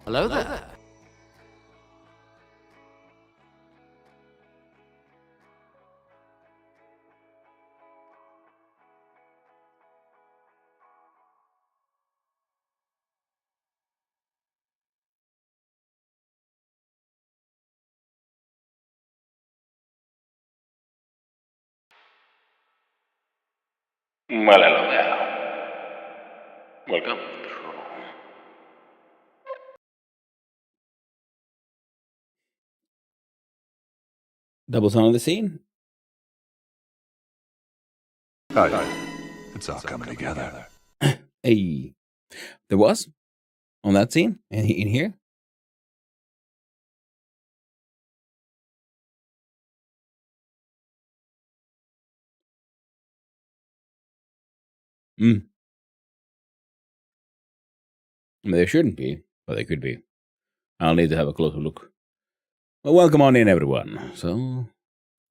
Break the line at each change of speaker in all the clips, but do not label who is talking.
Hello there.
Well, hello there. Welcome.
Double sound of the scene.
It's all coming together.
Hey, there was on that scene in here. I mean, there shouldn't be, but they could be. I'll need to have a closer look. Well, welcome on in, everyone. So,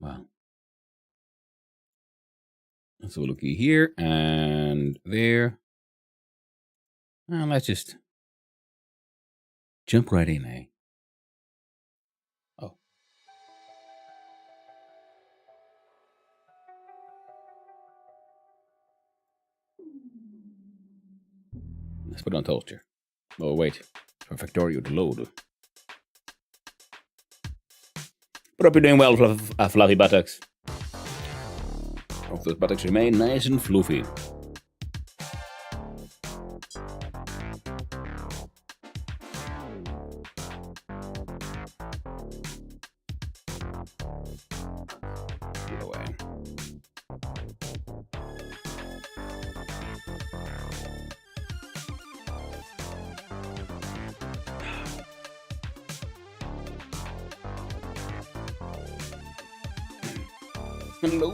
well, let's have a looky here and there. Well, let's just jump right in, eh? Oh. Let's put it on toaster. Oh, wait. For Factorio to load. But hope you're doing well, fluffy buttocks. Hope those buttocks remain nice and fluffy. Get away.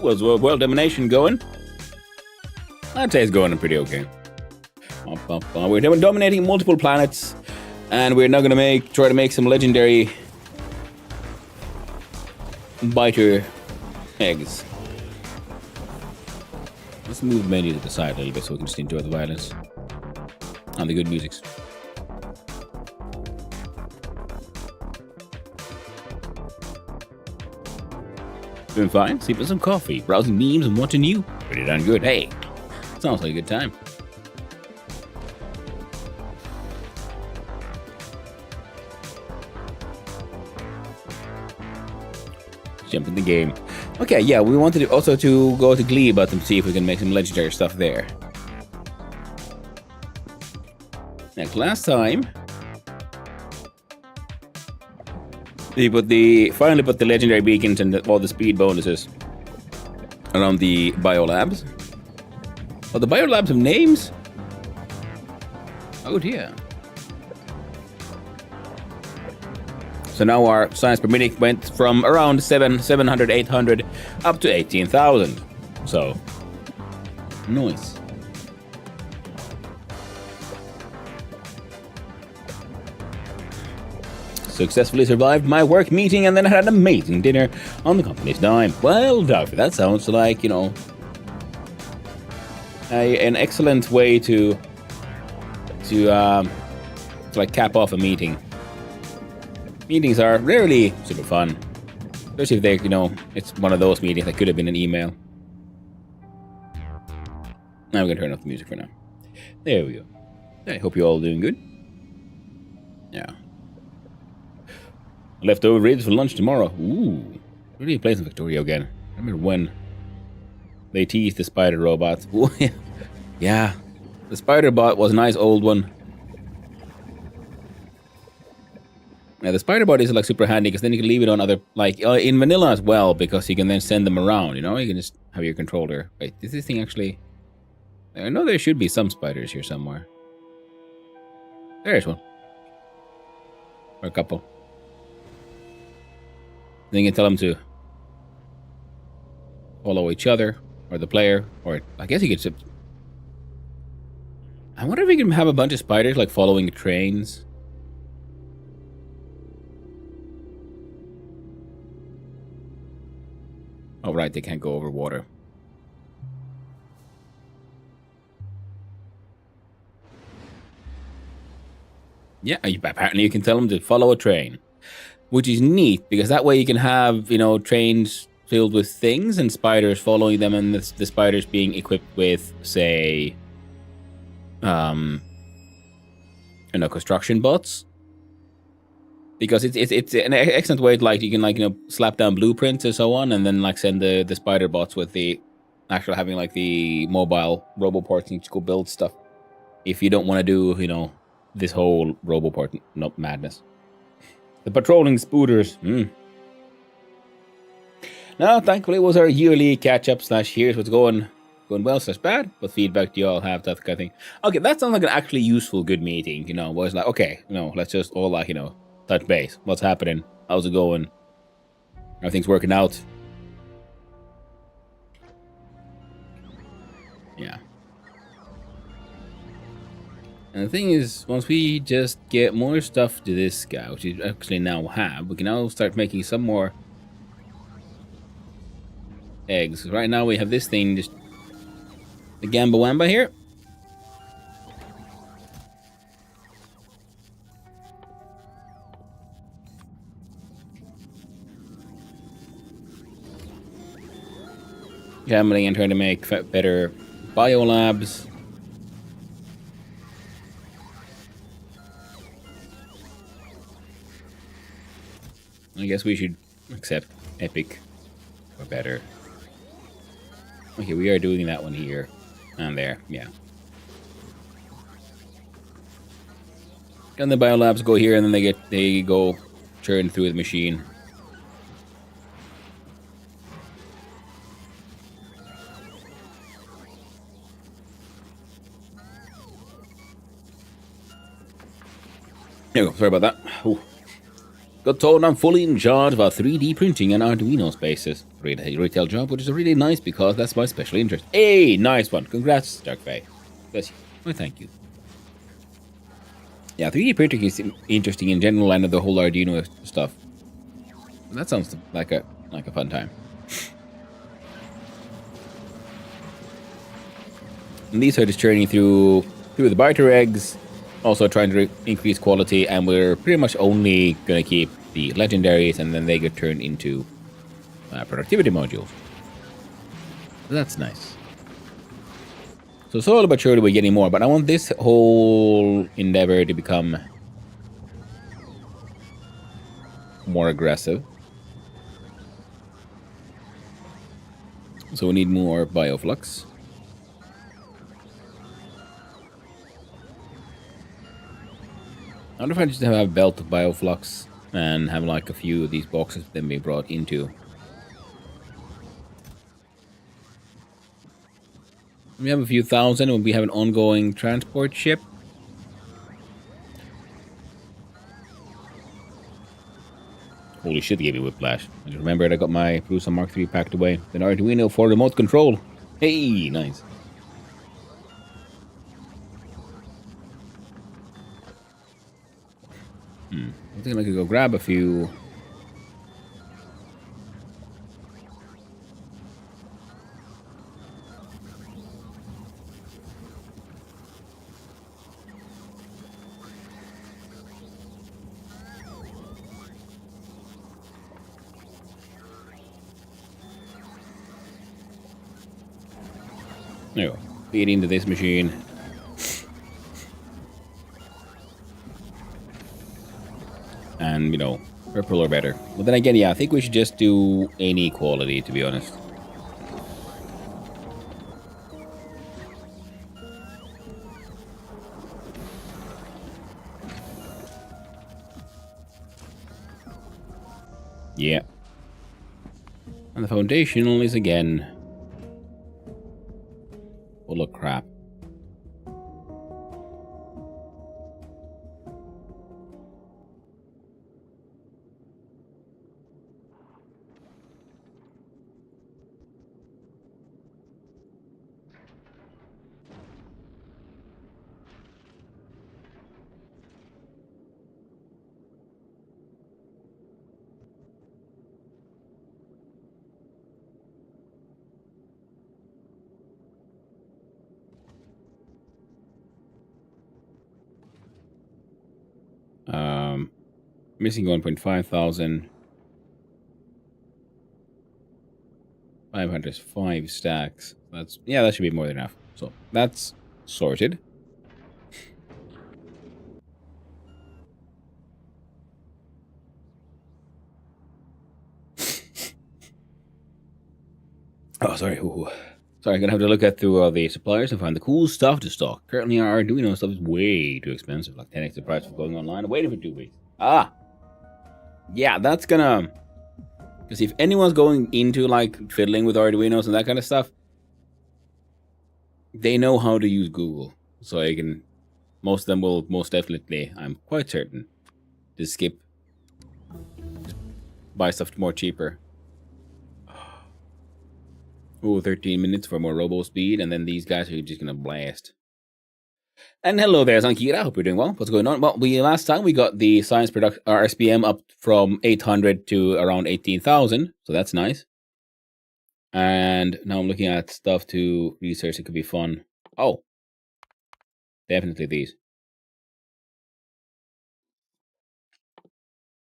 Was world domination going? I'd say it's going pretty okay. We're dominating multiple planets, and we're now going to try to make some legendary biter eggs. Let's move the menu to the side a little bit so we can just enjoy the violence and the good musics. Doing fine, sipping some coffee, browsing memes and watching you. Pretty darn good. Hey, sounds like a good time. Jump in the game. Okay, yeah, we wanted also to go to Glee about them, see if we can make some legendary stuff there. Like last time, we finally put the legendary beacons and all the speed bonuses around the biolabs. Oh, the biolabs have names? Oh dear. So now our science per minute went from around 700, 800 up to 18,000. So, nice. Successfully survived my work meeting and then had an amazing dinner on the company's dime. Well, Doctor, that sounds like, an excellent way to like cap off a meeting. Meetings are rarely super fun, especially if they, it's one of those meetings that could have been an email. Now I'm gonna turn off the music for now. There we go. I hope you're all doing good. Yeah. Leftover ribs for lunch tomorrow. Ooh. Really play some Factorio again. I remember when they teased the spider robots. Ooh, yeah. The spider bot was a nice old one. Now the spider bot is like super handy because then you can leave it on other, like in vanilla as well, because you can then send them around, You can just have your controller. Wait, is this thing actually... I know there should be some spiders here somewhere. There's one. Or a couple. Then you can tell them to follow each other, or the player, or I guess you could... I wonder if we can have a bunch of spiders like following trains. Oh, right, they can't go over water. Yeah, apparently you can tell them to follow a train, which is neat because that way you can have, trains filled with things and spiders following them, and the spiders being equipped with, say, um, construction bots. Because it's an excellent way to, like, you can, like, slap down blueprints and so on, and then, like, send the spider bots with the actual having, like, the mobile roboports to go build stuff. If you don't want to do, this whole roboport madness. The patrolling spooters. No, thankfully it was our yearly catch up / here's what's going well / bad. What feedback do y'all have? That kind of thing. Okay, that sounds like an actually useful, good meeting. Where it's like, okay, let's just all, like, touch base. What's happening? How's it going? Everything's working out. Yeah. And the thing is, once we just get more stuff to this guy, which we actually now have, we can now start making some more eggs. Right now we have this thing, just the Gamba Wamba here. Gambling and trying to make better biolabs. I guess we should accept epic or better. Okay, we are doing that one here and there, yeah. And the biolabs go here, and then they go churn through the machine. There you go. Sorry about that. Ooh. Got told I'm fully in charge of our 3D printing and Arduino spaces. Retail job, which is really nice because that's my special interest. Hey, nice one. Congrats, Darkbay. Bless you. Well, thank you. Yeah, 3D printing is interesting in general, and the whole Arduino stuff. That sounds like a fun time. And these are just churning through the biter eggs, also trying to increase quality, and we're pretty much only going to keep the legendaries, and then they get turned into productivity modules. So that's nice. So slowly but surely we're getting more, but I want this whole endeavor to become more aggressive. So we need more bioflux. I wonder if I just have a belt of bioflux and have, like, a few of these boxes then be brought into. We have a few thousand, and we have an ongoing transport ship. Holy shit, they gave me whiplash. I just remembered I got my Prusa Mark III packed away. Then Arduino for remote control. Hey, nice. I think I could go grab a few. There you go. Feed into this machine. And, purple or better. But then again, yeah, I think we should just do any quality, to be honest. Yeah. And the foundational is again full of crap. Missing 1.5 thousand. 505 stacks. That's, yeah, that should be more than enough. So that's sorted. Oh, sorry. Ooh. Sorry, I'm gonna have to look at through the suppliers and find the cool stuff to stock. Currently, our Arduino stuff is way too expensive, like 10x the price for going online and waiting for 2 weeks. Yeah, that's gonna. Because if anyone's going into like fiddling with Arduinos and that kind of stuff, they know how to use Google, so I can. Most of them will most definitely, I'm quite certain, just skip, just buy stuff more cheaper. Oh, 13 minutes for more robo speed, and then these guys are just gonna blast. And hello there, Zankira. I hope you're doing well. What's going on? Well, last time we got the science product RSPM up from 800 to around 18,000, so that's nice. And now I'm looking at stuff to research. It could be fun. Oh, definitely these.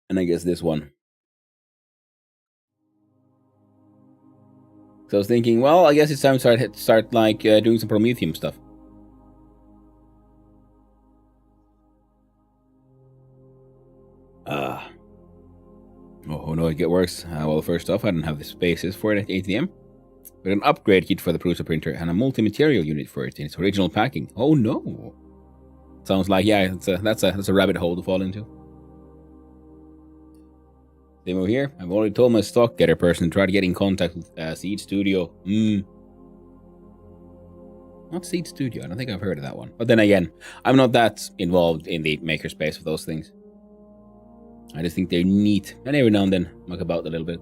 And I guess this one. So I was thinking, well, I guess it's time to start like doing some Prometheum stuff. Oh no, it get worse. Well, first off, I don't have the spaces for it at ATM. But an upgrade kit for the Prusa printer and a multi-material unit for it in its original packing. Oh no! Sounds like, yeah, that's a rabbit hole to fall into. Same over here. I've already told my stock getter person to try to get in contact with Seed Studio. Not Seed Studio. I don't think I've heard of that one. But then again, I'm not that involved in the makerspace of those things. I just think they're neat, and every now and then muck about a little bit.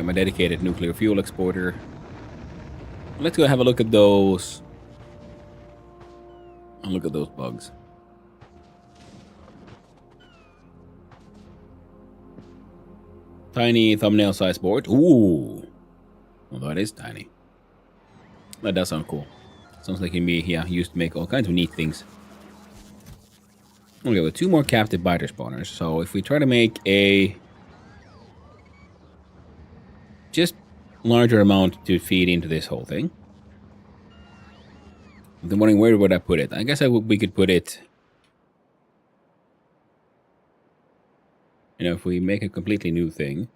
My dedicated nuclear fuel exporter. Let's go have a look at those. And look at those bugs. Tiny thumbnail size board. Ooh. Well, that is tiny. That does sound cool. Sounds like it can be, used to make all kinds of neat things. Okay, with 2 more captive biter spawners. So if we try to make a just larger amount to feed into this whole thing. I'm wondering, where would I put it? I guess we could put it, if we make a completely new thing.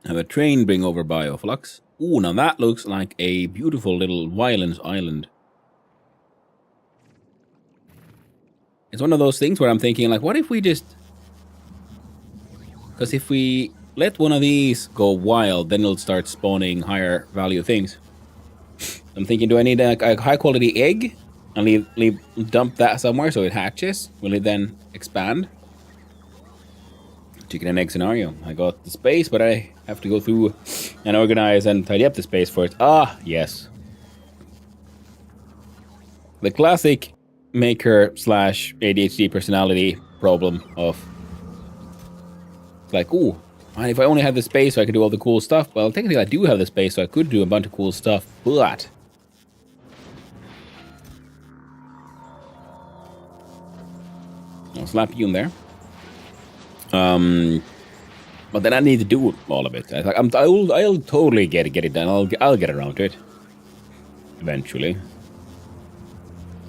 Have a train bring over bioflux. Ooh, now that looks like a beautiful little violence island. It's one of those things where I'm thinking, like, what if we just... Because if we let one of these go wild, then it'll start spawning higher value things. I'm thinking, do I need a high quality egg? And dump that somewhere so it hatches? Will it then expand? Chicken and egg scenario. I got the space, but I have to go through and organize and tidy up the space for it. Ah, yes. The classic maker / ADHD personality problem of, like, ooh, if I only had the space so I could do all the cool stuff. Well, technically I do have the space, so I could do a bunch of cool stuff, but... I'll slap you in there. But then I need to do all of it. I'll totally get it done. I'll get around to it eventually,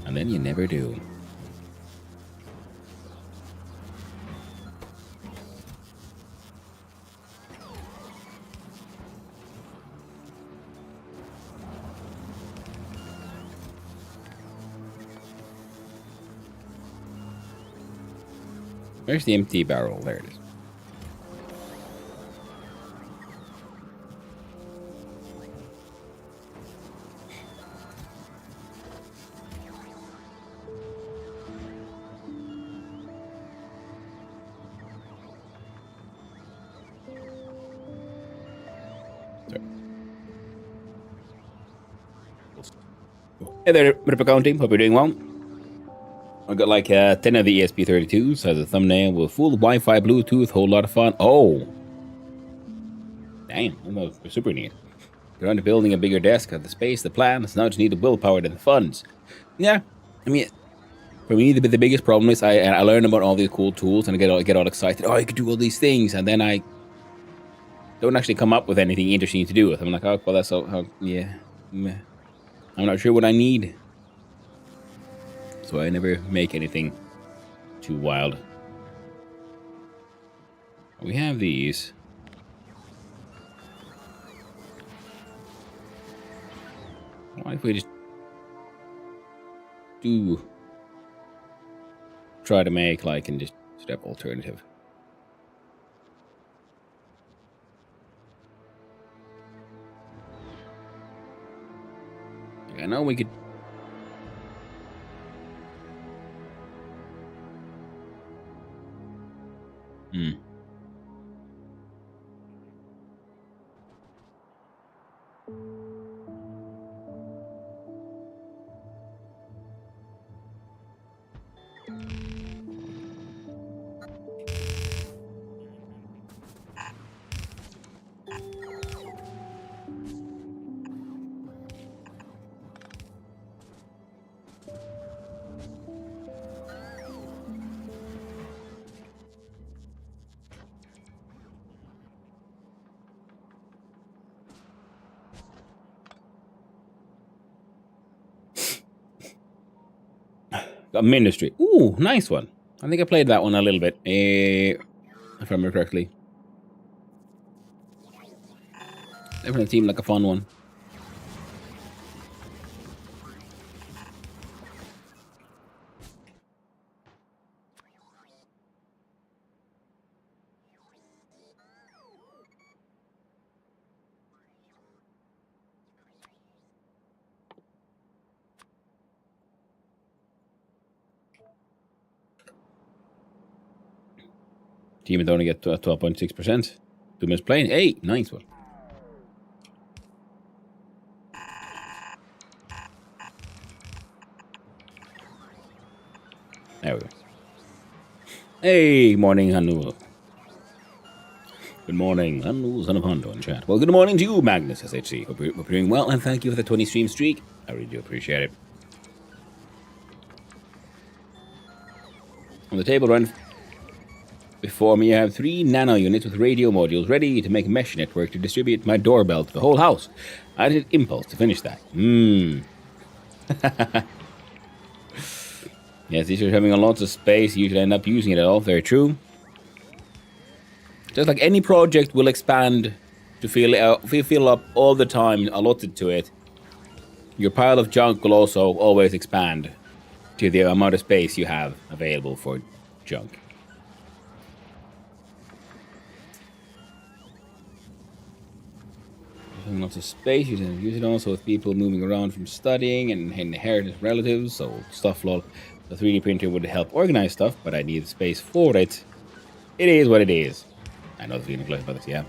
and then you never do. Where's the empty barrel? There it is. Hey there, Ripper County. Hope you're doing well. I got like 10 of the ESP32s as a thumbnail with full Wi-Fi, Bluetooth, whole lot of fun. Oh, damn, that was super neat. They're on to building a bigger desk, have the space, the plans. Now just need the willpower and the funds. Yeah, I mean, for me, the biggest problem is I learn about all these cool tools and I get all excited. Oh, I could do all these things, and then I don't actually come up with anything interesting to do with. I'm like, oh, well, that's so yeah. Meh. I'm not sure what I need, so I never make anything too wild. We have these. What if we just do try to make like and just step alternative? Like, I know we could. Got Ministry. Ooh, nice one. I think I played that one a little bit, if I remember correctly. Definitely seemed like a fun one. Team would only get 12.6%. 2 minutes playing. Hey, nice one. There we go. Hey, morning, Hanu. Good morning, Hanu, son of Hondo in chat. Well, good morning to you, Magnus SHC. Hope you're doing well, and thank you for the 20 stream streak. I really do appreciate it. On the table run before me, I have 3 nano units with radio modules ready to make a mesh network to distribute my doorbell to the whole house. I did impulse to finish that. Yes, these are having a lot of space. You usually end up using it all. Very true. Just like any project will expand to fill up all the time allotted to it, your pile of junk will also always expand to the amount of space you have available for junk. Lots of space. You can use it also with people moving around from studying and inherited relatives. So stuff lol. The 3D printer would help organize stuff, but I need space for it. It is what it is. I know the feeling about this, yeah.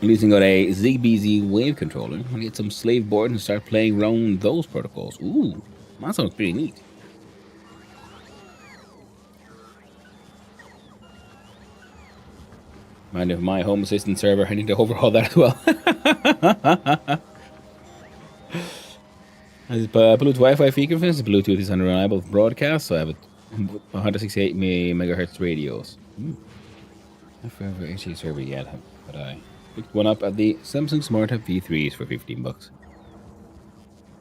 I'm using a ZBZ wave controller. I'll get some slave boards and start playing around those protocols. Ooh, that sounds pretty neat. Mind if my home assistant server, I need to overhaul that as well. Bluetooth Wi-Fi frequency. Bluetooth is unreliable broadcast, so I have 168 megahertz radios. Not for ever HD server yet, but I picked one up at the Samsung Smart Hub V3s for $15.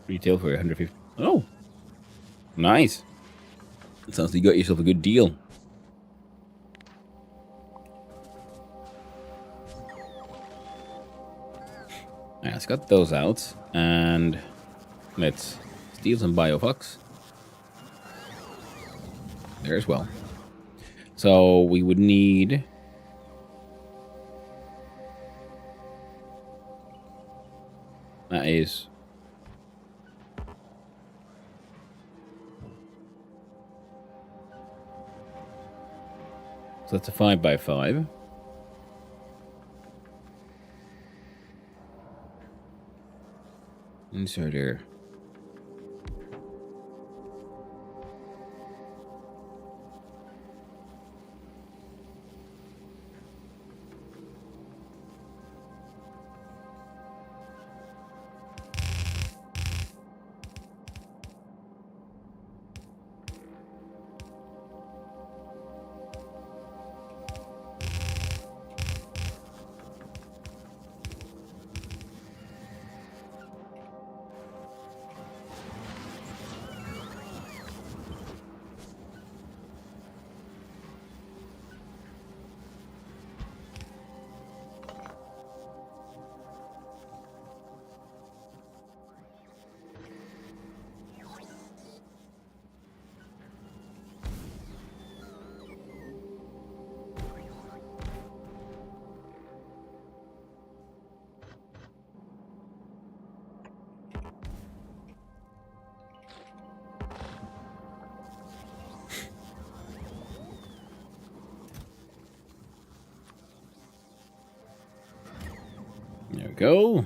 Retail for 150. Oh, nice. It sounds like you got yourself a good deal. Alright, let's got those out, and let's steal some biofucks. There as well. So we would need... That is... So that's a 5x5. Insert here. go.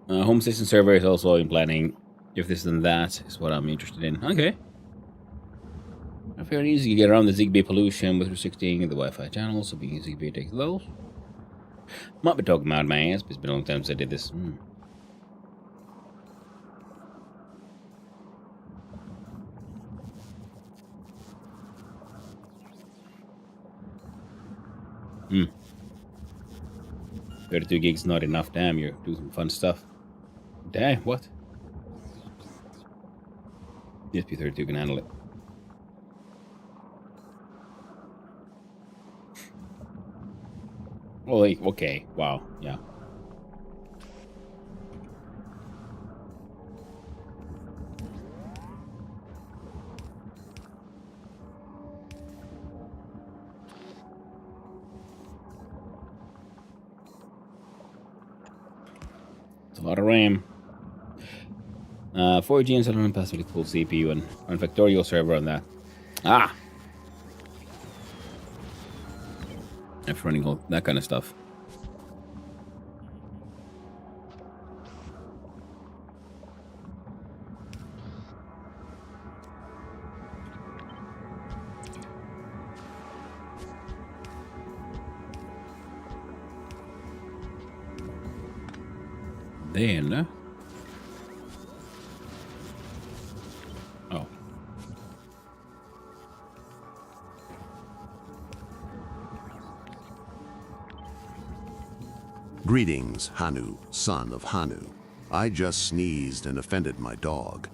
Home assistant server is also in planning. If this and that is what I'm interested in. Okay. Fairly easy to get around the Zigbee pollution with restricting the Wi-Fi channels, so being Zigbee takes those. Might be talking about my ass, but it's been a long time since I did this. Hmm. 32 gigs not enough. Damn, you're doing some fun stuff. Damn, what? ESP32 can handle it. Well, like, okay, wow, yeah. It's a lot of RAM. 4G and 700 passively full CPU and on Factorio server on that. Ah! If running all that kind of stuff. Then... Oh.
Greetings, Hanu, son of Hanu. I just sneezed and offended my dog.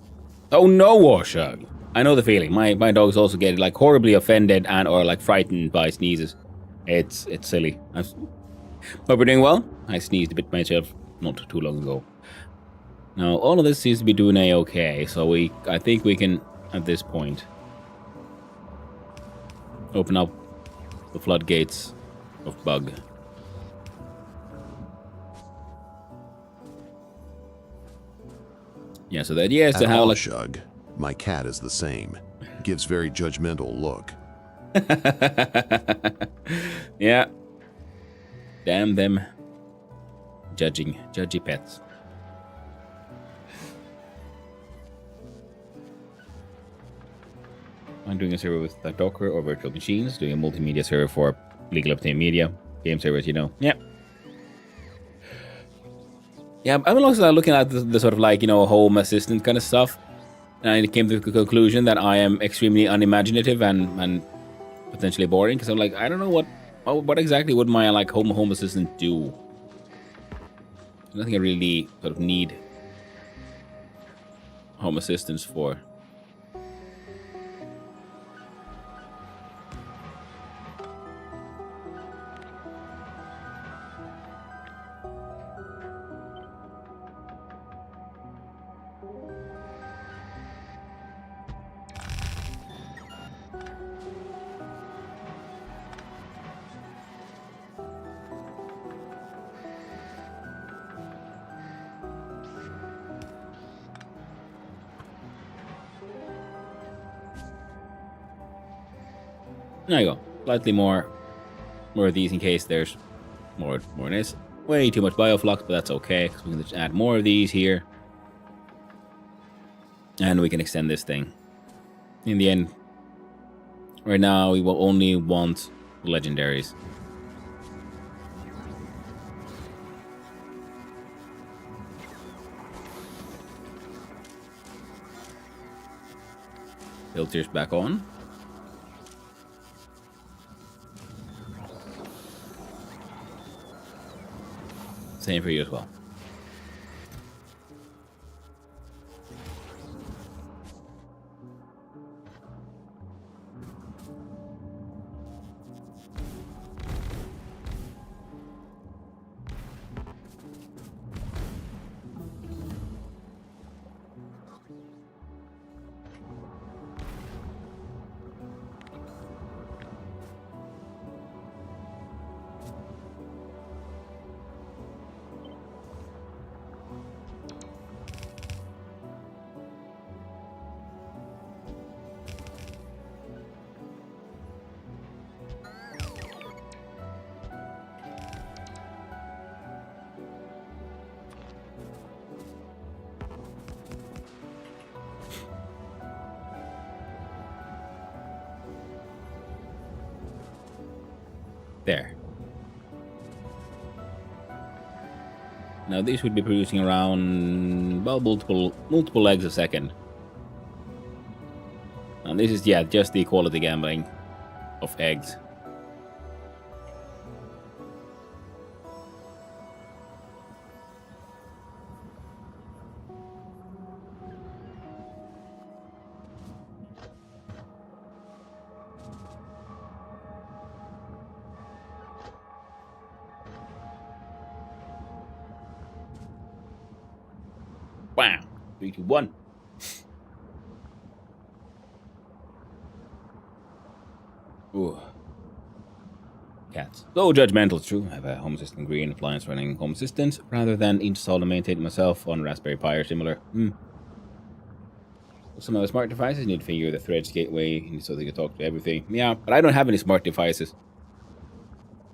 Oh no, Warshug. I know the feeling. My dogs also get like horribly offended and or like frightened by sneezes. It's silly. Hope we're doing well. I sneezed a bit myself not too long ago. Now all of this seems to be doing a-okay, so I think we can at this point open up the floodgates of bug. Yeah, so the idea is to have like
Shug. My cat is the same. Gives very judgmental look.
Yeah. Damn them. Judgy pets. I'm doing a server with Docker or virtual machines, doing a multimedia server for legal obtained media, game servers, you know. Yeah. Yeah, I'm also looking at the sort of like, you know, home assistant kind of stuff. And I came to the conclusion that I am extremely unimaginative and potentially boring. Because I'm like, I don't know what exactly would my like home assistant do. Nothing I really sort of need home assistants for. There you go. Slightly more of these in case there's more of this. Way too much bioflux, but that's okay, because we can just add more of these here. And we can extend this thing. In the end, right now we will only want legendaries. Filters back on. Same for you as well. There. Now these would be producing around, well, multiple eggs a second. And this is, yeah, just the equality gambling of eggs. Wow. 3, 2, 1. Ooh. Cats. So judgmental, it's true. I have a Home Assistant Green appliance running Home Assistant rather than install and maintain it myself on Raspberry Pi or similar. Some of the smart devices need to figure the Threads gateway so they can talk to everything. Yeah, but I don't have any smart devices.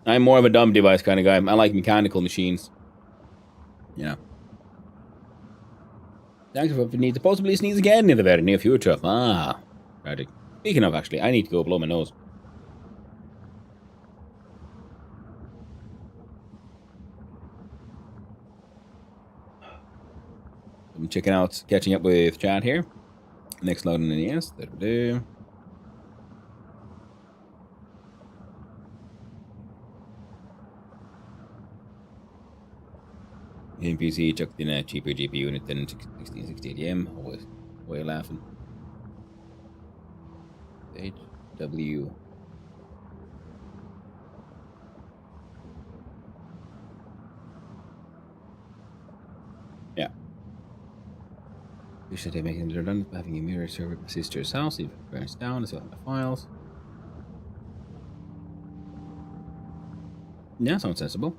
I'm more of a dumb device kind of guy. I like mechanical machines. Yeah. Thanks for the need to possibly sneeze again in the very near future. Ah, tragic. Speaking of, actually, I need to go blow my nose. I'm checking out, catching up with chat here. Next loading in yes. There. Game PC chucked in a cheaper GPU unit than 1668M. Always way laughing. HW. Yeah. You should have making it redundant by having a mirror server at my sister's house. If it burns down, as well as my files. Yeah, sounds sensible.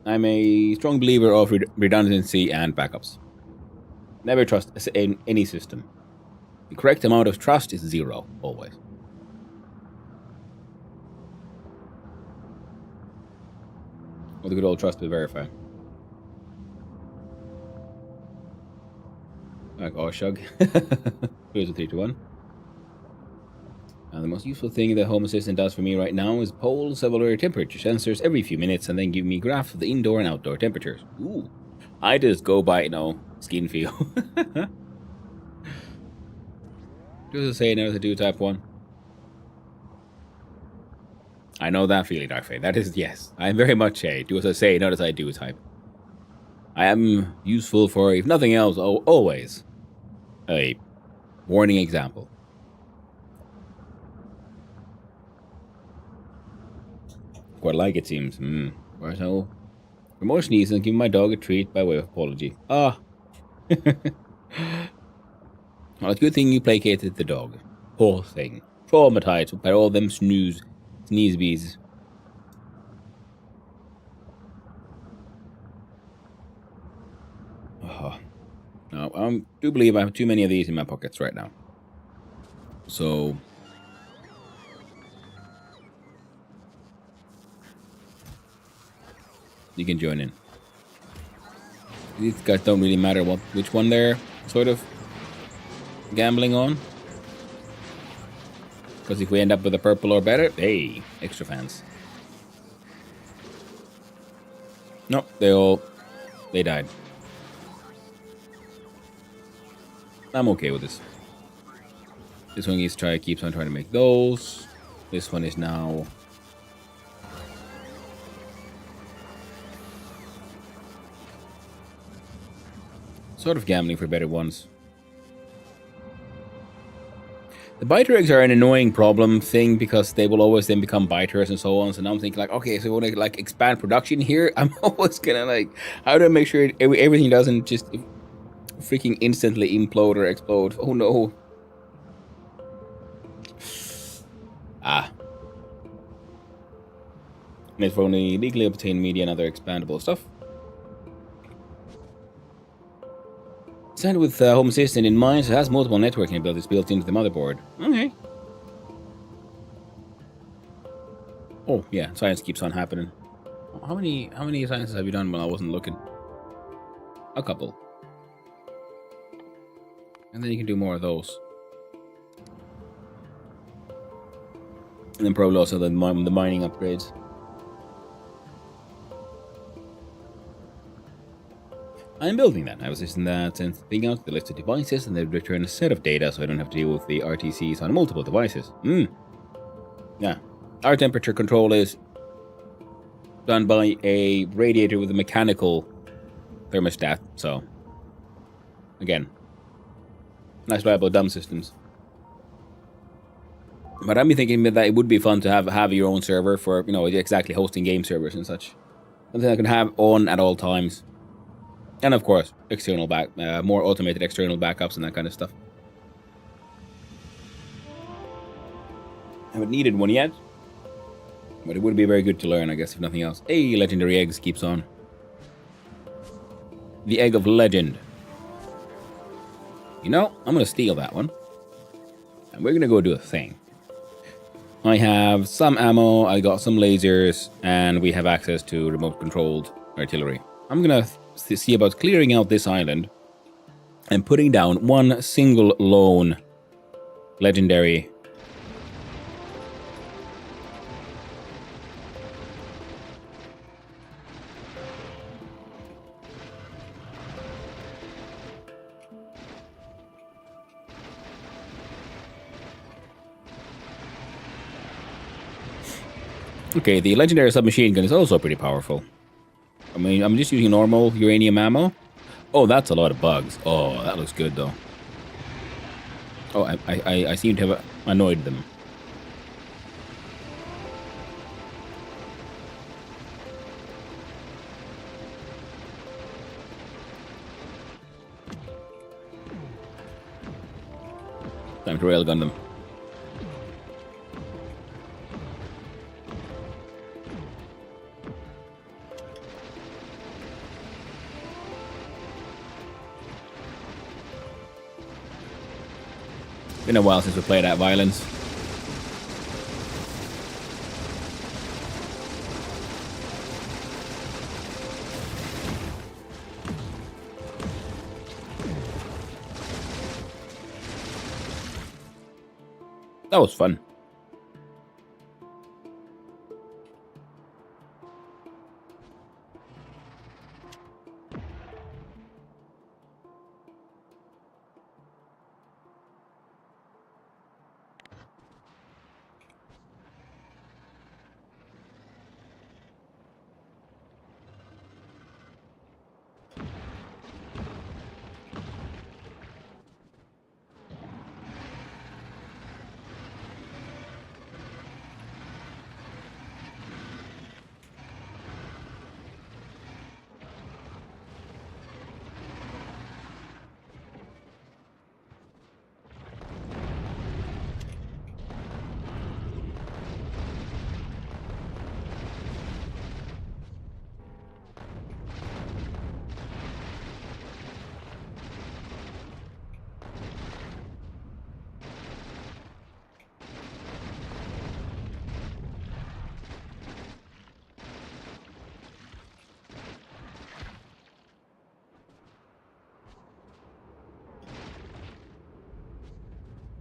I'm a strong believer of redundancy and backups. Never trust in any system. The correct amount of trust is 0, always. Or the good old trust but verify. Like, oh, shug. Here's a 3 to 1. The most useful thing the Home Assistant does for me right now is poll cellular temperature sensors every few minutes and then give me graphs of the indoor and outdoor temperatures. Ooh. I just go by, skin feel. Do as I say, never to do type 1. I know that feeling, Dark Fate. That is, yes. I am very much a do as I say, not as I do type. I am useful for, if nothing else, always a warning example. Quite like it seems. Where's no? For more sneezing, give my dog a treat by way of apology. Ah. Well, it's a good thing you placated the dog. Poor thing. Traumatized by all them sneeze bees. Oh. No, I do believe I have too many of these in my pockets right now. So... you can join in. These guys don't really matter which one they're sort of gambling on. Because if we end up with a purple or better, hey, extra fans. Nope, they died. I'm okay with this. This one keeps on trying to make those. This one is now... sort of gambling for better ones. The biter eggs are an annoying problem thing because they will always then become biters and so on. So now I'm thinking like, okay, so we want to like expand production here. I'm always gonna like, how do I make sure everything doesn't just freaking instantly implode or explode? Oh no. And it's for only legally obtained media and other expandable stuff. Designed with Home Assistant in mind, so it has multiple networking abilities built into the motherboard. Okay. Oh yeah, science keeps on happening. How many sciences have you done when I wasn't looking? A couple. And then you can do more of those. And then probably also the mining upgrades. I'm building that. I was just in that send thing out to the list of devices and they return a set of data so I don't have to deal with the RTCs on multiple devices. Yeah. Our temperature control is done by a radiator with a mechanical thermostat, so again, nice reliable dumb systems. But I'm thinking that it would be fun to have your own server for, exactly hosting game servers and such. Something I can have on at all times. And of course, external more automated external backups and that kind of stuff. I haven't needed one yet, but it would be very good to learn, I guess, if nothing else. Hey, Legendary Eggs keeps on. The Egg of Legend. I'm gonna steal that one. And we're gonna go do a thing. I have some ammo, I got some lasers, and we have access to remote-controlled artillery. I'm gonna see about clearing out this island and putting down one single lone legendary Okay, the legendary submachine gun is also pretty powerful. I mean, I'm just using normal uranium ammo. Oh, that's a lot of bugs. Oh, that looks good, though. Oh, I seem to have annoyed them. Time to railgun them. Been a while since we played at violence. That was fun.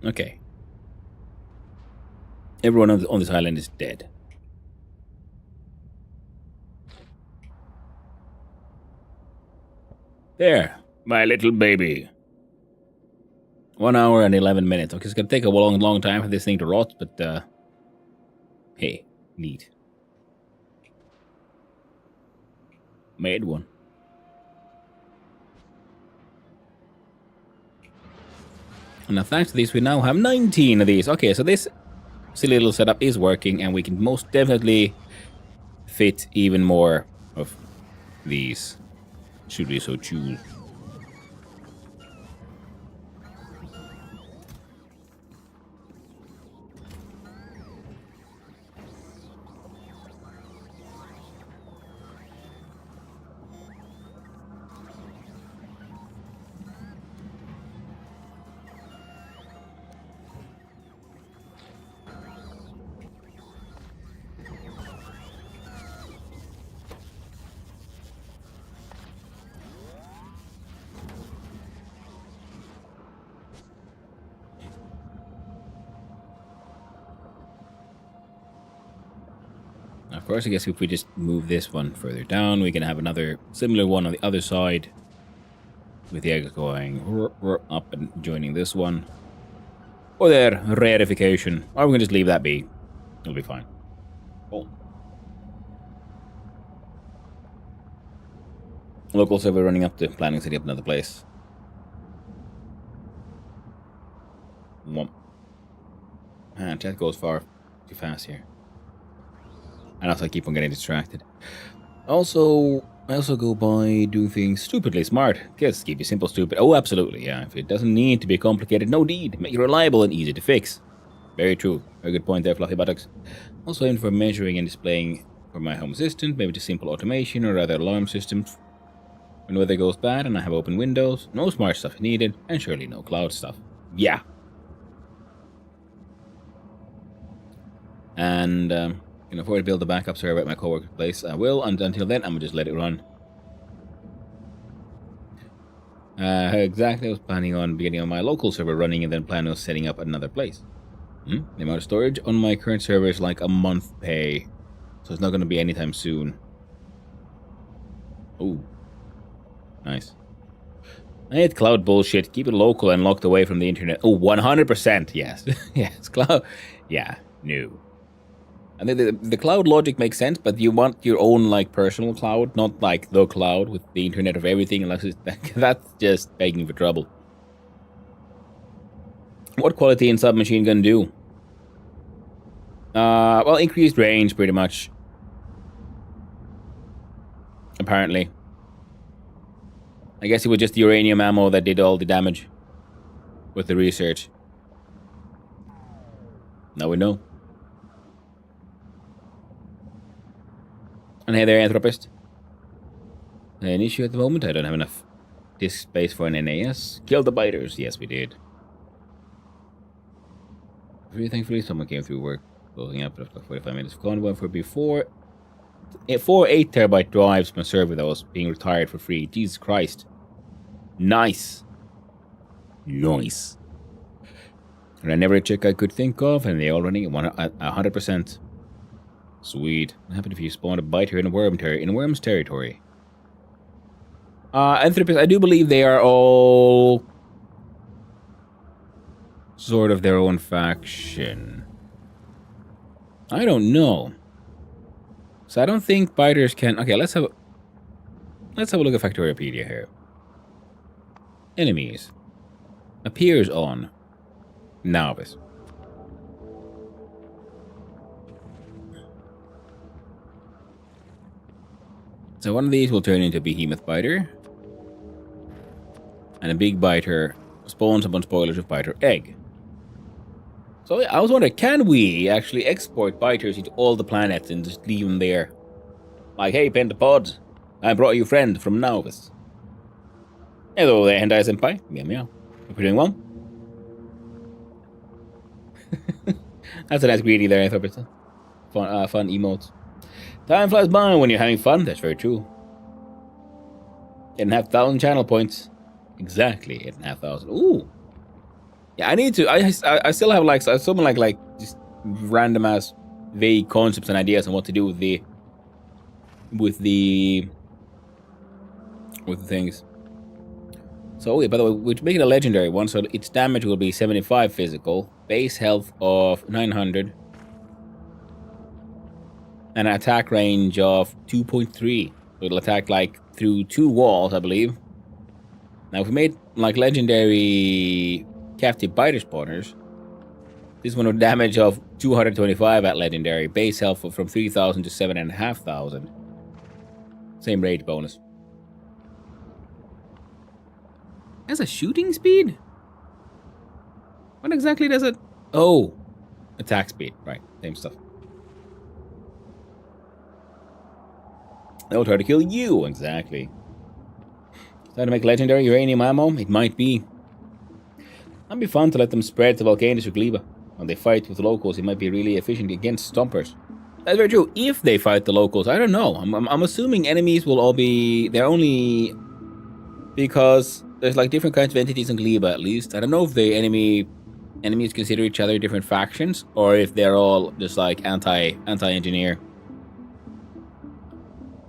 Okay. Everyone on this island is dead. There, my little baby. 1 hour and 11 minutes. Okay, it's gonna take a long time for this thing to rot, but hey, neat. Made one. And now thanks to these, we now have 19 of these. Okay, so this silly little setup is working, and we can most definitely fit even more of these, should we so choose. Of course, I guess if we just move this one further down, we can have another similar one on the other side. With the eggs going up and joining this one. Or their rarefication. Or we can just leave that be. It'll be fine. Cool. Local server running up to planning setting up another place. Womp. Man, chat goes far too fast here. And also I keep on getting distracted. Also, I also go by doing things stupidly smart. Just keep it simple, stupid. Oh, absolutely, yeah. If it doesn't need to be complicated, no need. Make it reliable and easy to fix. Very true. Very good point there, Fluffy Buttocks. Also in for measuring and displaying for my home assistant, maybe just simple automation or rather alarm systems. When weather goes bad and I have open windows, no smart stuff needed, and surely no cloud stuff. Yeah. And can afford to build a backup server at my coworker's place. I will, and until then, I'm gonna just let it run. Exactly, I was planning on beginning on my local server running and then planning on setting up another place. The amount of storage on my current server is like a month pay, so it's not gonna be anytime soon. Ooh, nice. I hate cloud bullshit. Keep it local and locked away from the internet. Oh, 100%, yes. Yes, cloud. Yeah, no. I think the cloud logic makes sense, but you want your own like personal cloud, not like the cloud with the internet of everything, unless it's, that's just begging for trouble. What quality in submachine gun do? Well, increased range, pretty much. Apparently. I guess it was just the uranium ammo that did all the damage with the research. Now we know. And hey there, Anthropist. An issue at the moment? I don't have enough disk space for an NAS. Kill the biters. Yes, we did. Very thankfully, someone came through work. Closing up after 45 minutes of convoy for before. 4 8TB drives from a server that was being retired for free. Jesus Christ. Nice. Nice. Ran every check I could think of, and they all running at 100%. Sweet. What happened if you spawned a biter in a worm's territory? Anthropist, I do believe they are all sort of their own faction. I don't know. So I don't think biters can. Okay, let's have a look at Factoriopedia here. Enemies. Appears on Novice. So one of these will turn into a behemoth biter. And a big biter spawns upon spoilers of biter egg. So I was wondering, can we actually export biters into all the planets and just leave them there? Like, hey, Pentapods, I brought you a friend from Novus. Hello there, Hentai Senpai. Meow meow. Hope you're doing well. That's a nice greeting there, Anthropist. Fun emotes. Time flies by when you're having fun. That's very true. 8,500 channel points. Exactly, 8,500. Ooh. Yeah, I need to. I still have like someone like just random ass vague concepts and ideas on what to do with the things. So yeah, by the way, we're making a legendary one, so its damage will be 75 physical, base health of 900, and an attack range of 2.3. So it'll attack like through 2 walls, I believe. Now, if we made like legendary captive biter spawners, this one with damage of 225 at legendary, base health from 3,000 to 7,500. Same rage bonus. Has a shooting speed? What exactly does it? Oh, attack speed. Right, same stuff. They'll try to kill you. Exactly. Try to make legendary uranium ammo? It might be. It'd be fun to let them spread to Volcanus or Gleba. When they fight with locals, it might be really efficient against stompers. That's very true. If they fight the locals, I don't know. I'm assuming enemies will all be... They're only... Because there's like different kinds of entities in Gleba, at least. I don't know if the enemies consider each other different factions, or if they're all just like anti-engineer.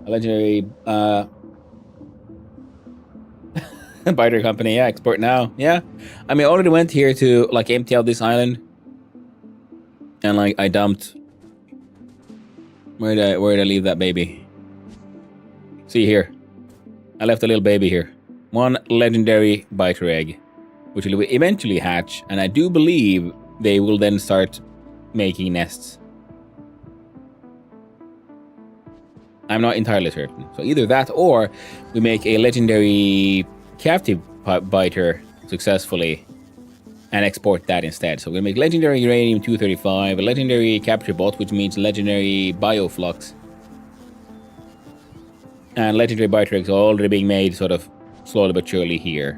A legendary biter company. Yeah, export now. Yeah, I mean, I already went here to like empty out this island, and like I dumped. Where did I leave that baby? See here, I left a little baby here. One legendary biter egg, which will eventually hatch, and I do believe they will then start making nests. I'm not entirely certain. So either that or we make a legendary captive biter successfully and export that instead. So we're gonna make legendary uranium 235, a legendary capture bot, which means legendary bioflux. And legendary biter eggs are already being made sort of slowly but surely here,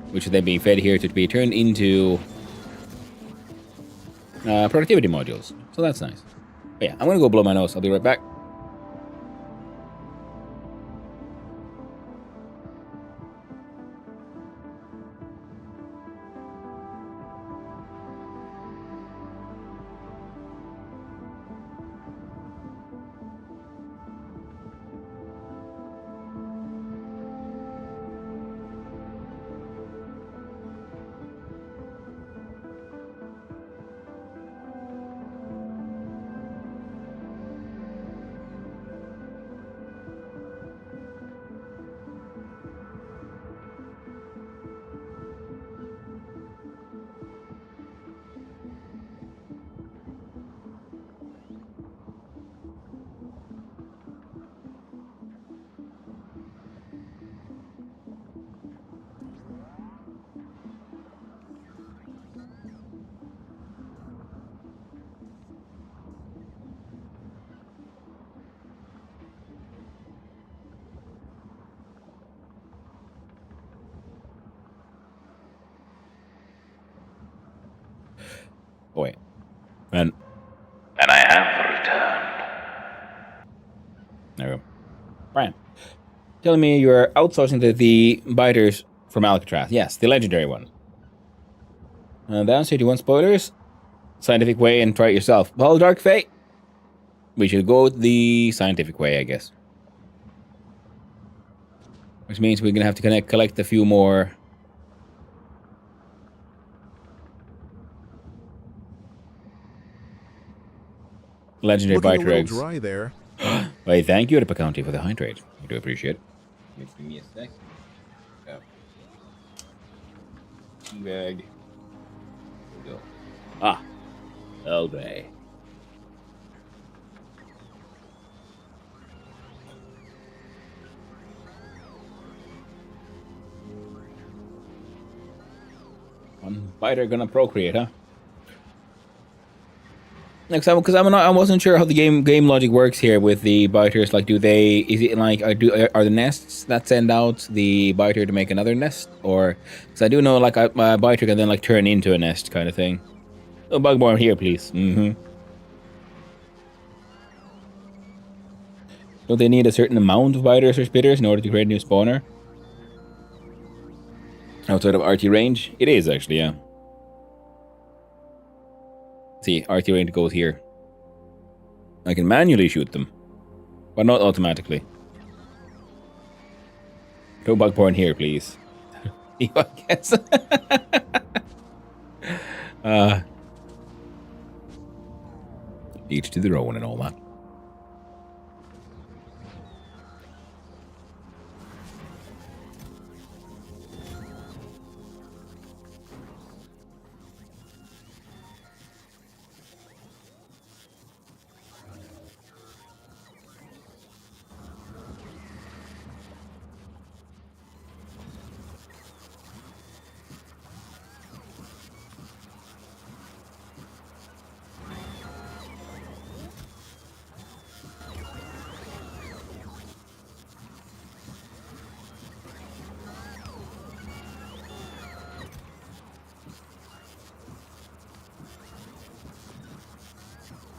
which are then being fed here to be turned into productivity modules. So that's nice. But yeah, I'm gonna go blow my nose. I'll be right back. Oh, wait. And
And I have returned.
there we go. Brian, telling me you're outsourcing the biters from Alcatraz. Yes, the legendary one. The answer, do you want spoilers? Scientific way and try it yourself. Well, Dark Fate, we should go the scientific way, I guess. Which means we're gonna have to collect a few more. Legendary
Looking a
biter
little
eggs.
dry there.
Wait, thank you to County for the hydrate. I do appreciate it. Give me a sec. Teabag. Here we go. Ah, El Grey. One biter gonna procreate, huh? Next time, because I wasn't sure how the game logic works here with the biters. Like, is it like are the nests that send out the biter to make another nest, or because I do know like a biter can then like turn into a nest kind of thing. Oh, Bugborn here, please. Don't they need a certain amount of biters or spitters in order to create a new spawner? Outside of RT range? It is actually, yeah. See, RT range goes here. I can manually shoot them, but not automatically. No bug porn here, please. I guess. Each to their own and all that.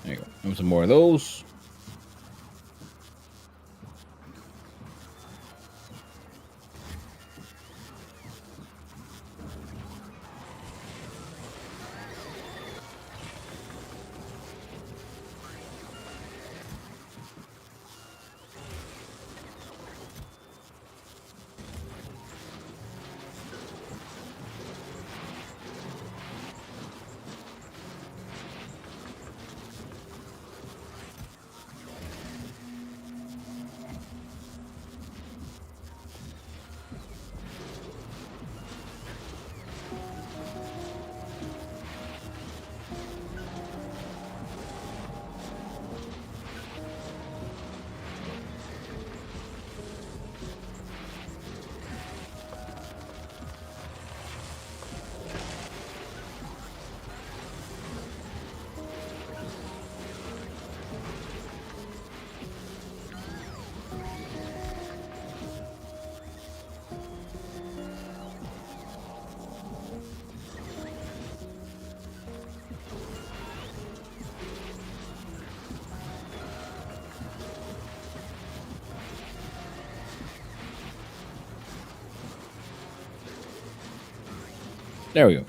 There you go. Have some more of those. There we go.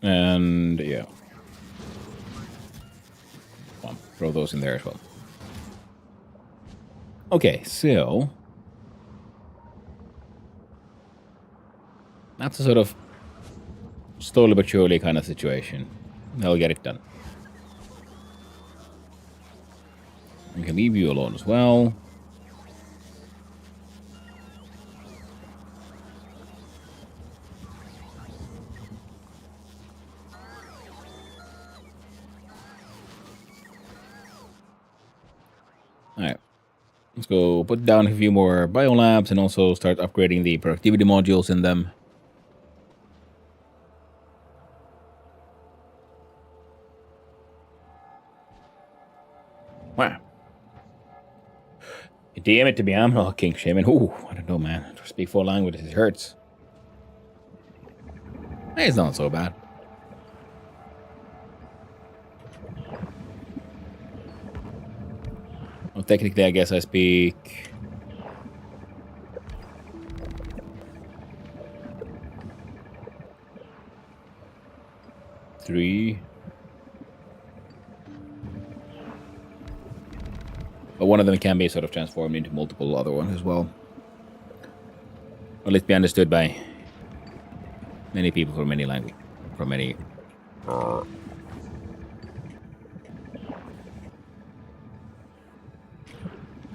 And yeah. Well, throw those in there as well. Okay, so that's a sort of slowly but surely kind of situation. They'll get it done. We can leave you alone as well. Alright. Let's go put down a few more biolabs and also start upgrading the productivity modules in them. Wow. Damn it to be I'm not king shaming. Ooh, I don't know, man. To speak 4 languages, it hurts. Hey, it's not so bad. Well, technically, I guess I speak 3. But one of them can be sort of transformed into multiple other ones as well. Or at least be understood by many people from many languages. From many...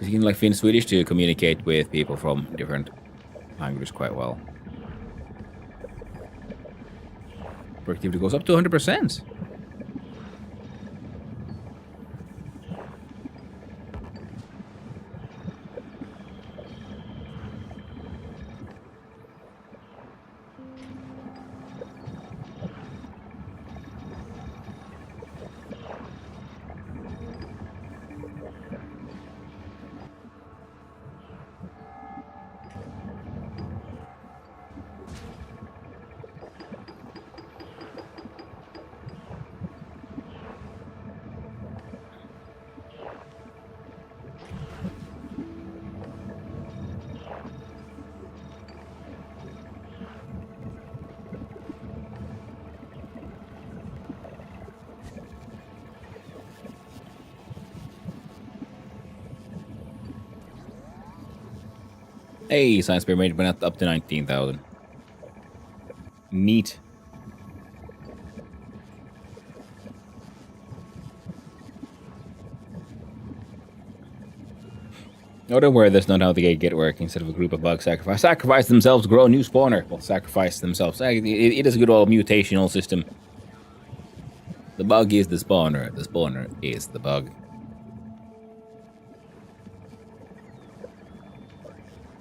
You can like Finnish Swedish to communicate with people from different languages quite well. Productivity goes up to 100%. Hey, science pyramid went up to 19,000. Neat. Oh, don't worry, that's not how the get work. Instead of a group of bugs sacrifice themselves to grow a new spawner. Well, sacrifice themselves. It is a good old mutational system. The bug is the spawner. The spawner is the bug.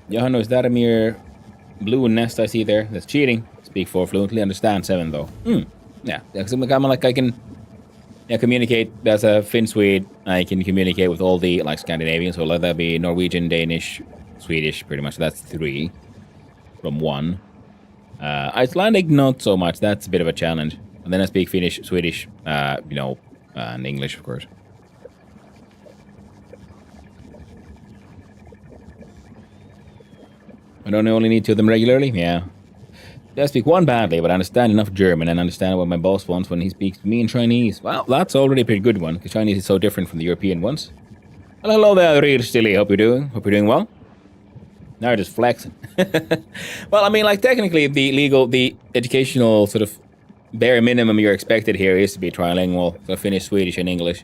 Johanno, is that a mere blue nest I see there? That's cheating. Speak 4 fluently, understand 7 though. Yeah, because I'm like I can communicate as a Finn Swede. I can communicate with all the like Scandinavian, so let that be Norwegian, Danish, Swedish, pretty much. That's 3 from 1. Icelandic, not so much. That's a bit of a challenge. And then I speak Finnish, Swedish, and English, of course. I don't only need 2 of them regularly? Yeah. I speak 1 badly, but I understand enough German and understand what my boss wants when he speaks to me in Chinese. Well, that's already a pretty good one, because Chinese is so different from the European ones. Well, hello there, real silly. Hope you're doing well. Now you're just flexing. Well, I mean, like, technically, the educational sort of bare minimum you're expected here is to be trilingual, so Finnish, Swedish, and English.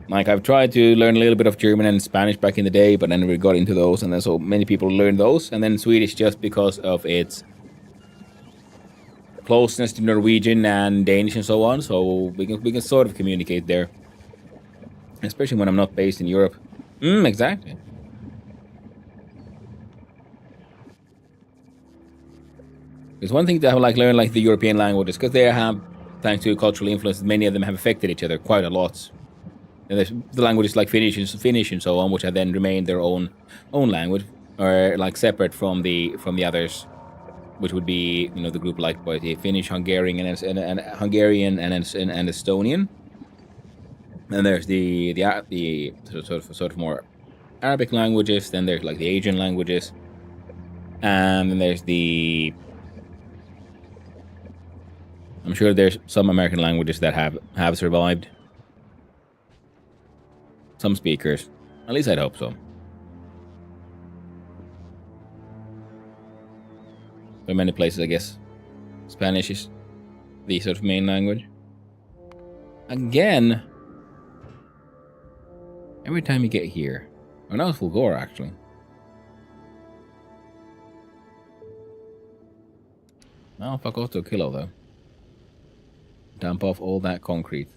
Like, I've tried to learn a little bit of German and Spanish back in the day, but I never got into those, and then so many people learn those, and then Swedish just because of its closeness to Norwegian and Danish and so on, so we can sort of communicate there. Especially when I'm not based in Europe. Exactly. It's one thing to have learn the European languages, because they have, thanks to cultural influence, many of them have affected each other quite a lot. And there's the languages like Finnish and so on, which have then remained their own language, or like separate from the others, which would be the group like the Finnish, Hungarian, and Hungarian and Estonian. And there's the sort of more Arabic languages, then there's like the Asian languages, and then there's the... I'm sure there's some American languages that have survived. Some speakers. At least I'd hope so. In many places, I guess, Spanish is the sort of main language. Again, every time you get here... Oh, now it's Fulgora, actually. I'll fuck off to a kilo, though. Dump off all that concrete.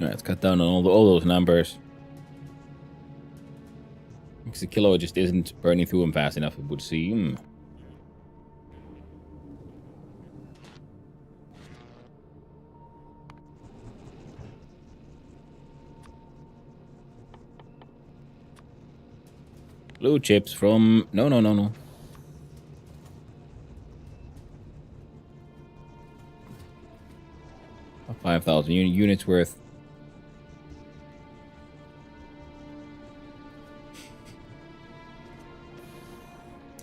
Alright, let's cut down on all those numbers. Because the kilo just isn't burning through them fast enough, it would seem. Blue chips from... No. 5,000 units worth.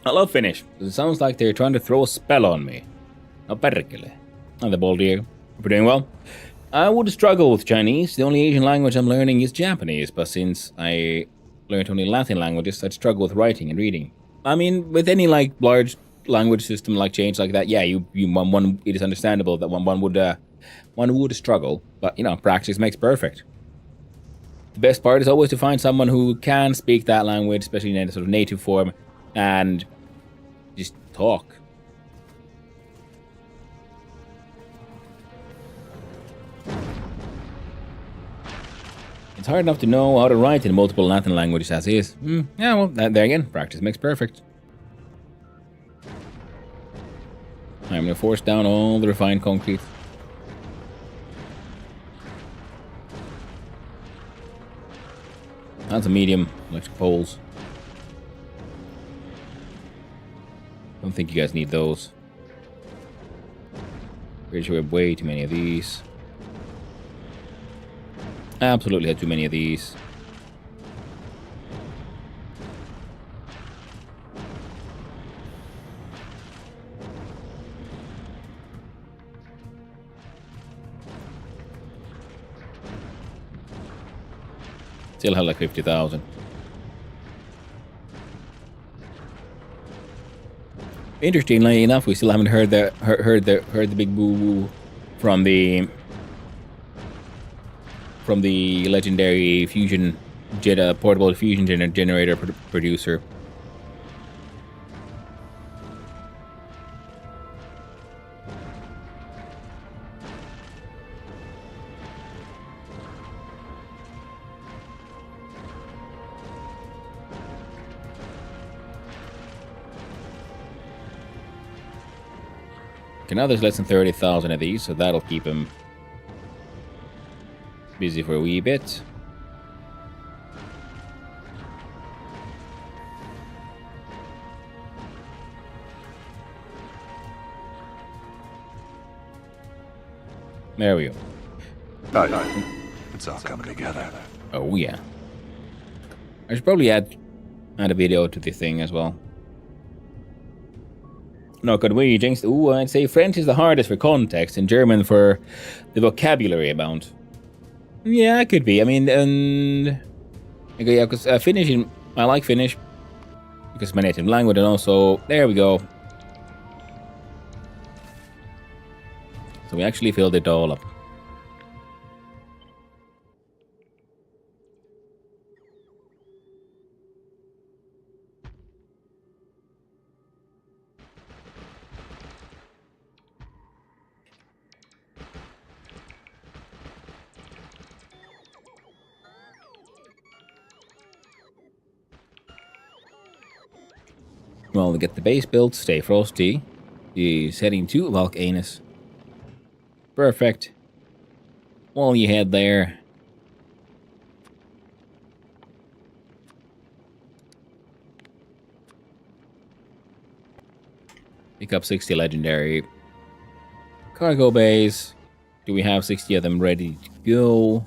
I love Finnish. It sounds like they're trying to throw a spell on me. No perkele. And the bald ear. We're doing well. I would struggle with Chinese. The only Asian language I'm learning is Japanese, but since I learned only Latin languages, I'd struggle with writing and reading. I mean, with any like large language system like change like that, yeah, one it is understandable that one would struggle, but you know, practice makes perfect. The best part is always to find someone who can speak that language, especially in a sort of native form, and just talk. It's hard enough to know how to write in multiple Latin languages as is. Yeah, well, there again, practice makes perfect. I'm gonna force down all the refined concrete. That's a medium electric poles. Don't think you guys need those. Pretty sure we have way too many of these. Absolutely had too many of these. Still have like 50,000. Interestingly enough, we still haven't heard the big boo from the legendary fusion portable fusion generator producer. Okay, now there's less than 30,000 of these, so that'll keep him busy for a wee bit. There we go.
It's all coming together.
Oh yeah. I should probably add a video to the thing as well. No, could we, Jinx? Ooh, I'd say French is the hardest for context and German for the vocabulary amount. Yeah, it could be. I mean, okay, yeah, because Finnish, I like Finnish because it's my native language, and also, there we go. So we actually filled it all up. Well, we get the base built, stay frosty. He's heading to Volcanus. Perfect. All you had there. Pick up 60 legendary cargo bays. Do we have 60 of them ready to go?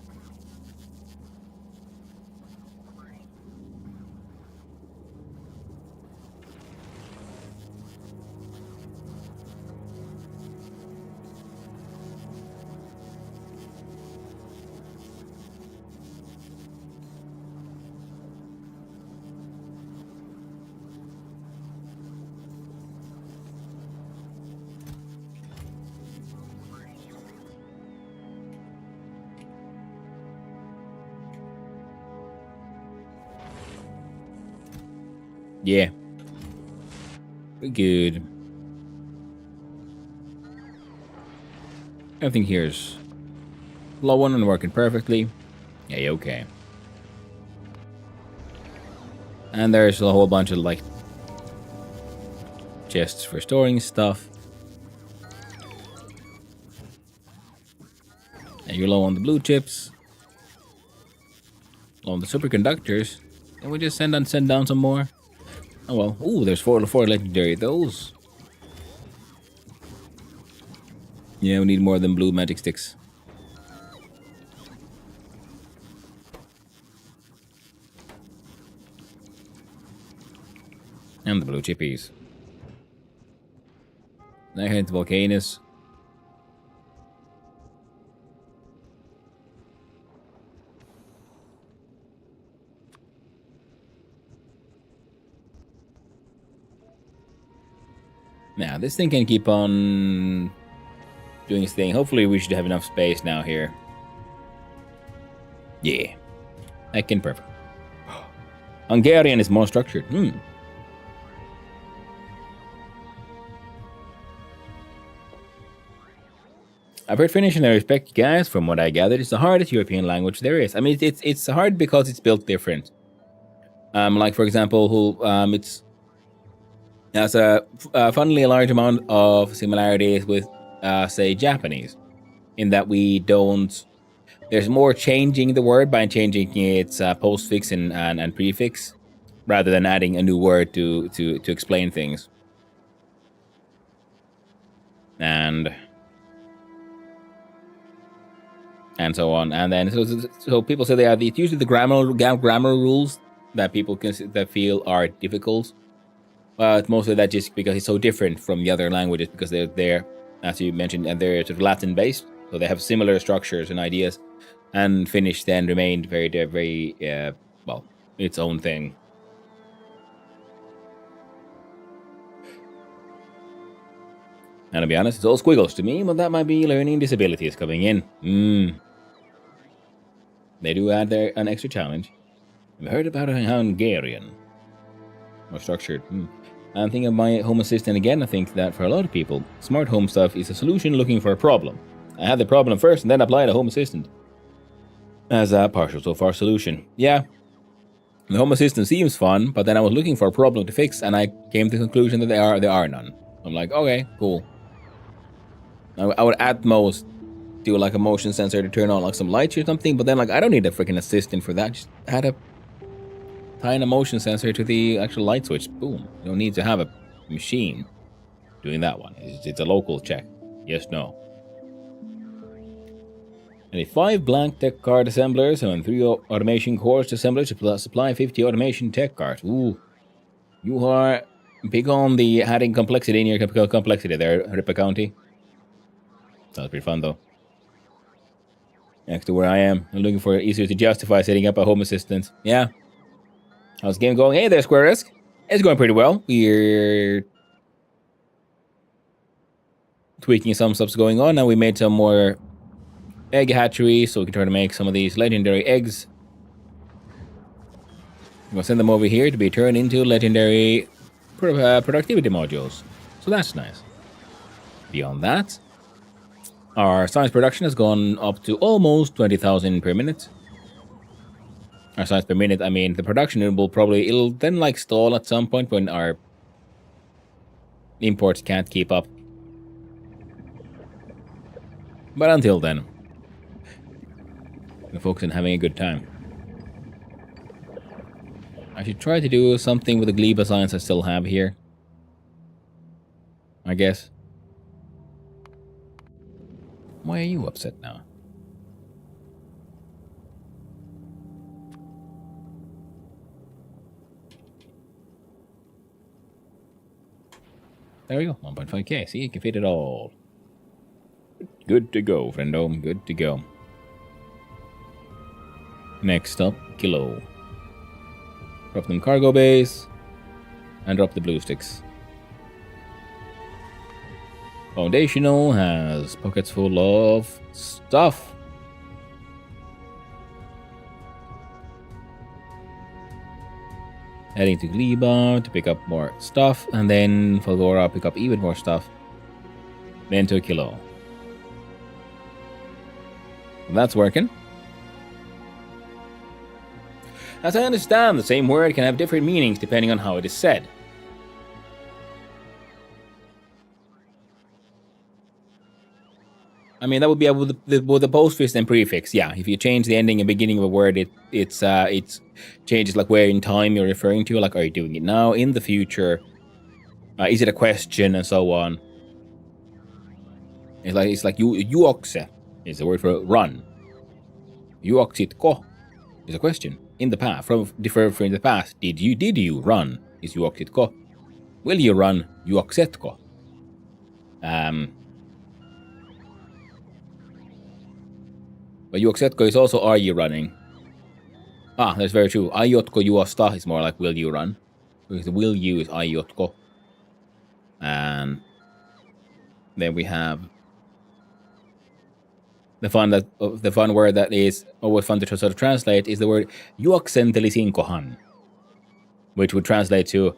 Yeah. We're good. Everything here's flowing and working perfectly. Yeah, okay. And there's a whole bunch of, like, chests for storing stuff. And you're low on the blue chips. Low on the superconductors. And we just send down some more. Oh well. Ooh, there's four legendary of those. Yeah, we need more than blue magic sticks. And the blue chippies. Now head to Volcanus. Now, this thing can keep on doing its thing. Hopefully we should have enough space now here. Yeah. Heckin' perfect. Hungarian is more structured. I've heard Finnish and I respect you guys. From what I gathered, it's the hardest European language there is. I mean, it's hard because it's built different. Like, for example, it's has a funnily a large amount of similarities with, say, Japanese, in that we don't. There's more changing the word by changing its postfix and prefix, rather than adding a new word to explain things. And so on. And then so people say it's usually the grammar rules that people that feel are difficult. It's mostly that just because it's so different from the other languages, because they're, as you mentioned, and they're sort of Latin based, so they have similar structures and ideas. And Finnish then remained very well, its own thing. And to be honest, it's all squiggles to me, but that might be learning disabilities coming in. They do add an extra challenge. I've heard about a Hungarian. More structured. I'm thinking of my Home Assistant again. I think that for a lot of people, smart home stuff is a solution looking for a problem. I had the problem first and then applied a Home Assistant as a partial so far solution. Yeah, the Home Assistant seems fun, but then I was looking for a problem to fix, and I came to the conclusion that there are none. I'm like, okay, cool. I would at most do like a motion sensor to turn on like some lights or something, but then like I don't need a freaking assistant for that. Just add a tie in a motion sensor to the actual light switch. Boom. You don't need to have a machine doing that one. It's a local check. Yes, no. And 5 blank tech card assemblers and 3 automation cores assemblers to supply 50 automation tech cards. Ooh. You are big on the adding complexity in your complexity there, Ripper County. Sounds pretty fun though. Next to where I am. I'm looking for easier to justify setting up a Home Assistant. Yeah. How's the game going? Hey there, Square Risk. It's going pretty well. We're tweaking some stuff's going on. Now we made some more egg hatcheries, so we can try to make some of these legendary eggs. We'll send them over here to be turned into legendary productivity modules. So that's nice. Beyond that, our science production has gone up to almost 20,000 per minute. Our science per minute, I mean, the production will probably, it'll then like stall at some point when our imports can't keep up. But until then, we're focused on having a good time. I should try to do something with the Gleba signs I still have here. I guess. Why are you upset now? There we go, 1.5k. See, you can fit it all. Good to go, friendo. Good to go. Next up, Kilo. Drop them cargo bays. And drop the blue sticks. Foundational has pockets full of stuff. Heading to Gleba to pick up more stuff, and then Falgora pick up even more stuff. Then to Kilo. That's working. As I understand, the same word can have different meanings depending on how it is said. I mean, that would be with the postfix and prefix. Yeah, if you change the ending and beginning of a word, it changes like where in time you're referring to. Like, are you doing it now, in the future? Is it a question, and so on? It's like juokse is the word for run. Juoksitko is a question in the past from the past. Did you run? Is juoksitko? Will you run? Juoksetko? But juoksetko is also are you running? Ah, that's very true. Aiotko juosta is more like will you run? Because the will you is aiotko. And then we have the fun word that is always fun to sort of translate is the word juoksentelisinkohan, which would translate to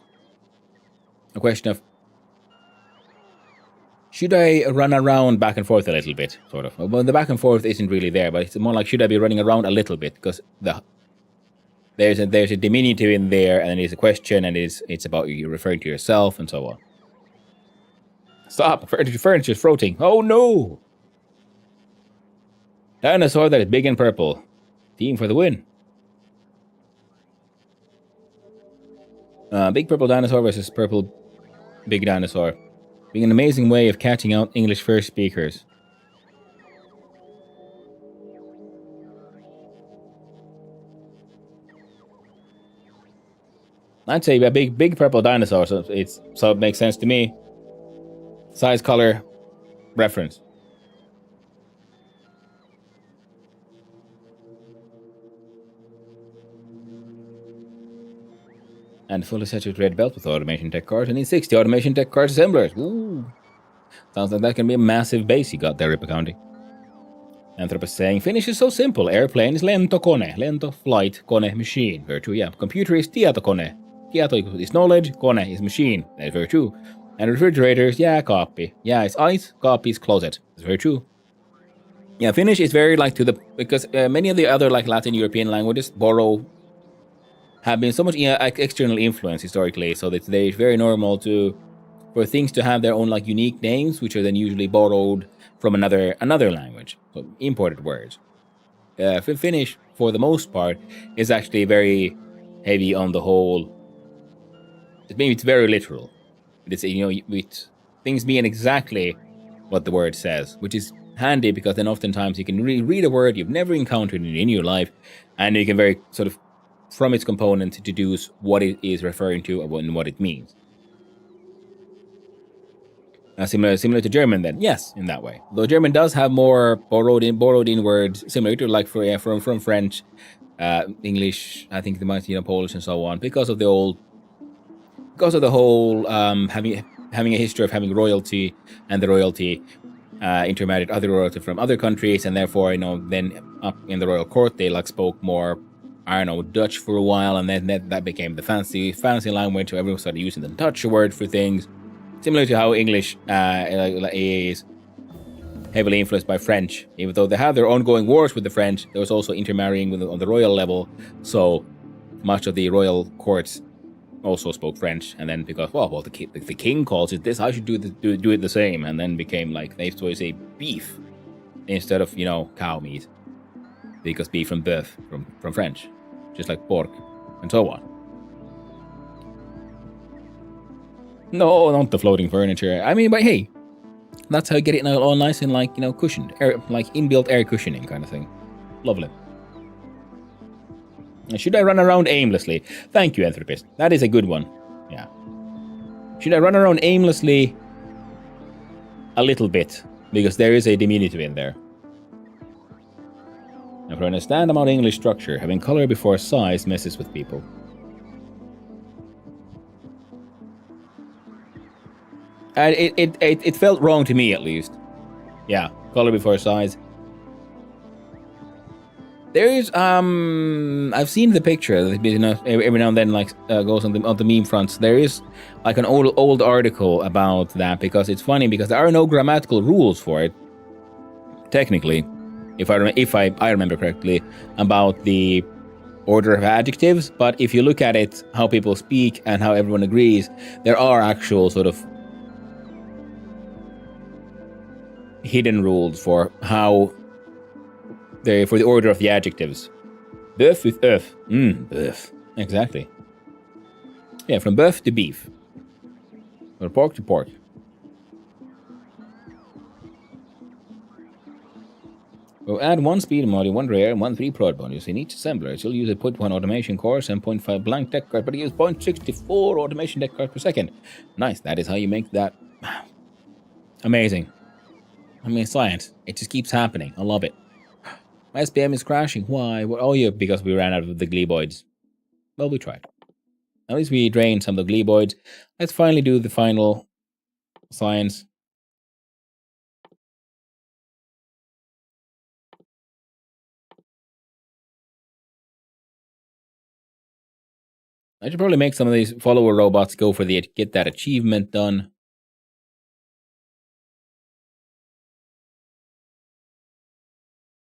a question of should I run around back and forth a little bit, sort of. Well, the back and forth isn't really there, but it's more like should I be running around a little bit, because there's a diminutive in there, and it's a question, and it's about you referring to yourself, and so on. Stop! Furniture's floating. Oh no! Dinosaur that is big and purple. Team for the win. Big purple dinosaur versus purple big dinosaur. Being an amazing way of catching out English first speakers. I'd say a big purple dinosaur, so it makes sense to me. Size, color, reference. And fully saturated red belt with automation tech cards. I need 60 automation tech cards assemblers. Ooh. Sounds like that can be a massive base you got there, Ripper County. Anthropos saying, Finnish is so simple. Airplane is lentokone. Lento, flight, kone, machine. Very true, yeah. Computer is tietokone. Tieto is knowledge, kone is machine. That is very true. And refrigerator is, yeah, copy. Yeah, it's ice, copy is closet. That's very true. Yeah, Finnish is very like because many of the other like Latin European languages have been so much external influence historically, so that it's very normal for things to have their own like unique names, which are then usually borrowed from another language, so imported words. Finnish, for the most part, is actually very heavy on the whole. Maybe it's very literal. It's with things being exactly what the word says, which is handy because then oftentimes you can read a word you've never encountered in your life, and you can very sort of from its component to deduce what it is referring to and what it means. Similar to German then, yes, in that way. Though German does have more borrowed in words, similar to like from French, English, I think they might Polish and so on, because of the whole having a history of having royalty, and the royalty intermarried other royalty from other countries, and therefore then up in the royal court they like spoke more, I don't know, Dutch for a while, and then that became the fancy language, so everyone started using the Dutch word for things. Similar to how English is heavily influenced by French. Even though they have their ongoing wars with the French, there was also intermarrying on the royal level, so much of the royal court's also spoke French, and then because well, the king calls it this, I should do it the same, and then became like they used to say beef instead of cow meat, because beef from bœuf from French, just like pork, and so on. No, not the floating furniture. I mean, but hey, that's how you get it all nice and like cushioned, like inbuilt air cushioning kind of thing. Lovely. Should I run around aimlessly? Thank you, Anthropist. That is a good one. Yeah. Should I run around aimlessly? A little bit, because there is a diminutive in there. And for an understand about English structure, having color before size messes with people. And it felt wrong to me, at least. Yeah, color before size. There is I've seen the picture. Every now and then like goes on the meme fronts. There is like an old article about that, because it's funny because there are no grammatical rules for it. Technically, if I remember correctly, about the order of adjectives. But if you look at it, how people speak and how everyone agrees, there are actual sort of hidden rules for how for the order of the adjectives. Bœuf with œuf. Bœuf. Exactly. Yeah, from bœuf to beef. Or pork to pork. We'll add 1 speed module, 1 rare, and 1 3 prod bonus in each assembler. You'll use a 0.1 automation course and 0.5 blank deck card, but use 0.64 automation deck card per second. Nice, that is how you make that. Amazing. I mean, science. It just keeps happening. I love it. My SPM is crashing. Why? Oh, yeah, because we ran out of the gleboids. Well, we tried. At least we drained some of the gleboids. Let's finally do the final science. I should probably make some of these follower robots go for get that achievement done.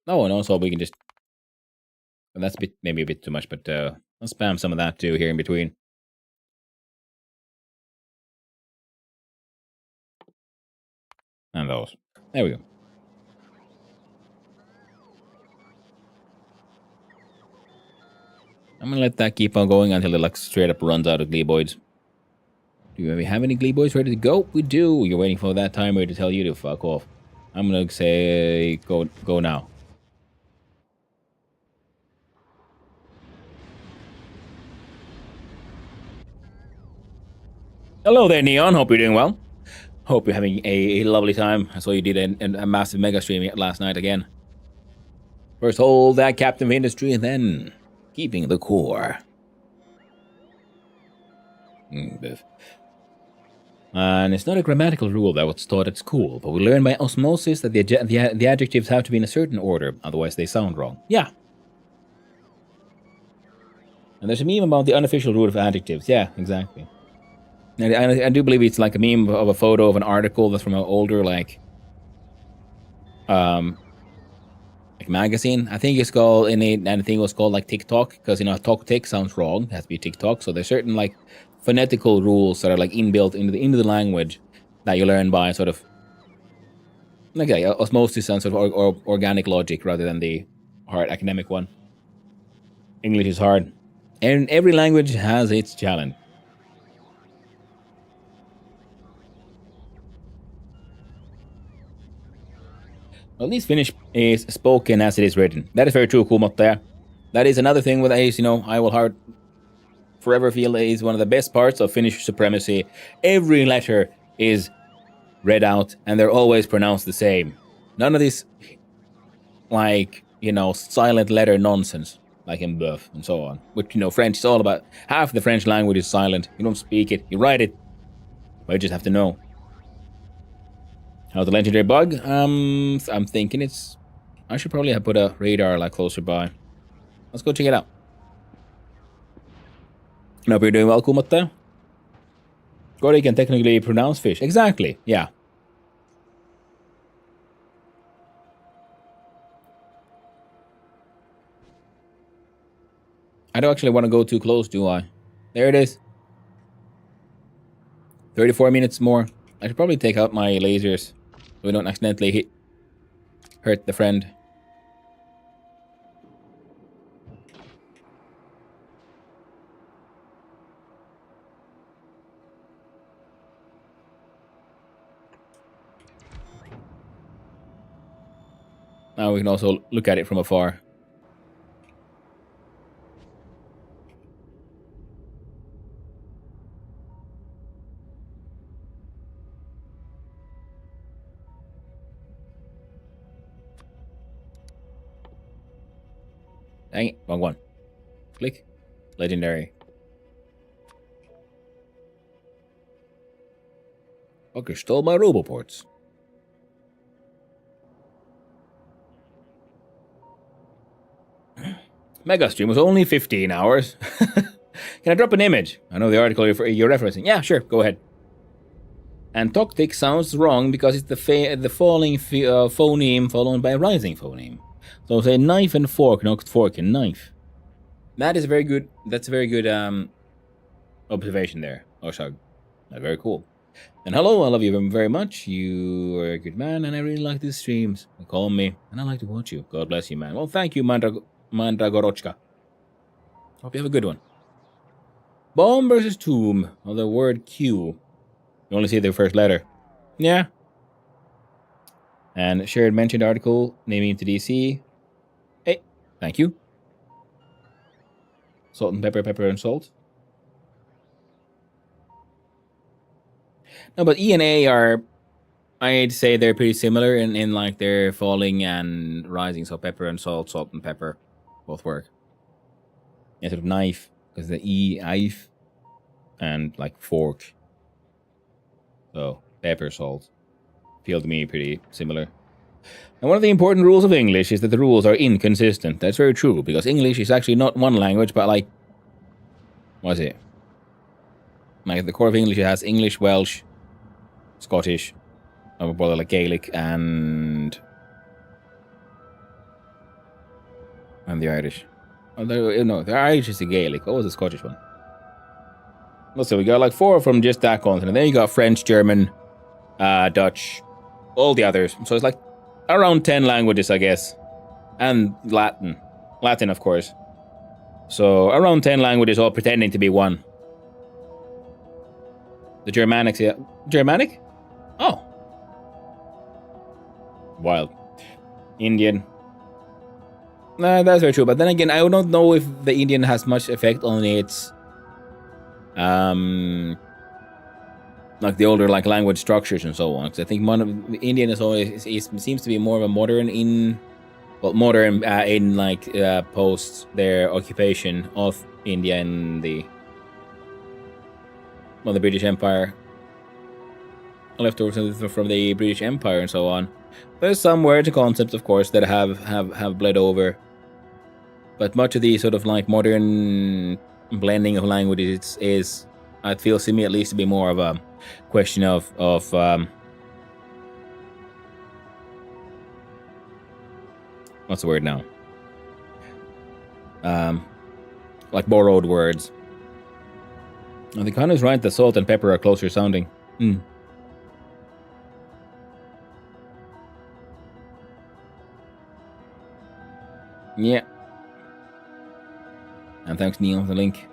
Oh, and also we can just... Well, that's maybe a bit too much, but I'll spam some of that too here in between. And those. There we go. I'm gonna let that keep on going until it like straight up runs out of gleboids. Do we have any gleboids ready to go? We do. You're waiting for that timer to tell you to fuck off. I'm gonna say go now. Hello there, Neon. Hope you're doing well. Hope you're having a lovely time. I saw you did a massive mega stream last night again. First hold that captain of industry, and then keeping the core. And it's not a grammatical rule that was taught at school, but we learn by osmosis that the adjectives have to be in a certain order, otherwise they sound wrong. Yeah. And there's a meme about the unofficial rule of adjectives. Yeah, exactly. And I do believe it's like a meme of a photo of an article that's from an older, like magazine. I think it's called, and I think it was called like TikTok, because talk tick sounds wrong. It has to be TikTok. So there's certain like phonetical rules that are like inbuilt into the language that you learn by sort of like osmosis and sort of organic logic rather than the hard academic one. English is hard, and every language has its challenge. Well, at least Finnish is spoken as it is written. That is very true, Kumottaja. That is another thing with Ace, I will forever feel is one of the best parts of Finnish supremacy. Every letter is read out, and they're always pronounced the same. None of this, silent letter nonsense, like in bœuf and so on. Which, French is all about. Half the French language is silent. You don't speak it, you write it. But you just have to know. How's the legendary bug? I'm thinking I should probably have put a radar closer by. Let's go check it out. I hope you're doing well, Kumotta. Gordy can technically pronounce fish. Exactly, yeah. I don't actually want to go too close, do I? There it is. 34 minutes more. I should probably take out my lasers so we don't accidentally hurt the friend. Now we can also look at it from afar. Dang it, wrong one. Click. Legendary. Fucker stole my roboports. Mega stream was only 15 hours. Can I drop an image? I know the article you're referencing. Yeah, sure, go ahead. And Toctic sounds wrong because it's the falling phoneme followed by a rising phoneme. So say knife and fork, not fork and knife. That is very good. That's a very good observation there, Oshag. Very cool. And hello, I love you very much. You are a good man, and I really like these streams. You call me, and I like to watch you. God bless you, man. Well, thank you, Mandragorochka. Hope you have a good one. Bomb versus tomb, or the word Q. You only see the first letter. Yeah. And shared mentioned article, naming to DC. Hey, thank you. Salt and pepper, pepper and salt. No, but E and A are, I'd say they're pretty similar in like their falling and rising. So pepper and salt, salt and pepper, both work. Instead of knife, because the E, knife, and like fork. So pepper, salt, feel to me pretty similar. And one of the important rules of English is that the rules are inconsistent. That's very true, because English is actually not one language, but like, what is it? Like at the core of English, it has English, Welsh, Scottish, probably like Gaelic, and the Irish. Oh, no, the Irish is the Gaelic. What was the Scottish one? Let's see, we got like 4 from just that continent. Then you got French, German, Dutch, all the others. So it's like around 10 languages, I guess. And Latin. Latin, of course. So around 10 languages all pretending to be one. The Germanics, yeah. Germanic? Oh. Wild. Indian. Nah, that's very true. But then again, I don't know if the Indian has much effect on its like the older like language structures and so on. Because I think Indian is always seems to be more of a modern in like post their occupation of India in the British Empire, leftovers from the British Empire and so on. There's some words and concepts, of course, that have bled over, but much of the sort of like modern blending of languages is I feel to me at least to be more of a question of what's the word now? Like borrowed words. I think Hannah's right that salt and pepper are closer sounding. Yeah. And thanks, Neil, for the link.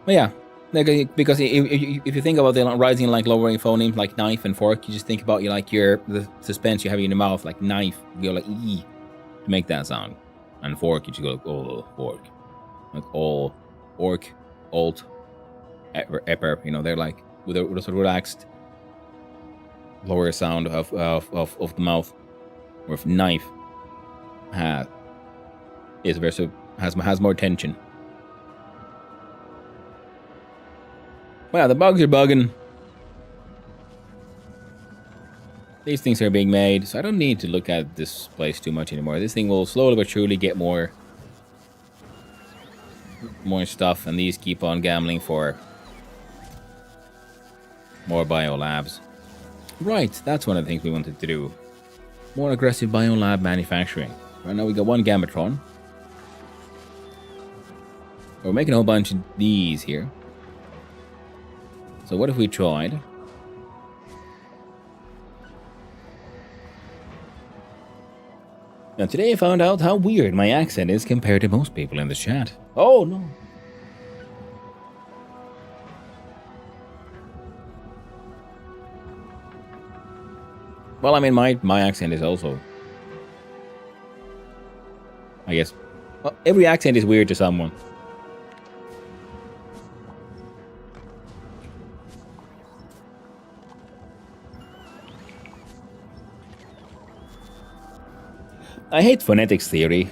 But yeah, because if you think about the rising and like lowering phonemes like knife and fork, you just think about the suspense you have in your mouth, like knife, you go like E to make that sound. And fork, you just go like, oh, fork. Like all, orc, alt, epper, they're like with a sort of relaxed lower sound of the mouth. Or if knife has more tension. Well, the bugs are bugging. These things are being made, so I don't need to look at this place too much anymore. This thing will slowly but surely get more stuff, and these keep on gambling for more biolabs. Right, that's one of the things we wanted to do. More aggressive biolab manufacturing. Right now we got one Gamatron. We're making a whole bunch of these here. So what if we tried Now today I found out how weird my accent is compared to most people in the chat. Oh no. Well, I mean, my accent is also, I guess, well, every accent is weird to someone. I hate phonetics theory.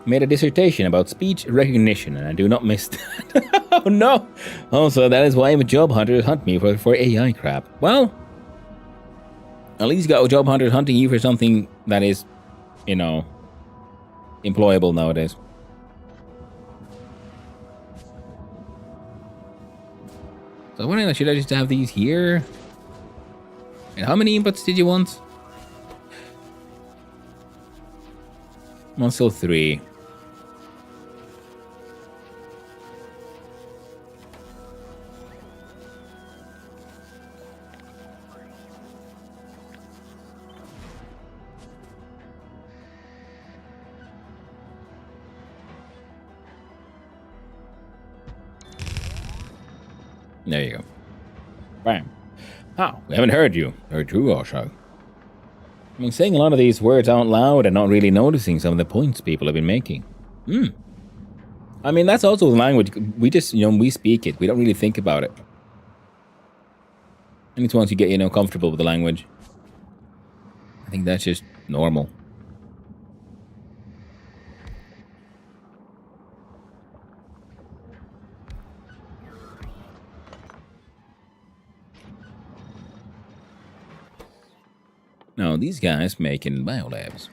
Made a dissertation about speech recognition, and I do not miss that. Oh no! Also, that is why job hunters hunt me for AI crap. Well, at least you got job hunters hunting you for something that is, you know, employable nowadays. So I'm wondering, should I just have these here? And how many inputs did you want? Well, still 3. There you go. Bam. Oh, we haven't heard you. Heard you, Oshag. I mean, saying a lot of these words out loud and not really noticing some of the points people have been making. I mean, that's also the language. We just, we speak it. We don't really think about it. And it's once you get, comfortable with the language. I think that's just normal. Now, these guys making biolabs.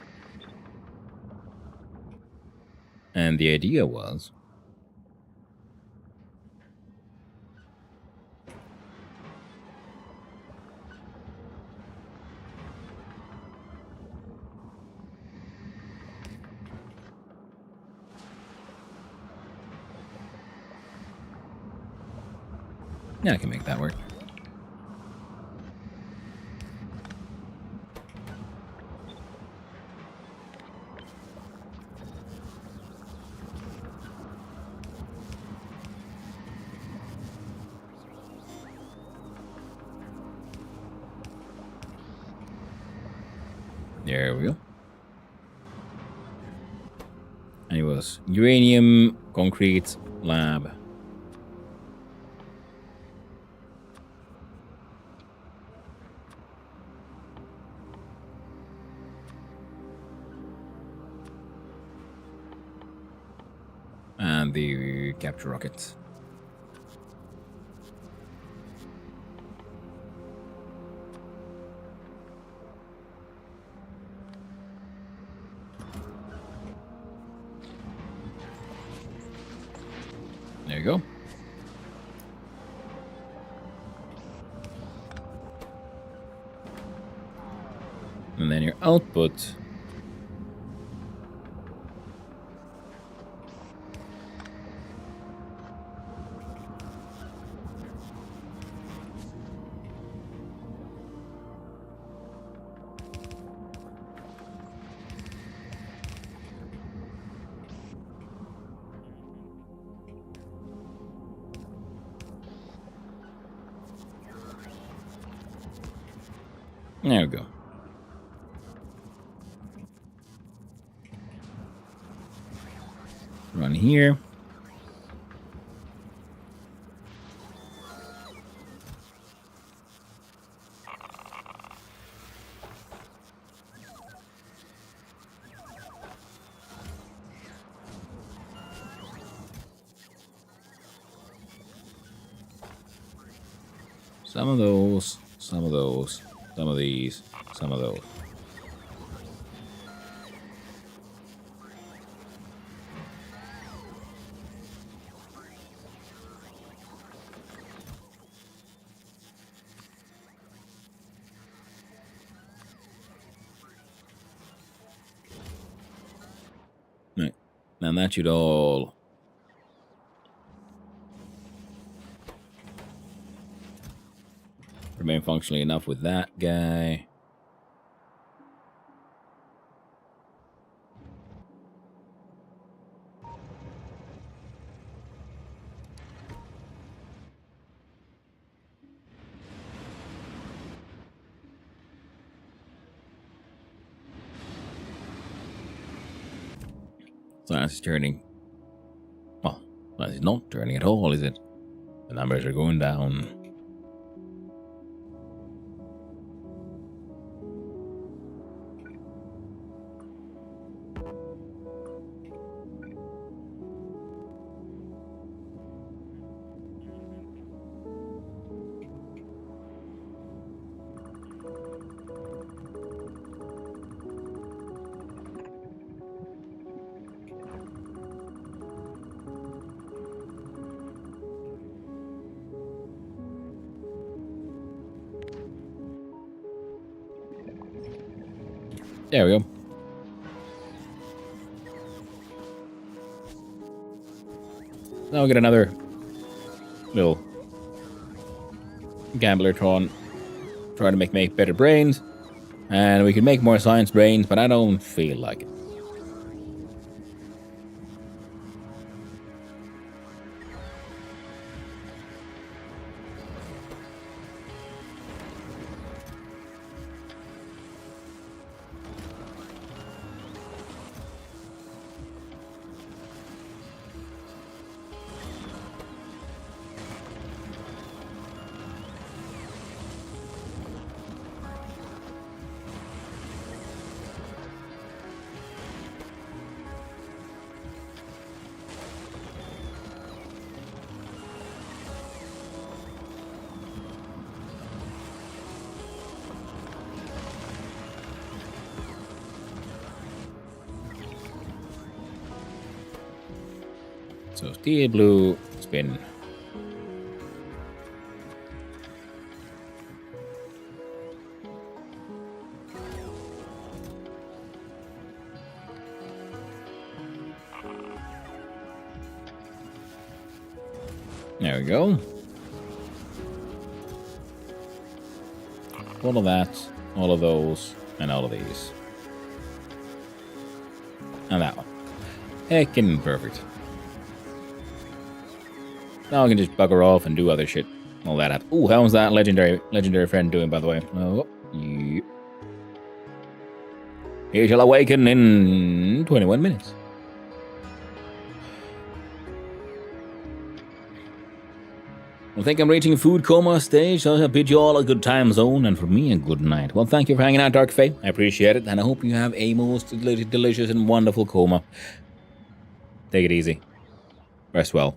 And the idea was... Yeah, I can make that work. There we go. And it was uranium concrete lab. And the capture rocket. There you go. And then your output. There we go. Run here. Some of those, some of those, some of these, some of those. Right. Now that should all remain functionally enough with that guy. Science is turning. Well, it's not turning at all, is it? The numbers are going down. There we go. Now we'll get another little Gamblertron trying to make better brains. And we can make more science brains, but I don't feel like it. So steel, blue, spin. There we go. All of that, all of those, and all of these. And that one. Heckin' perfect. Now I can just bugger off and do other shit. All that happens. Ooh, how's that legendary friend doing, by the way? Oh, yeah. He shall awaken in 21 minutes. I think I'm reaching food coma stage, so I bid you all a good time zone, and for me, a good night. Well, thank you for hanging out, Dark Fae. I appreciate it, and I hope you have a most delicious and wonderful coma. Take it easy. Rest well.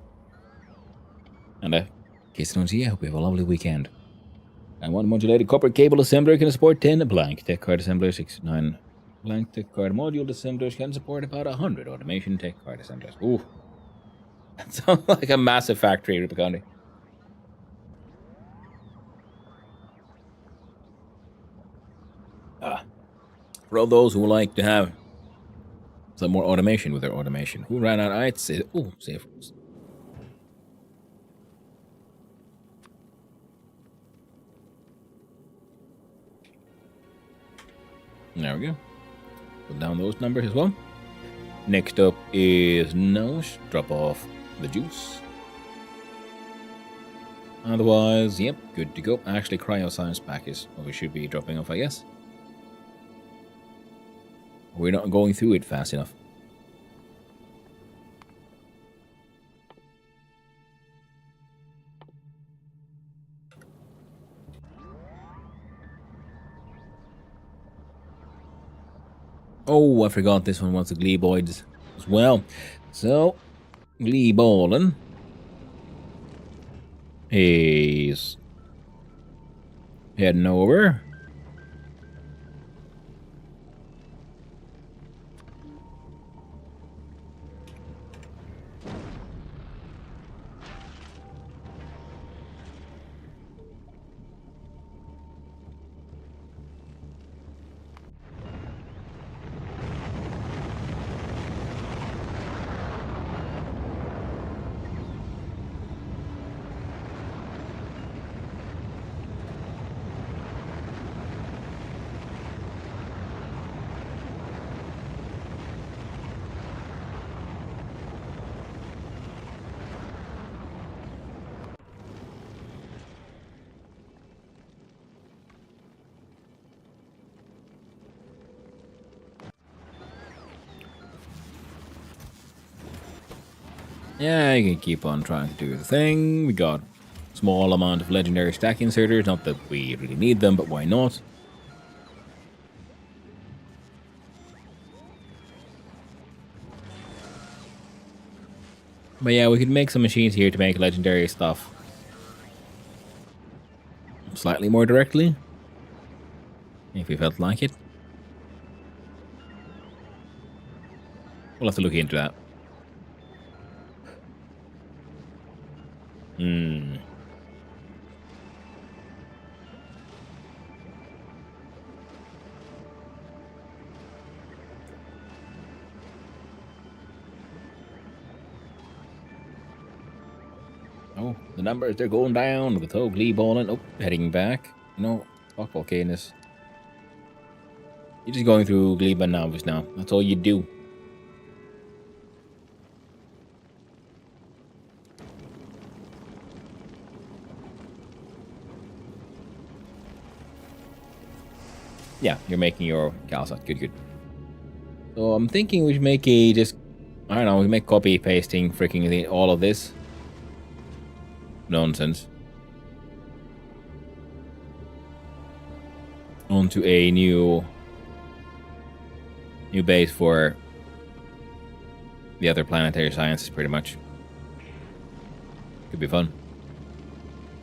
And in case I don't see you, I hope you have a lovely weekend. And one modulated copper cable assembler can support 10 blank. Tech card assembler 69. Blank tech card module assemblers can support about 100 automation tech card assemblers. Ooh. That sounds like a massive factory, Ripacandi. For all those who like to have some more automation with their automation, who ran out? I'd say, oh, safe rules. There we go. Put down those numbers as well. Next up is Nose. Drop off the juice. Otherwise, yep, good to go. Actually, Cryoscience pack is what we should be dropping off, I guess. We're not going through it fast enough. Oh, I forgot this one wants the Gleeboids as well. So, Gleeballin is heading over. Yeah, you can keep on trying to do the thing. We got small amount of legendary stack inserters. Not that we really need them, but why not? But yeah, we could make some machines here to make legendary stuff slightly more directly, if we felt like it. We'll have to look into that. Hmm. Oh, the numbers, they're going down with Oakley balling. Oh, heading back. No, fuck volcanoes. You're just going through Gleba Novice now. That's all you do. Yeah, you're making your calcite. Good, good. So I'm thinking we should make a just, I don't know, we make copy pasting freaking all of this nonsense onto a new base for the other planetary sciences, pretty much. Could be fun.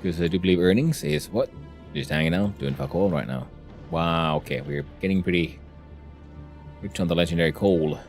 Because I do believe earnings is what? Just hanging out, doing fuck all right now. Wow, okay, we're getting pretty rich on the legendary coal.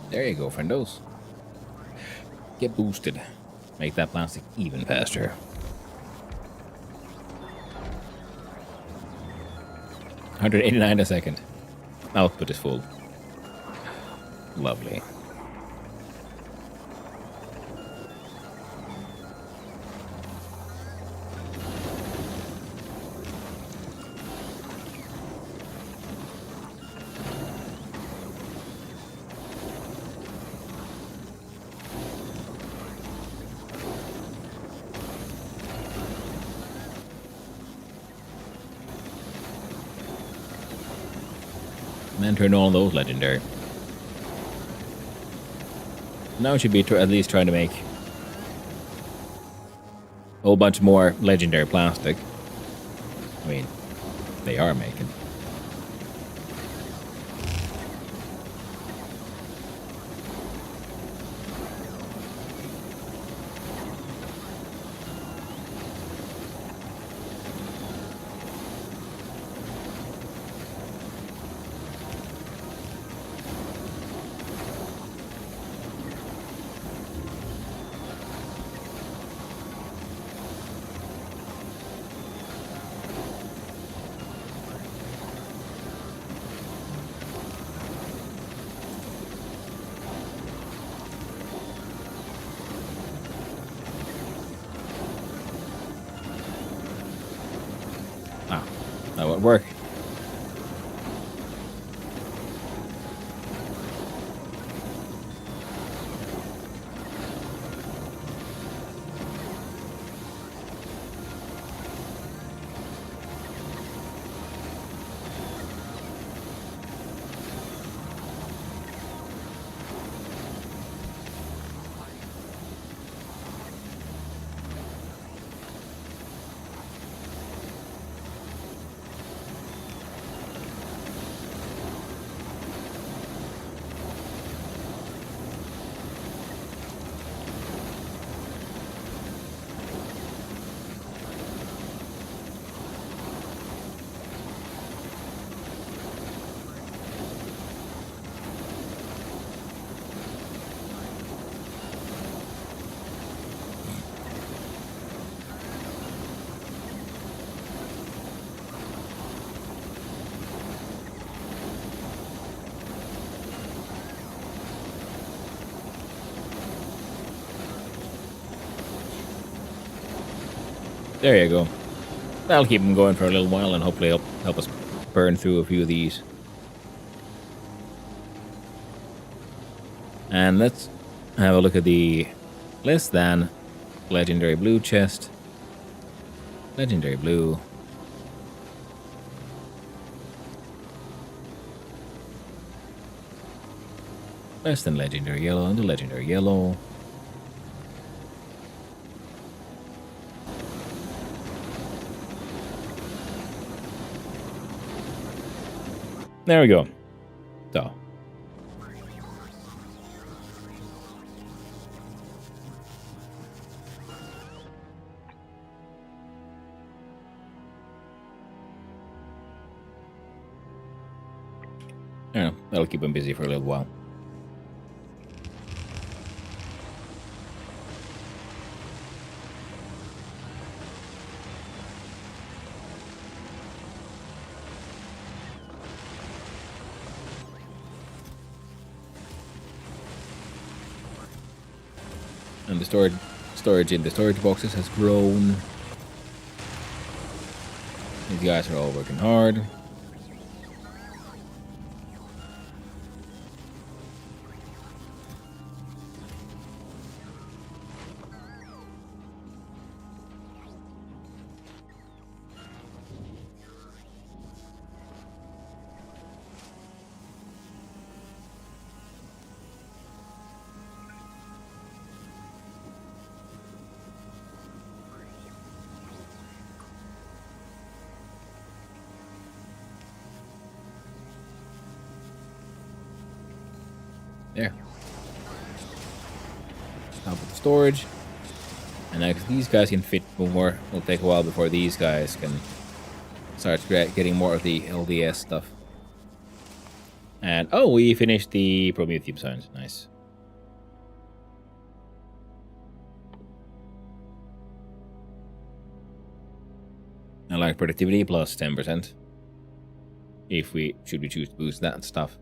There you go, friendos. Get boosted. Make that plastic even faster. 189 a second. Output is full. Lovely. Man, turn on those legendary. Now we should be at least trying to make a whole bunch more legendary plastic. I mean, they are making. That would work. There you go. That'll keep them going for a little while and hopefully help us burn through a few of these. And let's have a look at the less than legendary blue chest. Legendary blue. Less than legendary yellow and the legendary yellow. There we go. So. I don't know, that'll keep him busy for a little while. And the storage in the storage boxes has grown. These guys are all working hard. There. Stop with the storage. And now these guys can fit more. It'll take a while before these guys can start getting more of the LDS stuff. And oh, we finished the Prometheum signs. Nice. I like productivity plus 10%. If we choose to boost that stuff.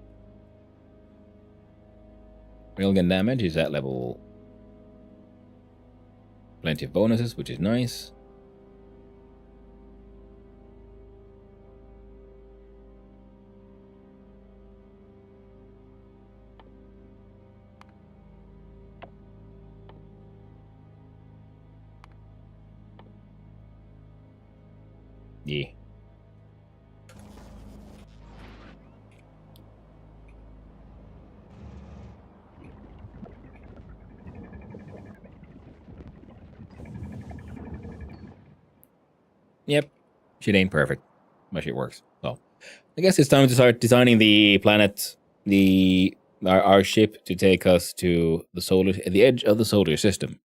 Railgun damage is at level. Plenty of bonuses, which is nice. Yeah. Yep, shit ain't perfect, but shit works. So, I guess it's time to start designing the planet, our ship to take us to the edge of the solar system.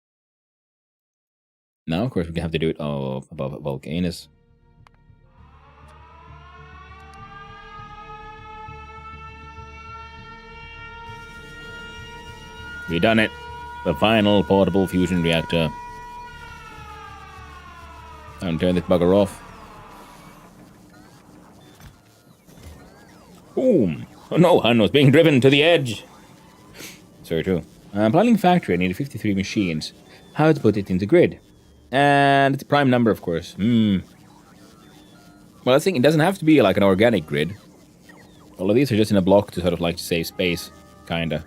Now, of course, we can have to do it above Volcanus. We done it. The final portable fusion reactor. Time to turn this bugger off. Boom! Oh no, Han was being driven to the edge! Sorry, true. I'm planning factory. I need 53 machines. How to put it into grid? And it's a prime number, of course. Well, I think it doesn't have to be like an organic grid. All of these are just in a block to sort of like save space, kinda.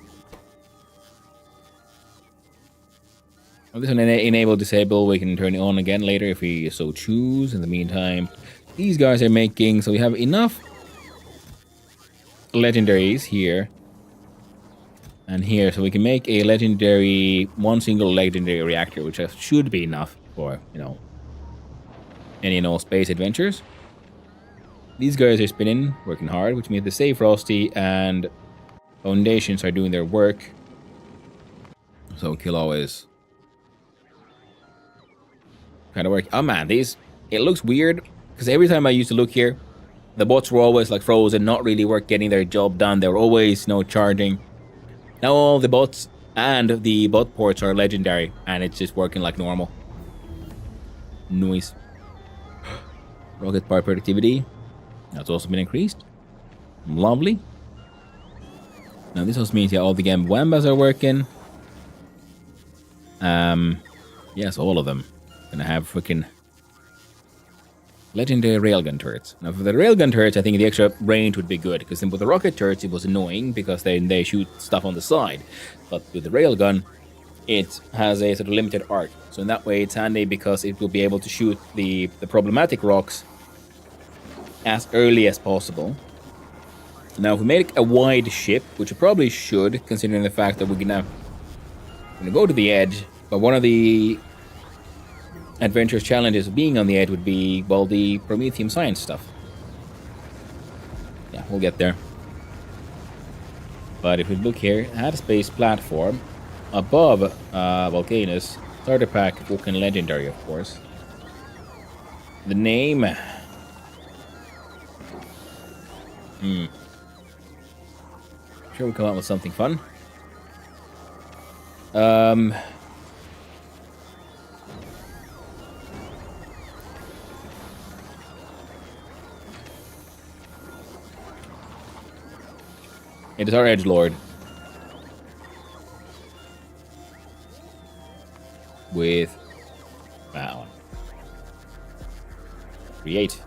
This one enable disable, we can turn it on again later if we so choose. In the meantime, these guys are making, so we have enough legendaries here and here, so we can make a one single legendary reactor, which should be enough for, any and all space adventures. These guys are spinning, working hard, which means the Save Frosty and Foundations are doing their work. So kill always kind of work. Oh man, it looks weird because every time I used to look here, the bots were always like frozen, not really getting their job done. They were always, charging. Now all the bots and the bot ports are legendary, and it's just working like normal. Nice. Rocket part productivity, that's also been increased. Lovely. Now this also means all the Gambwambas are working. Yes, all of them. Gonna have freaking Legendary railgun turrets. Now, for the railgun turrets, I think the extra range would be good, because then with the rocket turrets, it was annoying because they shoot stuff on the side. But with the railgun, it has a sort of limited arc. So in that way, it's handy because it will be able to shoot the problematic rocks as early as possible. Now, if we make a wide ship, which we probably should, considering the fact that we're gonna go to the edge, but one of the adventurous challenges of being on the edge would be, well, the Prometheum science stuff. Yeah, we'll get there. But if we look here, at a space platform, above Volcanus, starter pack, Vulcan Legendary, of course. The name... Sure we'll come up with something fun. It is our edgelord. With that one. Create.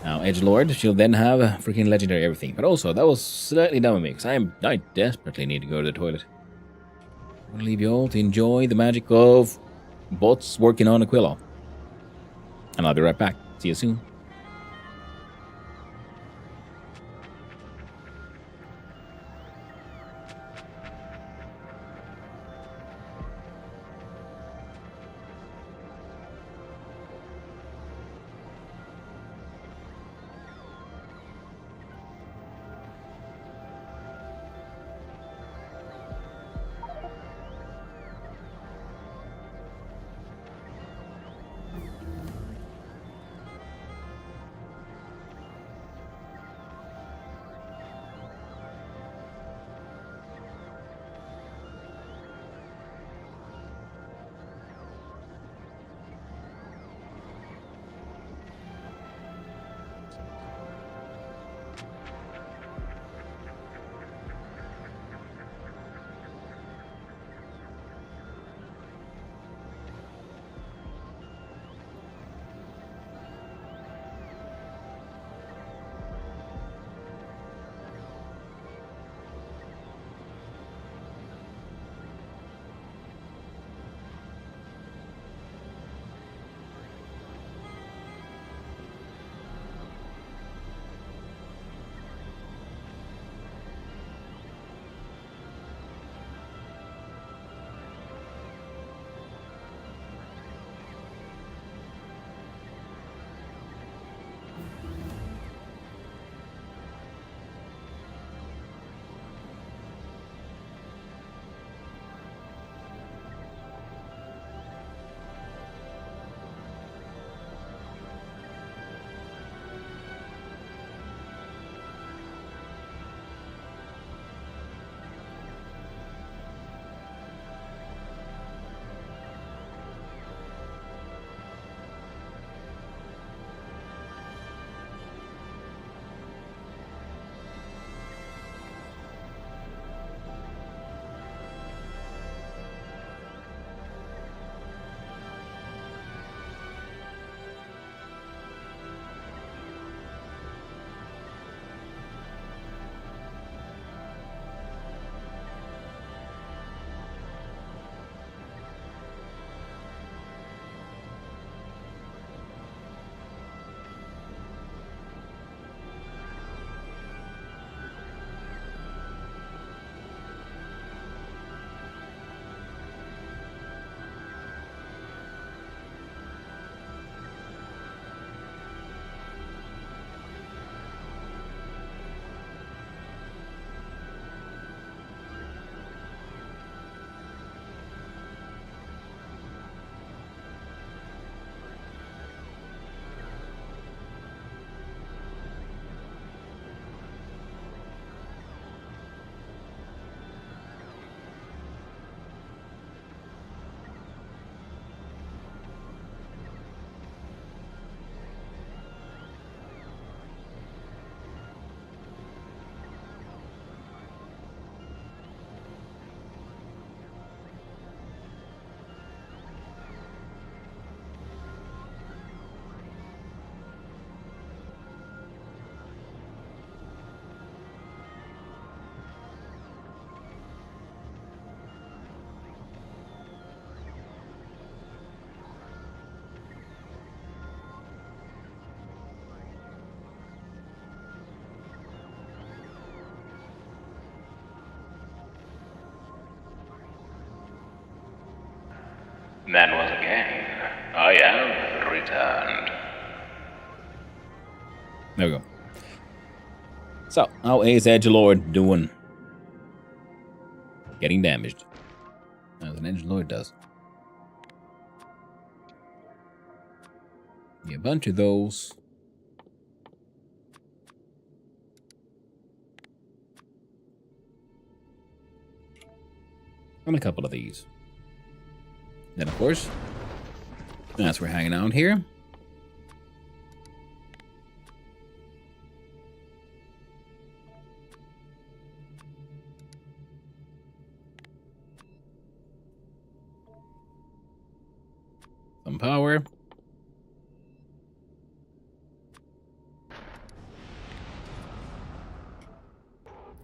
Now, edgelord, she'll then have a freaking legendary everything. But also, that was slightly dumb of me, because I desperately need to go to the toilet. I'm gonna leave you all to enjoy the magic of bots working on Aquila. And I'll be right back. See you soon.
Then once again, I have returned.
There we go. So, how is Edgelord doing? Getting damaged. As an Edgelord does. Yeah, a bunch of those. And a couple of these. Then, of course, as we're hanging out here, some power.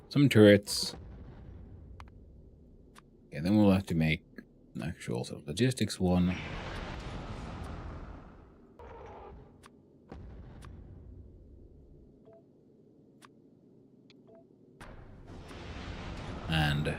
Some turrets. Okay, then we'll have to make an actual sort of logistics one. And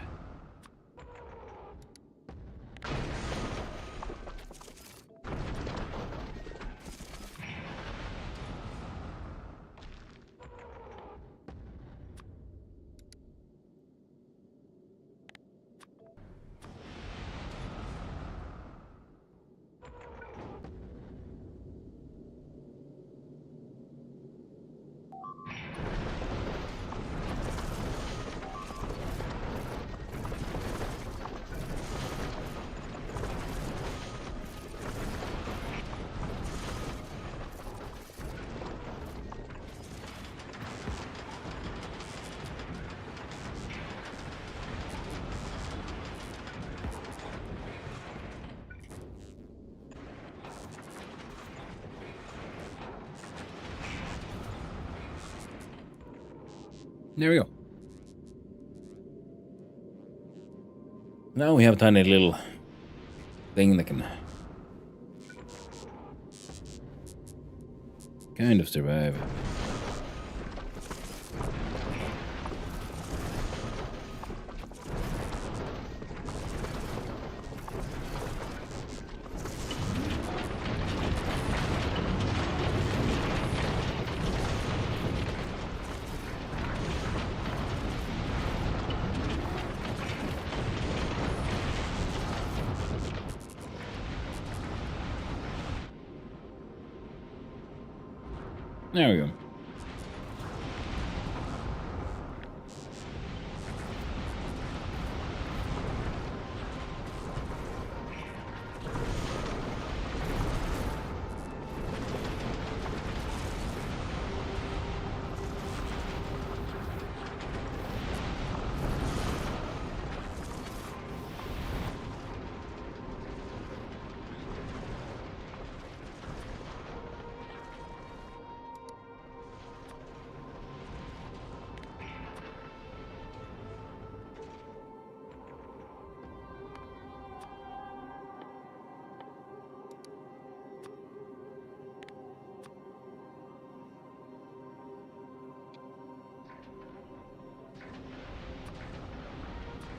there we go. Now we have a tiny little thing that can kind of survive. There we go.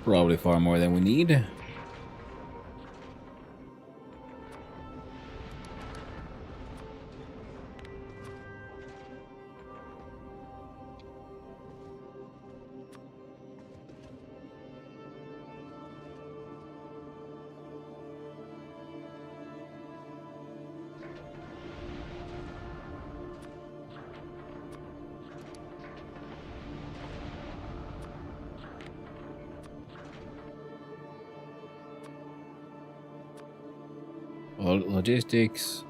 Probably far more than we need. Logistics.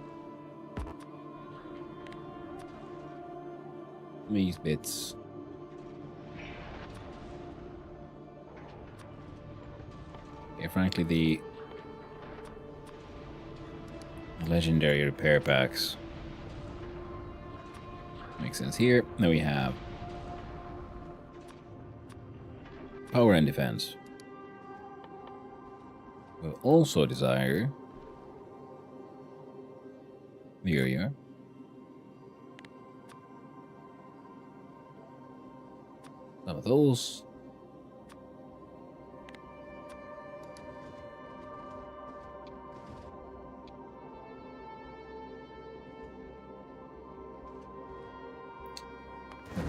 These bits. Yeah, frankly, the legendary repair packs makes sense here. Then we have power and defense. We'll also desire. Here you are. Some of those.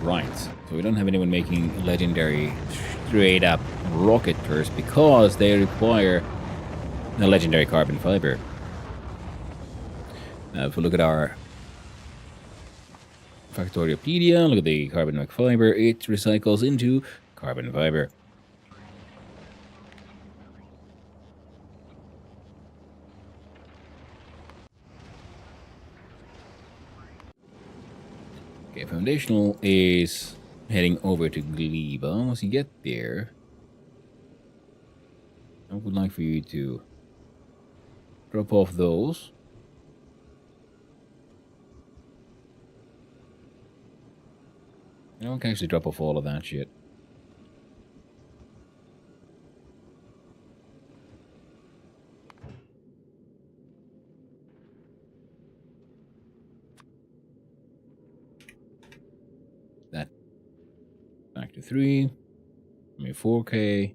Right. So we don't have anyone making legendary straight up rocketers because they require a legendary carbon fiber. If we look at our Factoriopedia, look at the carbon fiber, it recycles into carbon fiber. Okay, foundational is heading over to Gleba. Once you get there, I would like for you to drop off those. I don't actually drop off all of that shit. That back to 3. I mean 4K.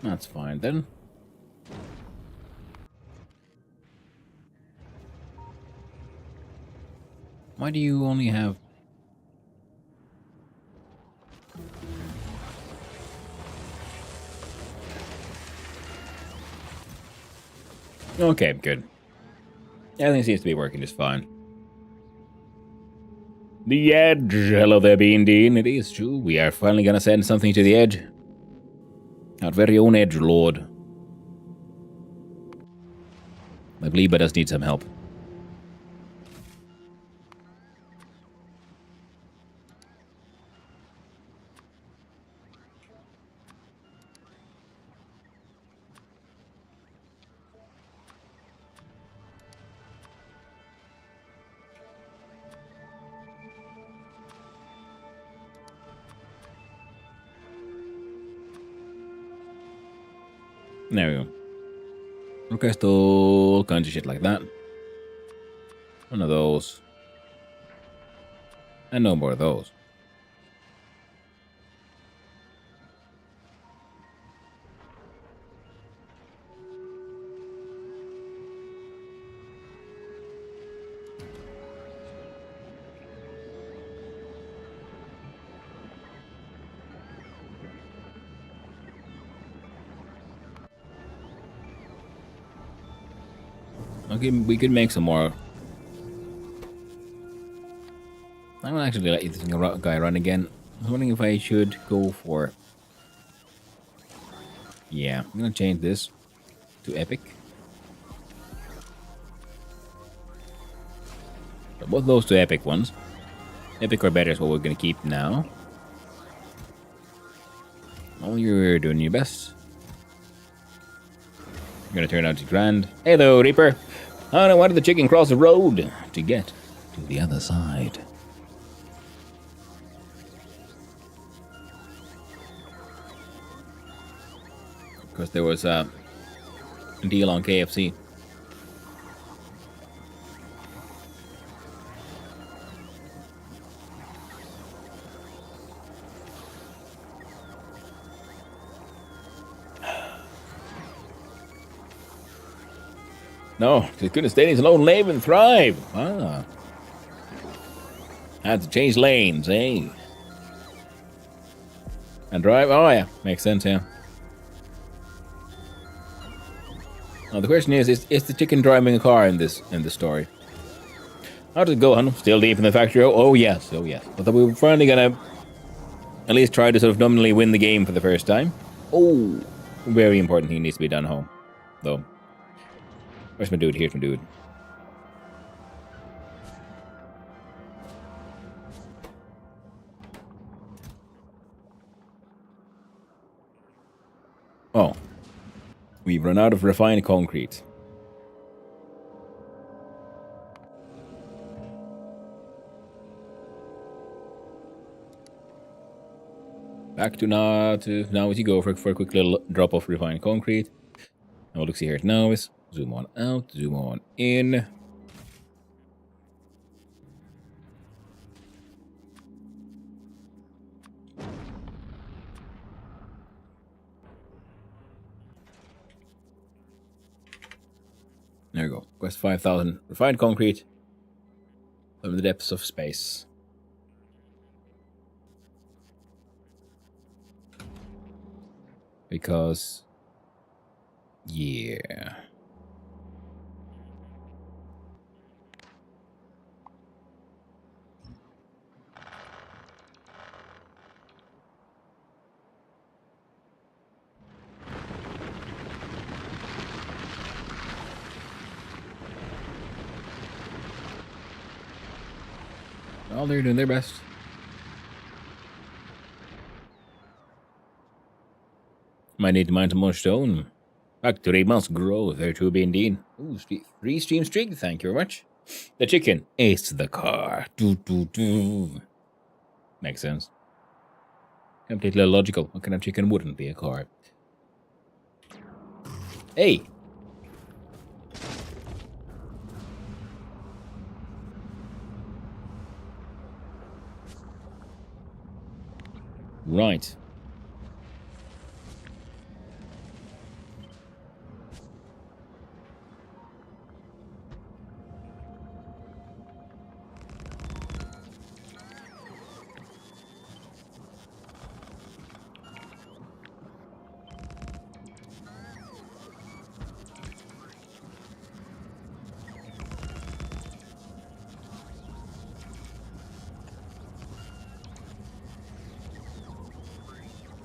That's fine then. Why do you only have... Okay, good. Everything seems to be working just fine. The Edge! Hello there, Bean Dean. It is true. We are finally gonna send something to the Edge. Our very own Edge Lord. I believe he does need some help. There we go. Request all kinds of shit like that. One of those. And no more of those. Okay, we could make some more. I'm gonna actually let this guy run again. I was wondering if I should go for... Yeah, I'm gonna change this to Epic. But both those two Epic ones. Epic or better is what we're gonna keep now. Oh, you're doing your best. You're gonna turn out to grand. Hello, Reaper. I don't know, why did the chicken cross the road to get to the other side? Because there was a deal on KFC. No, he couldn't stay in his lone lane and thrive. Ah. Had to change lanes, eh? And drive? Oh, yeah. Makes sense, yeah. Now, the question is the chicken driving a car in this story? How does it go, hun? Still deep in the factory? Oh, yes. Oh, yes. But we're finally gonna at least try to sort of nominally win the game for the first time. Oh, very important thing needs to be done home, though. Where's my dude? Here's my dude. Oh. We've run out of refined concrete. Back to now as you go for a quick little drop of refined concrete. Now look, see here at Novice. Zoom on out, zoom on in. There we go. Quest 5,000 refined concrete from the depths of space. Because, yeah. Well, they're doing their best. Might need to mine some more stone. Factory must grow, there to be indeed. Ooh, free stream streak, thank you very much. The chicken is the car. Doo, doo, doo. Makes sense. Completely illogical. What kind of chicken wouldn't be a car? Hey! Right.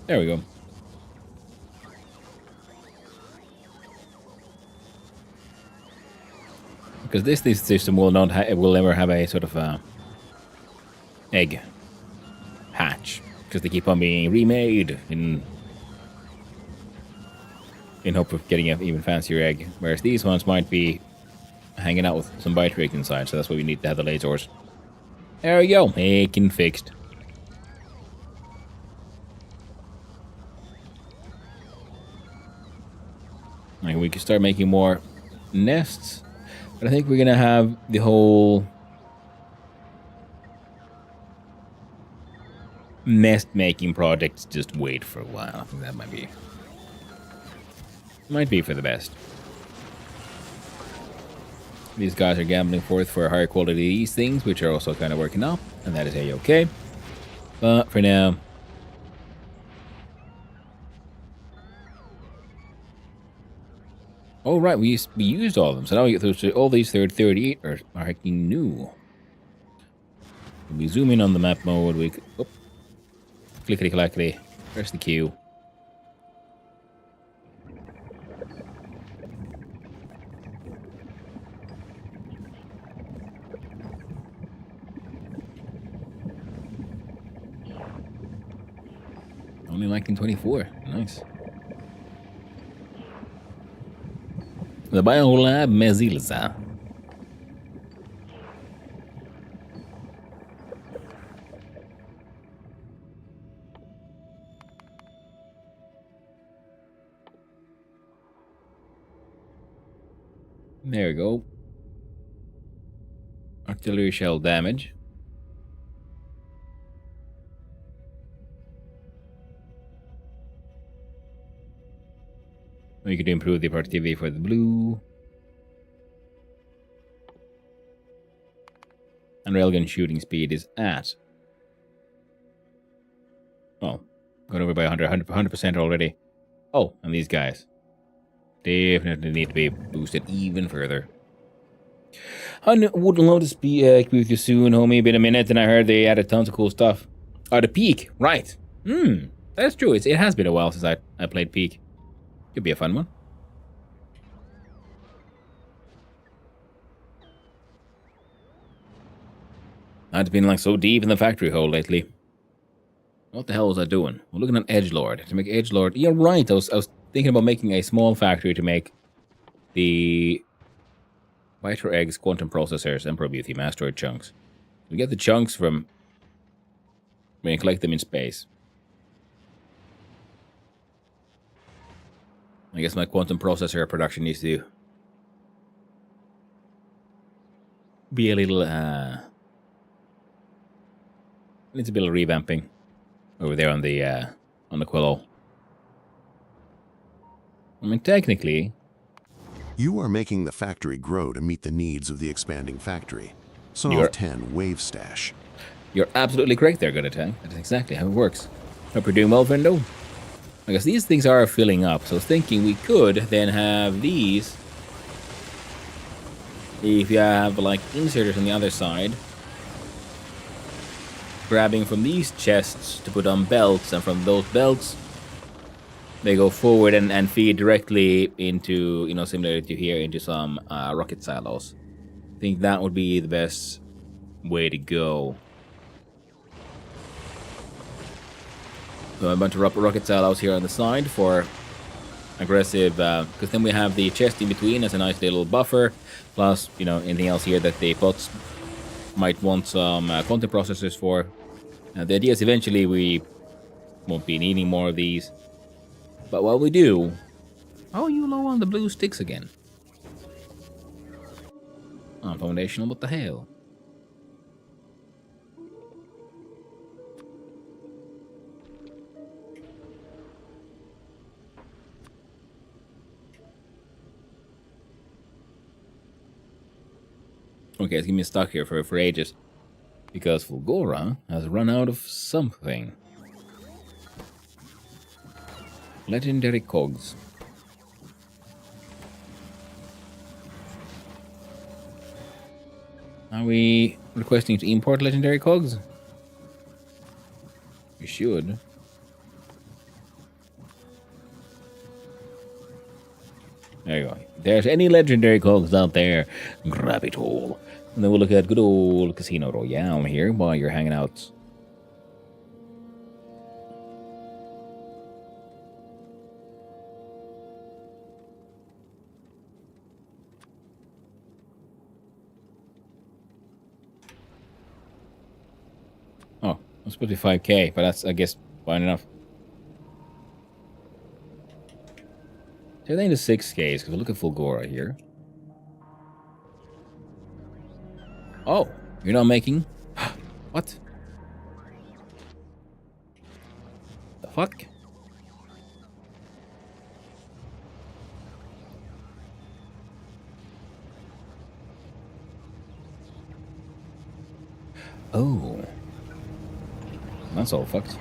There we go. Because this system will not will never have a sort of egg hatch, because they keep on being remade in hope of getting an even fancier egg. Whereas these ones might be hanging out with some bite rigs inside, so that's why we need to have the lasers. There we go, making fixed. Like, we can start making more nests, but I think we're gonna have the whole nest making project just wait for a while. I think that might be for the best. These guys are gambling forth for a higher quality of these things, which are also kind of working out, and that is a-okay. But for now, oh right, we used all of them, so now we get those. All these 38 are fucking new. We zoom in on the map mode. We clickety clackety. Press the Q. Only 1924. Nice. The Biolab Mezilza. There we go. Artillery shell damage. We could improve the productivity for the blue. And railgun shooting speed is at, well, gone over by 100% already. Oh, and these guys definitely need to be boosted even further. I would love to speak with you soon, homie. Been a minute, and I heard they added tons of cool stuff. Oh, the Peak, right? That's true. It has been a while since I played Peak. Could be a fun one. I've been like so deep in the factory hole lately. What the hell was I doing? We're looking at Edgelord. To make Edgelord... Yeah, right. I was thinking about making a small factory to make the Viter Eggs quantum processors and Probuthim asteroid chunks. We get the chunks from... we can collect them in space. I guess my quantum processor production needs to be a little needs a bit of revamping over there on the Quillo. I mean, technically,
You are making the factory grow to meet the needs of the expanding factory.
You're-
Solve 10 wave stash.
you're absolutely correct there, Good Attack. That's exactly how it works. Hope you're doing well, friendo. I guess these things are filling up, so I was thinking we could then have these. If you have like inserters on the other side, grabbing from these chests to put on belts, and from those belts they go forward and feed directly into, you know, similar to here, into some rocket silos. I think that would be the best way to go. So a bunch of rocket silos here on the side for aggressive, because then we have the chest in between as a nice little buffer, plus, you know, anything else here that the bots might want some content processors for. The idea is eventually we won't be needing more of these, but while we do... Oh, you low on the blue sticks again. Oh, foundational, what the hell? Okay, it's gonna be stuck here for ages. Because Fulgora has run out of something. Legendary cogs. Are we requesting to import legendary cogs? We should. There you go. If there's any legendary cogs out there, grab it all. And then we'll look at good old Casino Royale here while you're hanging out. Oh, that's 55k, but that's, I guess, fine enough. So I think the 6Ks, because we look at Fulgora here. Oh, you're not making... What? The fuck? Oh. That's all fucked.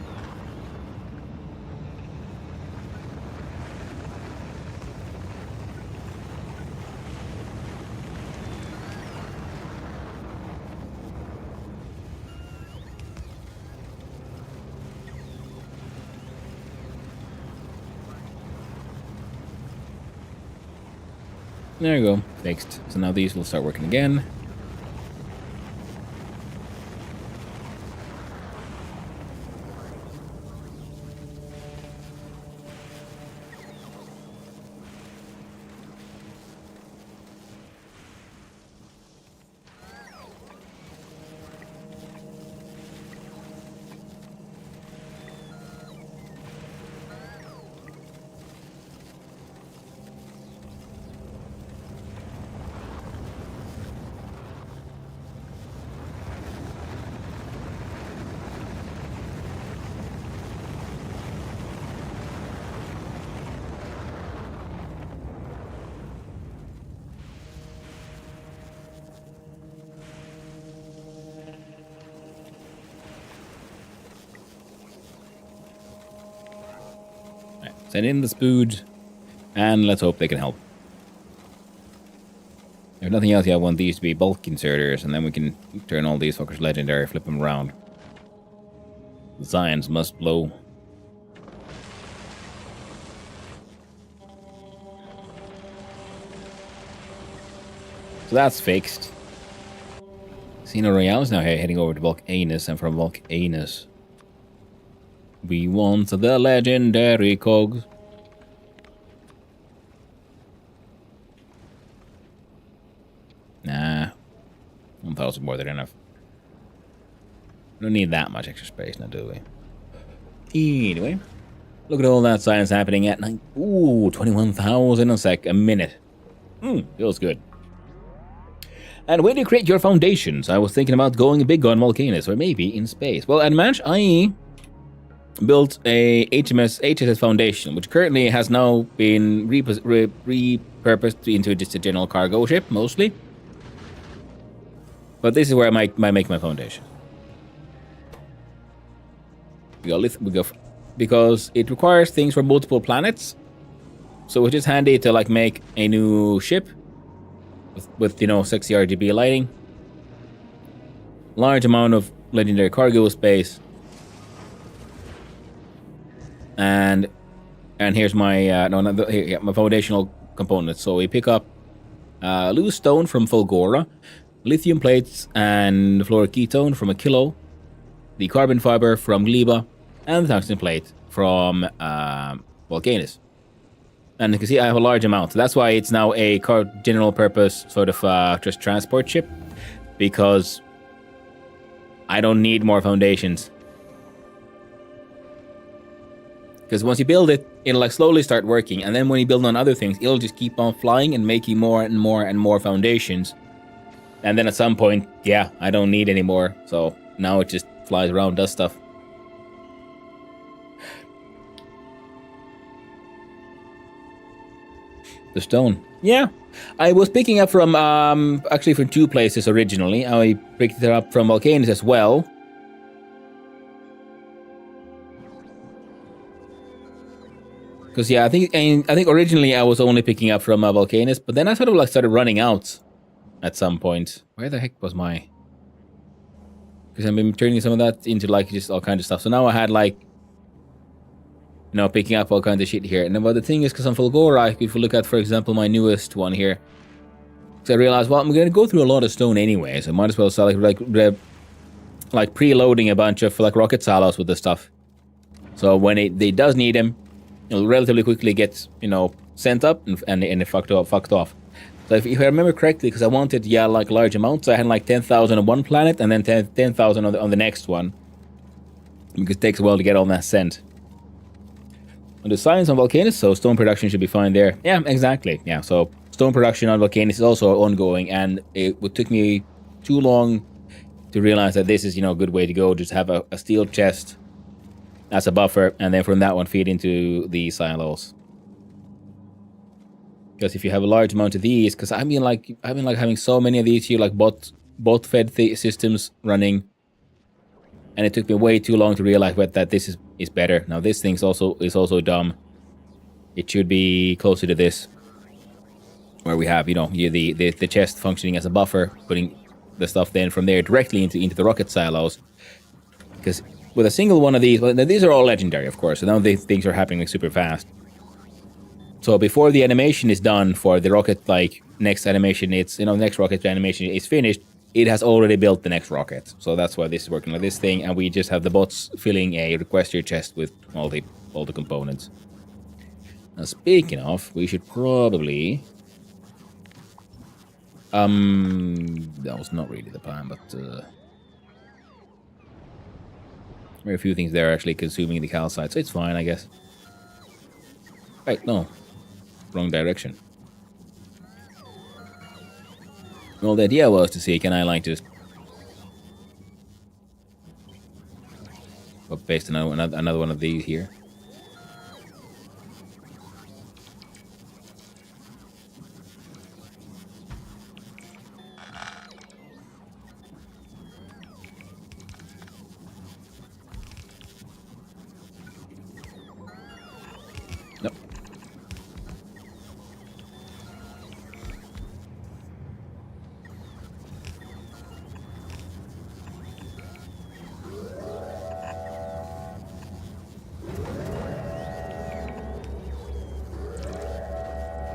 There you go, fixed. So now these will start working again. Send in the spood, and let's hope they can help. If nothing else, yeah, I want these to be bulk inserters, and then we can turn all these fuckers legendary, flip them around. The science must blow. So that's fixed. Casino Royale is now heading over to Bulk Anus, and from Bulk Anus we want the legendary cogs. Nah. 1,000 more than enough. We don't need that much extra space now, do we? Anyway. Look at all that science happening at night. Ooh, 21,000 a minute. Feels good. And when you create your foundations, I was thinking about going big on Volcanus, or maybe in space. Well, at Manch, I built a HSS foundation, which currently has now been repurposed into just a general cargo ship, mostly. But this is where I might make my foundation. Because it requires things for multiple planets, so it's just handy to like make a new ship with sexy RGB lighting, large amount of legendary cargo space, and here's my my foundational components. So we pick up loose stone from Fulgora, lithium plates and fluoroketone from a kilo, the carbon fiber from Gleba, and the tungsten plate from Volcanus. And you can see I have a large amount. So that's why it's now a general purpose sort of just transport ship, because I don't need more foundations. Because once you build it, it'll like slowly start working, and then when you build on other things, it'll just keep on flying and making more and more and more foundations. And then at some point, yeah, I don't need any more. So now it just flies around, does stuff. The stone. Yeah. I was picking up from, actually from two places originally. I picked it up from Volcanus as well. Because, yeah, I think originally I was only picking up from Volcanus, but then I sort of like started running out at some point. Where the heck was my... Because I've been turning some of that into like just all kinds of stuff. So now I had like, picking up all kinds of shit here. And then, but the thing is, because on Fulgora, if you look at, for example, my newest one here, because I realized, well, I'm going to go through a lot of stone anyway, so I might as well start like preloading a bunch of like rocket silos with the stuff. So when it does need them, it'll relatively quickly get, sent up and it fucked off. So if I remember correctly, because I wanted, like large amounts, I had like 10,000 on one planet and then 10,000 on the next one. Because it takes a while to get all that sent. On the science on Volcanus, so stone production should be fine there. Yeah, exactly. Yeah, so stone production on Volcanus is also ongoing, and it took me too long to realize that this is, a good way to go. Just have a steel chest as a buffer, and then from that one feed into the silos. Because if you have a large amount of these, because I've been having so many of these here, like bot fed systems running, and it took me way too long to realize that this is better. Now this thing is also dumb. It should be closer to this, where we have the chest functioning as a buffer, putting the stuff then from there directly into the rocket silos. Because with a single one of these, well, these are all legendary, of course, so now these things are happening super fast. So before the animation is done for the rocket, like next animation, it's next rocket animation is finished, it has already built the next rocket. So that's why this is working like this thing, and we just have the bots filling a request your chest with all the components. Now speaking of, we should probably that was not really the plan, but there are a few things there actually consuming the calcite, so it's fine, I guess. Right, no. Wrong direction. Well, the idea was to see, can I like just paste another one of these here? Nope.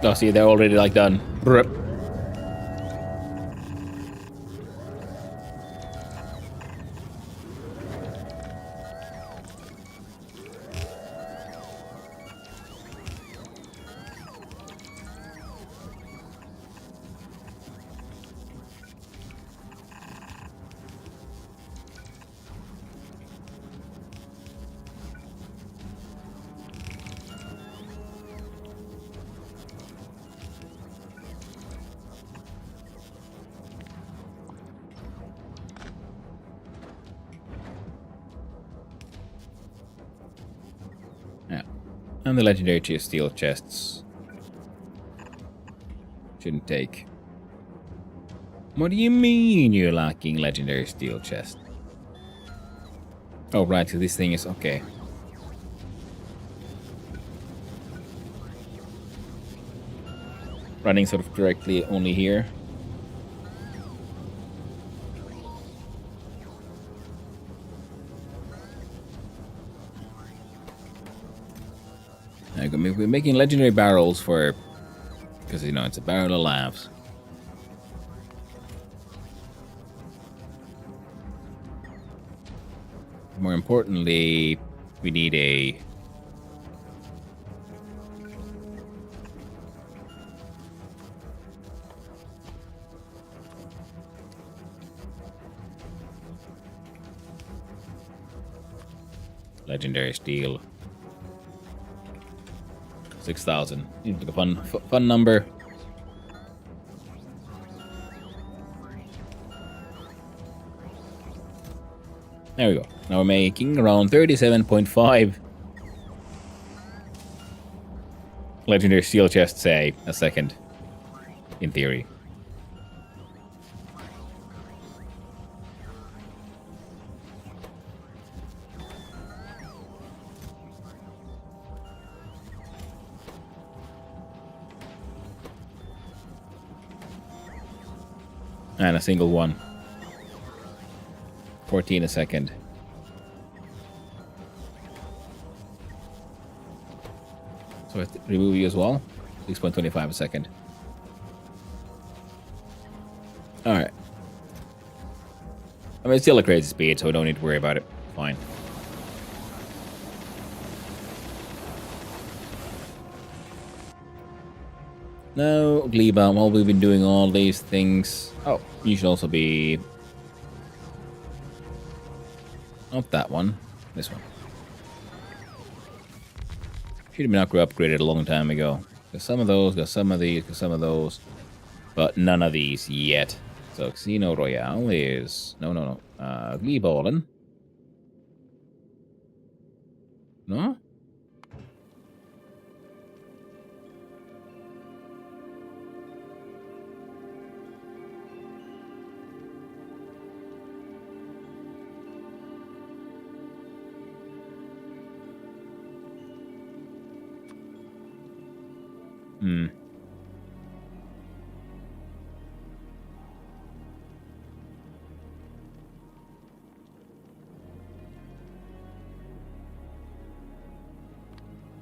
Oh, see, they're already like done. Brr. And the legendary steel chests. Shouldn't take. What do you mean you're lacking legendary steel chest? Oh, right, so this thing is okay. Running sort of directly only here. We're making legendary barrels for... Because, you know, it's a barrel of laughs. More importantly, we need a... legendary steel. 6,000. Seems like a fun number. There we go. Now we're making around 37.5 legendary steel chests a second, in theory. And a single one. 14 a second. So I have to remove you as well. 6.25 a second. Alright. I mean, it's still a crazy speed, so I don't need to worry about it. Fine. Now, Gleba, while we've been doing all these things... Oh, you should also be... Not that one. This one. Should have been upgraded a long time ago. Got some of those, got some of these, got some of those. But none of these yet. So, Casino Royale is... No. Gleeballen. No?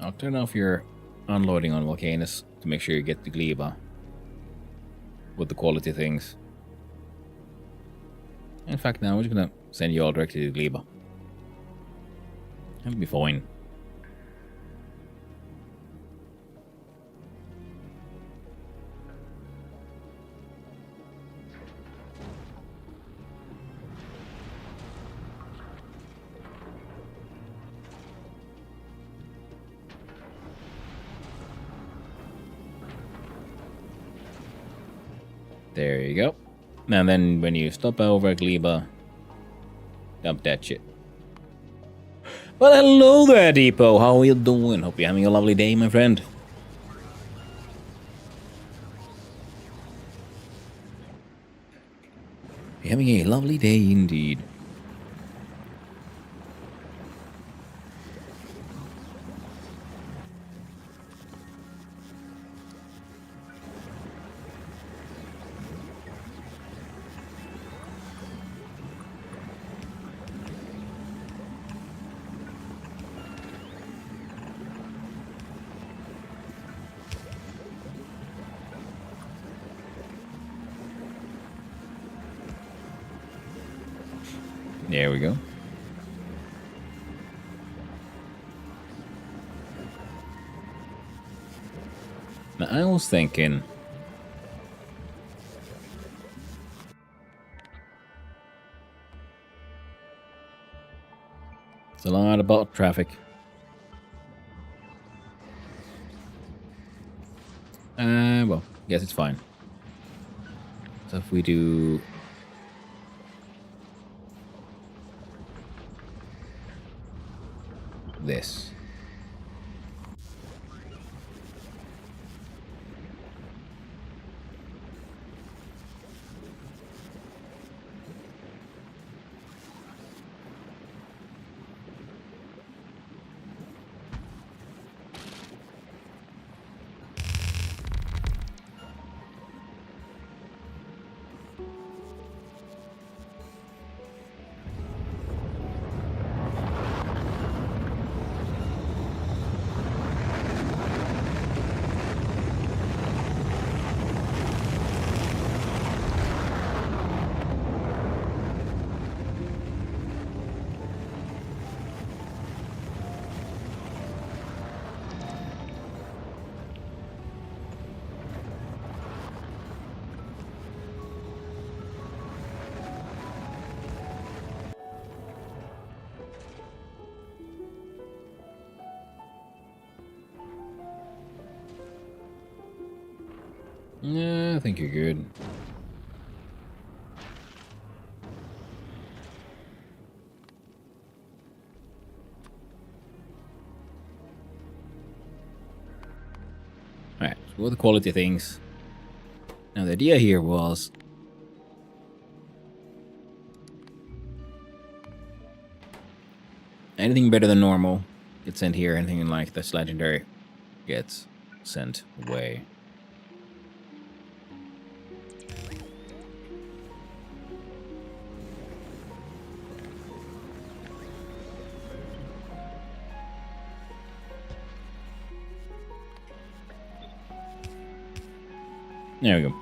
I'll turn off your unloading on Volcanus to make sure you get the Gleba with the quality things. In fact, now we're just gonna send you all directly to the Gleba. That'll be fine. There you go. And then when you stop over at Gleba, dump that shit. Well, hello there, Depot. How are you doing? Hope you're having a lovely day, my friend. You're having a lovely day indeed. There we go. Now, I was thinking... It's a lot about traffic. Well, guess it's fine. So if we do... this. Yeah, I think you're good. Alright, so what are the quality things? Now the idea here was anything better than normal gets sent here, anything like that's legendary gets sent away. There we go.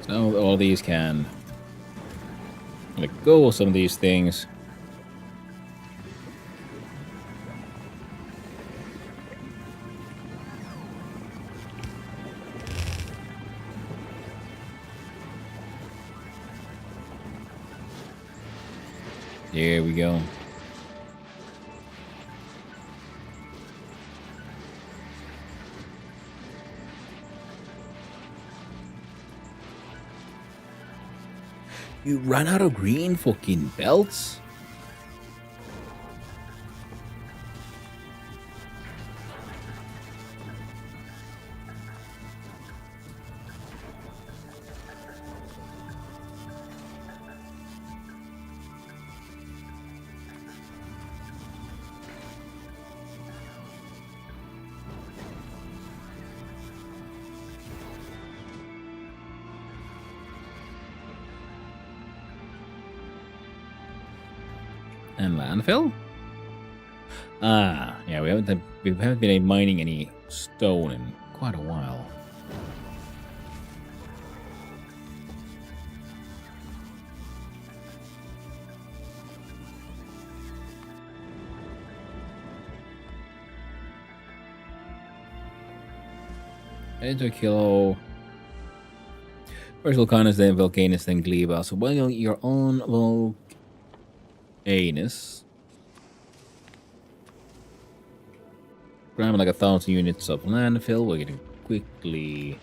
So all these can let go of some of these things. There we go. You run out of green fucking belts? And landfill? Ah, yeah, we haven't been mining any stone in quite a while. Into a kilo. First Volcanus, then Volcanus, then Gleba. So while you're on Volcanus, grabbing like 1,000 units of landfill, we're getting quickly.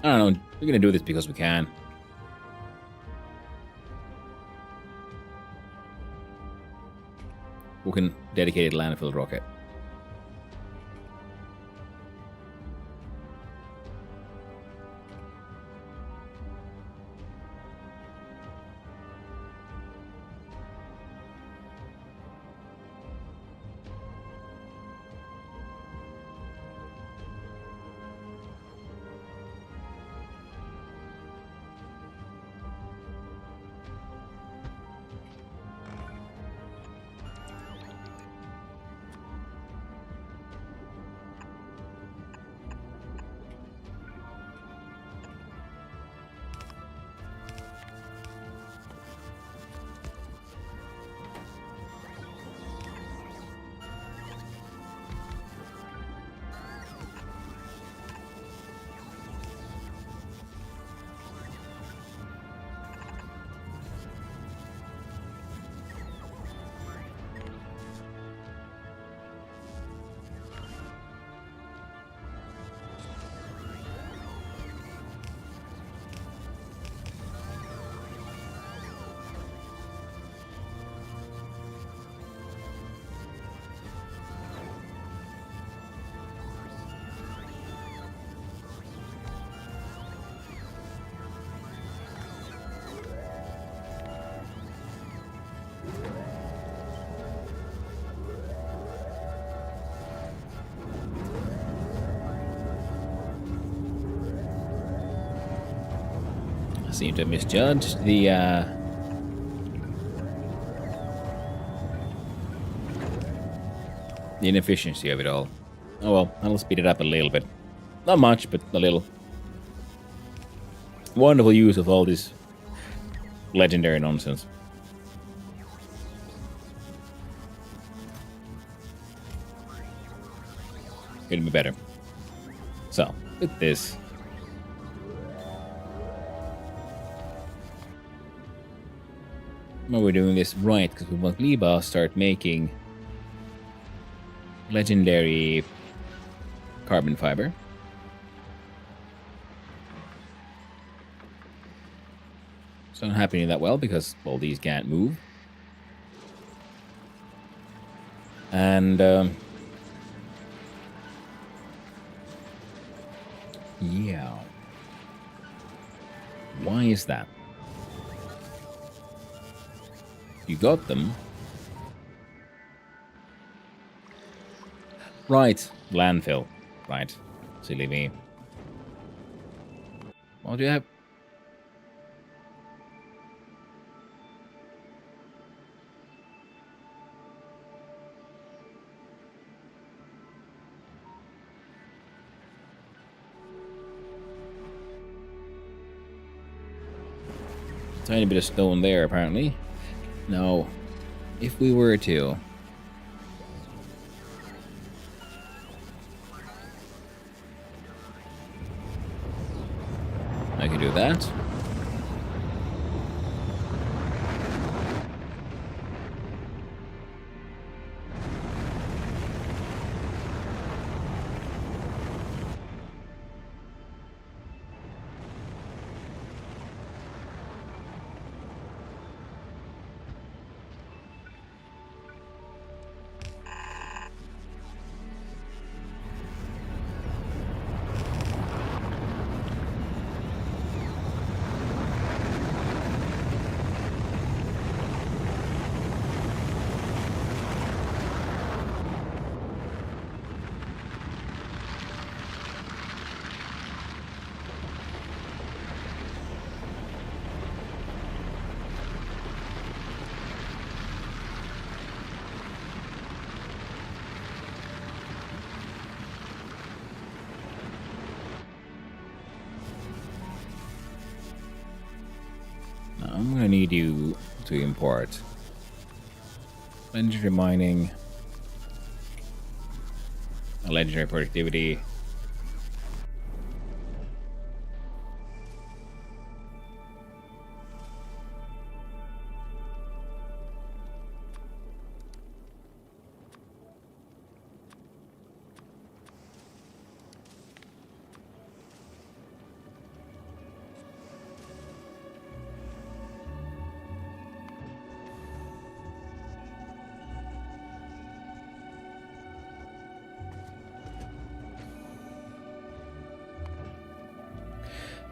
I don't know, we're gonna do this because we can. Who can dedicate landfill rocket? Seem to have misjudged the The inefficiency of it all. Oh well, I'll speed it up a little bit. Not much, but a little. Wonderful use of all this legendary nonsense. Couldn't be better. So, with this. Well, we're doing this right because we want Liba to start making legendary carbon fiber. So not happening that well because all these can't move. And yeah. Why is that? You got them. Right. Landfill. Right. Silly me. What do you have? Tiny bit of stone there, apparently. Now, if we were to... I could do that. I'm gonna need you to import legendary mining, legendary productivity,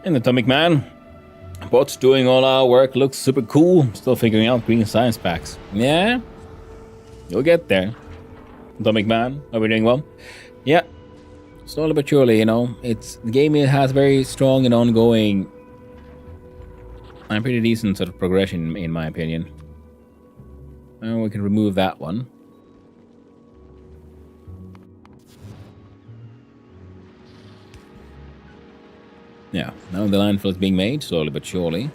and Atomic Man. Bots doing all our work, looks super cool. Still figuring out green science packs. Yeah, you'll get there. Atomic Man, are we doing well? Yeah, slowly but surely, you know. It's the game has very strong and ongoing and pretty decent sort of progression, in my opinion. And we can remove that one. Yeah, now the landfill is being made, slowly but surely.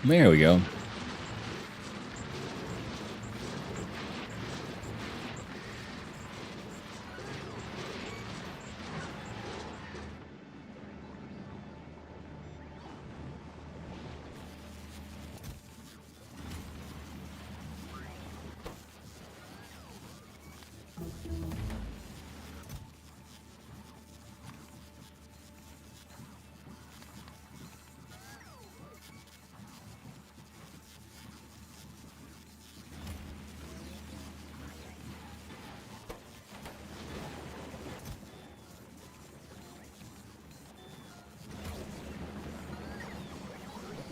There we go.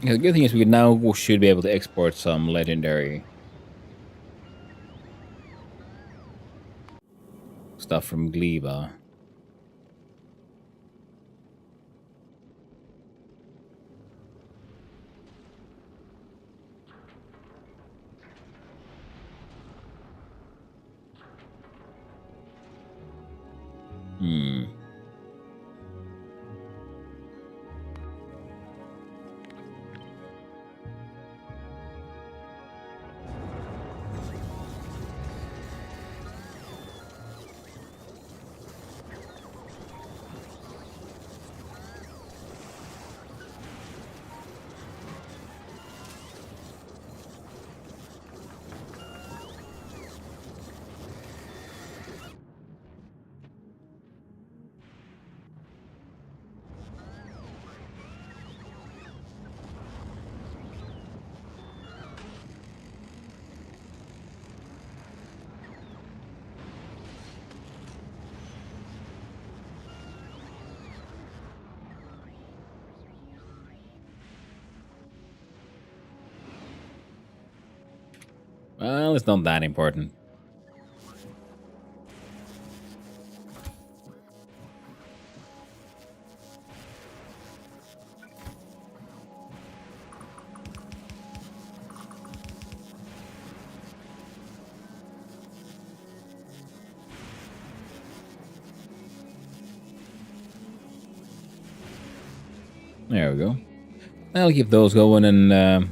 The good thing is we now should be able to export some legendary stuff from Gleba. Well, it's not that important. There we go. I'll keep those going and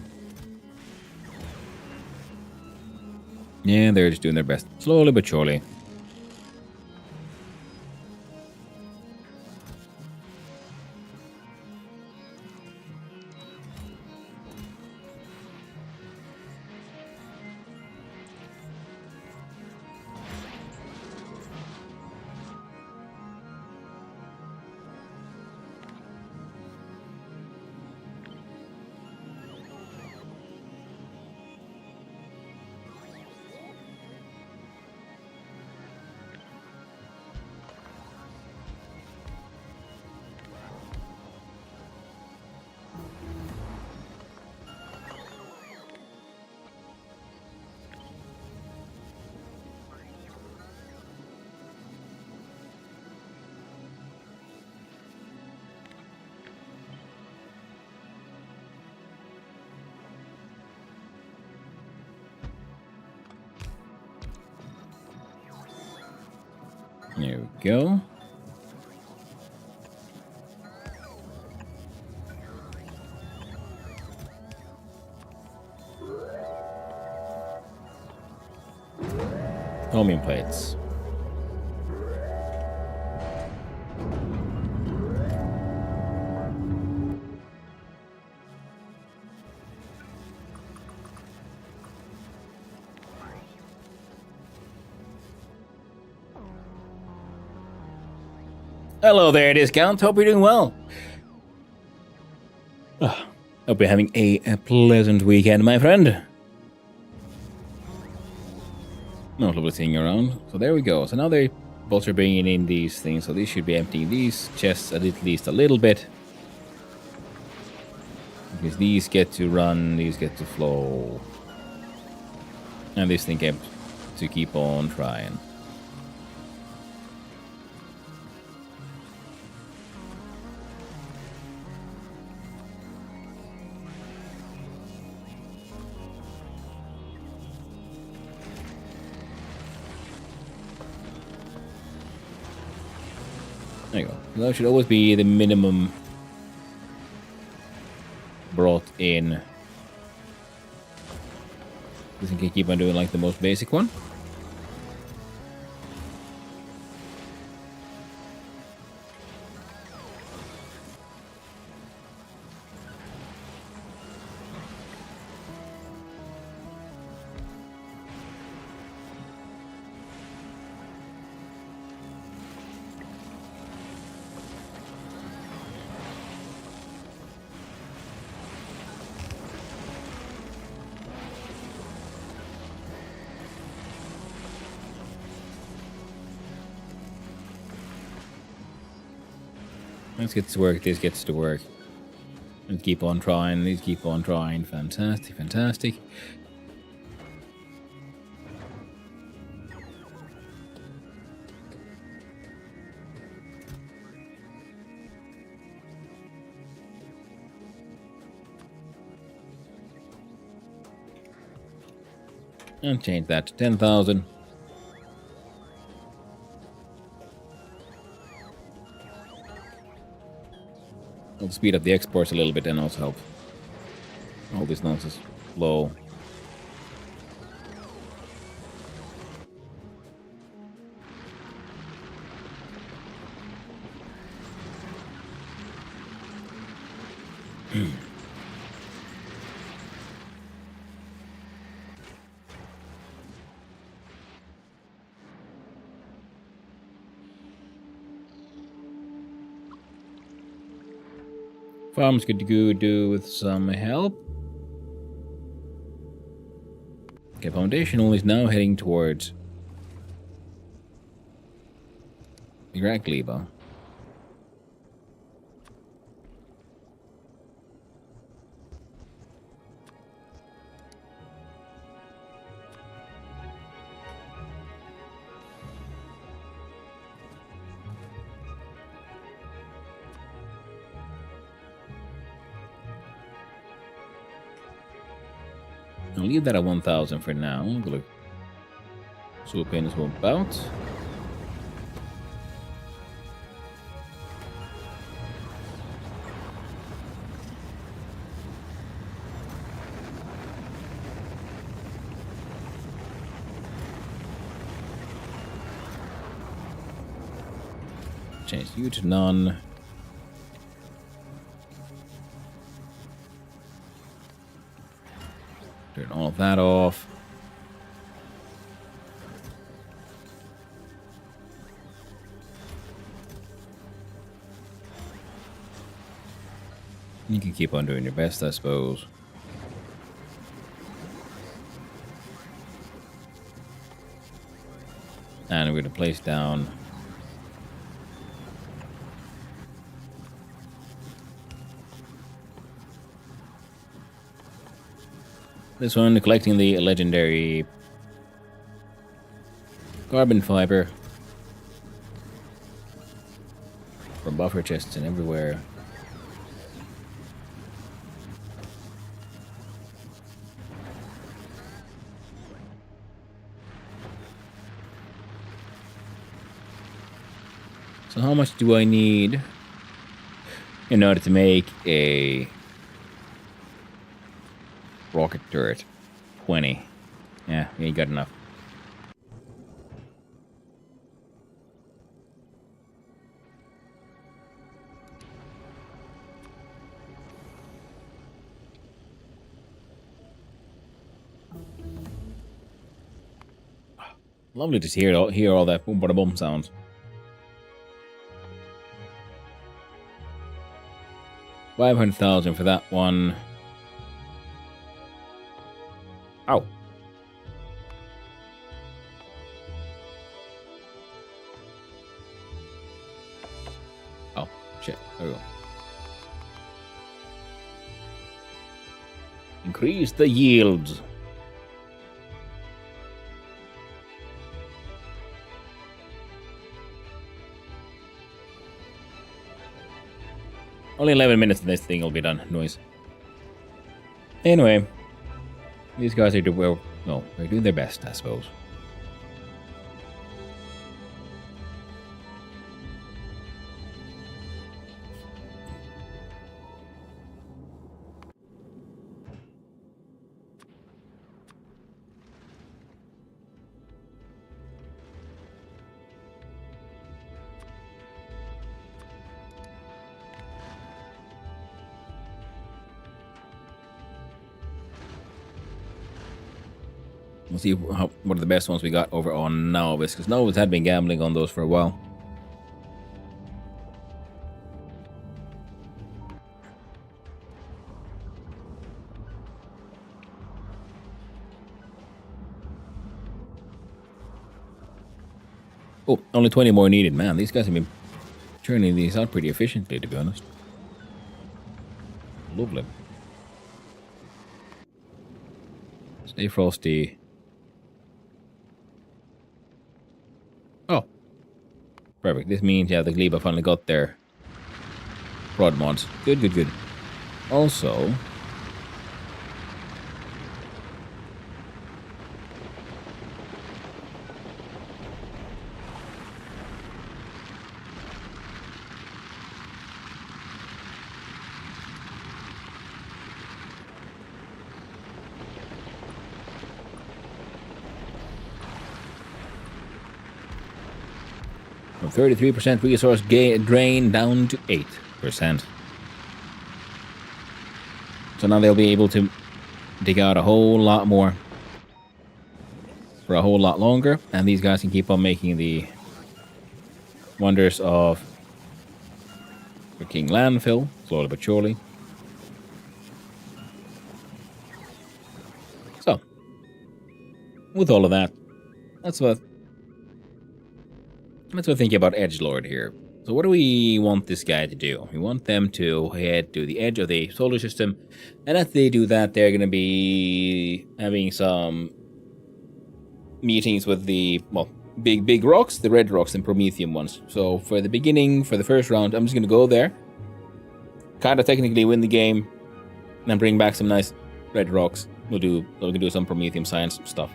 yeah, they're just doing their best. Slowly but surely. There we go. Chromium plates. Hello there, Discount. Hope you're doing well. Hope you're having a pleasant weekend, my friend. Not lovely seeing you around. So there we go. So now they both are bringing in these things. So these should be emptying these chests at least a little bit. Because these get to run, these get to flow. And this thing gets to keep on trying. There you go. That should always be the minimum brought in. This thing can keep on doing like the most basic one. Let's get to work. This gets to work. And keep on trying. These keep on trying. Fantastic, fantastic. And change that to 10,000. I'll speed up the exports a little bit and also help all this nonsense flow. Farms could do with some help. Okay, foundational is now heading towards Iraq Liba. I'll leave that at 1,000 for now. Look, swoop in, swoop out. Change you to none. Turn all of that off. You can keep on doing your best, I suppose. And we're going to place down this one, collecting the legendary carbon fiber from buffer chests and everywhere. So how much do I need in order to make a rocket turret? 20. Yeah, you ain't got enough. Lovely to hear all that boom bada boom sounds. $500,000 for that one. Ow. Oh, shit. There we go. Increase the yields. Only 11 minutes and this thing will be done. Noise. Anyway. These guys are doing well. No, they're doing their best, I suppose. We'll see what are the best ones we got over on Novice, because Novice had been gambling on those for a while. Oh, only 20 more needed. Man, these guys have been churning these out pretty efficiently, to be honest. Lovely. Stay frosty. Oh. Perfect. This means, yeah, the Gleba finally got their prod mods. Good, good, good. Also... from 33% resource drain down to 8%. So now they'll be able to dig out a whole lot more for a whole lot longer, and these guys can keep on making the wonders of the King landfill, slowly but surely. So, with all of that, that's what thinking about Edgelord here. So what do we want this guy to do? We want them to head to the edge of the solar system, and as they do that, they're going to be having some meetings with the, well, big rocks, the red rocks and Prometheum ones. So for the beginning, for the first round, I'm just going to go there, kind of technically win the game, and then bring back some nice red rocks. We can do some Prometheum science stuff.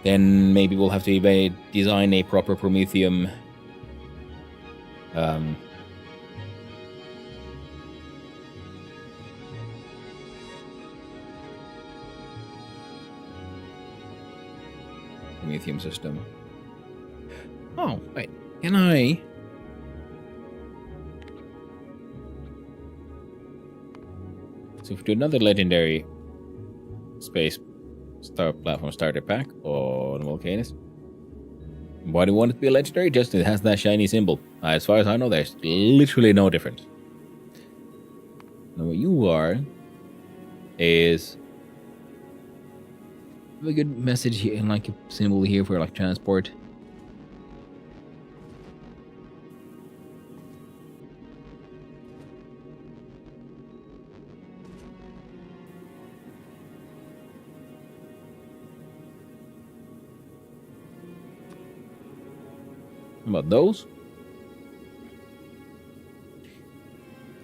Then maybe we'll have to design a proper Prometheum Prometheum system. Oh, wait. Can I... So if we do another legendary space platform starter pack on Volcanus. Why do you want it to be a legendary? Just it has that shiny symbol. As far as I know, there's literally no difference. Now what you are is a good message here and like a symbol here for like transport. How about those?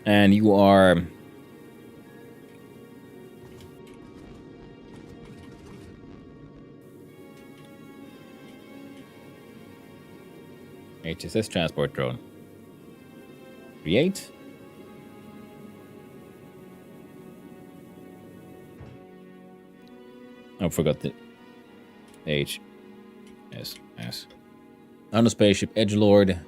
And you are HSS transport drone. Create. I forgot the HSS. On a spaceship, Edgelord.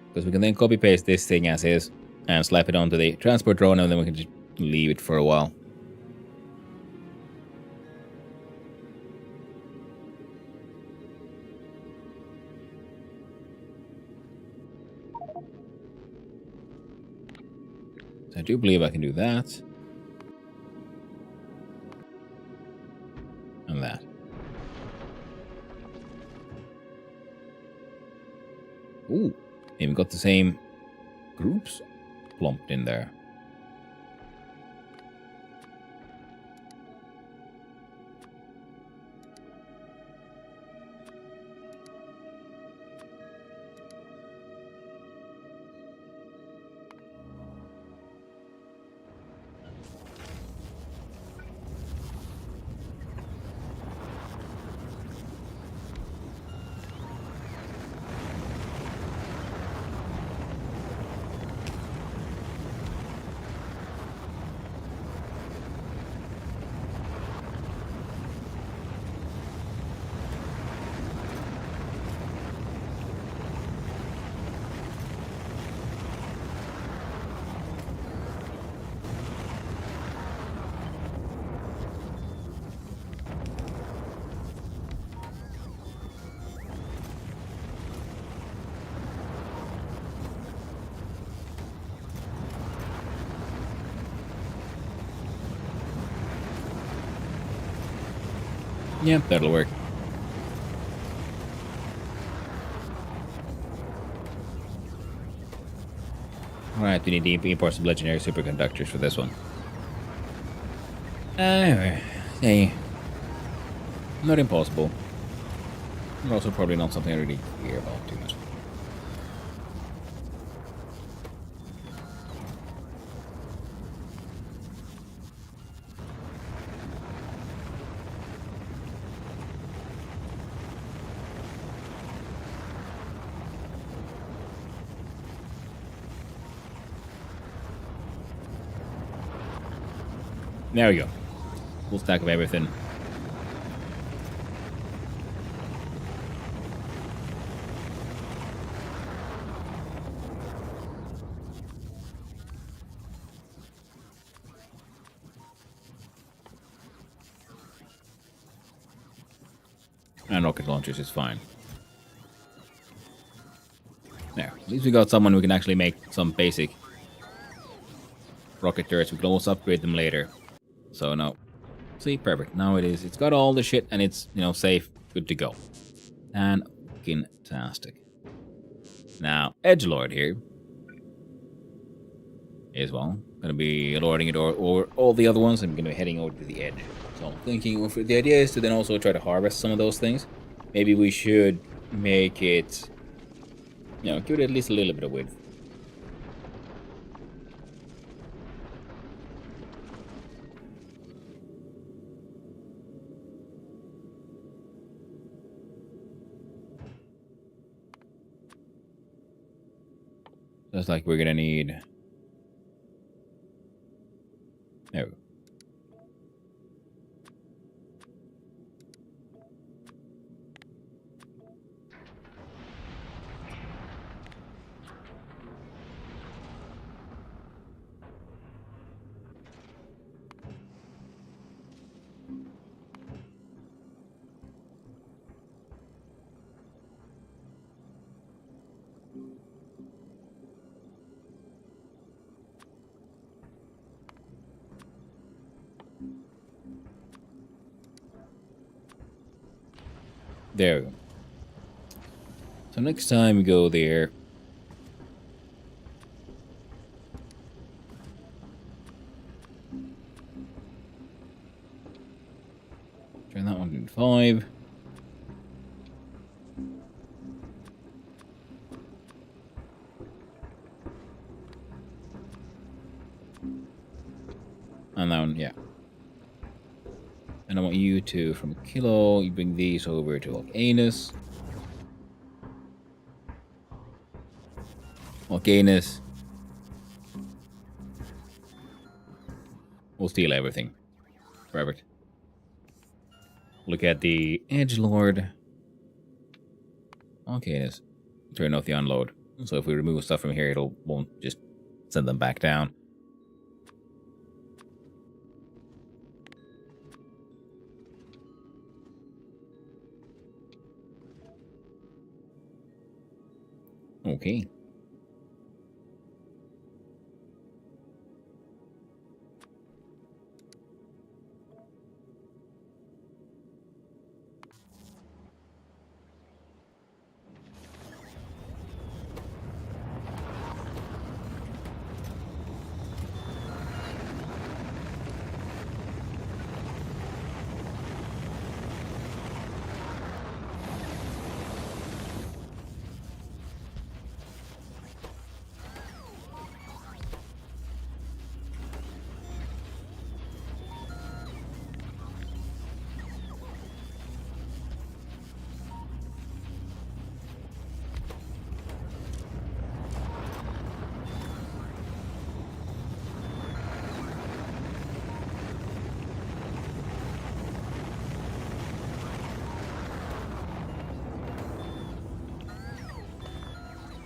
Because we can then copy paste this thing as is and slap it onto the transport drone, and then we can just leave it for a while. So I do believe I can do that. And that. Ooh, even got the same groups plumped in there. Yep, that'll work. Alright. to need to import some legendary superconductors for this one. Anyway, hey, not impossible. But also probably not something I really care about too much. There we go. Full stack of everything. And rocket launchers is fine. There. At least we got someone who can actually make some basic rocket turrets. We can also upgrade them later. So no. See, perfect. Now it is. It's got all the shit and it's, you know, safe. Good to go. And fantastic. Now, Edgelord here is, well, going to be lording it over all the other ones. I'm going to be heading over to the edge. So I'm thinking, the idea is to then also try to harvest some of those things. Maybe we should make it, you know, give it at least a little bit of width. Just like we're going to need... There we go. There we go. So next time we go there... Turn that one to 5. And that one, yeah. And I want you to, from a kilo, you bring these over to Volcanus. Volcanus. We'll steal everything. Perfect. Look at the Edgelord. Volcanus. Turn off the unload. So if we remove stuff from here, won't just send them back down. Okay.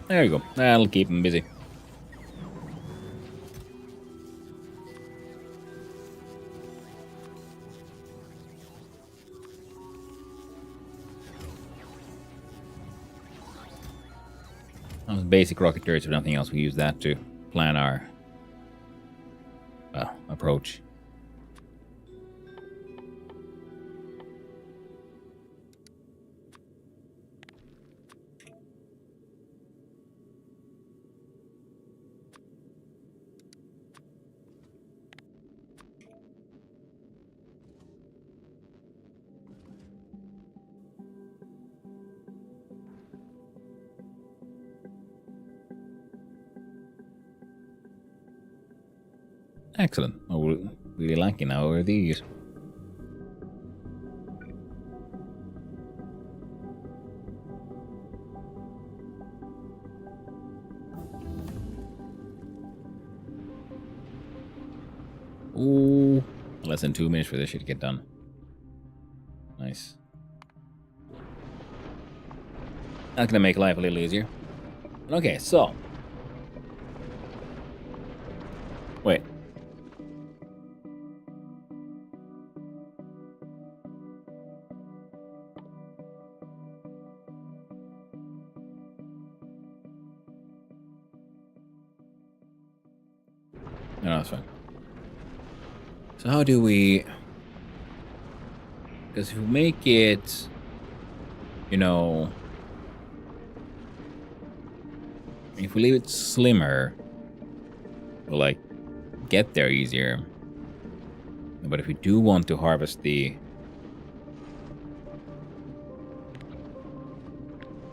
There you go. That'll keep him busy. Basic rocket turrets or nothing else. We use that to plan our approach. Excellent. Oh, we're really liking now are these. Ooh, less than 2 minutes for this shit to get done. Nice. That's gonna make life a little easier. Okay, so. Wait. No, that's fine. So how do we... Because if we make it... You know... If we leave it slimmer... We'll, like, get there easier. But if we do want to harvest the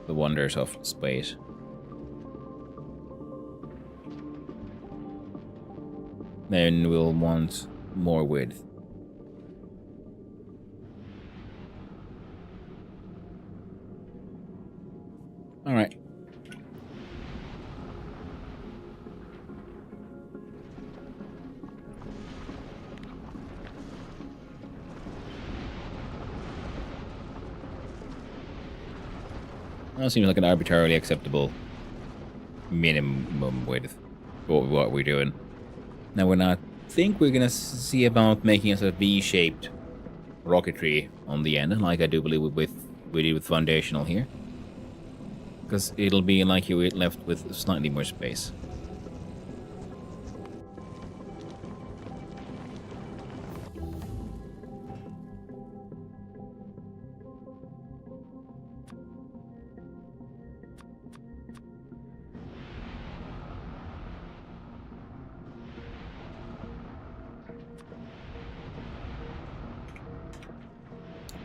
wonders of space... Then we'll want more width. Alright. That seems like an arbitrarily acceptable minimum width for what we're doing. Now I think we're gonna see about making a sort of V-shaped rocketry on the end, like I do believe we did with Foundational here. Because it'll be like you left with slightly more space.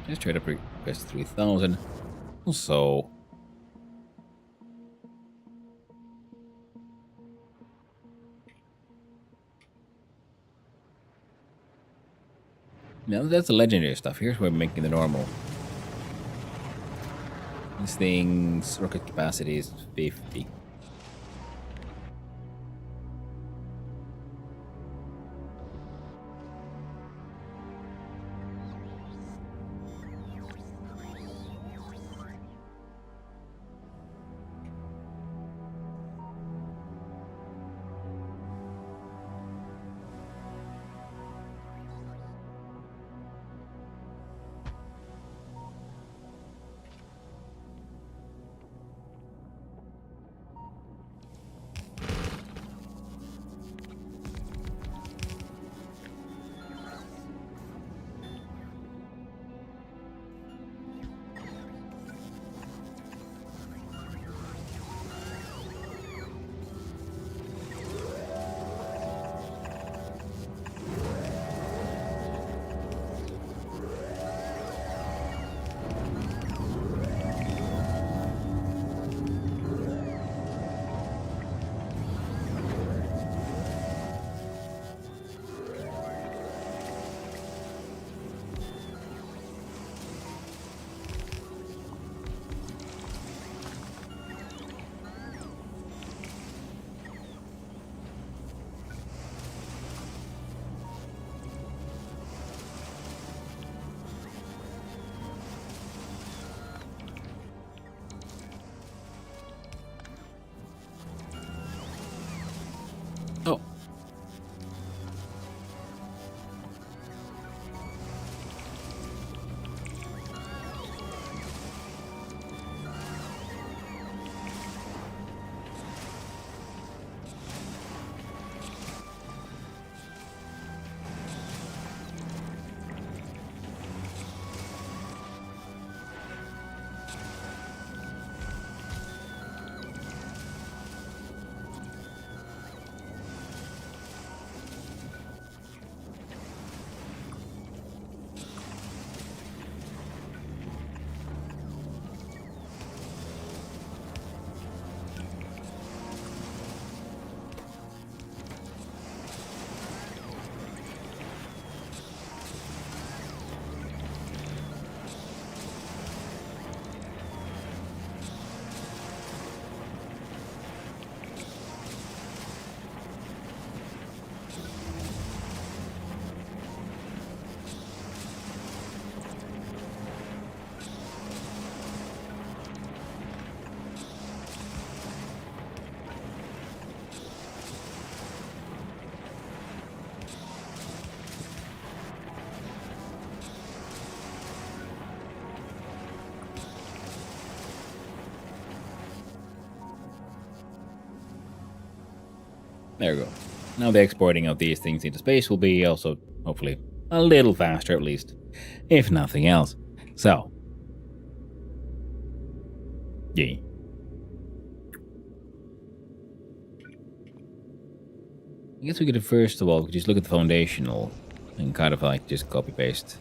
Just try to press 3000. Also, now that's the legendary stuff. Here's where we're making the normal. These things, rocket capacity is 50. There we go. Now the exporting of these things into space will be also, hopefully, a little faster at least. If nothing else. So. Yeah. I guess we could, first of all, just look at the foundational and kind of like just copy paste.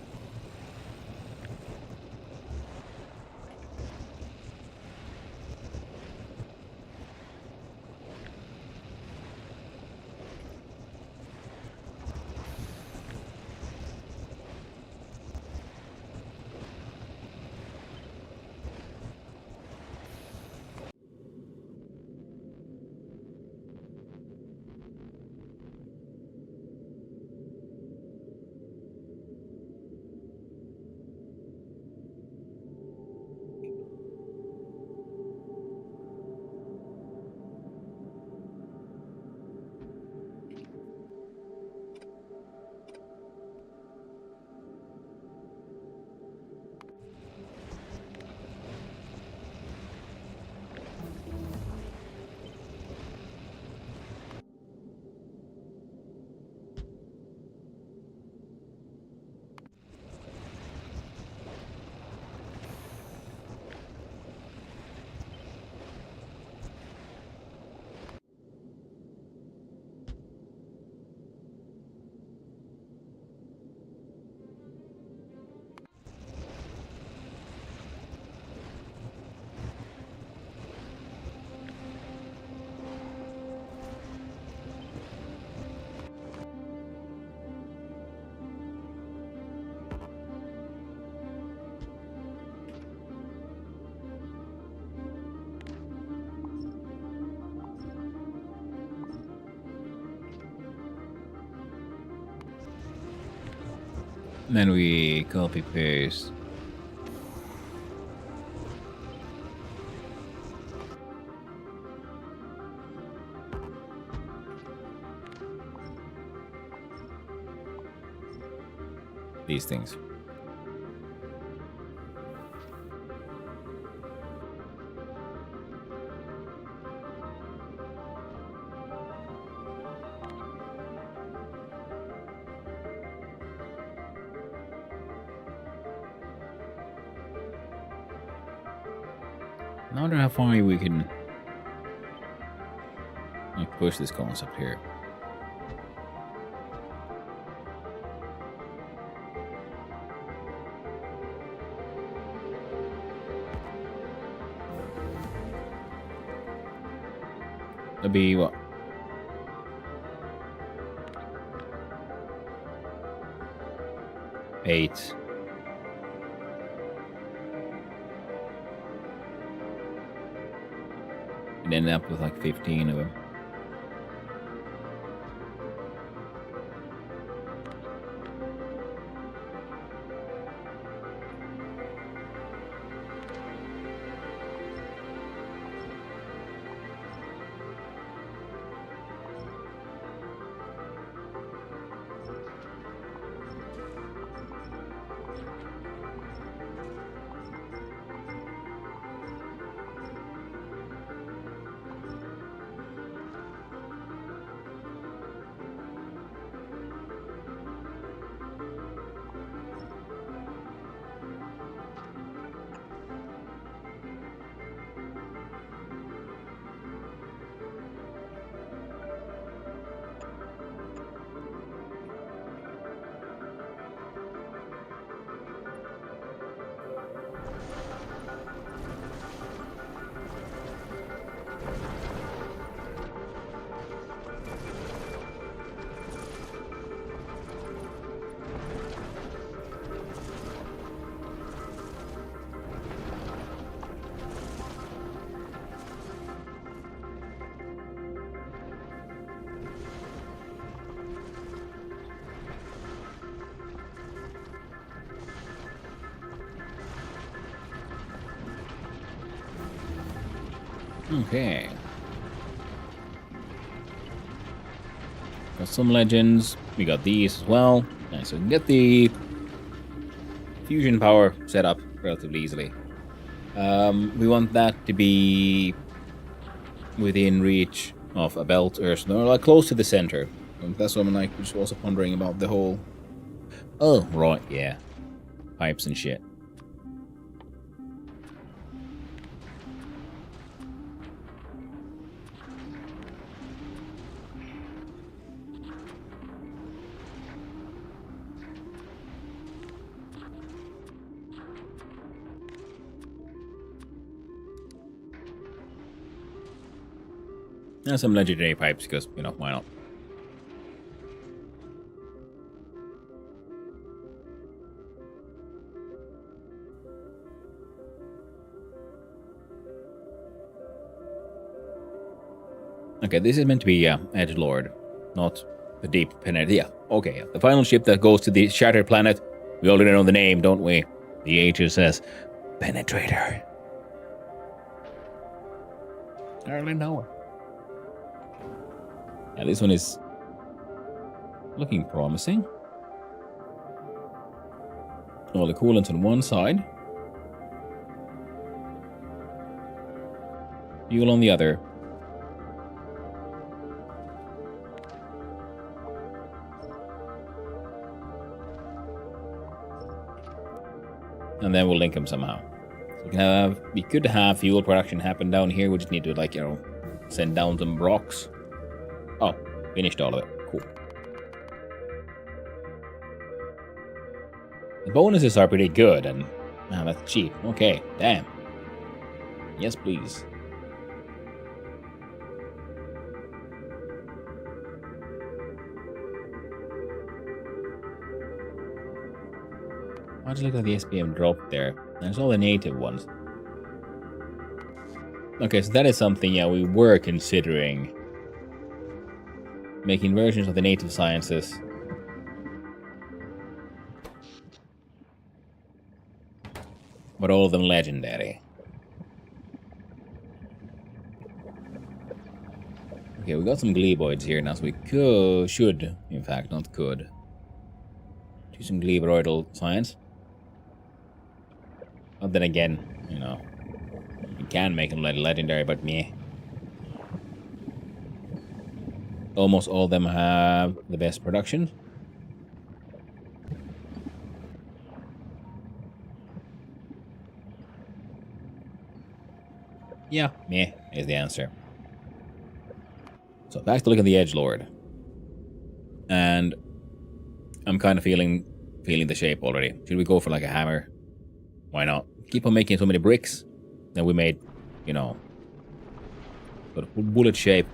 Then we copy paste. These things. I wonder how far we can like push this concept here. That'd be what? Eight. And end up with like 15 of them. Okay. Got some legends. We got these as well. Nice. So we can get the fusion power set up relatively easily. We want that to be within reach of a belt or something, or like close to the center. And that's what I'm like just also pondering about the whole. Oh, right, yeah, pipes and shit. And some legendary pipes, because, you know, why not? Okay, this is meant to be Edgelord, not the Deep Penetrator. Yeah, okay. The final ship that goes to the Shattered Planet. We already know the name, don't we? The HSS Penetrator. I already know it. Yeah, this one is looking promising. All the coolant on one side. Fuel on the other. And then we'll link them somehow. So we can have, we could have fuel production happen down here. We just need to, like, you know, send down some rocks. Oh, finished all of it. Cool. The bonuses are pretty good, and man, that's cheap. Okay, damn. Yes, please. Why'd you look at the SPM drop there? There's all the native ones. Okay, so that is something, yeah, we were considering. Making versions of the native sciences. But all of them legendary. Okay, we got some gleboids here now, so we should, in fact, not could, do some gleboidal science. But then again, you know, you can make them legendary, but meh. Almost all of them have the best production. Yeah, meh is the answer. So back to look at the Edgelord. And I'm kind of feeling the shape already. Should we go for like a hammer? Why not? Keep on making so many bricks. Then we made, you know, sort of bullet shape.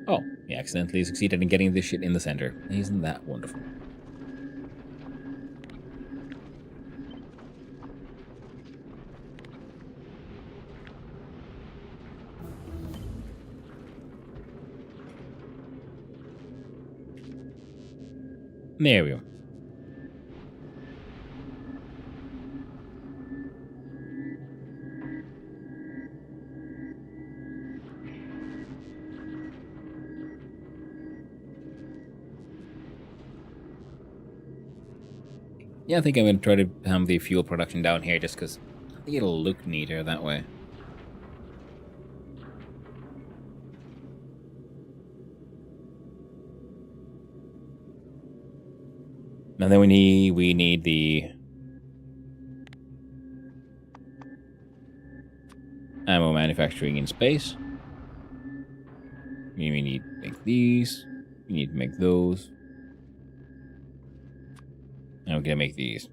Oh, he accidentally succeeded in getting this shit in the center. Isn't that wonderful? There we go. Yeah, I think I'm going to try to have the fuel production down here just because I think it'll look neater that way. And then we need the ammo manufacturing in space. We need to make these. We need to make those. And we're going to make these.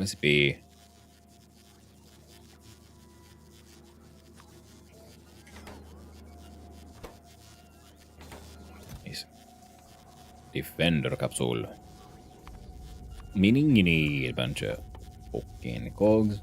recipe. Nice. Defender capsule. Meaning you need a bunch of fucking cogs.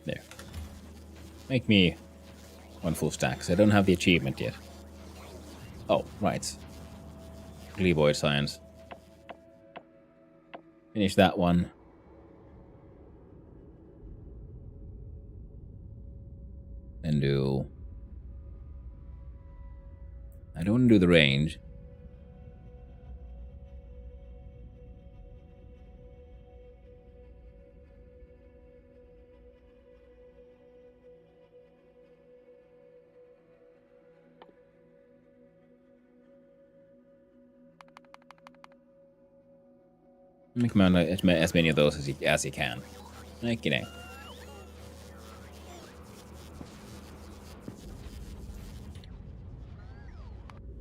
There. Make me one full stack, because I don't have the achievement yet. Oh, right. Gleboid science. Finish that one. And do... I don't want to do the range. Make as many of those as you can. Okay.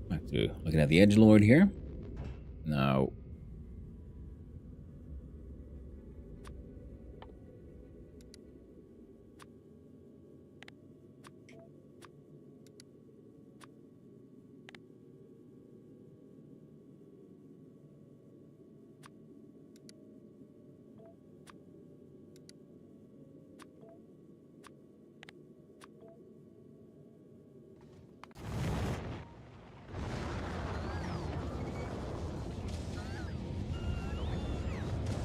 Back to looking at the edgelord here. Now.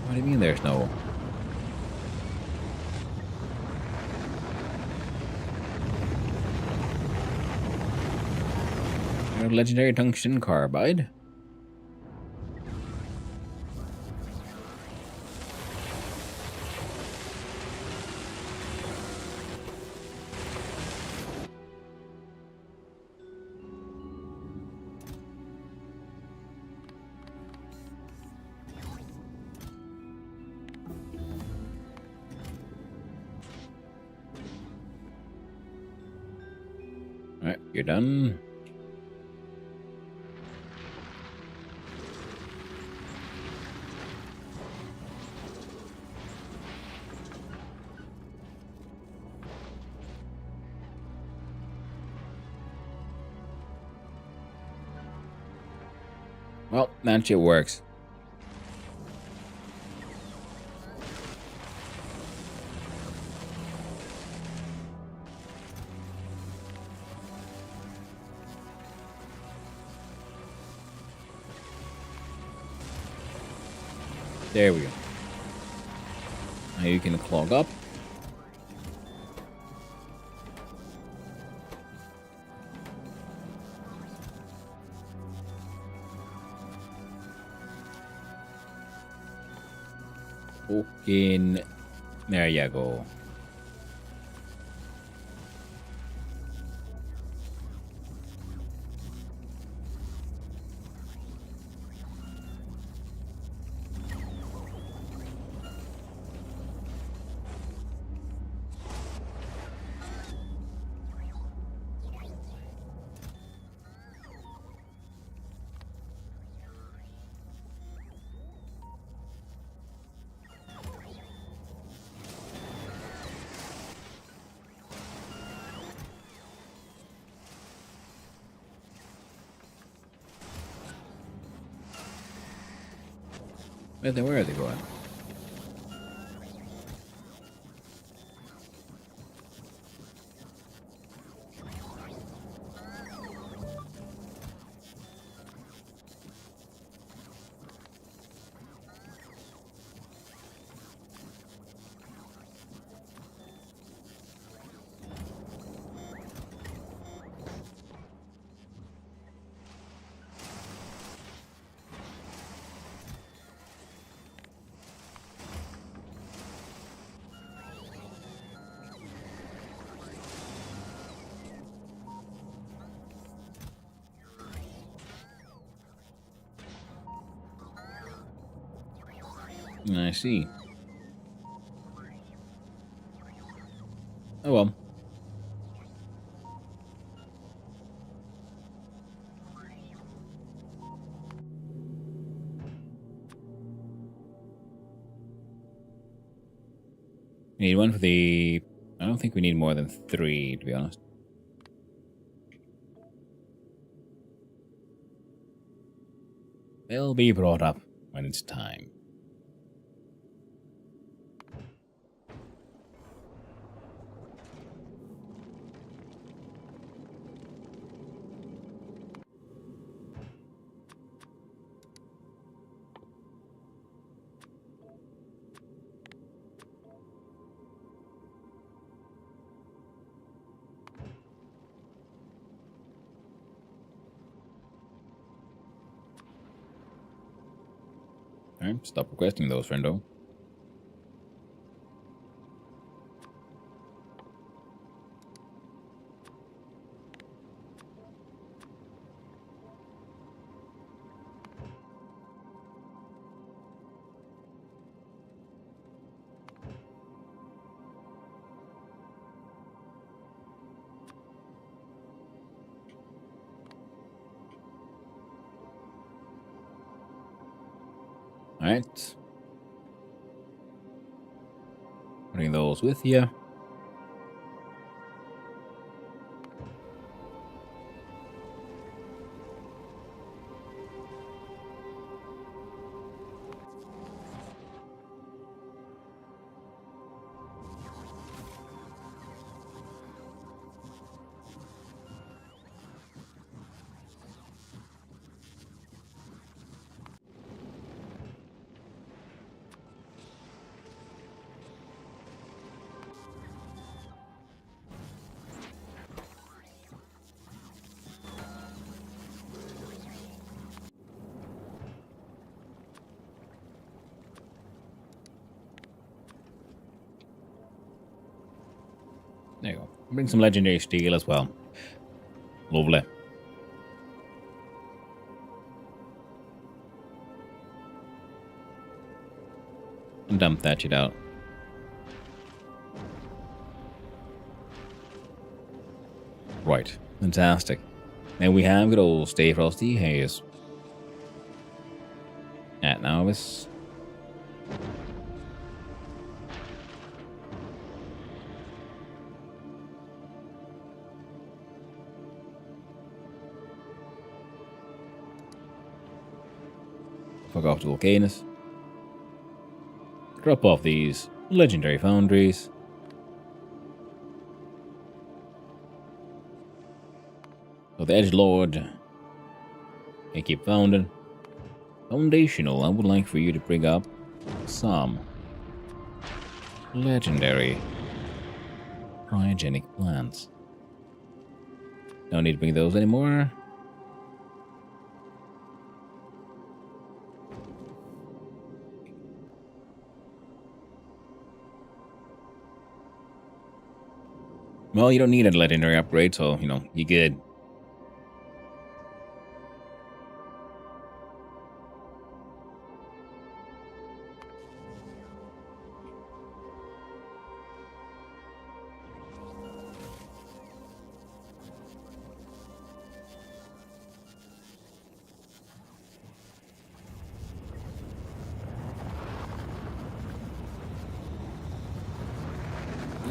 What do you mean there's no... Legendary tungsten carbide? Alright, you're done. Well, that shit works. There we go. Now you can clog up. Fucking... There you go. Where are they going? I see. Oh well. We need one for the... I don't think we need more than 3, to be honest. They'll be brought up when it's time. Alright, stop requesting those, friendo. Alright. Bring those with you. There you go. Bring some legendary steel as well. Lovely. And dump that shit out. Right. Fantastic. Now we have good old Stay Frosty Haze. At Novice. Fuck off to Volcanus. Drop off these legendary foundries. So the Edge Lord, they keep founding. Foundational, I would like for you to bring up some legendary cryogenic plants. Don't need to bring those anymore. Well, you don't need a legendary upgrade, so, you know, you're good.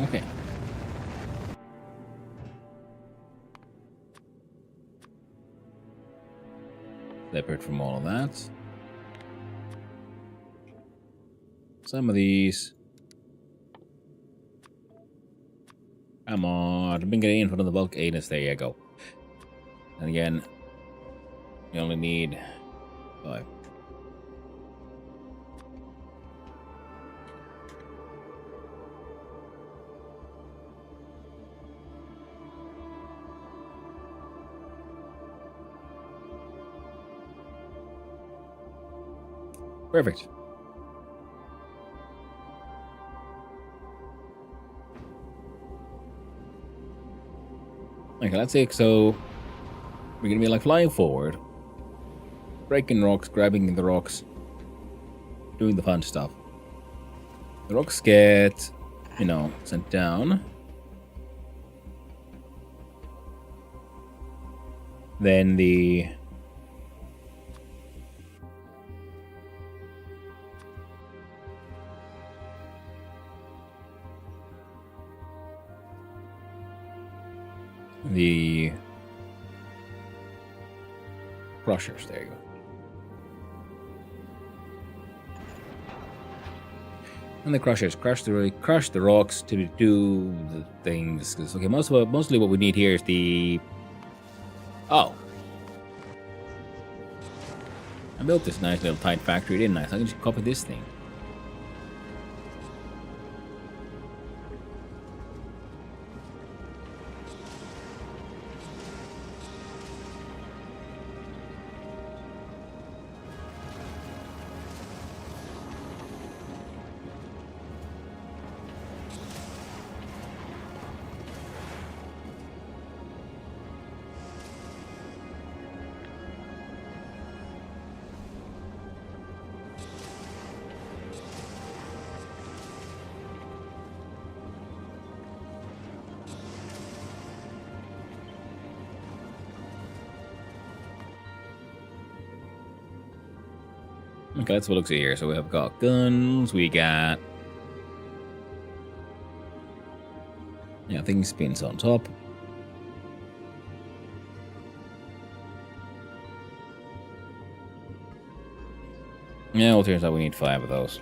Okay. Separate from all of that. Some of these. Come on, bring it in front of the bulk anus. There you go. And again, we only need 5. Perfect. Okay, let's see. So we're gonna be like flying forward, breaking rocks, grabbing the rocks, doing the fun stuff. The rocks get, sent down. Then the crushers, there you go. And the crushers crush the rocks to do the things. Cause, okay, mostly what we need here is the. Oh, I built this nice little tight factory, didn't I? So I can just copy this thing. Okay, let's have a look here. So we have got guns, we got things spins on top. Yeah, well, turns out we need 5 of those.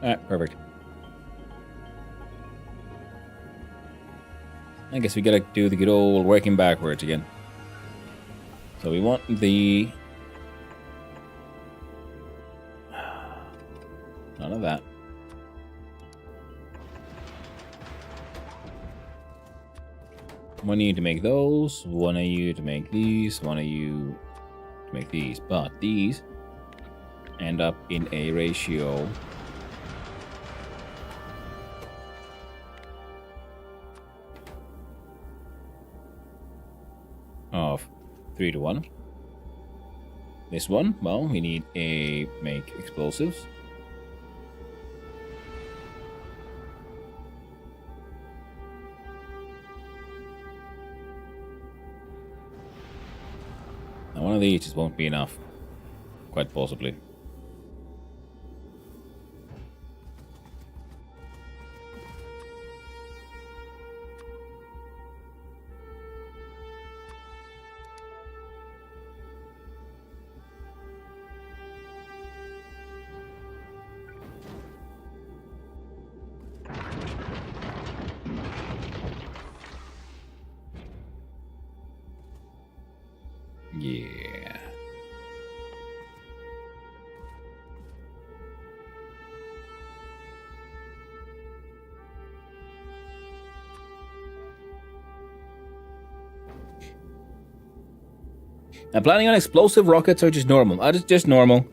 Alright, perfect. I guess we gotta do the good old working backwards again. So we want the... None of that. One of you to make those, one of you to make these, one of you to make these. But these end up in a ratio of 3 to 1. This one, well, we need a make explosives. Now one of these just won't be enough, quite possibly. Yeah. I'm planning on explosive rockets or just normal? Just normal.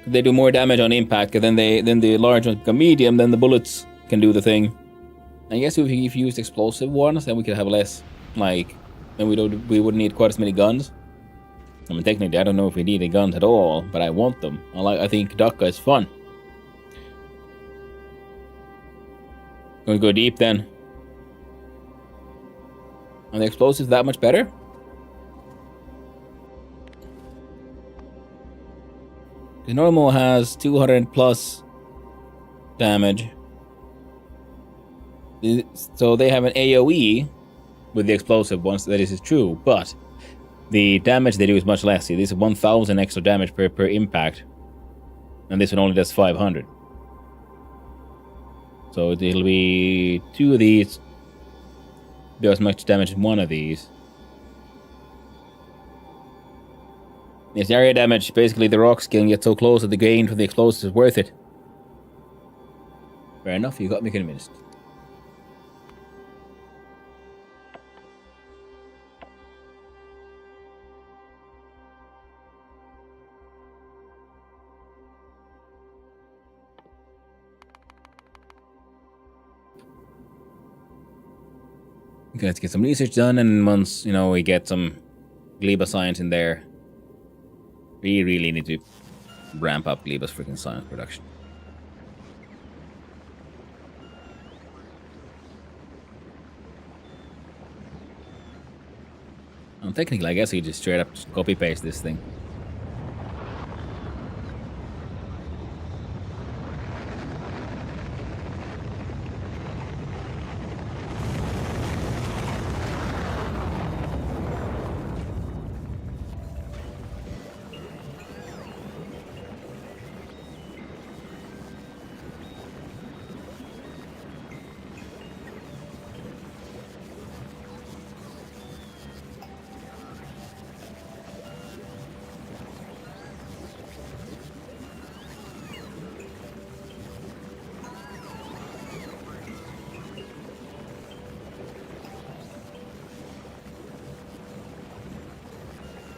They do more damage on impact, and then the large ones become medium, then the bullets can do the thing. I guess if you used explosive ones, then we could have less, like, then we wouldn't need quite as many guns. I mean, technically, I don't know if we need any guns at all, but I want them. I think Dakka is fun. Gonna go deep then. Are the explosives that much better? The normal has 200 plus damage. So they have an AoE with the explosive ones, that is true, but the damage they do is much less. See, this is 1000 extra damage per impact, and this one only does 500. So it'll be 2 of these do as much damage as 1 of these. Yes, area damage, basically the rocks can get so close that the gain from the explosives is worth it. Fair enough, you got me convinced. Let's get some research done, and once, we get some Gleba science in there, we really need to ramp up Gleba's freaking science production. Well, technically, I guess you just straight up copy-paste this thing.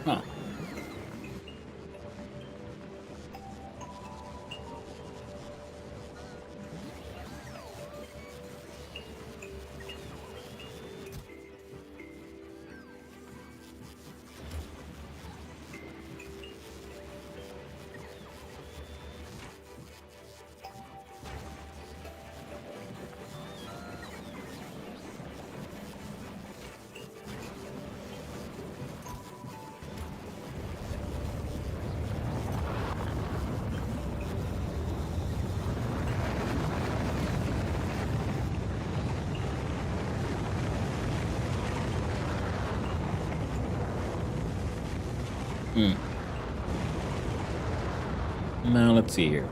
Huh. Now, let's see here.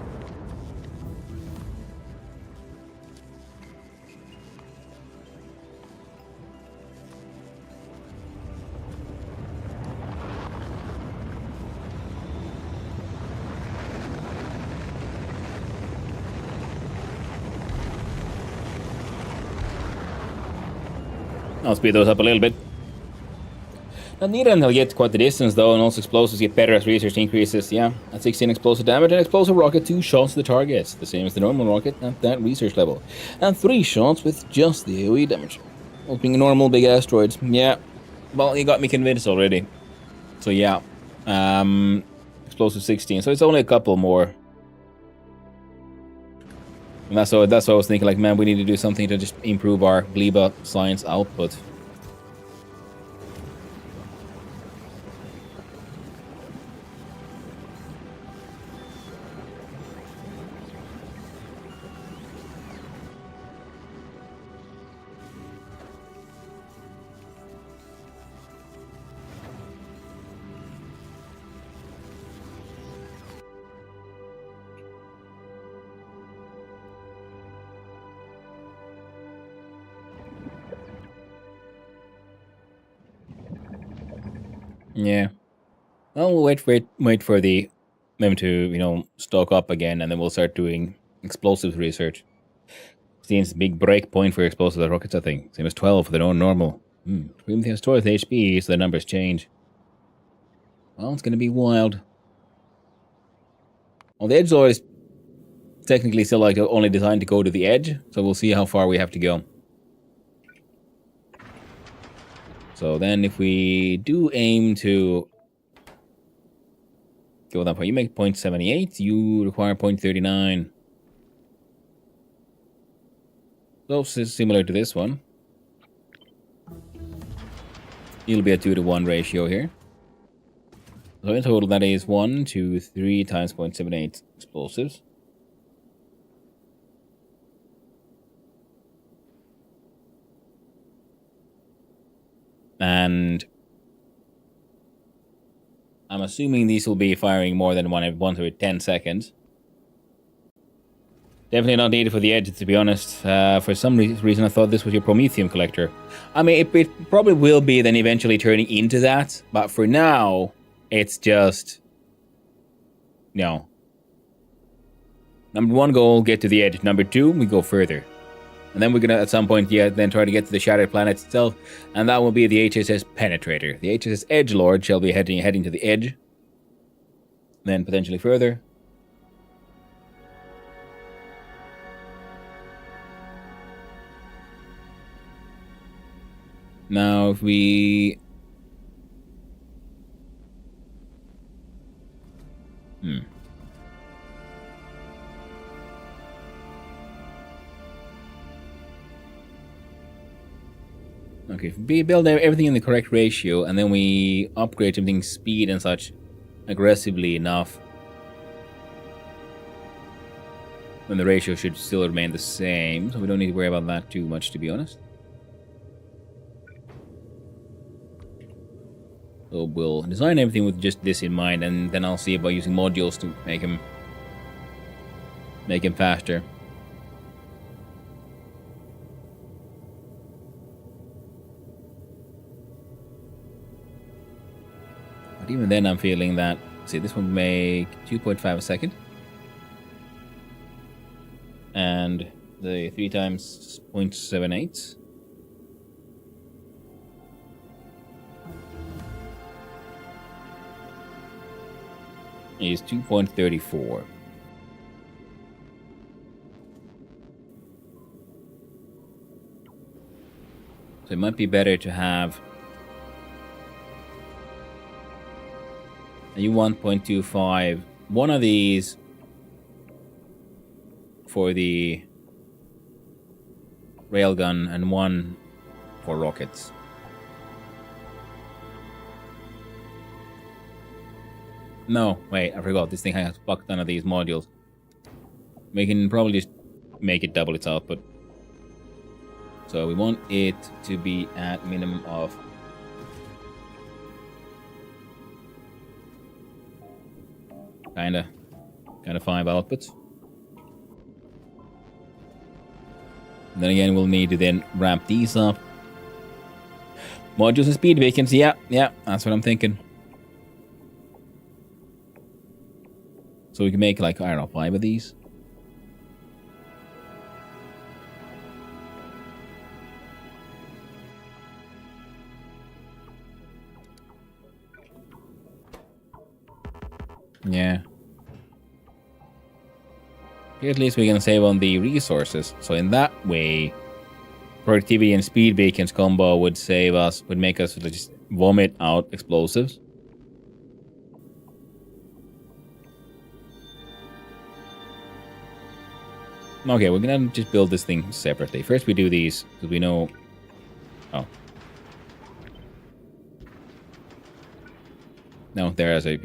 I'll speed those up a little bit. Not needed until you get quite the distance, though, and also explosives get better as research increases. Yeah, at 16 explosive damage, an explosive rocket 2 shots to the target, the same as the normal rocket at that research level, and 3 shots with just the AoE damage. Opening normal big asteroids. Yeah, well, you got me convinced already. So yeah, explosive 16. So it's only a couple more. And that's what I was thinking. Like, man, we need to do something to just improve our Gleba science output. Yeah. Well, we'll wait for them to, stock up again, and then we'll start doing explosives research. Seems big break point for explosive rockets, I think. Same as 12 for their own normal. Even has 12 HP, so the numbers change. Well, it's gonna be wild. Well, the edge lord is technically still only designed to go to the edge, so we'll see how far we have to go. So then if we do aim to go that far, you make 0.78, you require 0.39. So similar to this one. It'll be a 2-to-1 ratio here. So in total that is 1, 2, 3 times 0.78 explosives. And I'm assuming these will be firing more than one every 10 seconds. Definitely not needed for the edge, to be honest. For some reason, I thought this was your Prometheum collector. I mean, it probably will be then eventually turning into that. But for now, it's just, Number 1 goal, get to the edge. Number 2, we go further. And then we're going to, at some point, then try to get to the Shattered Planet itself. And that will be the HSS Penetrator. The HSS Edgelord shall be heading to the edge. Then potentially further. Now, if we... Okay, if we build everything in the correct ratio, and then we upgrade everything's speed and such aggressively enough, then the ratio should still remain the same, so we don't need to worry about that too much, to be honest. So we'll design everything with just this in mind, and then I'll see about using modules to make him faster. But even then, I'm feeling that. See, this one will make 2.5 a second, and the 3 times 0.78. Is 2.34. So it might be better to have a 1.25, one of these for the railgun and one for rockets. No, wait, I forgot. This thing has a fuck ton of these modules. We can probably just make it double its output. So we want it to be at minimum of... Kinda 5 outputs. And then again, we'll need to then ramp these up. Modules and speed beacons, yeah, that's what I'm thinking. So we can make, like, I don't know, 5 of these. Yeah. Here at least we can save on the resources. So in that way, productivity and speed beacons combo would save us, would make us just vomit out explosives. Okay, we're gonna just build this thing separately. First we do these, because we know... Oh. No, there as a,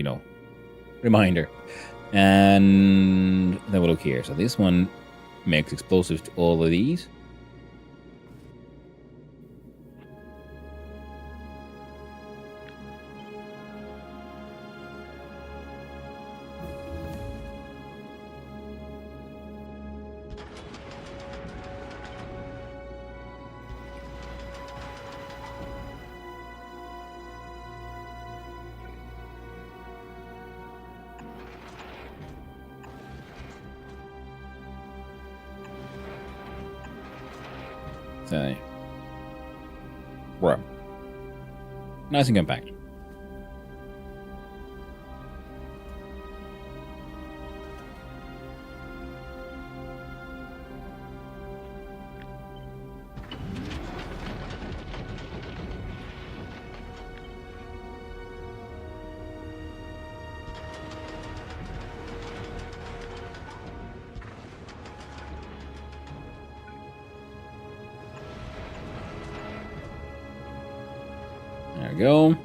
reminder. And then we'll look here. So this one makes explosives to all of these. So, nice and compact. There we go.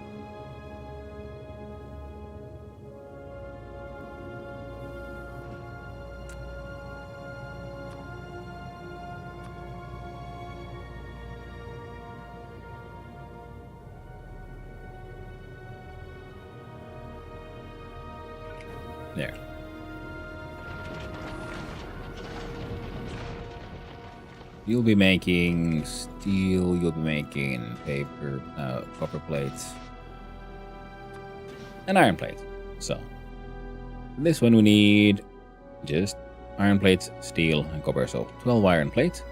There. You'll be making steel, you'll be making paper, copper plates, and iron plates. So, this one we need just iron plates, steel, and copper. So, 12 iron plates.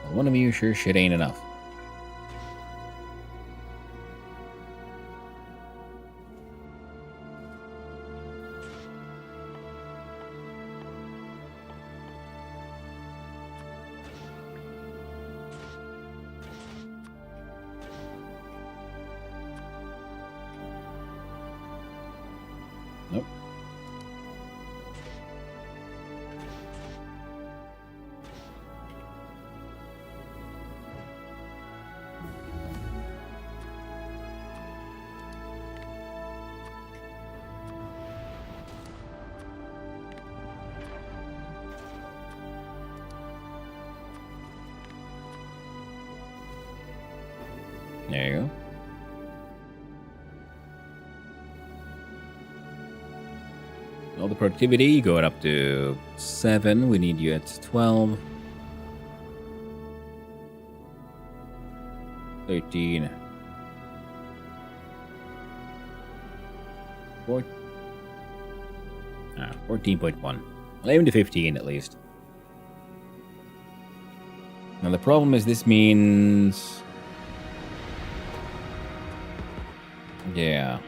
Well, one of you sure shit ain't enough. Nope. There you go. All the productivity, you go up to 7. We need you at 12. 13. 14.1. I'll aim to 15 at least. Now the problem is this means... Yeah.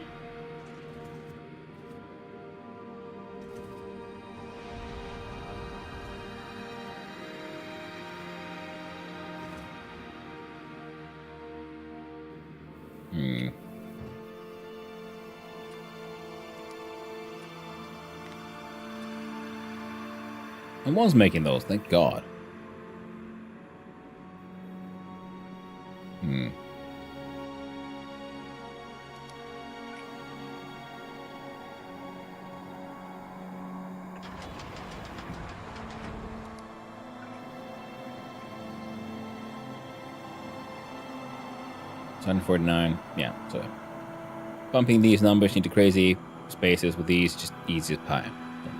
I was making those, thank God. 149. Yeah, so pumping these numbers into crazy spaces with these just easy as pie.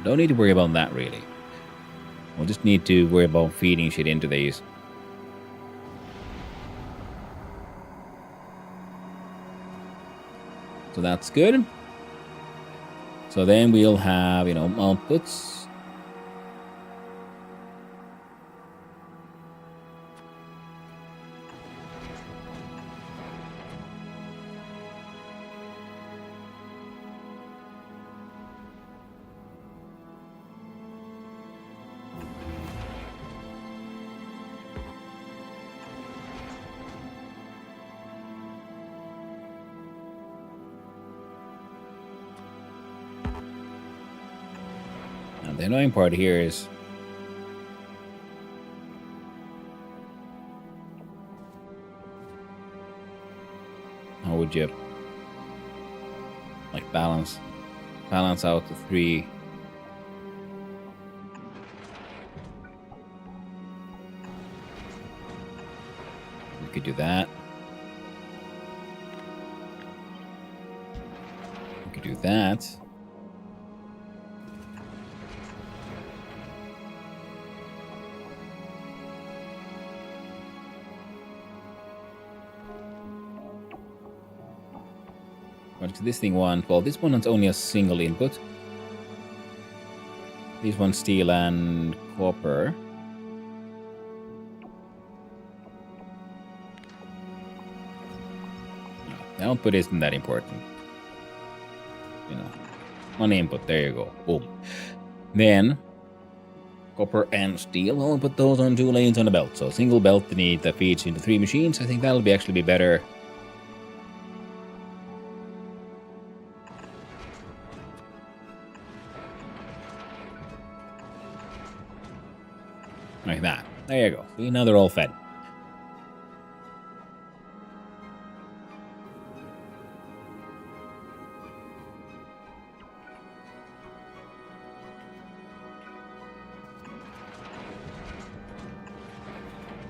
Don't need to worry about that really. We'll just need to worry about feeding shit into these. So that's good. So then we'll have, outputs. The annoying part here is how would you like balance out the 3? We could do that. We could do that. What does this thing want? Well, this one wants only a single input. These want steel and copper. No, the output isn't that important. One input, there you go. Boom. Then, copper and steel, we'll put those on 2 lanes on a belt. So, a single belt that feeds into 3 machines. I think that'll actually be better. Like that. There you go. See, now they're all fed.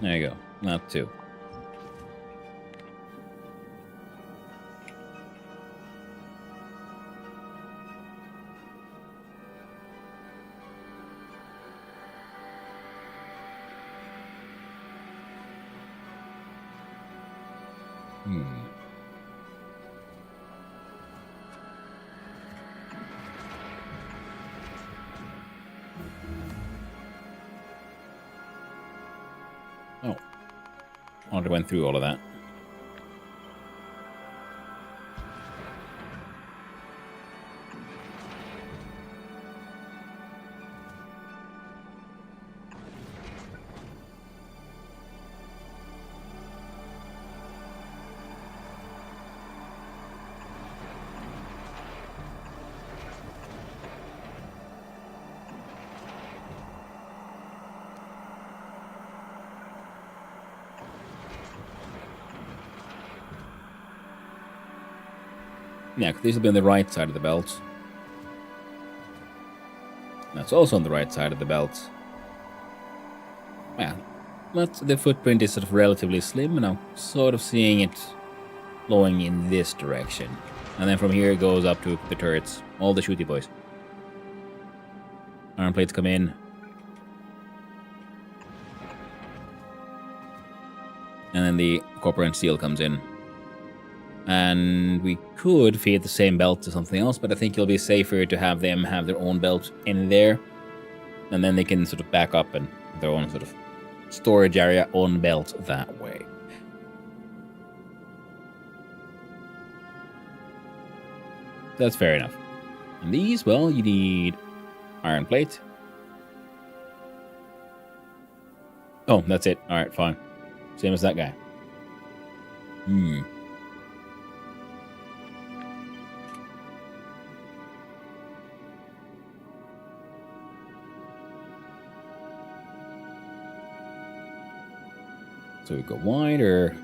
There you go. Not 2. Oh. I already went through all of that. Yeah, this will be on the right side of the belt. That's also on the right side of the belt. Yeah, but the footprint is sort of relatively slim, and I'm sort of seeing it flowing in this direction. And then from here it goes up to the turrets, all the shooty boys. Iron plates come in. And then the copper and steel comes in. And we could feed the same belt to something else, but I think it'll be safer to have them have their own belt in there. And then they can sort of back up and their own sort of storage area on belt that way. That's fair enough. And these, well, you need iron plate. Oh, that's it. All right, fine. Same as that guy. So we go wider.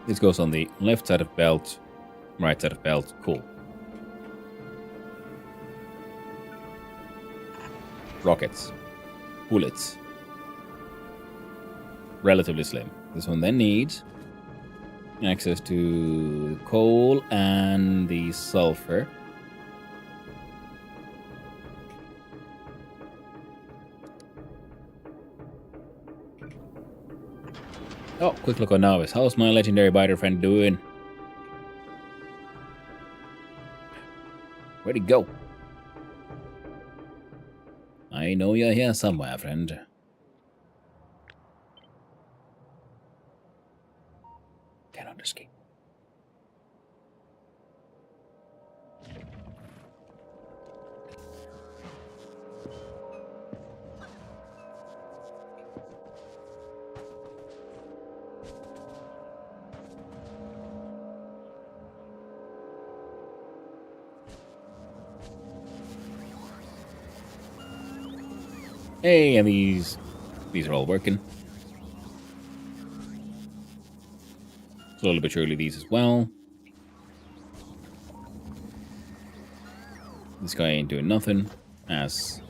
This goes on the left side of belt, right side of belt. Cool. Rockets. Bullets. Relatively slim. This one then needs access to coal and the sulfur. Oh, quick look on Novice. How's my legendary biter friend doing? Where'd he go? I know you're here somewhere, friend. Cannot escape. Hey, and these are all working. Slowly but surely these as well. This guy ain't doing nothing, as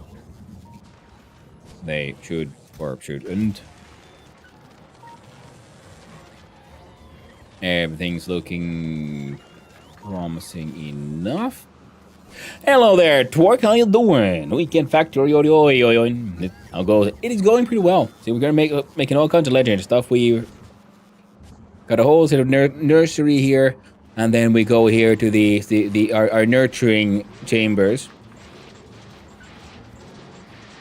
they should or shouldn't. Everything's looking promising enough. Hello there, Twerk. How you doing? Weekend Factorio. I'll go. It is going pretty well. See, we're gonna making all kinds of legendary stuff. We got a whole sort of nursery here, and then we go here to our nurturing chambers.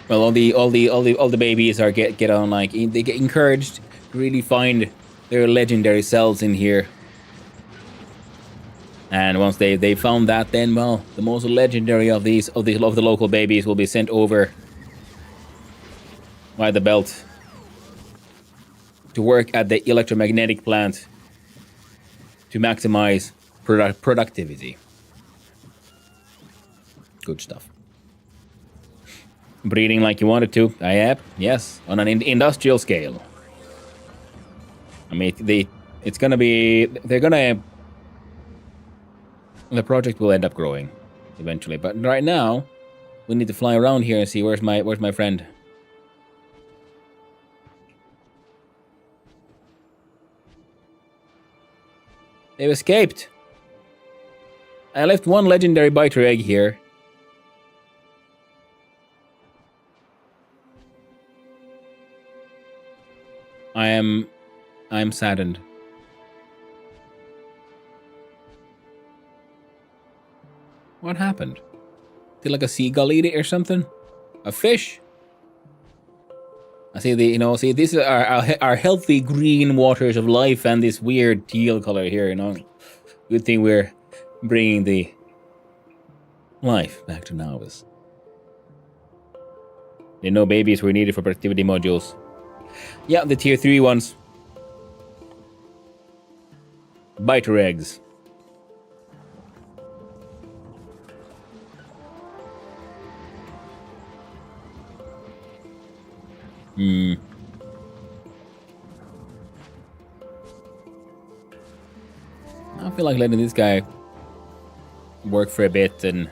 Well, all the babies are get on, like, they get encouraged to really find their legendary cells in here. And once they found that, then, well, the most legendary of the local babies will be sent over by the belt to work at the electromagnetic plant to maximize productivity. Good stuff. Breeding like you wanted to. I have, yes, on an industrial scale. I mean, it's gonna be, they're gonna. The project will end up growing eventually, but right now we need to fly around here and see where's my friend. They've escaped. I left one legendary biter egg here. I'm saddened. What happened? Did like a seagull eat it or something? A fish? I see see, this is our healthy green waters of life and this weird teal color here, Good thing we're bringing the life back to novice. No babies were needed for productivity modules. Yeah, the tier 3 ones. Biter eggs. I feel like letting this guy work for a bit and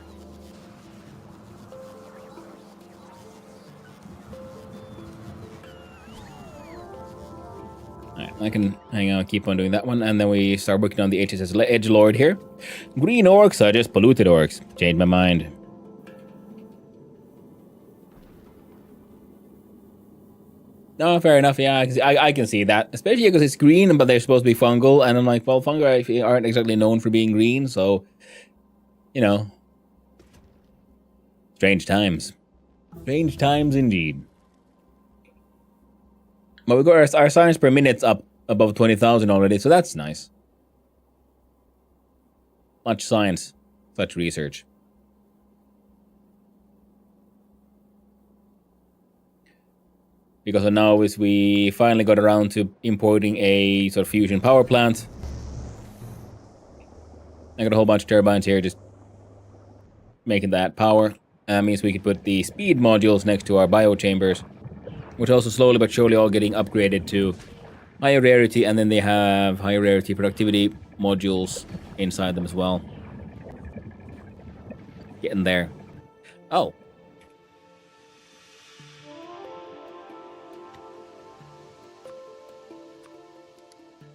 alright, I can hang on, keep on doing that one, and then we start working on the HSS Edgelord here. Green orcs are just polluted orcs. Changed my mind. No, fair enough. Yeah, I can see that, especially because it's green, but they're supposed to be fungal, and I'm like, well, fungi aren't exactly known for being green, so strange times. Strange times indeed. But we got our science per minute's up above 20,000 already, so that's nice. Much science, such research. Because now we finally got around to importing a sort of fusion power plant. I got a whole bunch of turbines here just making that power. That means we could put the speed modules next to our biochambers, which also slowly but surely all getting upgraded to higher rarity, and then they have higher rarity productivity modules inside them as well. Getting there. Oh.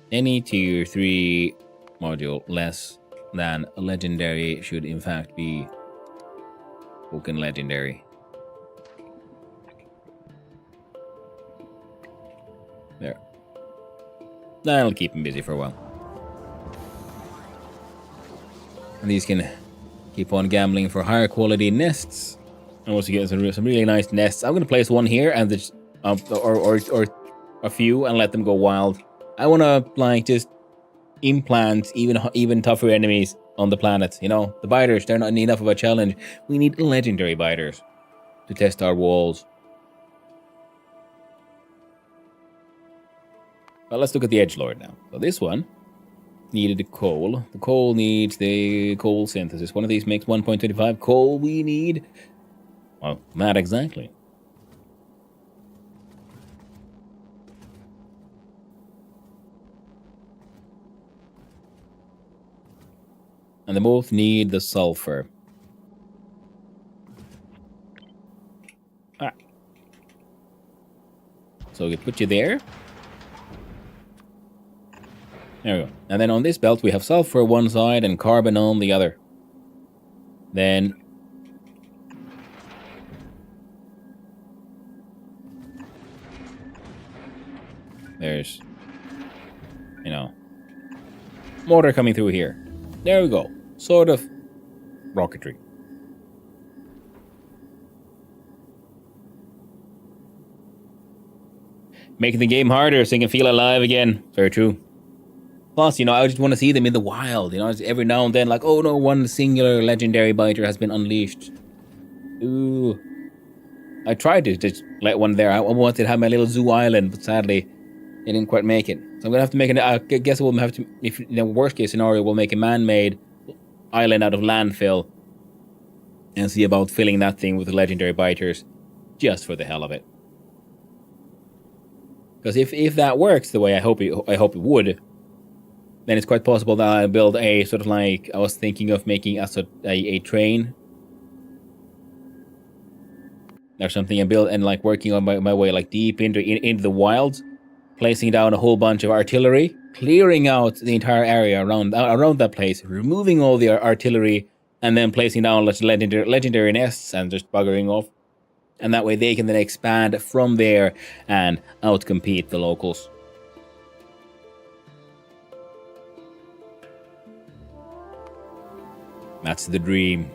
Any tier 3 module less than a legendary should in fact be fucking legendary. There. That'll keep him busy for a while. And these can keep on gambling for higher quality nests. And once you get some really nice nests, I'm gonna place one here and just or a few and let them go wild. I wanna just implant even tougher enemies on the planet. The biters, they're not enough of a challenge. We need legendary biters to test our walls. Well, let's look at the edgelord now. So this one needed the coal. The coal needs the coal synthesis. One of these makes 1.25 coal. We need, well, not exactly. And they both need the sulfur. Alright. So we put you there. There we go. And then on this belt we have sulfur one side and carbon on the other. Then there's, water coming through here. There we go. Sort of rocketry. Making the game harder so you can feel alive again. Very true. Plus, I just want to see them in the wild. Every now and then, like, oh no, one singular legendary biter has been unleashed. Ooh. I tried to just let one there. I wanted to have my little zoo island, but sadly, it didn't quite make it. So I'm gonna have to make I guess we'll have to, if in the worst case scenario, we'll make a man-made island out of landfill and see about filling that thing with legendary biters, just for the hell of it. Because if that works the way I hope it would, then it's quite possible that I'll build a sort of like, I was thinking of making a train or something, and build and like working on my way like deep into the wilds, placing down a whole bunch of artillery, clearing out the entire area around that place, removing all the artillery, and then placing down legendary nests and just buggering off. And that way they can then expand from there and outcompete the locals. That's the dream.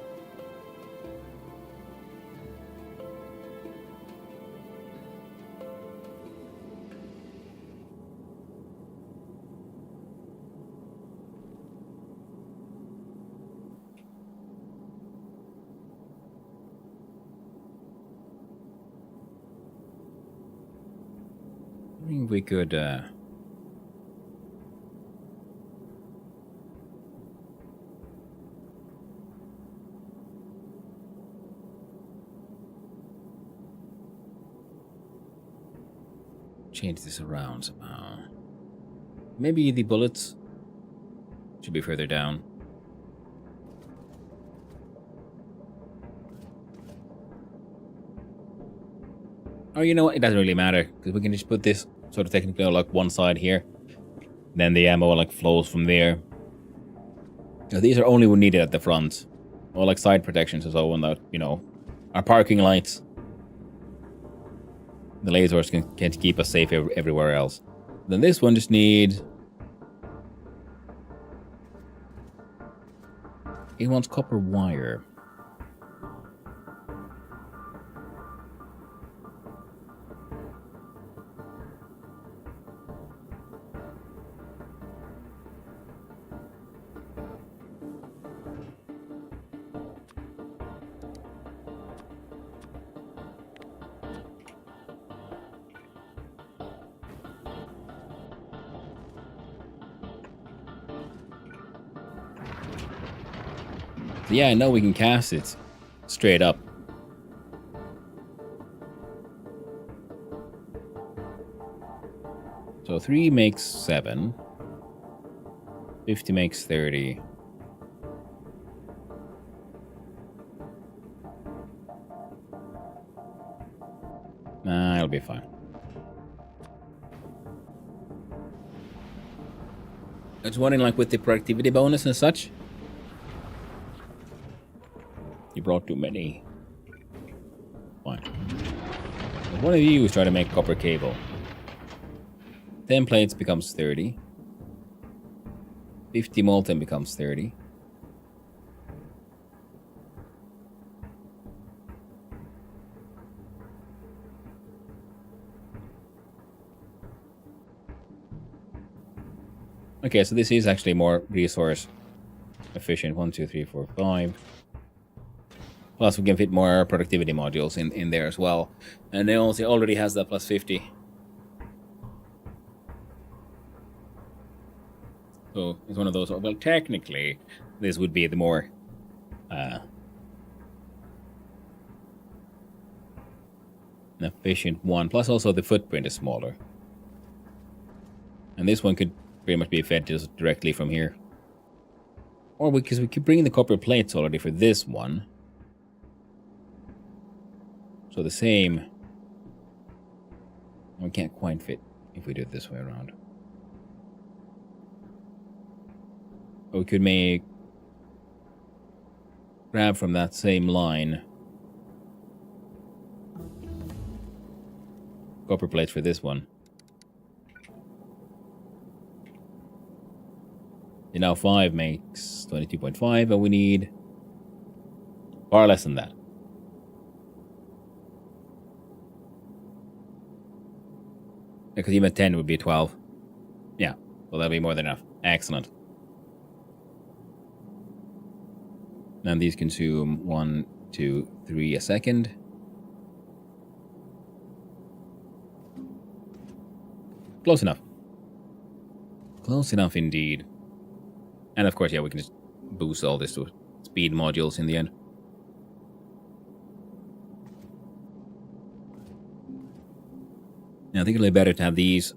think we could change this around somehow. Maybe the bullets should be further down. Oh, you know what? It doesn't really matter, because we can just put this sort of technically on like one side here. Then the ammo like flows from there. Now, these are only needed at the front. Or like side protections as well, when that, you know, our parking lights. The lasers can keep us safe everywhere else. Then this one just needs... It wants copper wire. Yeah, I know we can cast it straight up. So 3 makes 7. 50 makes 30. Nah, it'll be fine. I was wondering, like, with the productivity bonus and such. You brought too many. Fine. If one of you is trying to make copper cable. 10 plates becomes 30. 50 molten becomes 30. Okay, so this is actually more resource efficient. 1, 2, 3, 4, 5. Plus, we can fit more productivity modules in there as well. And it also already has that plus 50. So it's one of those. Well, technically, this would be the more efficient one. Plus, also the footprint is smaller. And this one could pretty much be fed just directly from here. Or because we keep bringing the copper plates already for this one. So the same. We can't quite fit if we do it this way around. But we could grab from that same line copper plates for this one. And now 5 makes 22.5, and we need far less than that. Because even 10 would be 12. Yeah, well, that'll be more than enough. Excellent. And these consume 1, 2, 3 a second. Close enough. Close enough indeed. And of course, yeah, we can just boost all this to speed modules in the end. Now, I think it'll be better to have these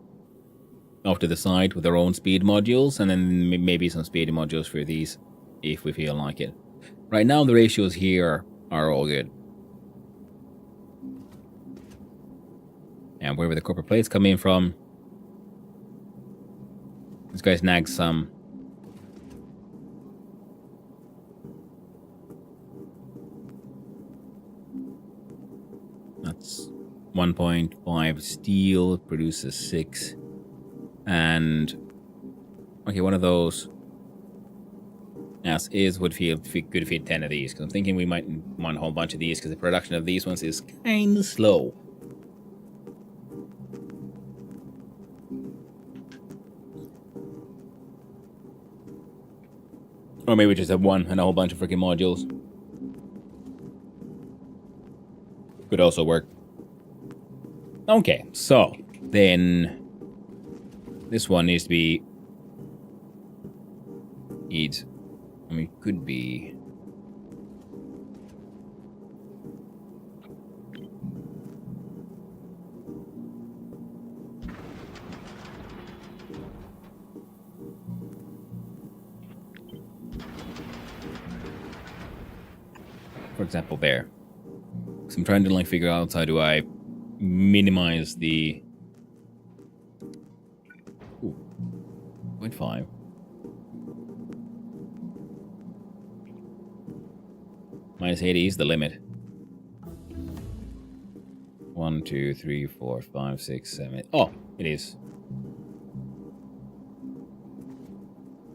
off to the side with their own speed modules, and then maybe some speed modules for these if we feel like it. Right now, the ratios here are all good. And wherever the copper plates come in from, this guy snags some. That's 1.5 steel, produces 6. And okay, one of those as is would feel good to feed 10 of these, because I'm thinking we might want a whole bunch of these because the production of these ones is kind of slow. Or maybe just have one and a whole bunch of freaking modules. Could also work. Okay, so then This one needs to be... I mean, could be... For example, there. So I'm trying to like figure out how do I minimize the... Ooh, 0.5. Minus 80 is the limit. 1, 2, 3, 4, 5, 6, 7. Oh, it is.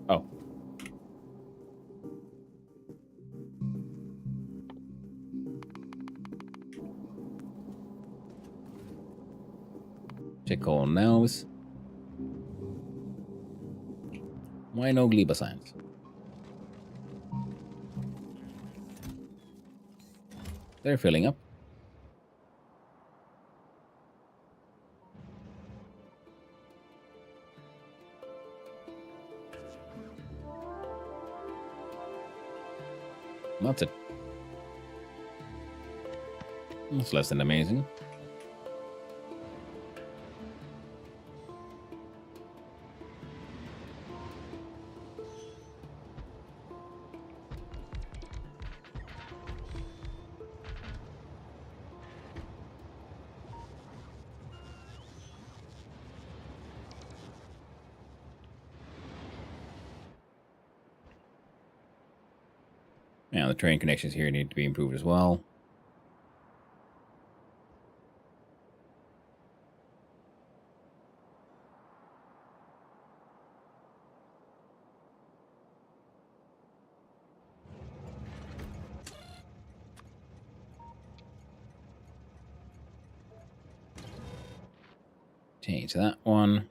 Oh. Check all nows. Why no gleba signs? They're filling up. That's it. That's less than amazing. Yeah, the train connections here need to be improved as well. Change that one.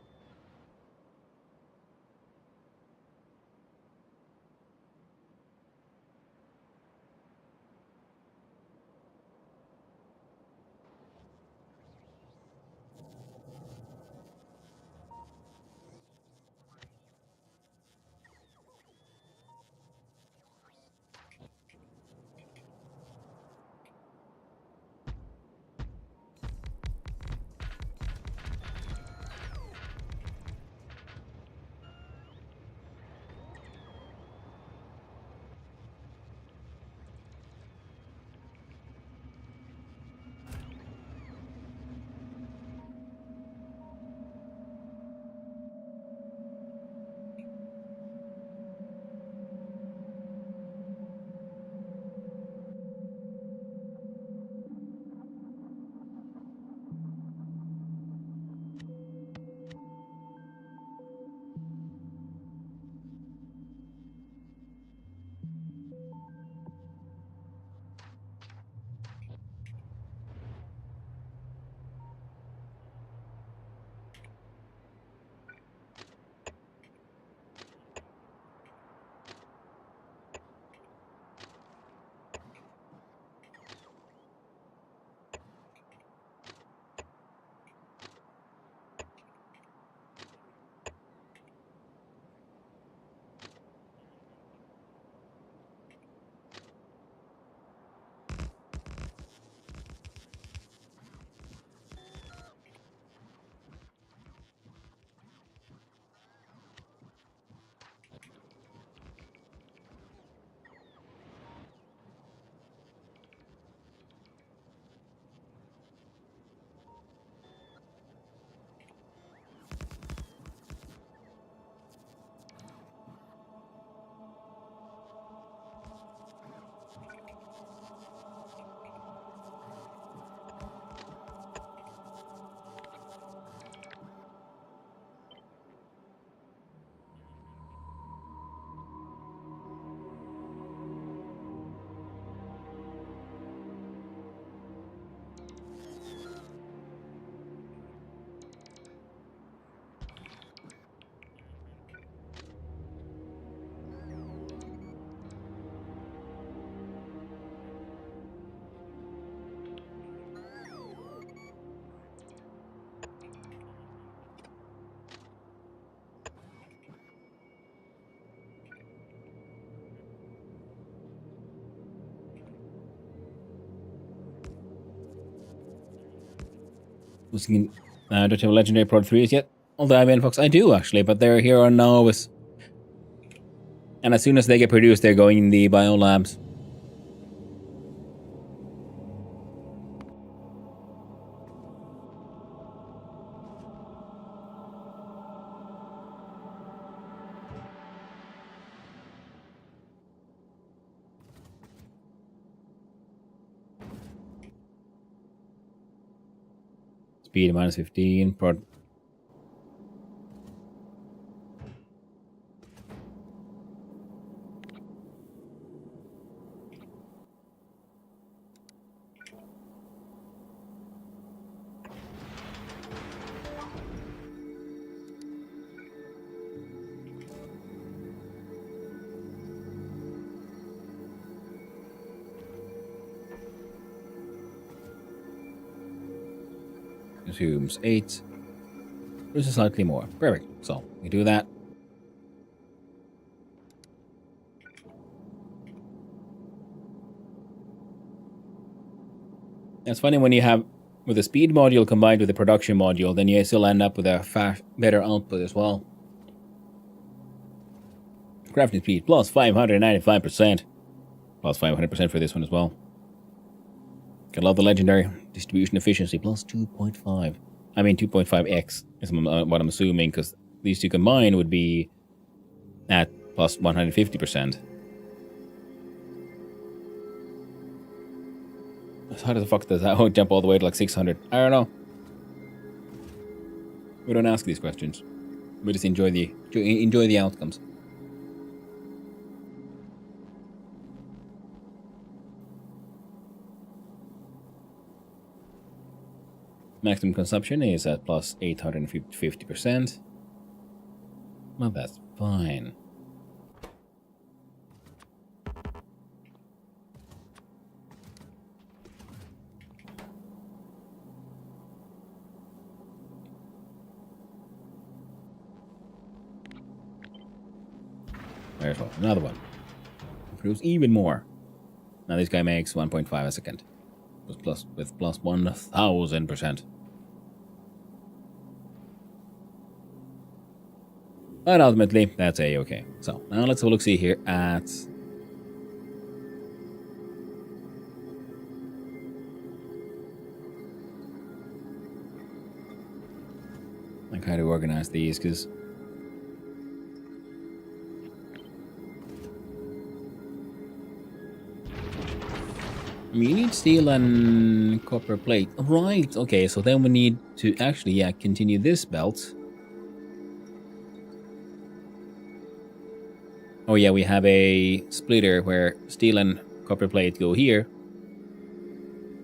I don't have legendary prod 3s yet. Although I mean, Fox, I do actually, but they're here on Novus. And as soon as they get produced, they're going in the biolabs. Speed minus 15, prod. Consumes 8. Produces slightly more. Perfect. So we do that. It's funny when you have with the speed module combined with the production module, then you still end up with a better output as well. Crafting speed plus 595%. Plus 500% for this one as well. I love the legendary. Distribution efficiency plus 2.5. I mean 2.5x is what I'm assuming, because these two combined would be at plus 150%. So how the fuck does that jump all the way to like 600? I don't know. We don't ask these questions. We just enjoy the outcomes. Maximum consumption is at plus 850%. Well, that's fine. There's one. Another one. Produce even more. Now this guy makes 1.5 a second. With plus 1,000%. But ultimately, that's a-okay. So, now let's have a look-see here at... like how to organize these, because... you need steel and copper plate. Right, okay, so then we need to actually, yeah, continue this belt. Oh yeah, we have a splitter where steel and copper plate go here.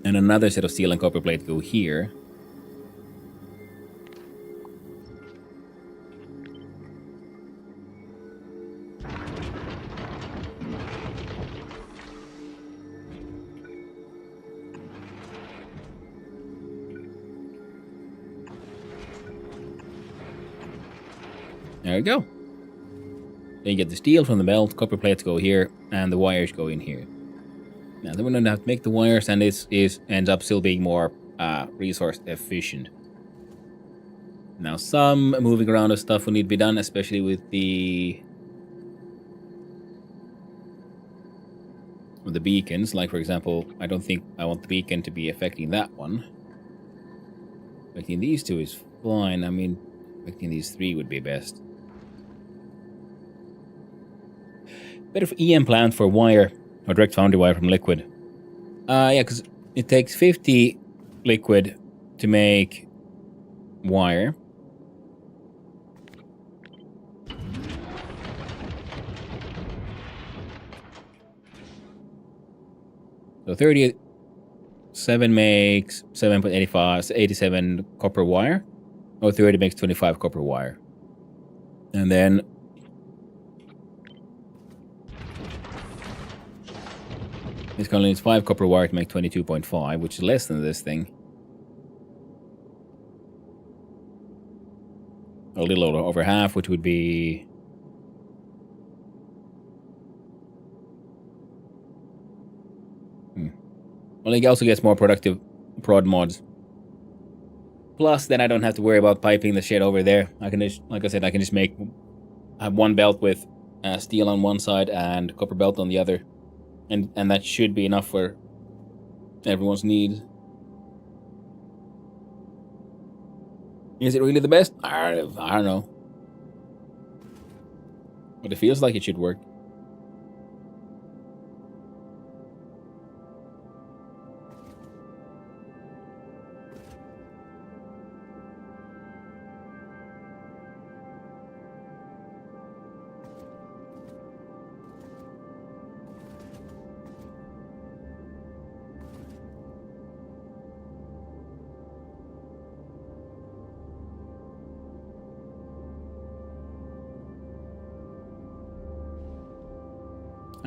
And another set of steel and copper plate go here. There we go. Then you get the steel from the belt, copper plates go here, and the wires go in here. Now then we don't have to make the wires, and this ends up still being more resource efficient. Now some moving around of stuff will need to be done, especially with the beacons. Like for example, I don't think I want the beacon to be affecting that one. Affecting these two is fine. I mean, affecting these three would be best. Better for EM plant for wire or direct foundry wire from liquid. Yeah, because it takes 50 liquid to make wire. So 37 makes 7.85, 87 copper wire. Or 30 makes 25 copper wire. And then this only needs 5 copper wire to make 22.5, which is less than this thing. A little over half, which would be... Well, he also gets more productive prod mods. Plus, then I don't have to worry about piping the shit over there. I can just, like I said, I can just have one belt with steel on one side and copper belt on the other, and that should be enough for everyone's needs. Is it really the best? I don't know, but it feels like it should work.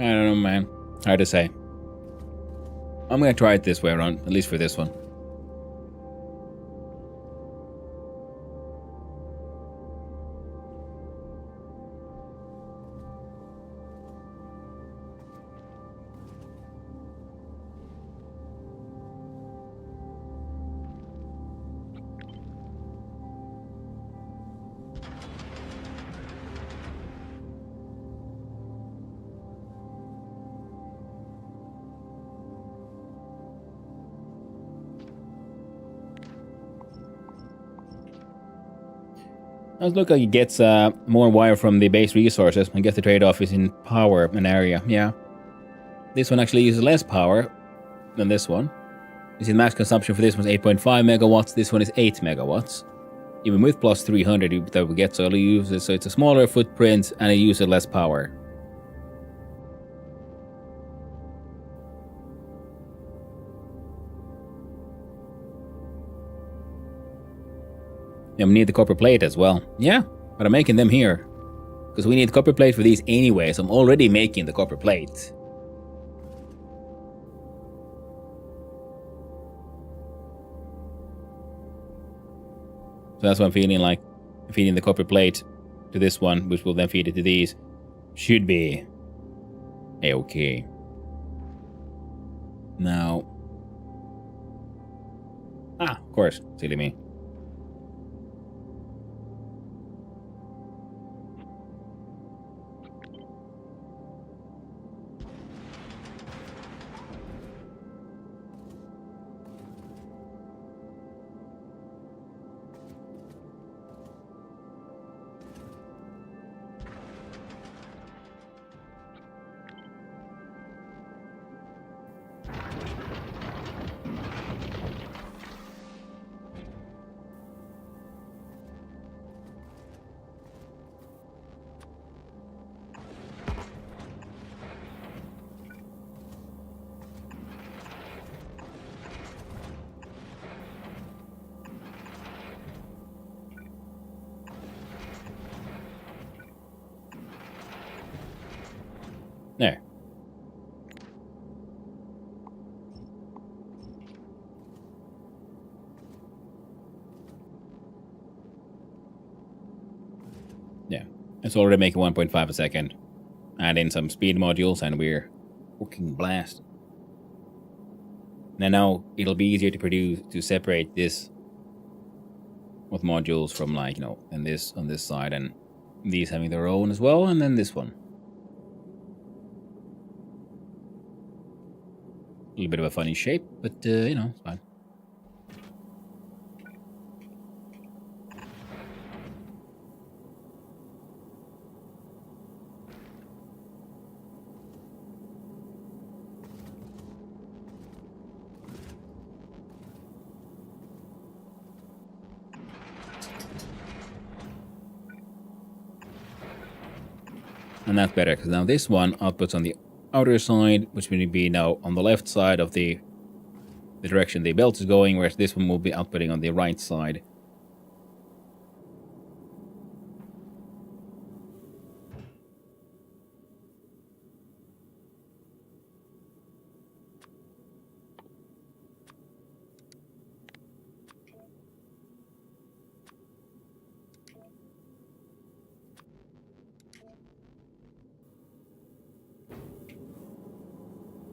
I don't know, man. Hard to say. I'm gonna try it this way around, at least for this one. Let's look like it gets more wire from the base resources. I guess the trade-off is in power and area. Yeah. This one actually uses less power than this one. You see, the max consumption for this one is 8.5 megawatts. This one is 8 megawatts. Even with plus 300 that we get, so it'll use it. So it's a smaller footprint and it uses less power. And we need the copper plate as well. Yeah, but I'm making them here. Because we need copper plate for these anyway, so I'm already making the copper plate. So that's what I'm feeling like. Feeding the copper plate to this one, which will then feed it to these. Should be okay. Now. Of course. Silly me. There. Yeah, it's already making 1.5 a second. Add in some speed modules and we're fucking blast. Now it'll be easier to separate this with modules from, like, you know, and this on this side and these having their own as well, and then this one. A little bit of a funny shape, but you know, it's fine. And that's better, because now this one outputs on the outer side, which will be now on the left side of the direction the belt is going, whereas this one will be outputting on the right side.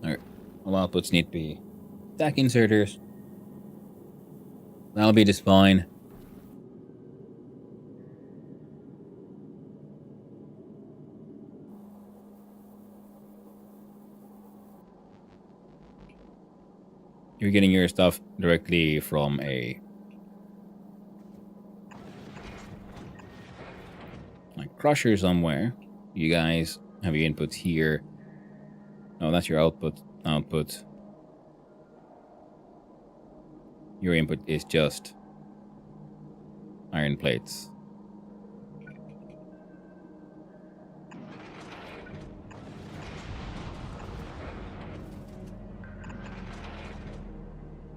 Alright, all outputs need to be stack inserters. That'll be just fine. You're getting your stuff directly from a crusher somewhere. You guys have your inputs here. No, that's your output. Your input is just iron plates.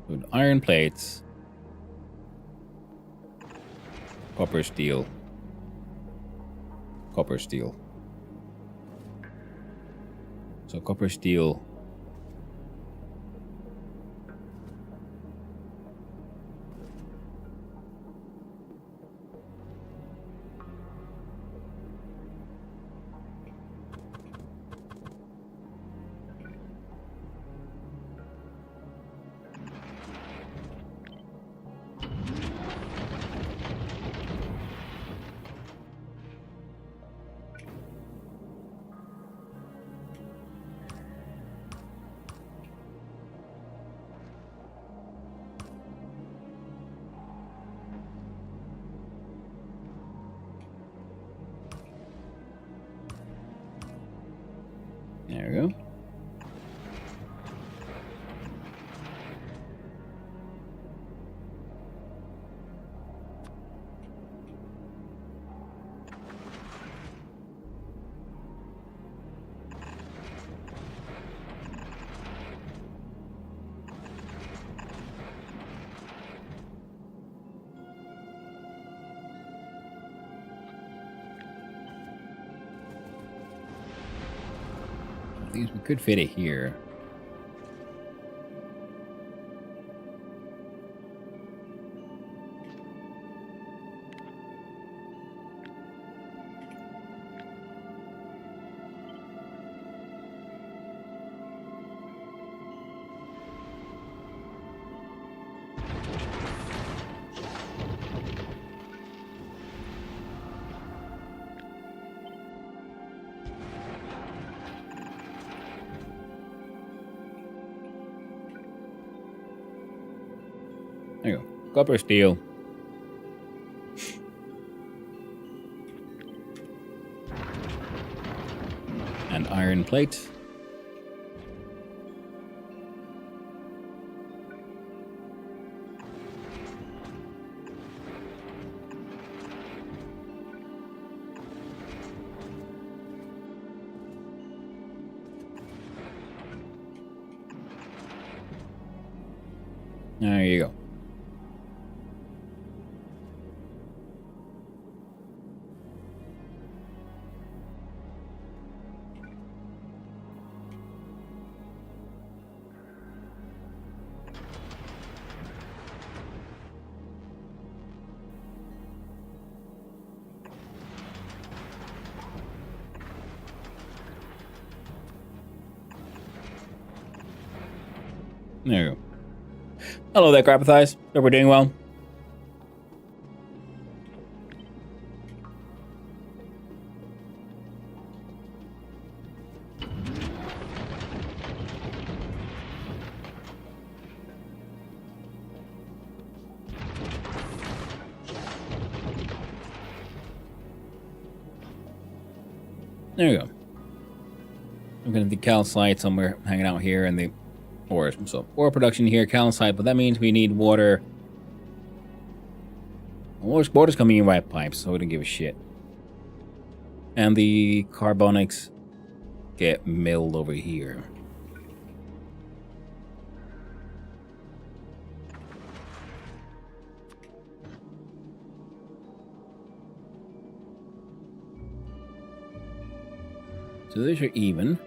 With iron plates, copper, steel, copper, steel. So copper, steel. There we go. I think we could fit it here. There you go. Copper, steel. And iron plate. There you go. There you go. Hello there, Crapathize. Hope we're doing well. There you go. I'm gonna have the calcite somewhere hanging out here and the ore. So ore production here, calcite, but that means we need water. Water's coming in by pipes, so we don't give a shit. And the carbonics get milled over here. So those are even.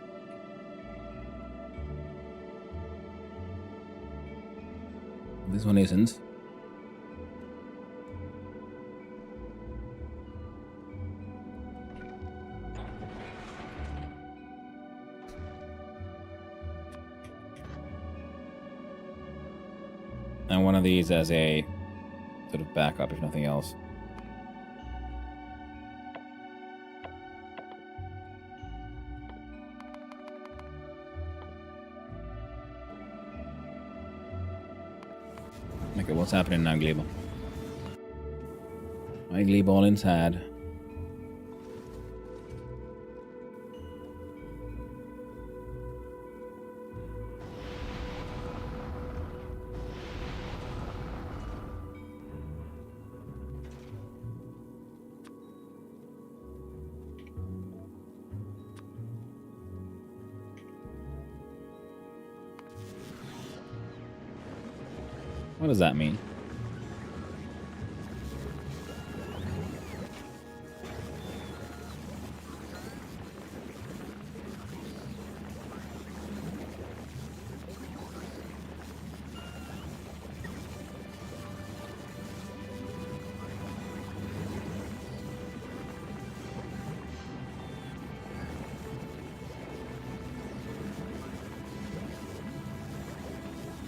This one isn't. And one of these as a sort of backup, if nothing else. Okay, what's happening now, Glebo? My Glebo all inside. What does that mean?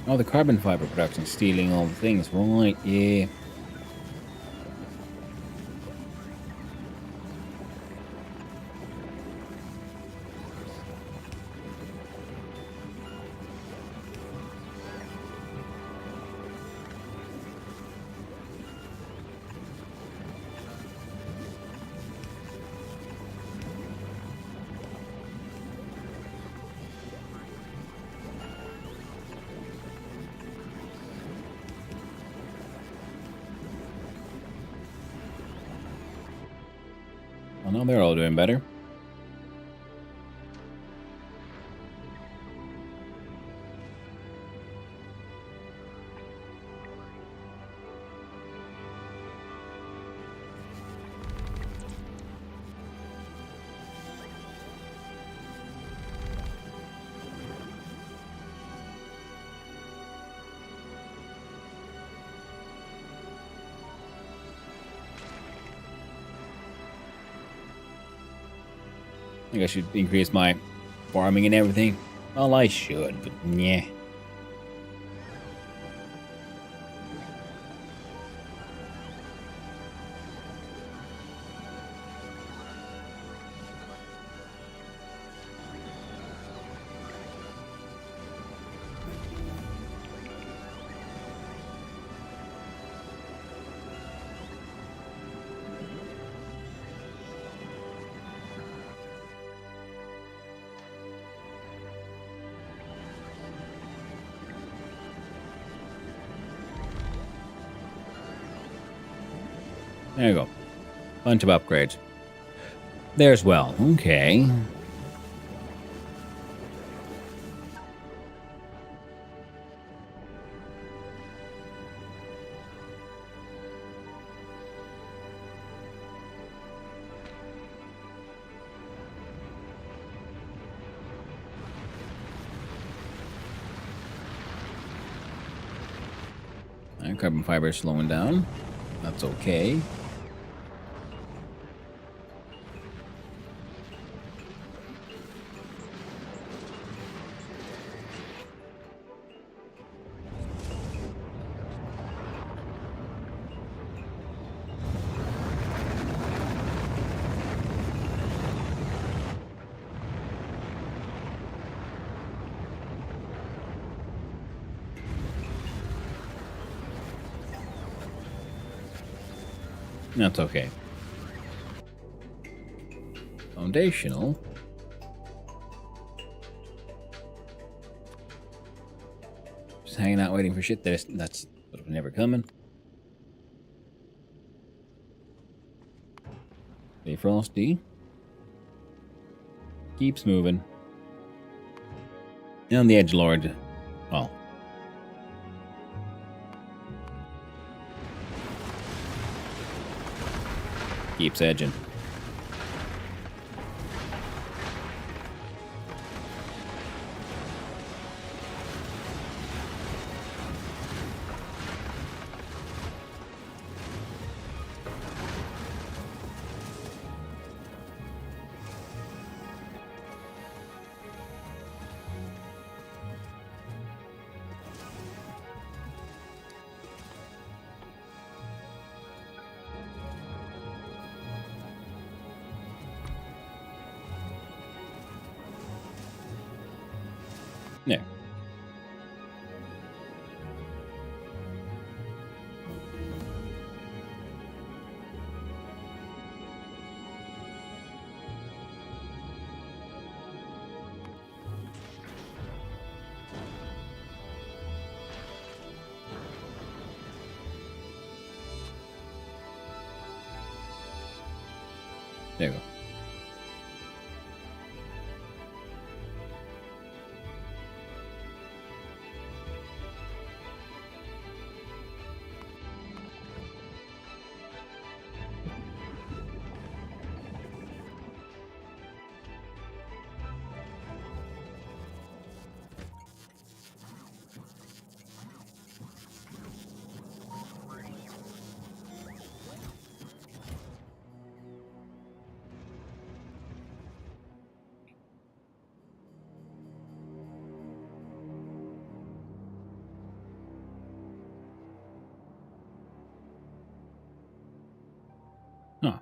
Oh, the carbon fiber production, stealing all the things. Right, yeah. Well, now they're all doing better. I think I should increase my farming and everything. Well, I should, but yeah. There you go. Bunch of upgrades. There's well. Okay. And carbon fiber is slowing down. That's okay. That's okay. Foundational. Just hanging out waiting for shit that's sort of never coming. Stay frosty. Keeps moving. And the edgelord. Well. Keeps edging. There you go. Huh.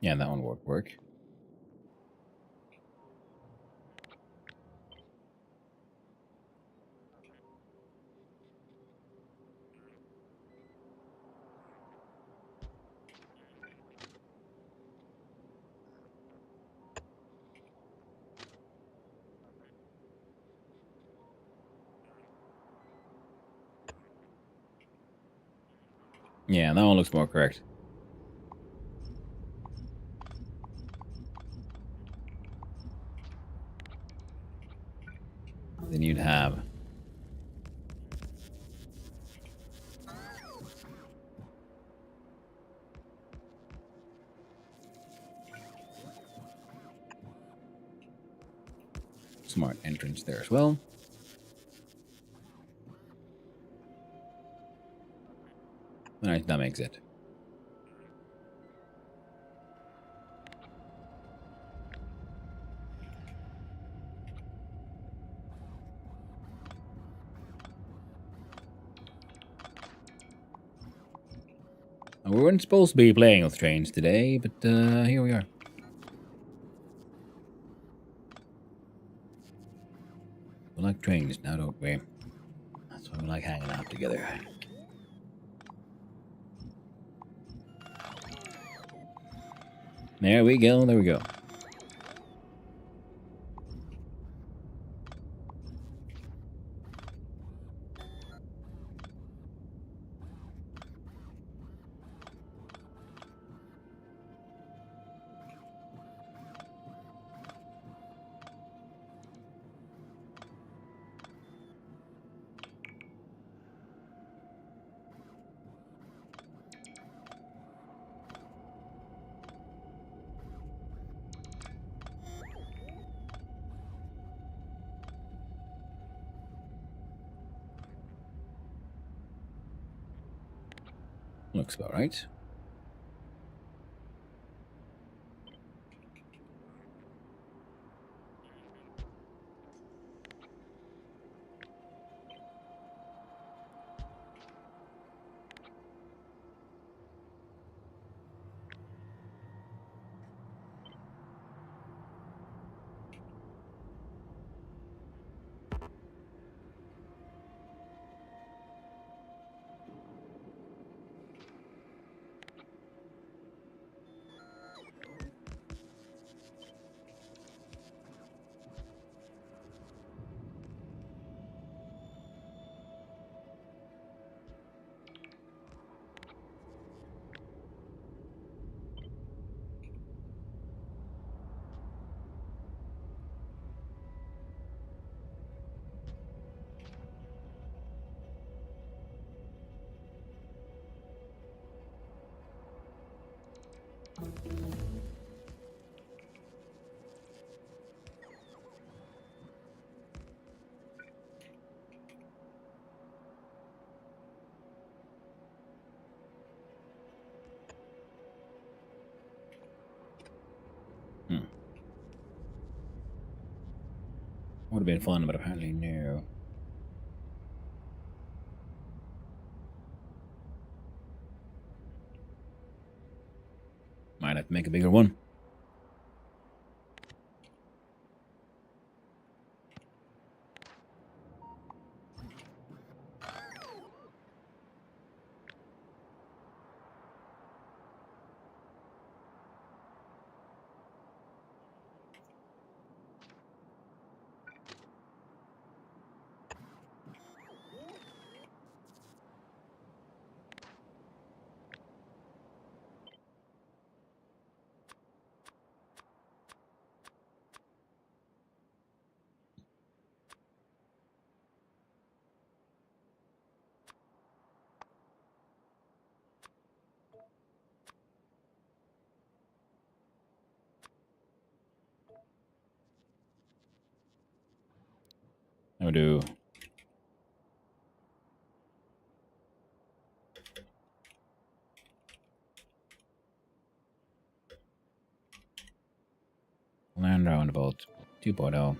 Yeah, that one won't work. Yeah, that one looks more correct. Then you'd have smart entrance there as well. Alright, that makes it. We weren't supposed to be playing with trains today, but here we are. We like trains now, don't we? That's why we like hanging out together. There we go, there we go. Looks about right. Would have been fun, but apparently no. Might have to make a bigger one. I do. Land roundabout 2.0.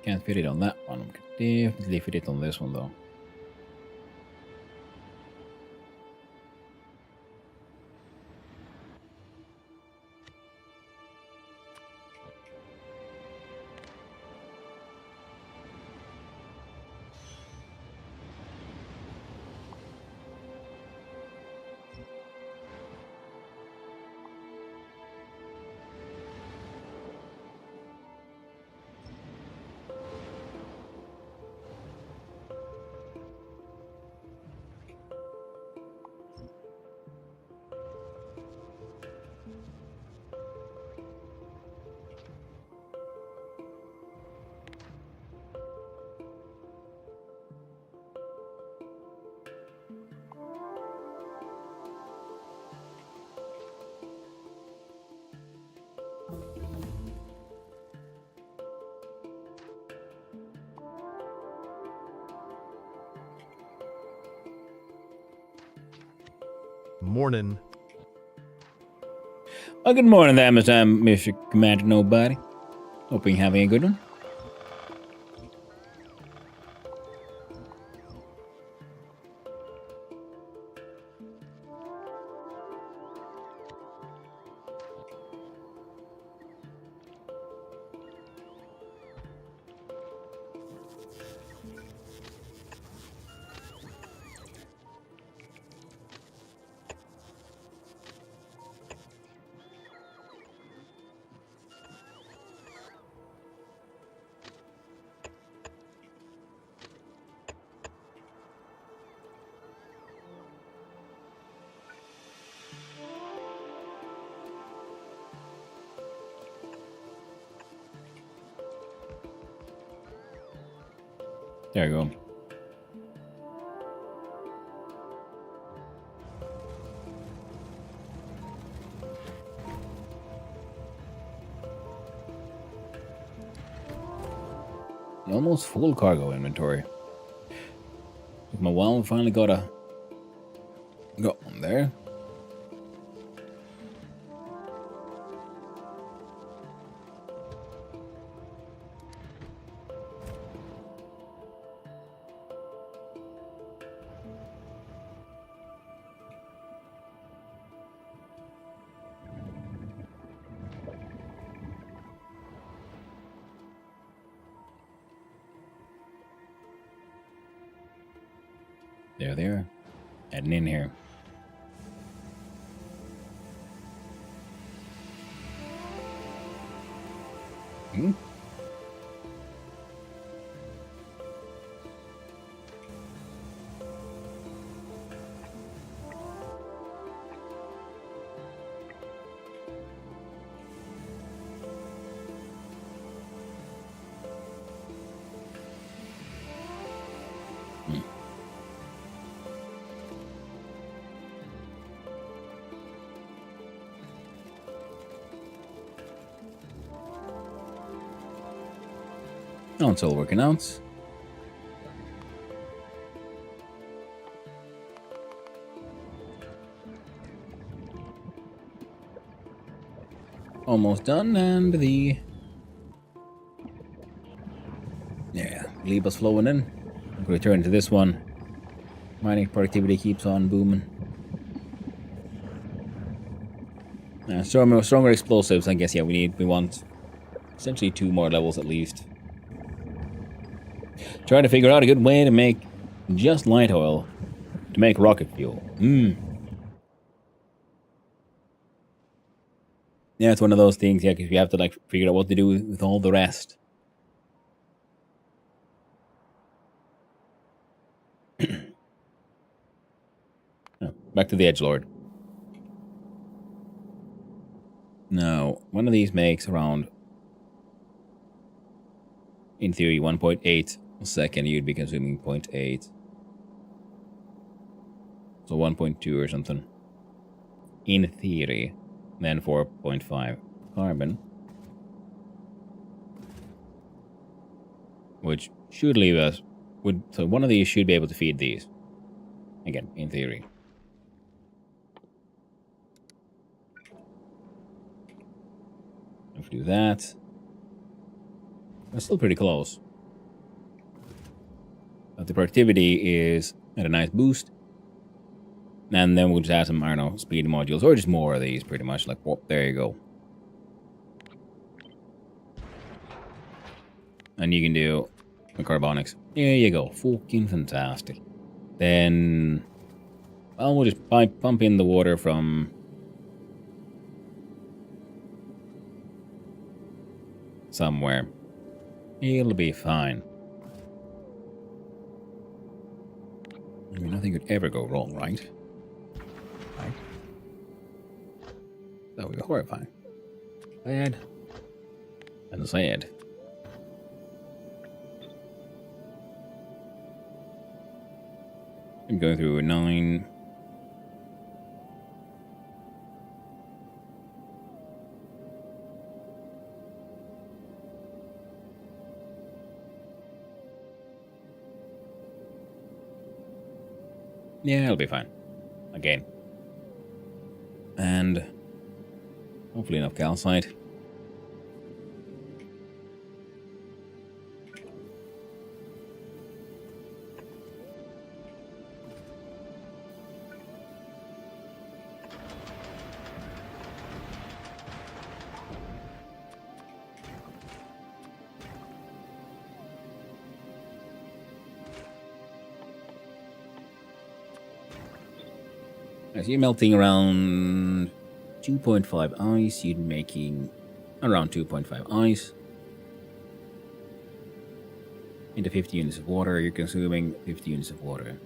Can't fit it on that one. We can definitely fit it on this one though.
Morning.
Well, good morning there, Mr. Commander Nobody. Hoping you're having a good one. There you go. Almost full cargo inventory. My well finally got one there. There they are. Heading in here. Hmm? Oh, it's all working out. almost done, and the Liba's flowing in. I'll return to this one. Mining productivity keeps on booming. Stronger explosives, I guess. Yeah, we want essentially 2 more levels at least. Trying to figure out a good way to make just light oil to make rocket fuel. Yeah, it's one of those things. Yeah, because you have to like figure out what to do with all the rest. Back to the Edgelord. Now, one of these makes around, in theory, 1.8 a second. You'd be consuming 0.8. So 1.2 or something. In theory. Then 4.5 carbon. Which should leave us... So one of these should be able to feed these. Again, in theory. If we do that... That's still pretty close. But the productivity is at a nice boost. And then we'll just add some, I don't know, speed modules, or just more of these, pretty much. Like, whoop, there you go. And you can do the carbonics. There you go. Fucking fantastic. Then, well, we'll just pump in the water from somewhere. It'll be fine. I mean, nothing could ever go wrong, right? Right? That would be horrifying. Sad. And sad. I'm going through a 9. Yeah, it'll be fine. Again. And hopefully enough calcite. As you're melting around 2.5 ice, you're making around 2.5 ice. Into 50 units of water, you're consuming 50 units of water.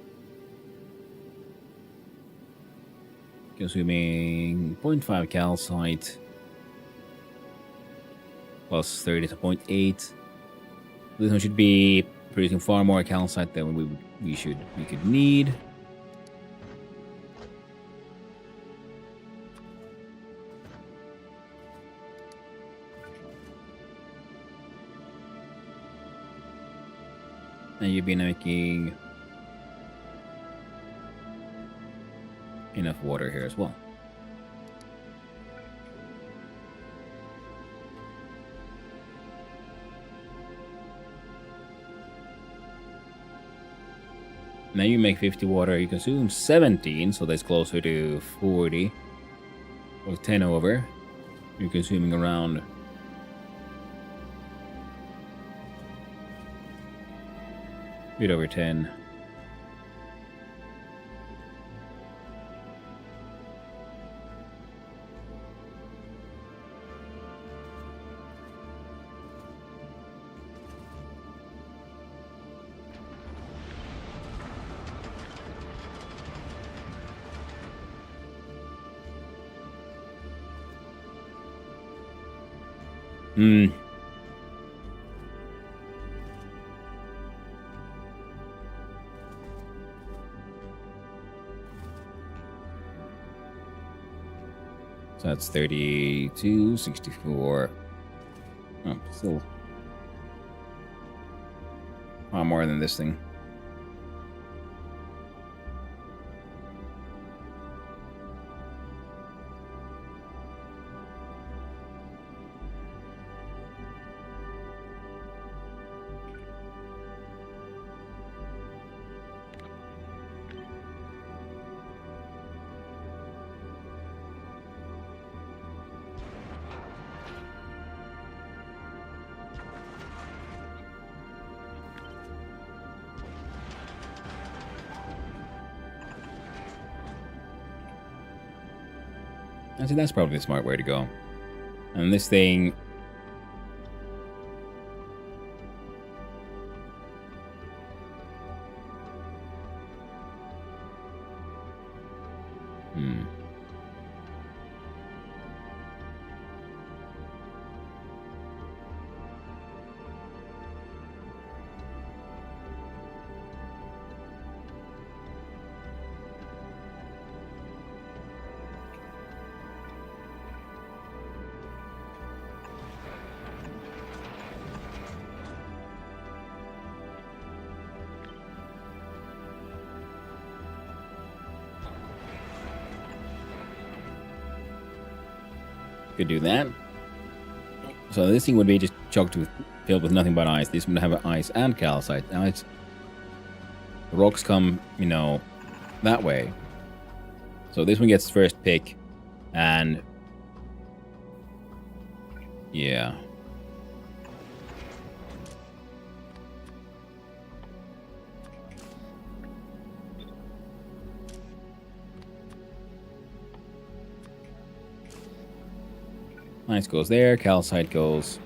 Consuming 0.5 calcite plus 30 to 0.8. This one should be producing far more calcite than we could need. And you've been making enough water here as well. Now you make 50 water, you consume 17, so that's closer to 40. Or 10 over. You're consuming around bit over 10. So that's 32, 64. Oh, still far more than this thing. I see, that's probably the smart way to go. And this thing... Could do that. So this thing would be just choked with, filled with nothing but ice. This would have ice and calcite. Now it's... The rocks come, you know, that way. So this one gets first pick. And... Yeah. Ice goes there, calcite goes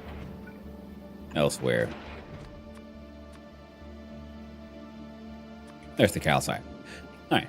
elsewhere. There's the calcite. Alright.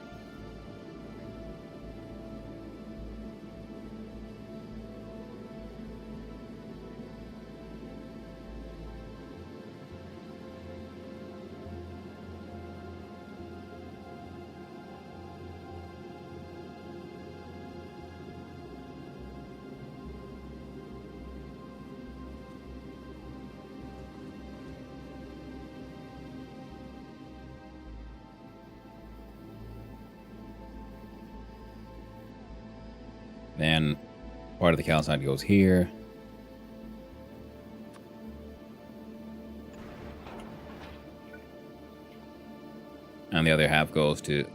Then part of the calcite goes here. And the other half goes to...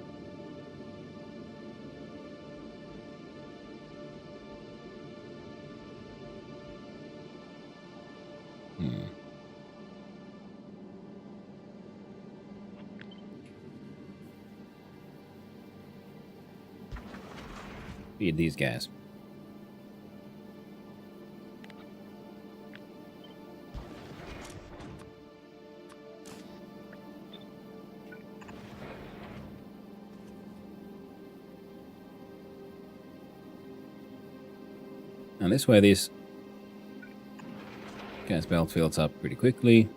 Feed these guys. And this way, this gas belt fills up pretty quickly.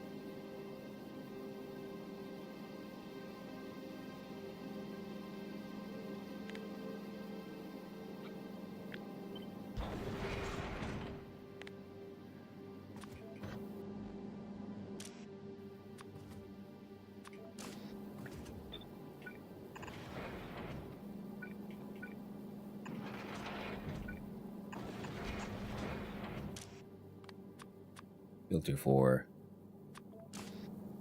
Filter for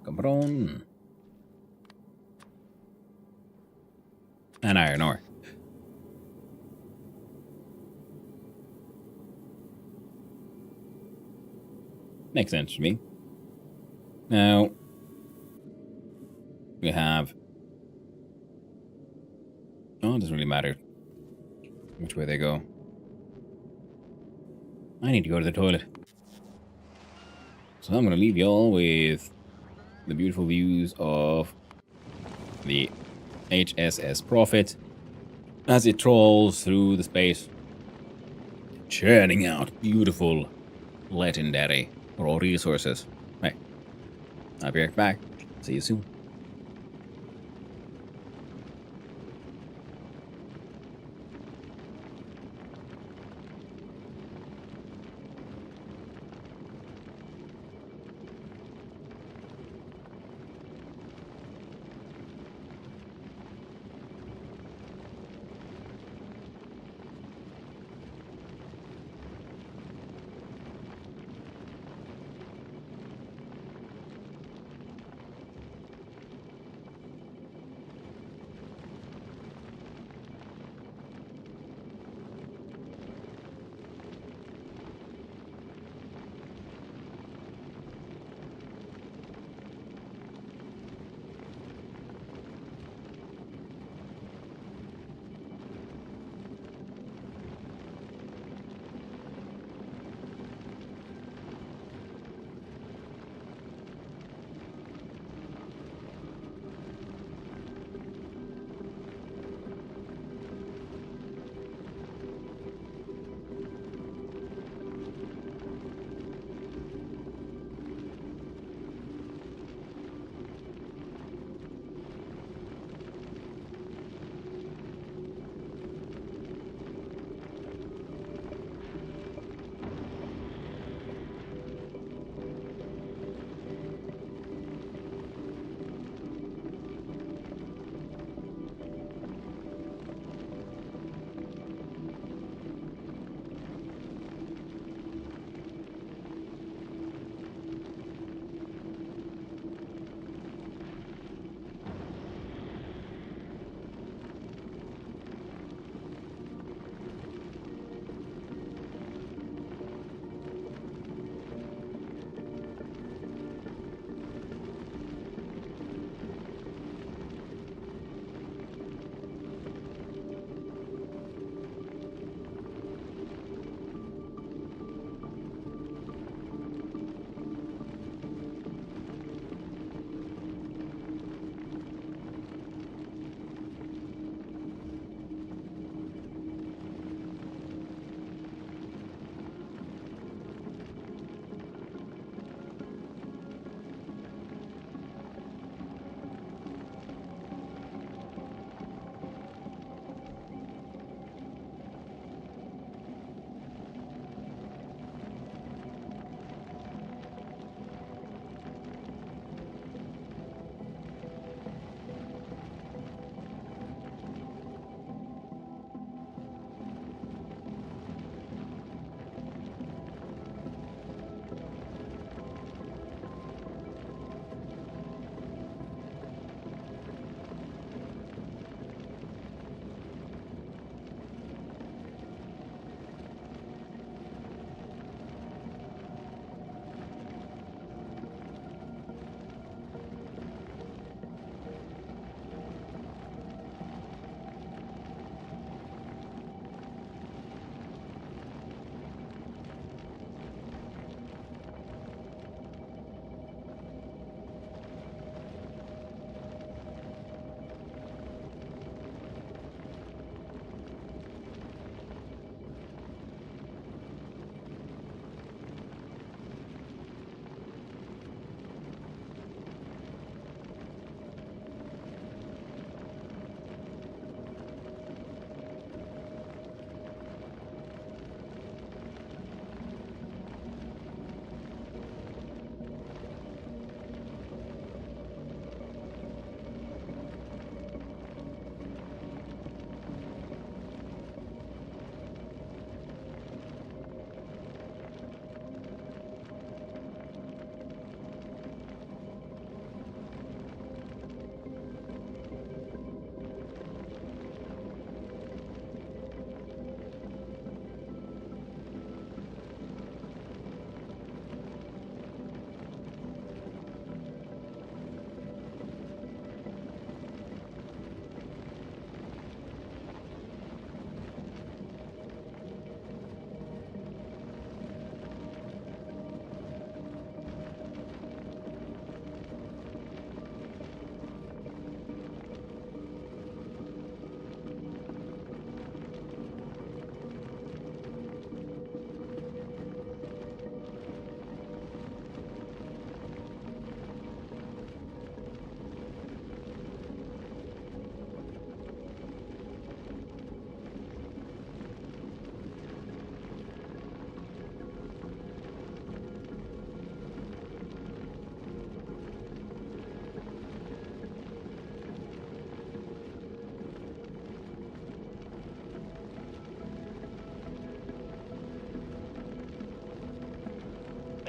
Cabron and iron ore. Makes sense to me. Now we have... Oh, it doesn't really matter which way they go. I need to go to the toilet. So I'm going to leave y'all with the beautiful views of the HSS Prophet as it trolls through the space, churning out beautiful, legendary raw resources. Right. I'll be right back. See you soon.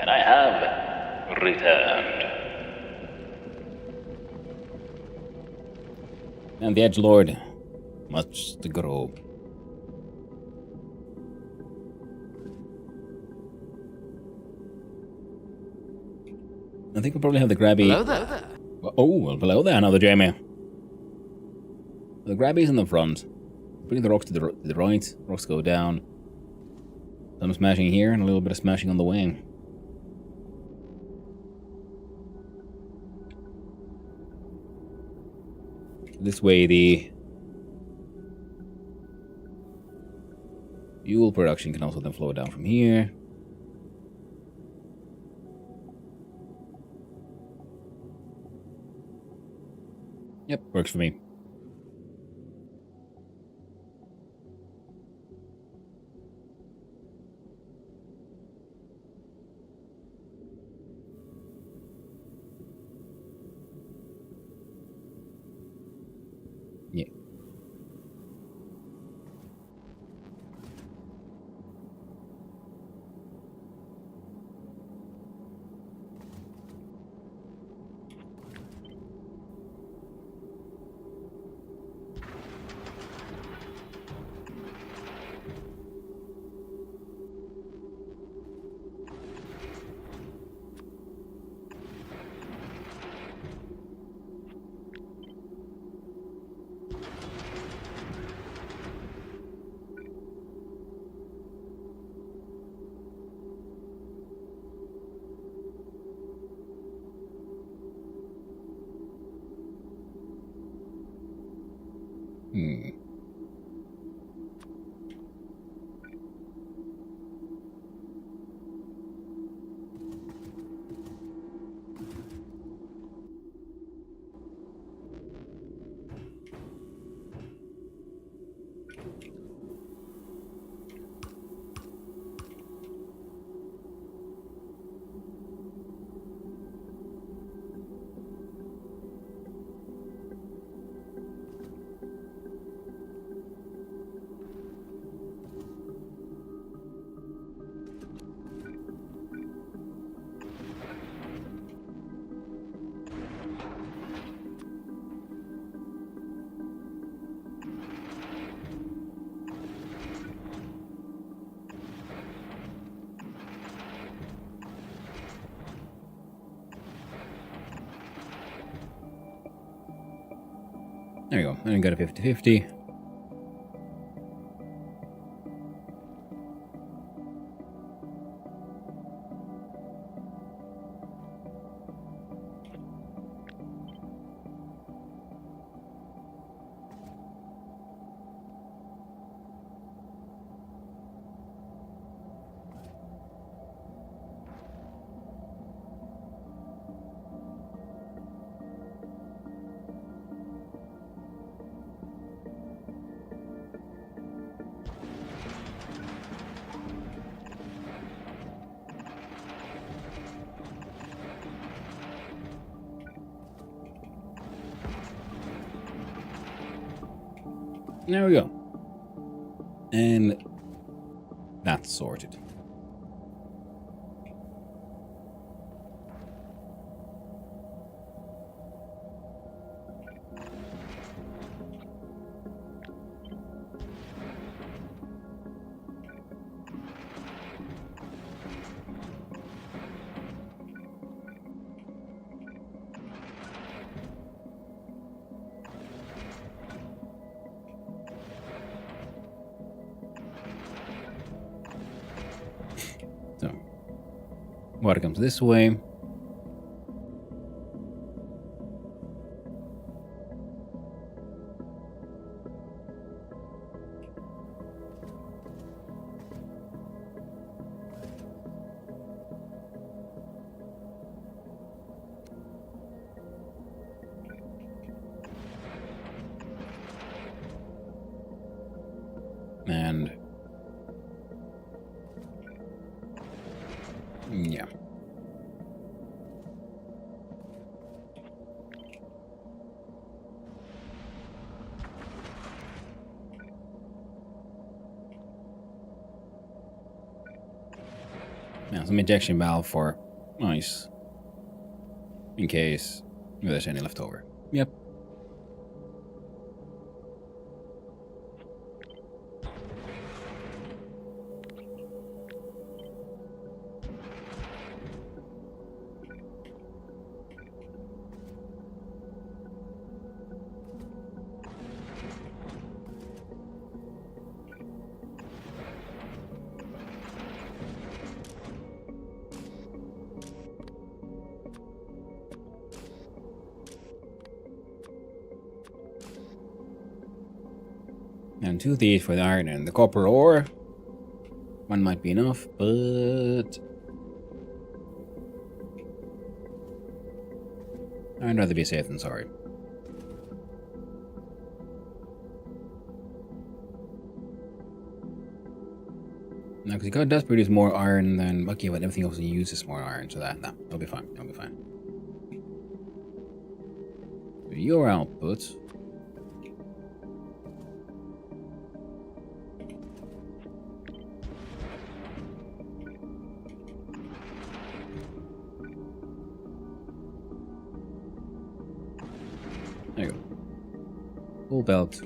and I have returned.
And the Edgelord must grow. I think we'll probably have the grabby.
Hello there.
Oh, well, hello there, another Jamie. The grabby's in the front. Putting the rocks to the right. Rocks go down. Some smashing here and a little bit of smashing on the wing. This way the fuel production can also then flow down from here. Yep, works for me. Yeah. There we go. And I got a 50-50. There we go. And that's sorted. So, water comes this way. And yeah. Yeah, some injection valve for nice. In case there's any left over. Yep. And 2 of these for the iron and the copper ore. 1 might be enough, but I'd rather be safe than sorry. Now, because God does produce more iron than Bucky, but everything else uses more iron, so that'll be fine. That'll be fine. Your output. There you go. Full belt.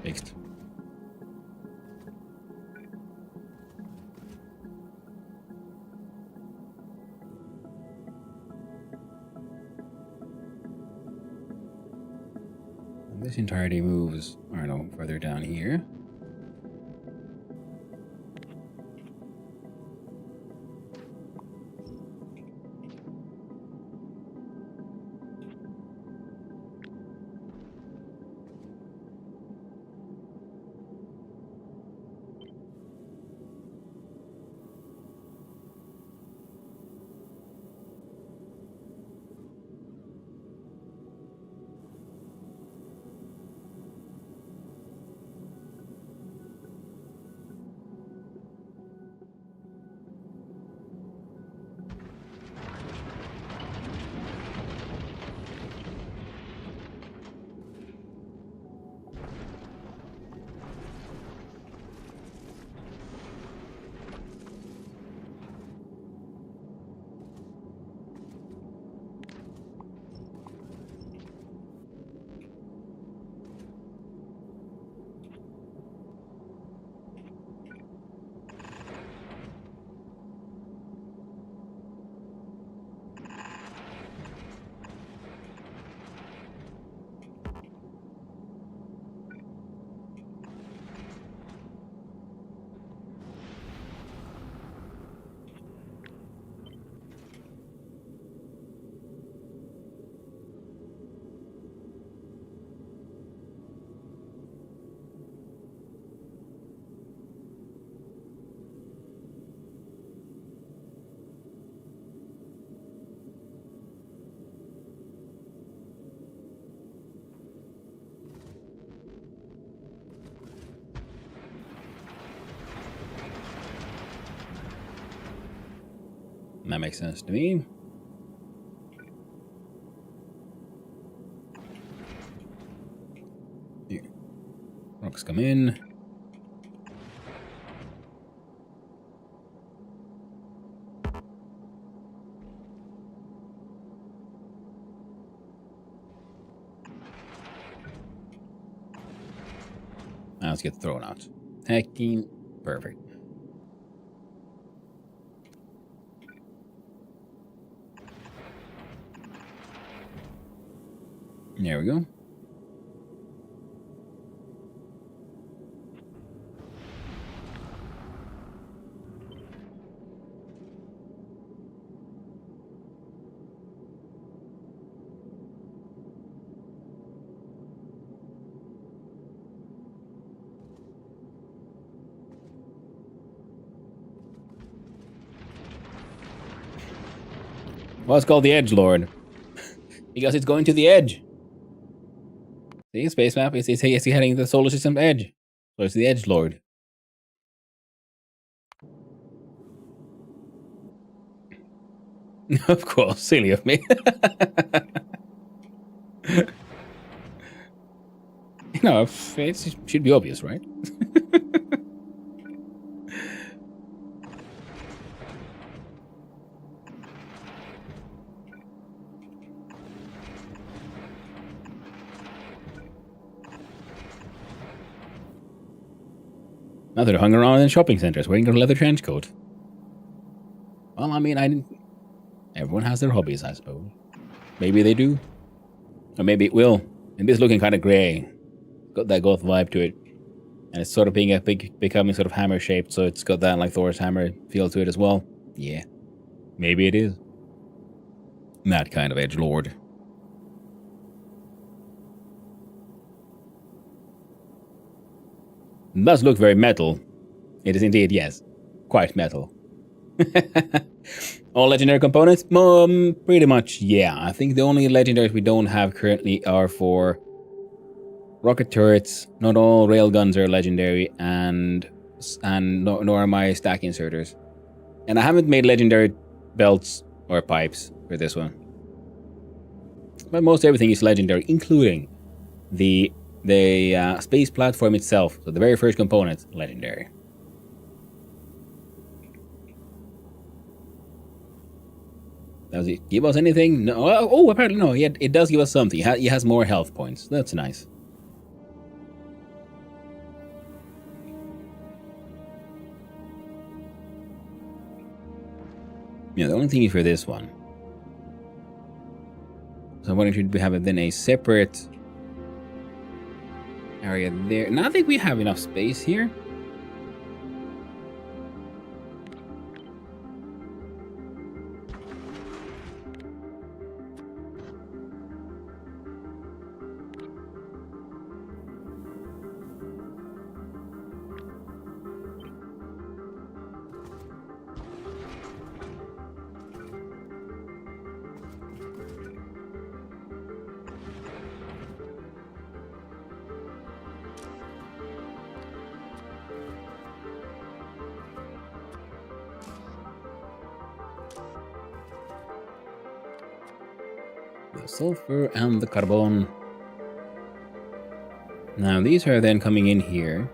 Fixed. And this entirety moves, I don't know, further down here. That makes sense to me. Here. Rocks come in. Now let's get thrown out. Hacking. Perfect. There we go. Well, it's called the Edge Lord. Because it's going to the edge. See, space map is heading to the solar system edge. So it's the Edge Lord. Of course, silly of me. It should be obvious, right? Now they're hung around in shopping centers wearing a leather trench coat. Well, I mean, I didn't. Everyone has their hobbies, I suppose. Maybe they do. Or maybe it will. And this looking kind of grey. Got that goth vibe to it. And it's sort of becoming sort of hammer shaped, so it's got that like Thor's hammer feel to it as well. Yeah. Maybe it is. That kind of edgelord. It does look very metal. It is indeed, yes. Quite metal. All legendary components? Pretty much, yeah. I think the only legendaries we don't have currently are for rocket turrets. Not all railguns are legendary, and nor are my stack inserters. And I haven't made legendary belts or pipes for this one. But most everything is legendary, including the space platform itself. So the very first component, legendary. Does it give us anything? No. Oh, apparently no. It does give us something. It has more health points. That's nice. Yeah, the only thing is for this one. So what should we have it then a separate area there? And I think we have enough space here. The sulfur and the carbon. Now these are then coming in here.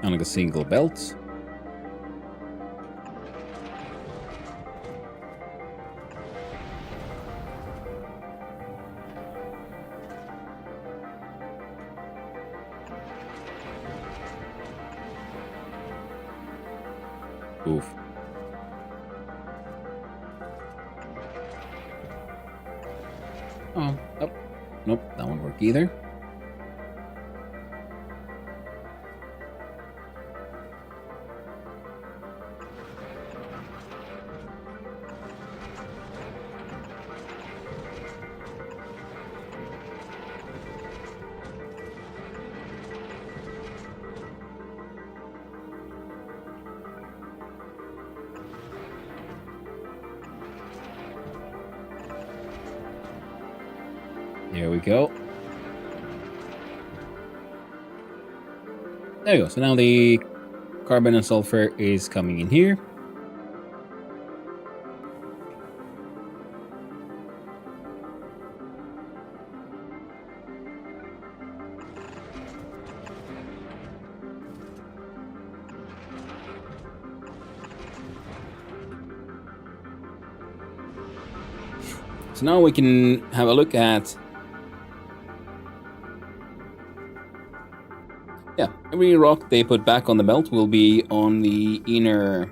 On like a single belt. Oof. Oh, nope, that won't work either. There we go. There you go. So now the carbon and sulfur is coming in here. So now we can have a look at... Yeah, every rock they put back on the belt will be on the inner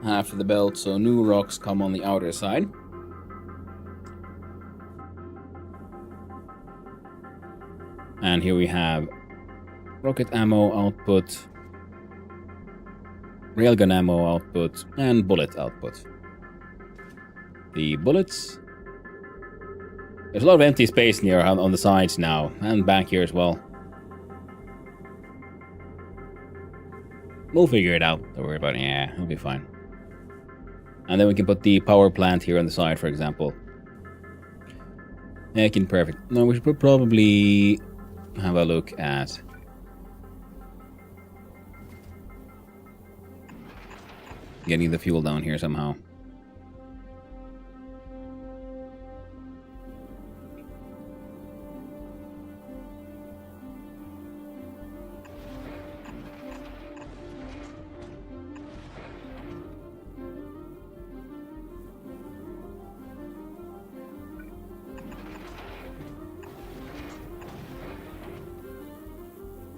half of the belt, so new rocks come on the outer side. And here we have rocket ammo output, railgun ammo output, and bullet output. The bullets... There's a lot of empty space near on the sides now, and back here as well. We'll figure it out. Don't worry about it. Yeah, it'll be fine. And then we can put the power plant here on the side, for example. Making perfect. No, we should probably have a look at getting the fuel down here somehow.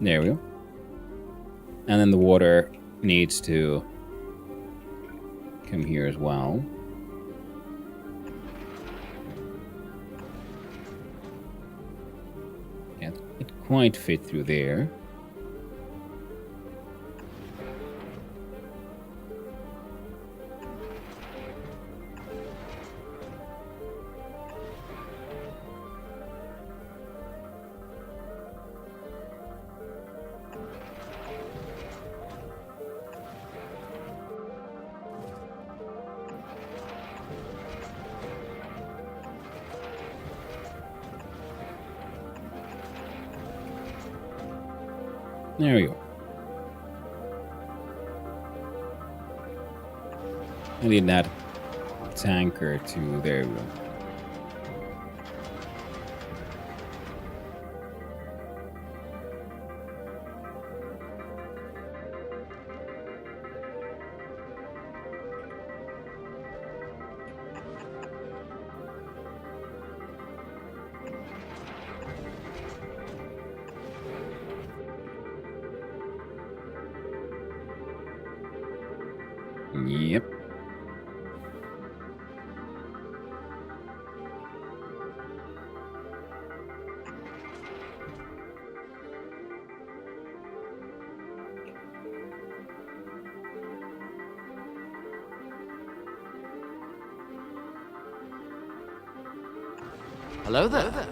There we go. And then the water needs to come here as well. Can't quite fit through there. There we go. I need that tanker to there we go. Yep.
Hello there.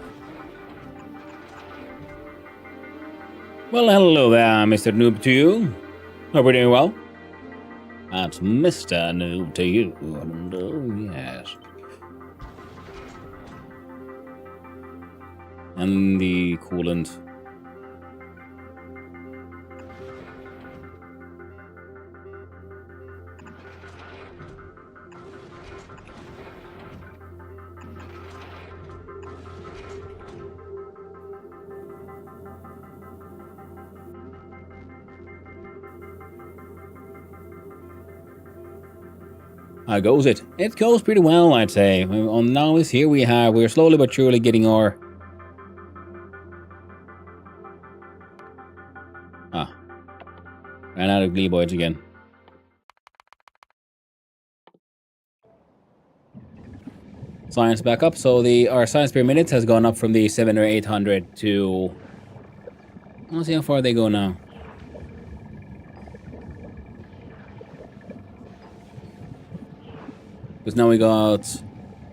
Well, hello there, Mr. Noob to you. Hope we're doing well. That's Mr. Noob to you. And, oh, yes. And the coolant. How goes it? It goes pretty well, I'd say. Now is here we're slowly but surely getting our... Ran out of Gleeboids again. Science back up, so our science per minute has gone up from the 700 or 800 to... Let's see how far they go now. Because now we got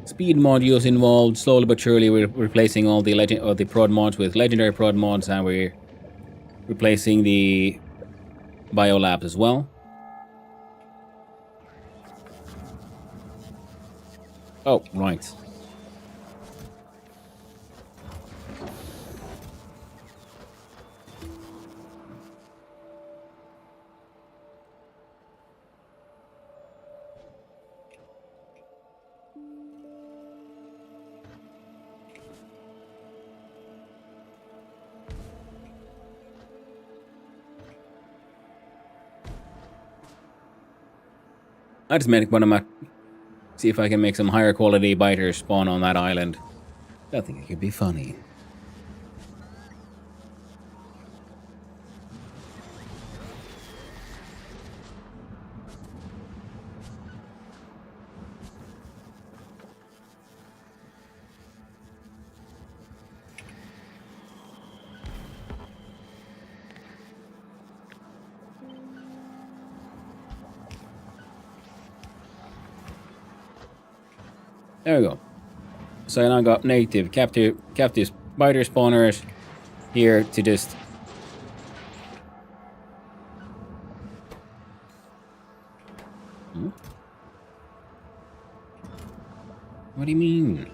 speed modules involved. Slowly but surely we're replacing all the prod mods with legendary prod mods, and we're replacing the biolabs as well. Oh, right. I just make one of my... See if I can make some higher quality biters spawn on that island. I think it could be funny. There we go. So I now got native captive spider spawners here to just... Hmm? What do you mean?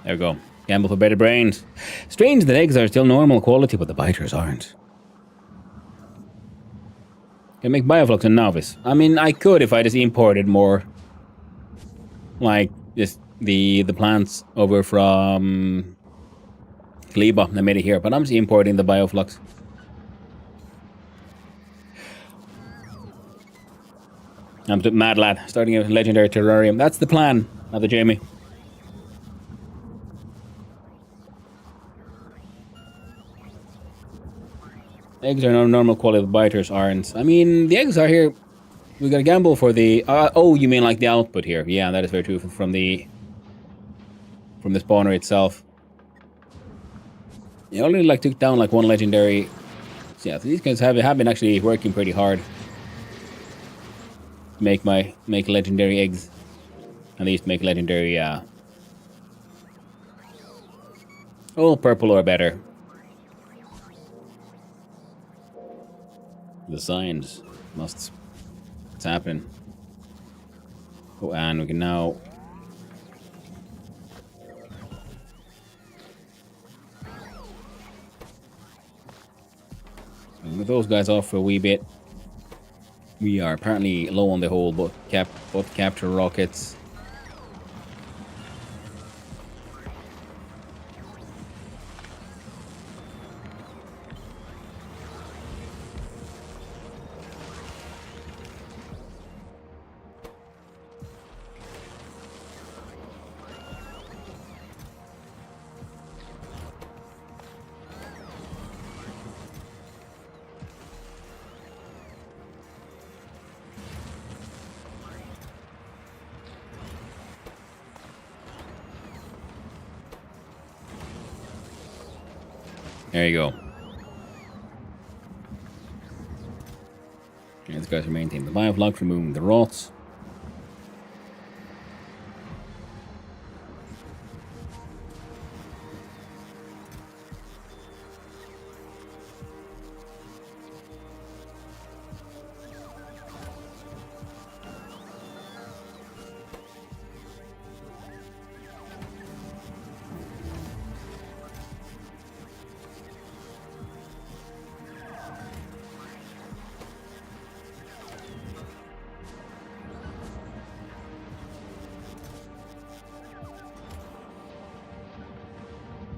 There we go. Gamble for better brains. Strange that eggs are still normal quality, but the biters aren't. Can make bioflux a novice. I mean, I could if I just imported more, like just the plants over from Gleba and made it here. But I'm just importing the bioflux. I'm mad lad, starting a legendary terrarium. That's the plan, Mother Jamie. Eggs are no normal quality, the biters aren't. I mean, the eggs are here. We gotta gamble for the... oh, you mean like the output here. Yeah, that is very true from the spawner itself. You only like took down like one legendary. So yeah, these guys have been actually working pretty hard to make legendary eggs. At least make legendary oh, purple or better. The signs must. It's happening. Oh, and we can now. With those guys off for a wee bit. We are apparently low on the whole, both capture rockets. There you go. These guys are maintaining the bioflux, removing the rots.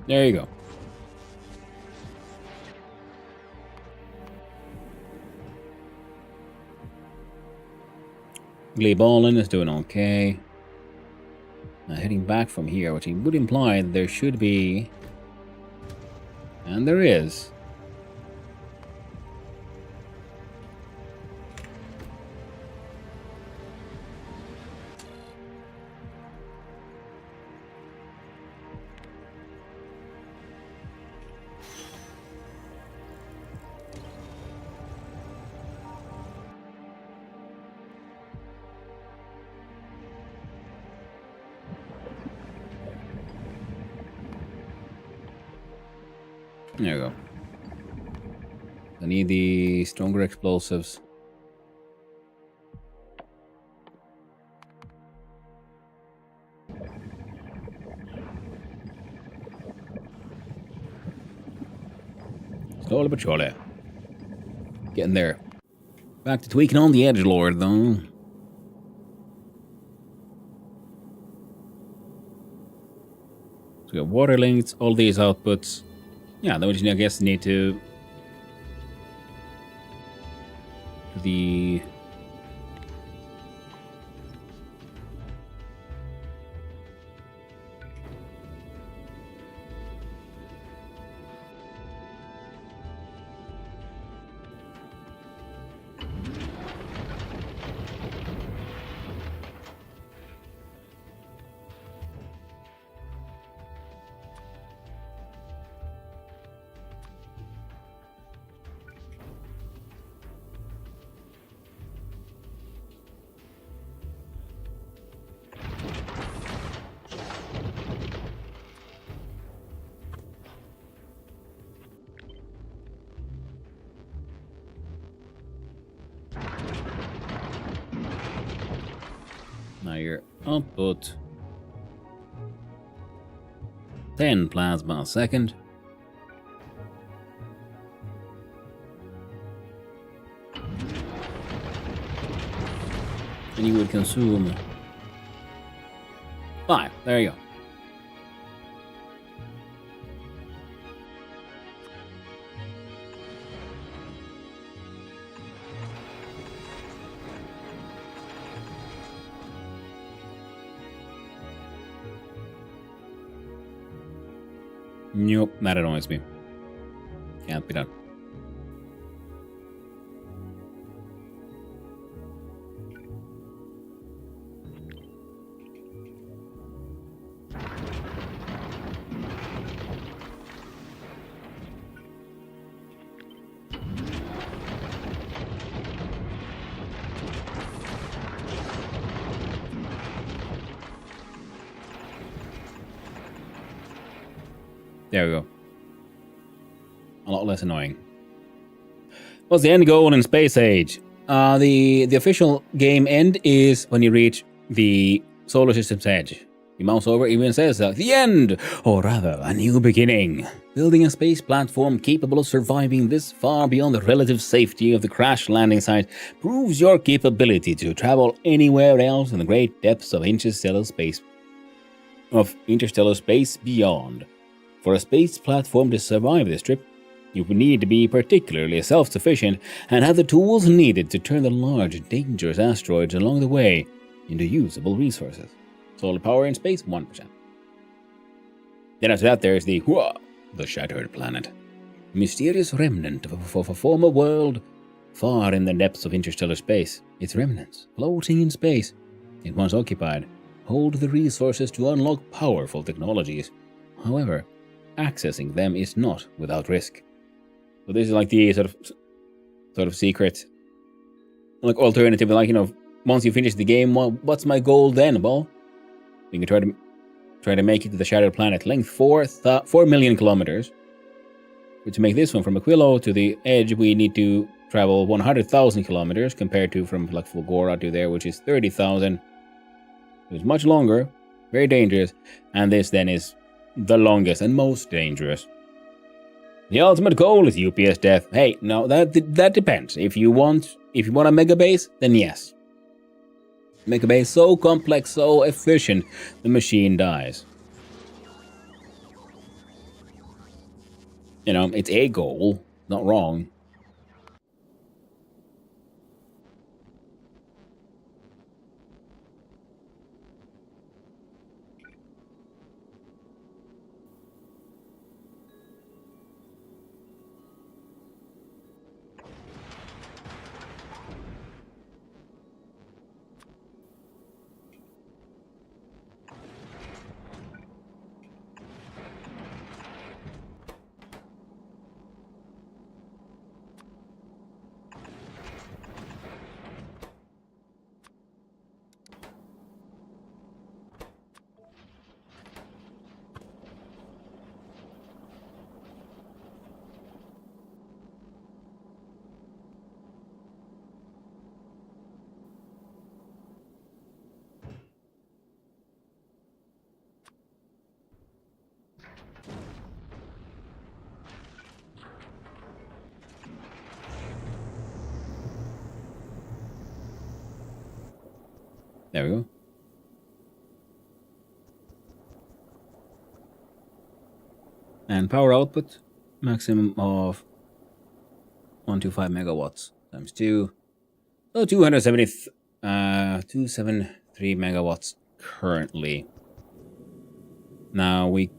There you go. Gleeballen is doing okay. Now heading back from here, which would imply that there should be... And there is. There you go. I need the stronger explosives. Slowly but surely. Getting there. Back to tweaking on the edgelord, though. So we got water links, all these outputs. Yeah, then we just, I guess, need to... The... Now your output. 10 plasma a second. And you would consume 5. There you go. Nope, that annoys me. Can't be done. There we go. A lot less annoying. What's the end goal in Space Age? The official game end is when you reach the solar system's edge. You mouse over, it even says the end, or rather, a new beginning. Building a space platform capable of surviving this far beyond the relative safety of the crash landing site proves your capability to travel anywhere else in the great depths of interstellar space beyond. For a space platform to survive this trip, you would need to be particularly self-sufficient and have the tools needed to turn the large, dangerous asteroids along the way into usable resources. Solar power in space, 1%. Then after that, there's the Shattered Planet. A mysterious remnant of a former world far in the depths of interstellar space. Its remnants, floating in space, it once occupied, hold the resources to unlock powerful technologies. However, accessing them is not without risk. So this is like the sort of secret, like alternative. Like, you know, once you finish the game, what's my goal then? Well, we can try to make it to the Shattered Planet. Length 4 million kilometers. But to make this one from Aquilo to the edge, we need to travel 100,000 kilometers compared to from like Fulgora to there, which is 30,000. It's much longer, very dangerous, and this then is the longest and most dangerous. The ultimate goal is UPS death. Hey, no, that depends. If you want a mega base, then yes. Mega base so complex, so efficient, the machine dies. You know, it's a goal, not wrong. There we go. And power output, maximum of 125 megawatts times 2. So 273 megawatts currently. Now we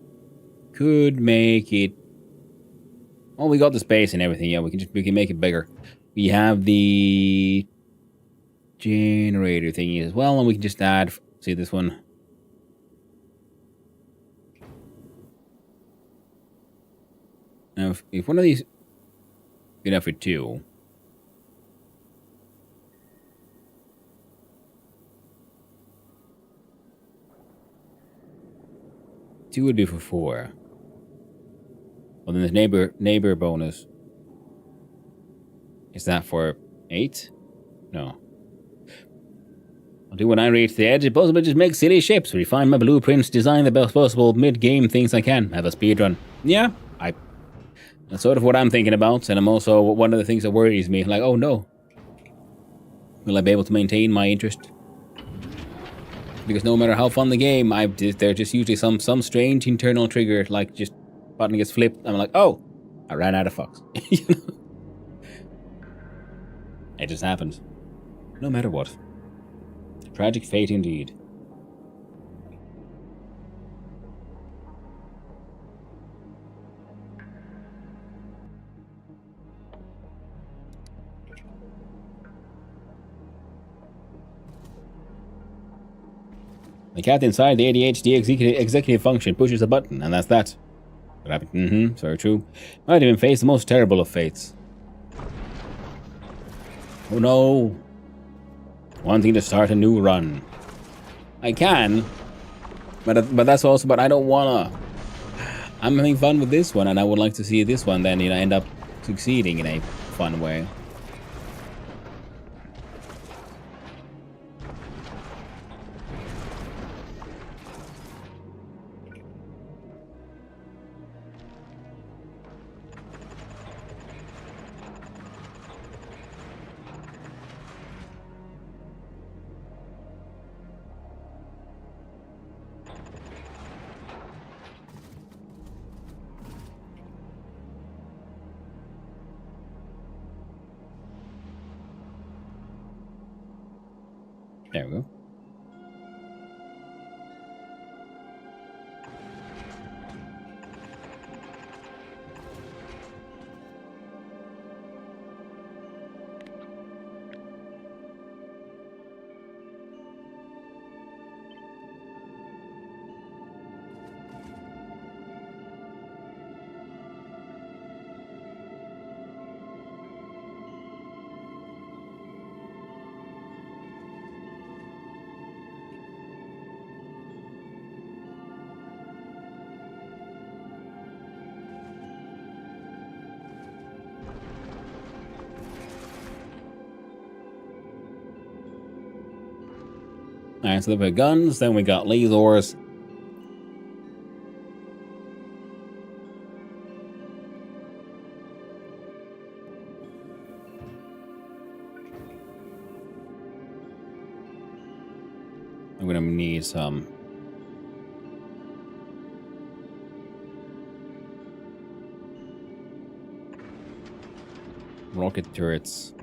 could make it. Oh, we got the space and everything. Yeah, we can make it bigger. We have the generator thingy as well, and we can just add. See this one. Now, if one of these good enough for 2. Two would do for 4. Well, then there's neighbor bonus. Is that for 8? No. I'll do when I reach the edge. If possible, just make silly ships, refine my blueprints, design the best possible mid-game things I can, have a speedrun. Yeah, that's sort of what I'm thinking about, and I'm also one of the things that worries me. Like, oh no, will I be able to maintain my interest? Because no matter how fun the game, there's just usually some strange internal trigger, like just button gets flipped. I'm like, oh, I ran out of fucks. You know? It just happens. No matter what. Tragic fate indeed. The cat inside the ADHD executive function pushes a button, and that's that. What happened? Mm-hmm, very true. Might even face the most terrible of fates. Oh no. Wanting to start a new run. I can, but that's also, but I don't wanna. I'm having fun with this one, and I would like to see this one then, you know, end up succeeding in a fun way. There we go. Alright, so we got guns, then we got lasers. I'm gonna need some rocket turrets.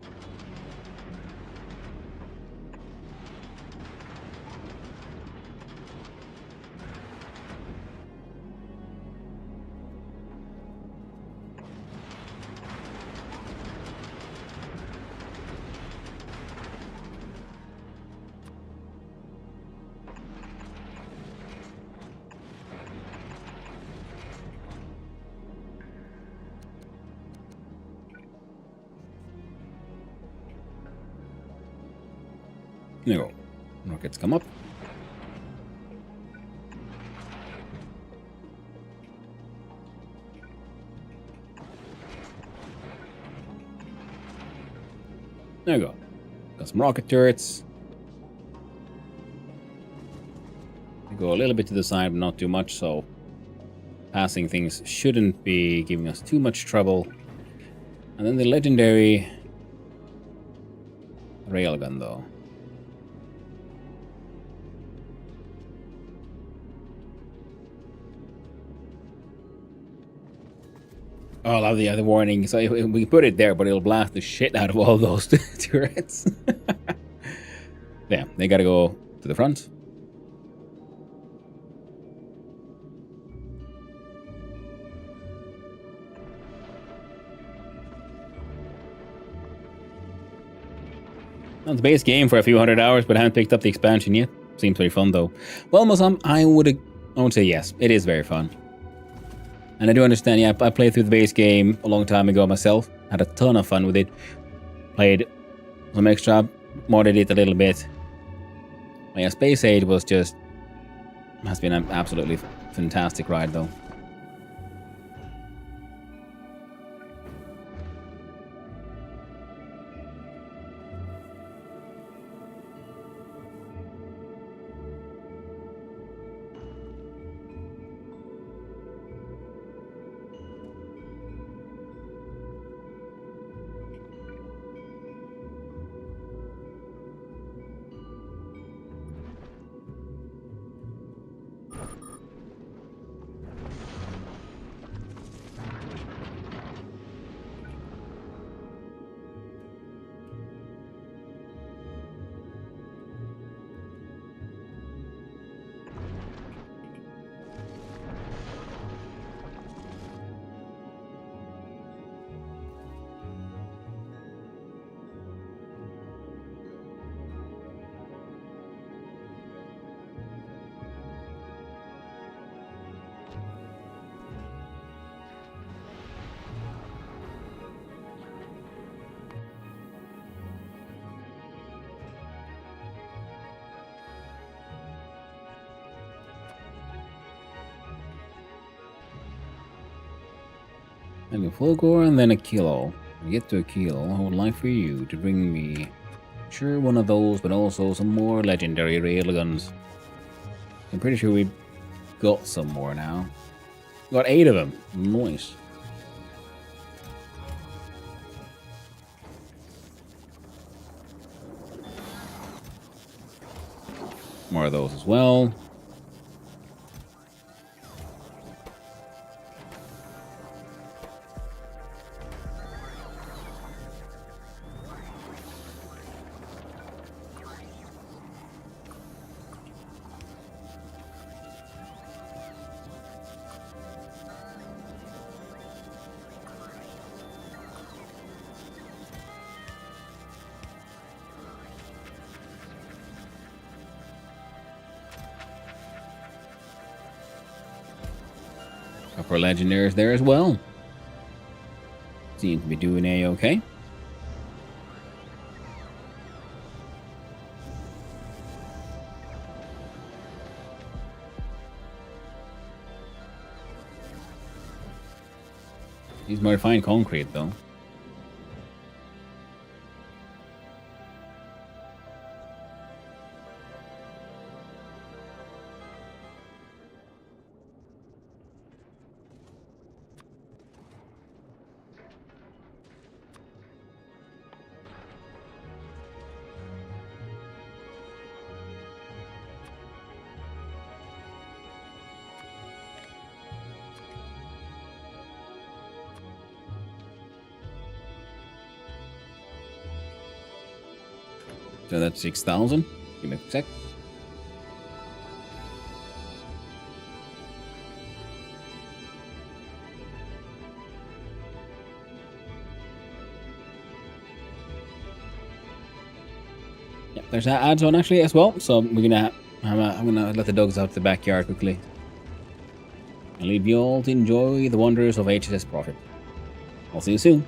There you go. Rockets come up. There you go. Got some rocket turrets. They go a little bit to the side, but not too much, so passing things shouldn't be giving us too much trouble. And then the legendary railgun, though. Oh, I love the other warning. So we put it there, but it'll blast the shit out of all those turrets. Yeah, they gotta go to the front. Well, it's base game for a few hundred hours, but I haven't picked up the expansion yet. Seems very fun, though. Well, Muslim, I would say yes. It is very fun. And I do understand, yeah, I played through the base game a long time ago myself. Had a ton of fun with it. Played some extra, modded it a little bit. But yeah, Space Age was just... has been an absolutely fantastic ride, though. Maybe a full core and then a kilo. When we get to a kilo, I would like for you to bring me sure one of those, but also some more legendary railguns. I'm pretty sure we got some more now. Got 8 of them. Nice. More of those as well. Couple of legendaries there as well. Seem to be doing A-okay. He's more refined concrete though. So that's 6,000. Give me a sec. Yeah, there's that ads on actually as well. So we're gonna I'm gonna let the dogs out to the backyard quickly. I'll leave you all to enjoy the wonders of HSS Profit. I'll see you soon.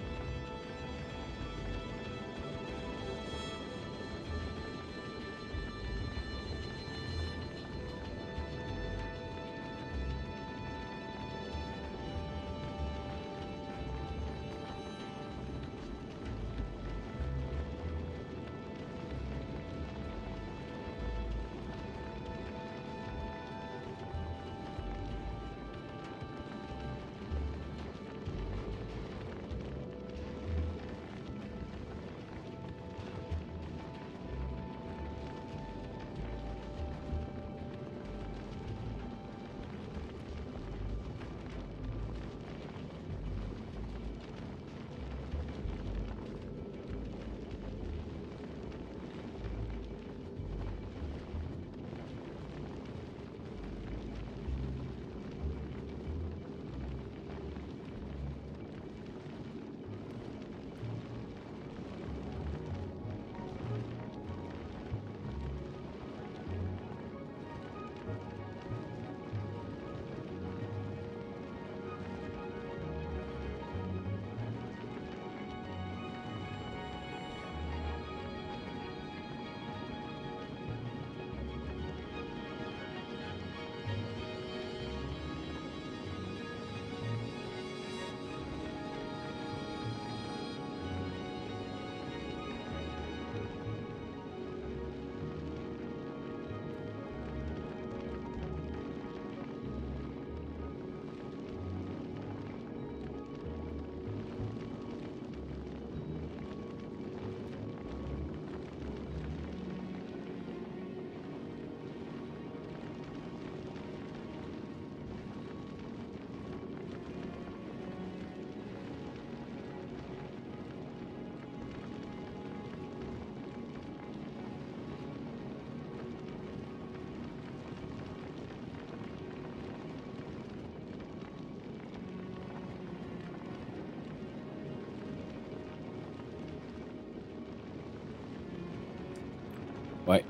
Right.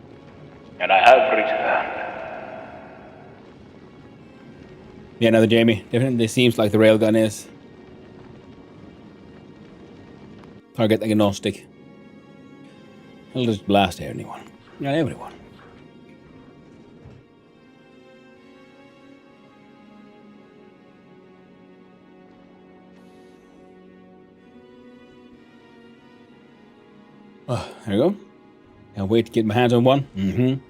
And I have returned.
Yeah, another Jamie. Definitely seems like the railgun is target agnostic. He'll just blast anyone. Not everyone. Oh, there you go. Can't wait to get my hands on one. Mm-hmm.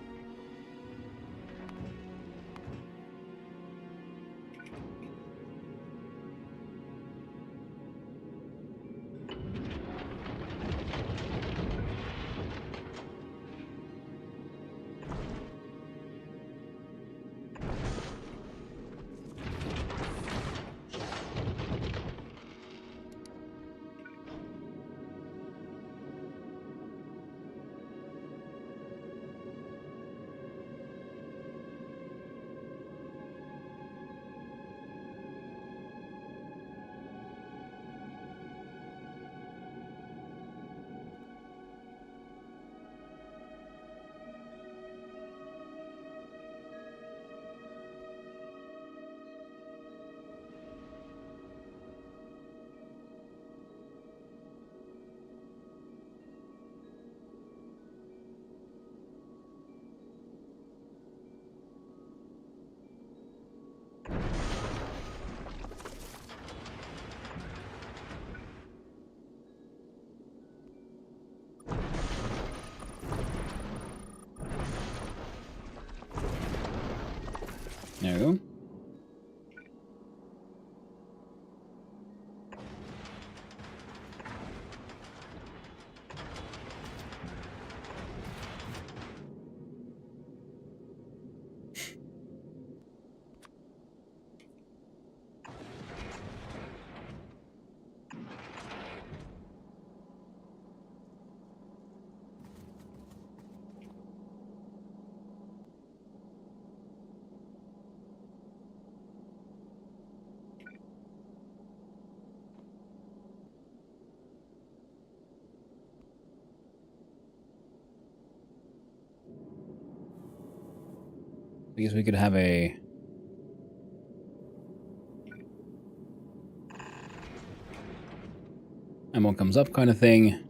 There you go. I guess we could have a... ammo comes up kind of thing.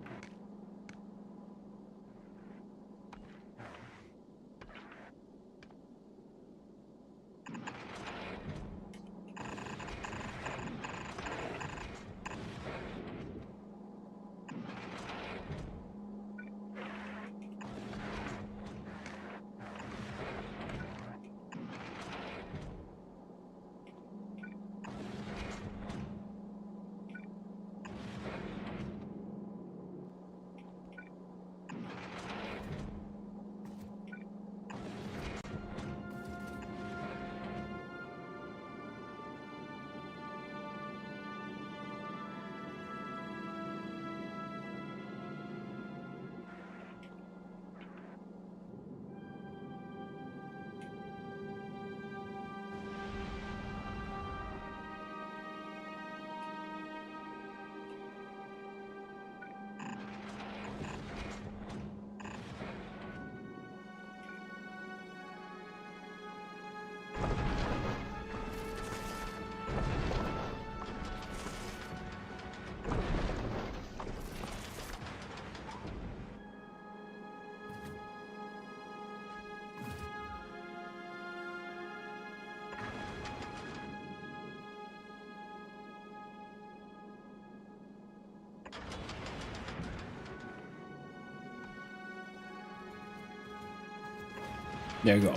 There you go.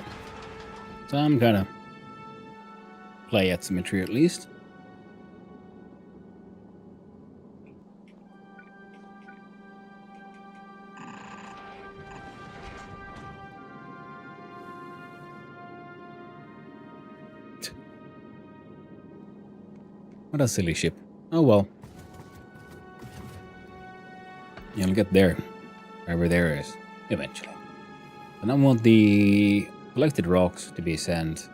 Some kind of play at symmetry at least. What a silly ship. Oh well. You'll get there. Wherever there is. Eventually. And I want the collected rocks to be sent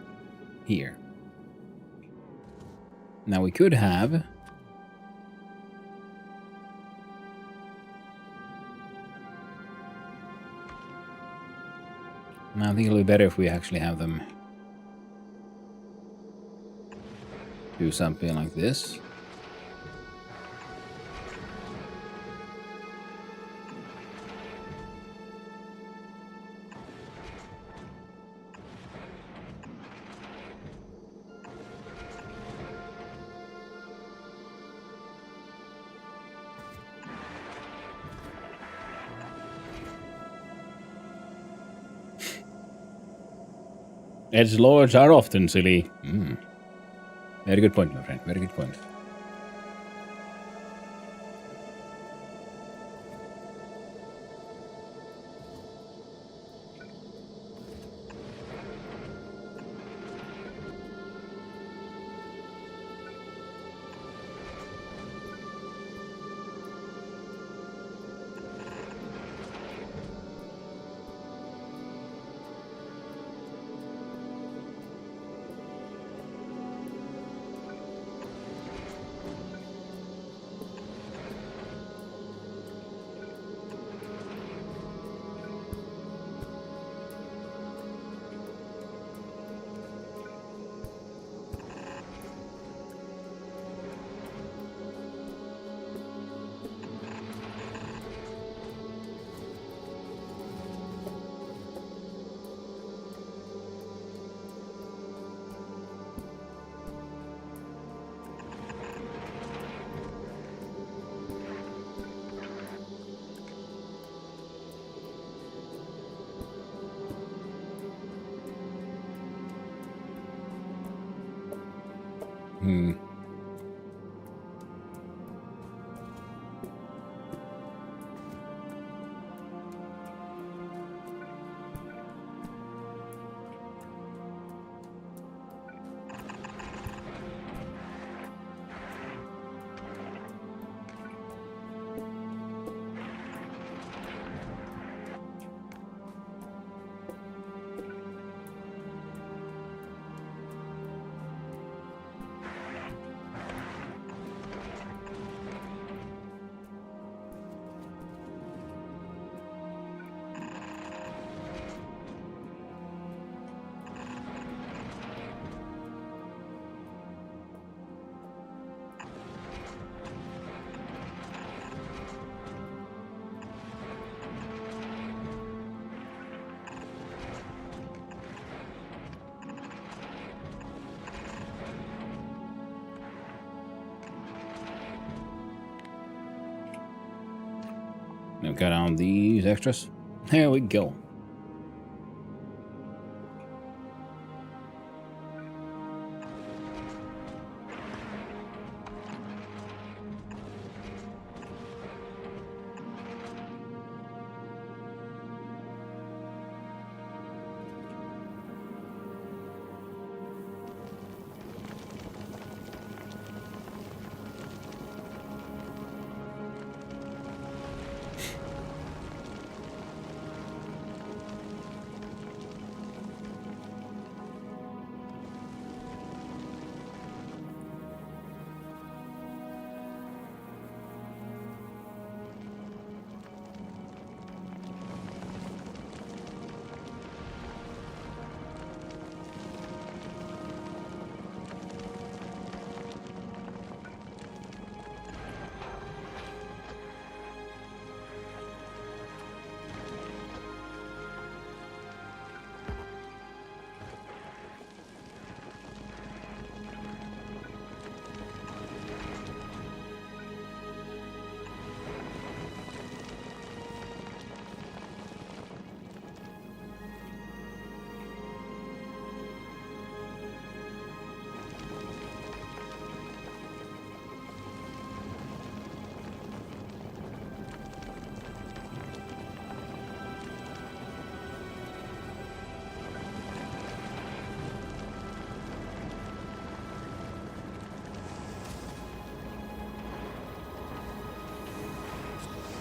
here. Now we could have... Now I think it'll be better if we actually have them do something like this. Edge lords are often silly. Very good point, my friend. Very good point. Now cut on these extras. There we go.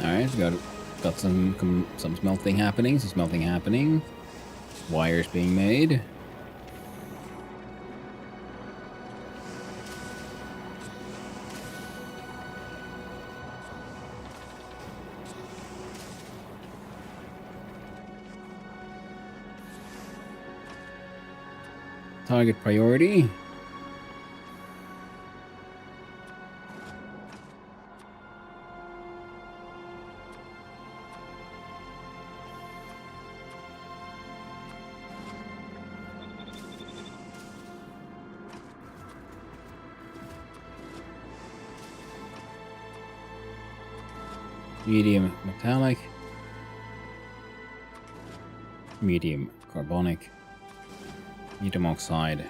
Alright, got some smelting happening. Some smelting happening. Wires being made. Target priority. Medium metallic. Medium carbonic. Medium oxide.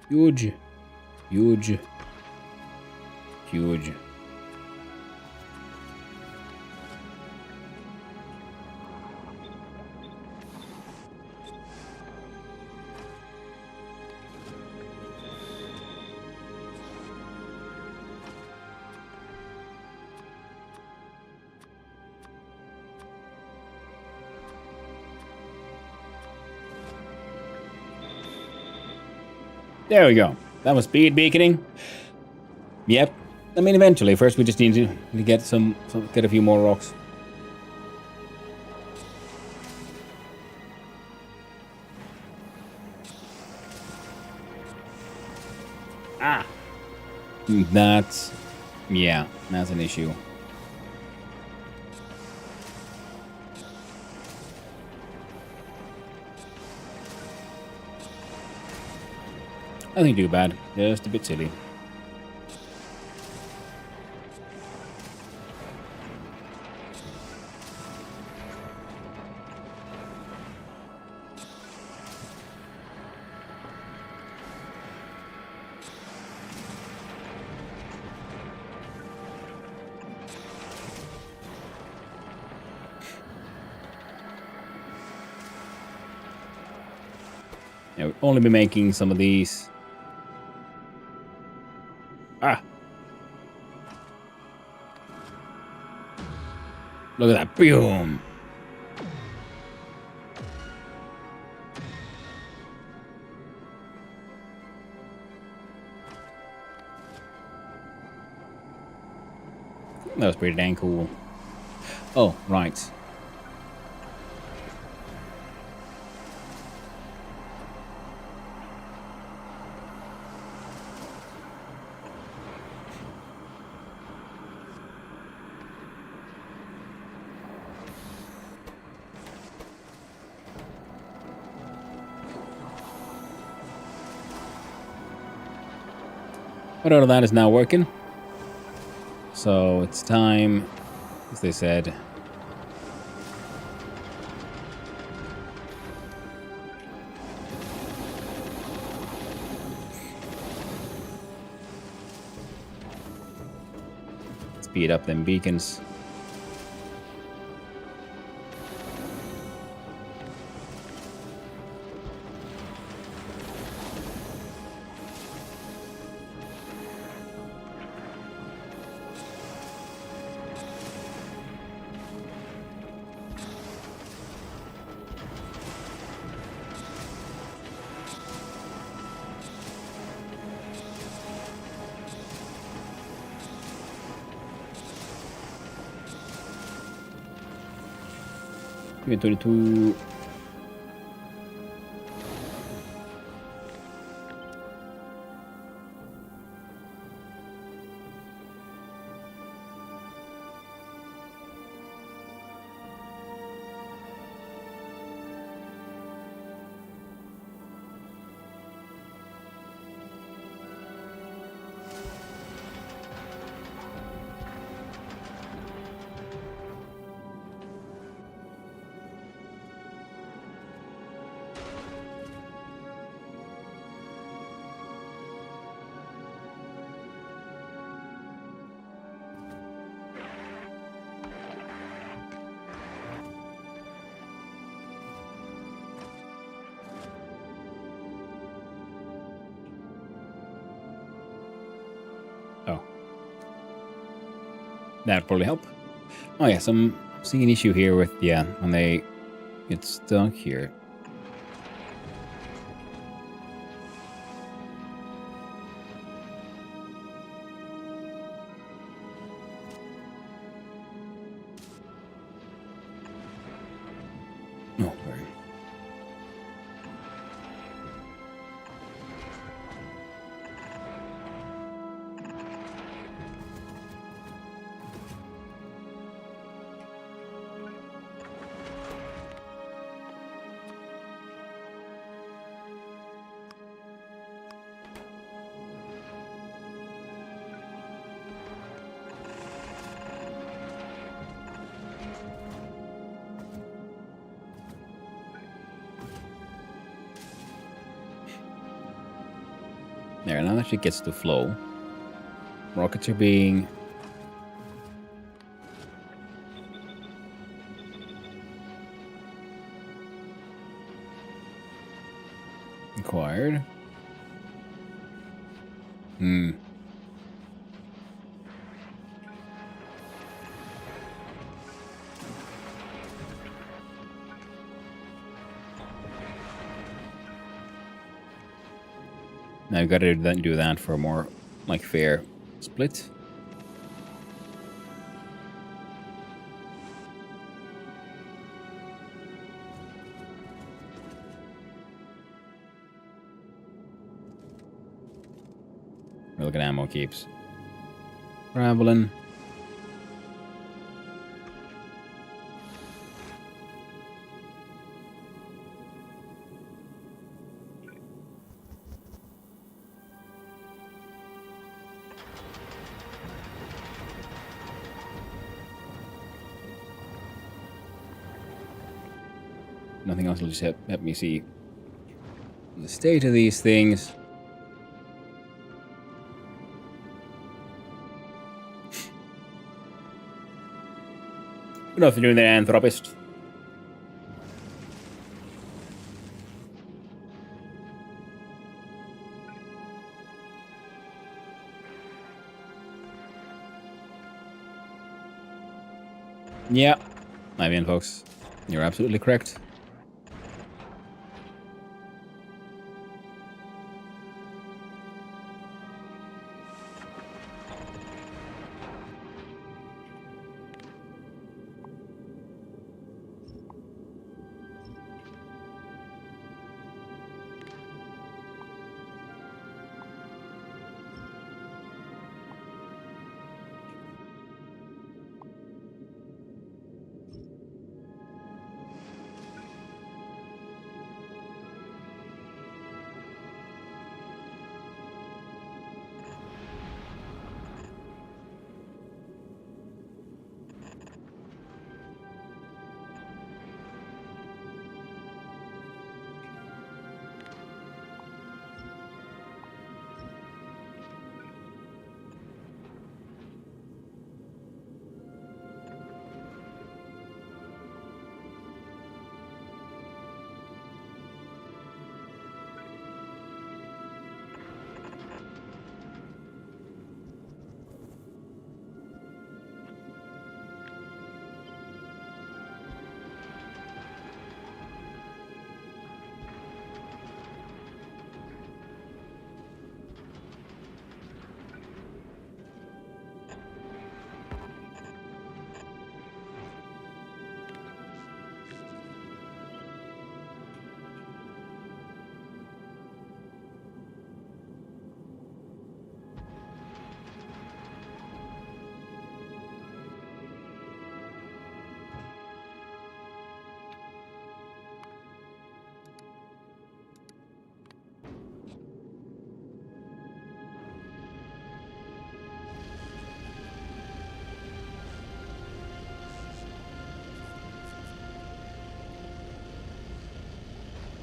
Huge. Huge. Huge. There we go. That was speed beaconing. Yep. I mean, eventually. First, we just need to get get a few more rocks. Ah. That's an issue. Nothing too bad. Just a bit silly. Yeah, we'll only be making some of these. Ah! Look at that. Boom! That was pretty dang cool. Oh, right. But all of that is now working. So it's time, as they said. Speed up them beacons. Give me 22. Oh. That'd probably help. Oh yes, I'm seeing an issue here with, when they get stuck here. Oh, sorry. There, now that she gets to flow. Rockets are being... acquired. Hmm. Now I've got to then do that for a more, like, fair split. Look at ammo keeps traveling. Nothing else will just help me see the state of these things. Good afternoon there, Anthropist. Yeah, I'm in, folks. You're absolutely correct.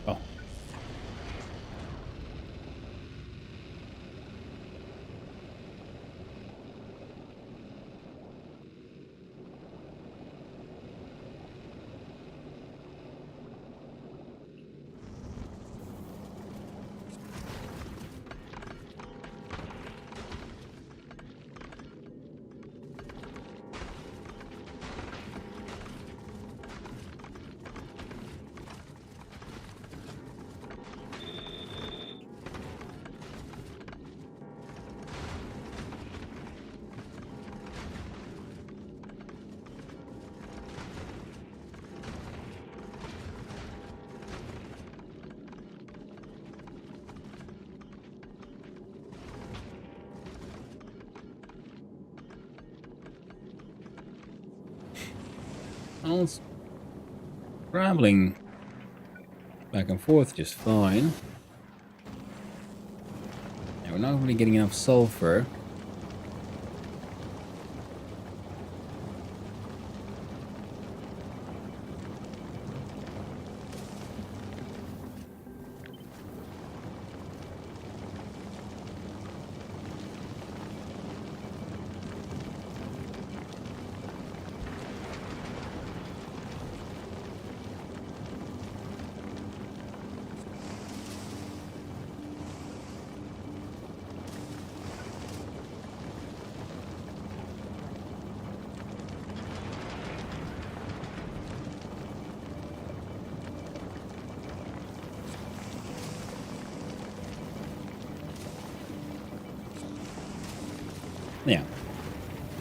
Oh. Well, it's traveling back and forth just fine. And we're not really getting enough sulfur. Yeah.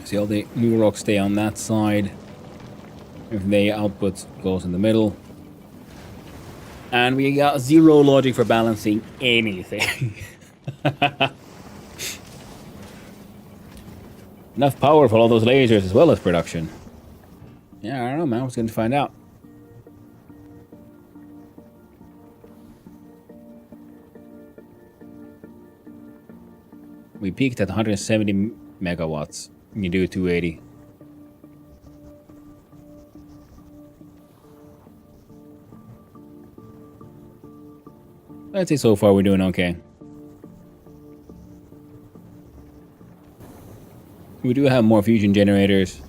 See, all the new rocks stay on that side. If they output goes in the middle. And we got zero logic for balancing anything. Enough power for all those lasers as well as production. Yeah, I don't know, man. I was going to find out. We peaked at 170 megawatts. You do 280. I'd say so far we're doing okay. We do have more fusion generators.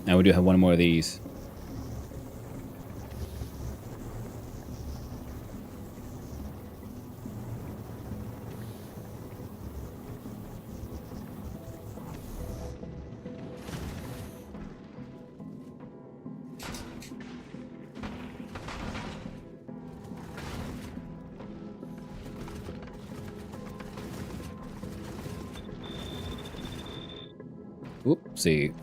And we do have one more of these. Oopsie.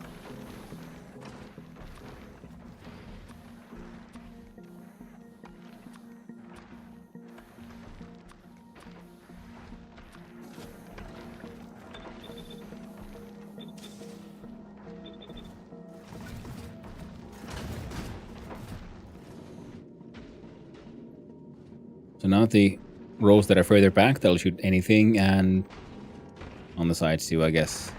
So now the rows that are further back, they'll shoot anything, and on the sides too, I guess.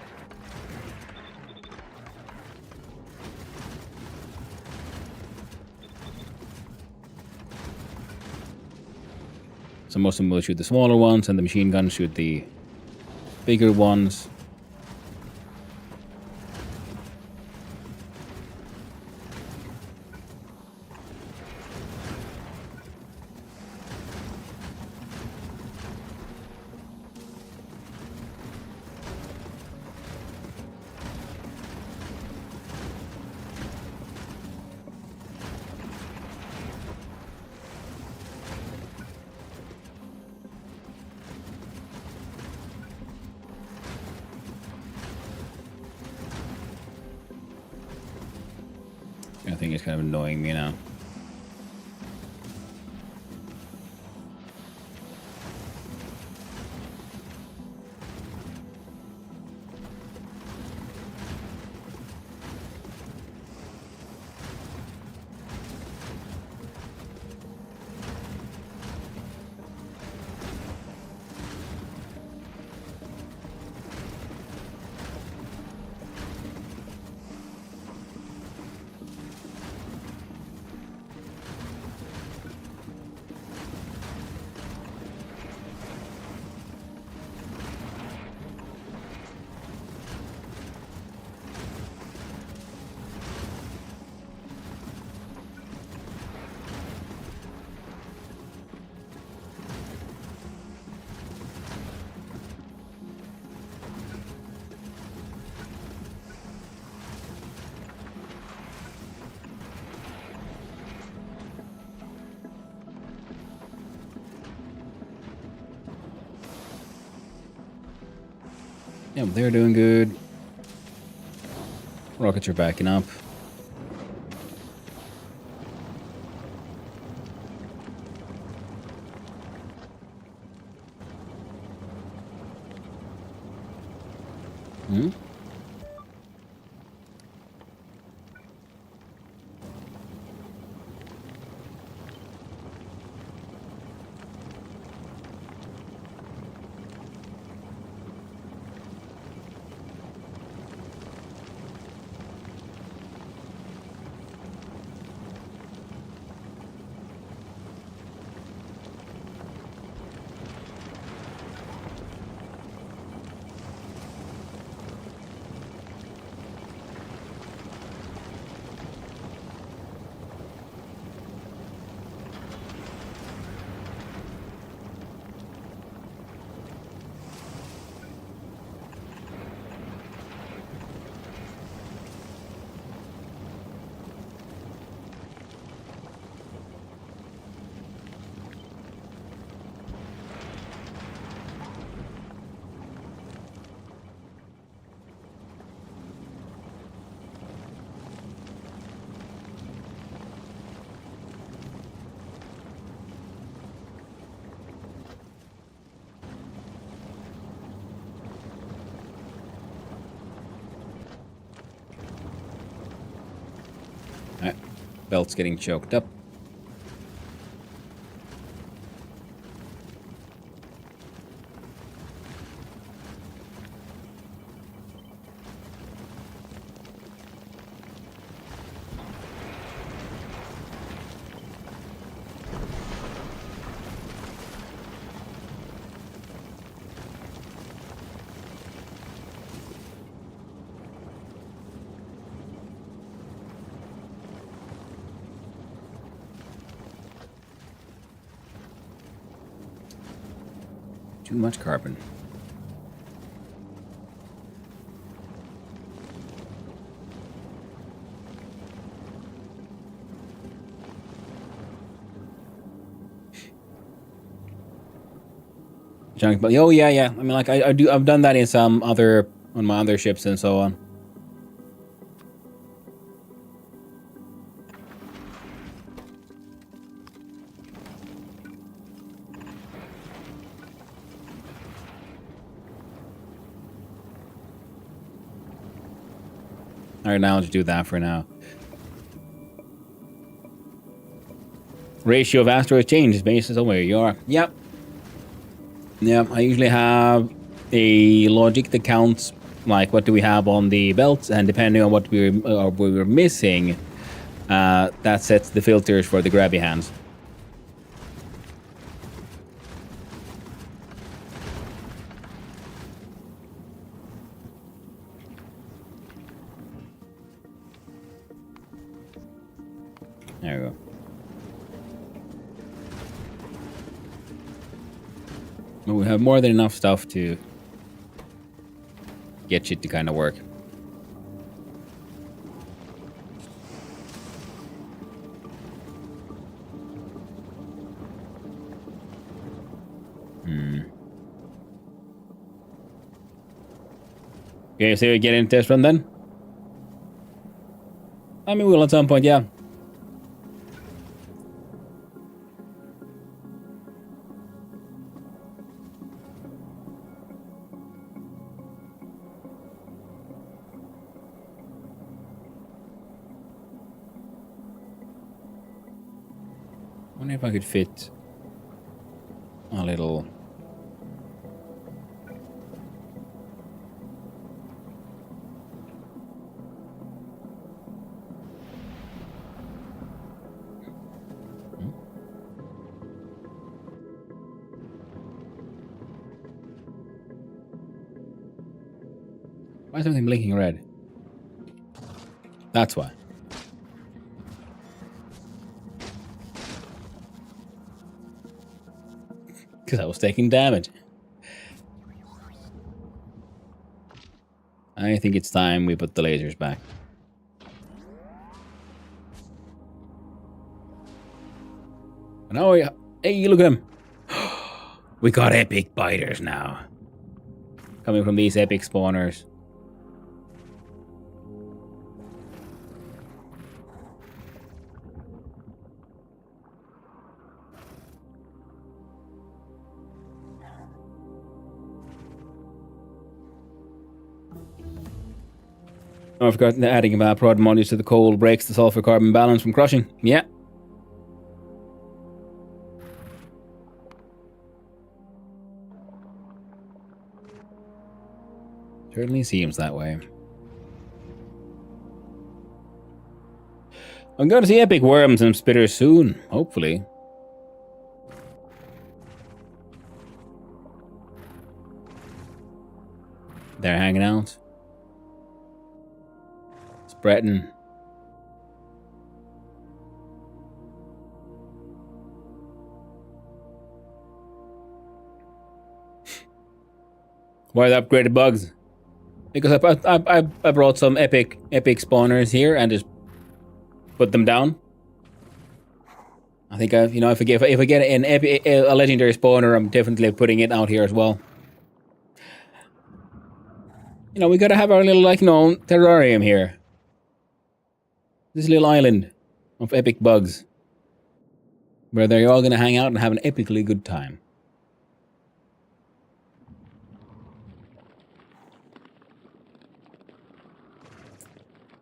So most of them will shoot the smaller ones, and the machine guns shoot the bigger ones. I think it's kind of annoying me now. Yeah, they're doing good. Rockets are backing up. Hmm? Belt's getting choked up. Too much carbon. Junk, but oh yeah. I mean, like I've done that in some other on my other ships and so on. All right, now let's do that for now. Ratio of asteroids changes based on where you are. Yep. Yep, I usually have a logic that counts, like what do we have on the belts, and depending on what we're missing, that sets the filters for the grabby hands. There we go. But we have more than enough stuff to get shit to kind of work. Okay, so we get into this run then? I mean, we will at some point, yeah. I wonder if I could fit a little... Why is everything blinking red? That's why. Because I was taking damage. I think it's time we put the lasers back. And oh yeah, hey, look at them. We got epic biters now. Coming from these epic spawners. Oh, I forgot adding prod modules to the coal breaks the sulfur carbon balance from crushing. Yeah. Certainly seems that way. I'm going to see epic worms and spitters soon, hopefully. They're hanging out. Spreading. Why are the upgraded bugs? Because I brought some epic spawners here and just put them down. I think if I get a legendary spawner, I'm definitely putting it out here as well. You know, we gotta have our little terrarium here. This little island of epic bugs. Where they're all gonna hang out and have an epically good time.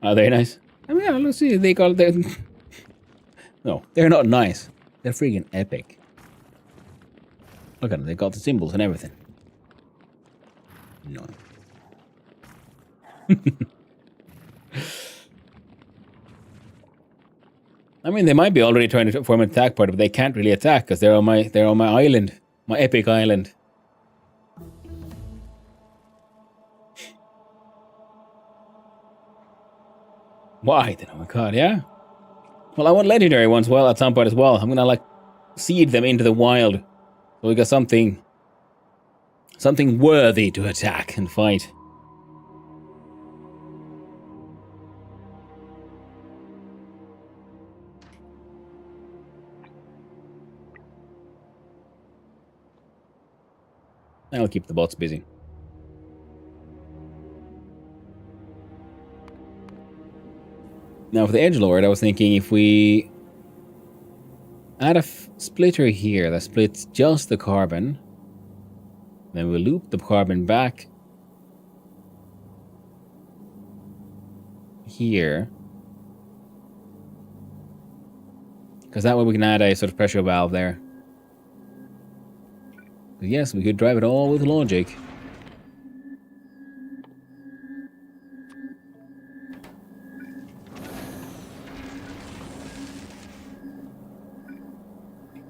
Oh, very nice. I mean, yeah, let's see. They call it No, they're not nice. They're freaking epic. Look at them. They got the symbols and everything. No. I mean, they might be already trying to form an attack party, but they can't really attack because they're on my island, my epic island. Why? Then, oh my god, yeah. Well, I want legendary ones well at some point as well. I'm gonna like seed them into the wild, so we got something worthy to attack and fight. I'll keep the bots busy. Now for the edgelord, I was thinking if we add a splitter here that splits just the carbon, then we'll loop the carbon back here. Because that way we can add a sort of pressure valve there. But yes, we could drive it all with logic.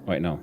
Wait, no.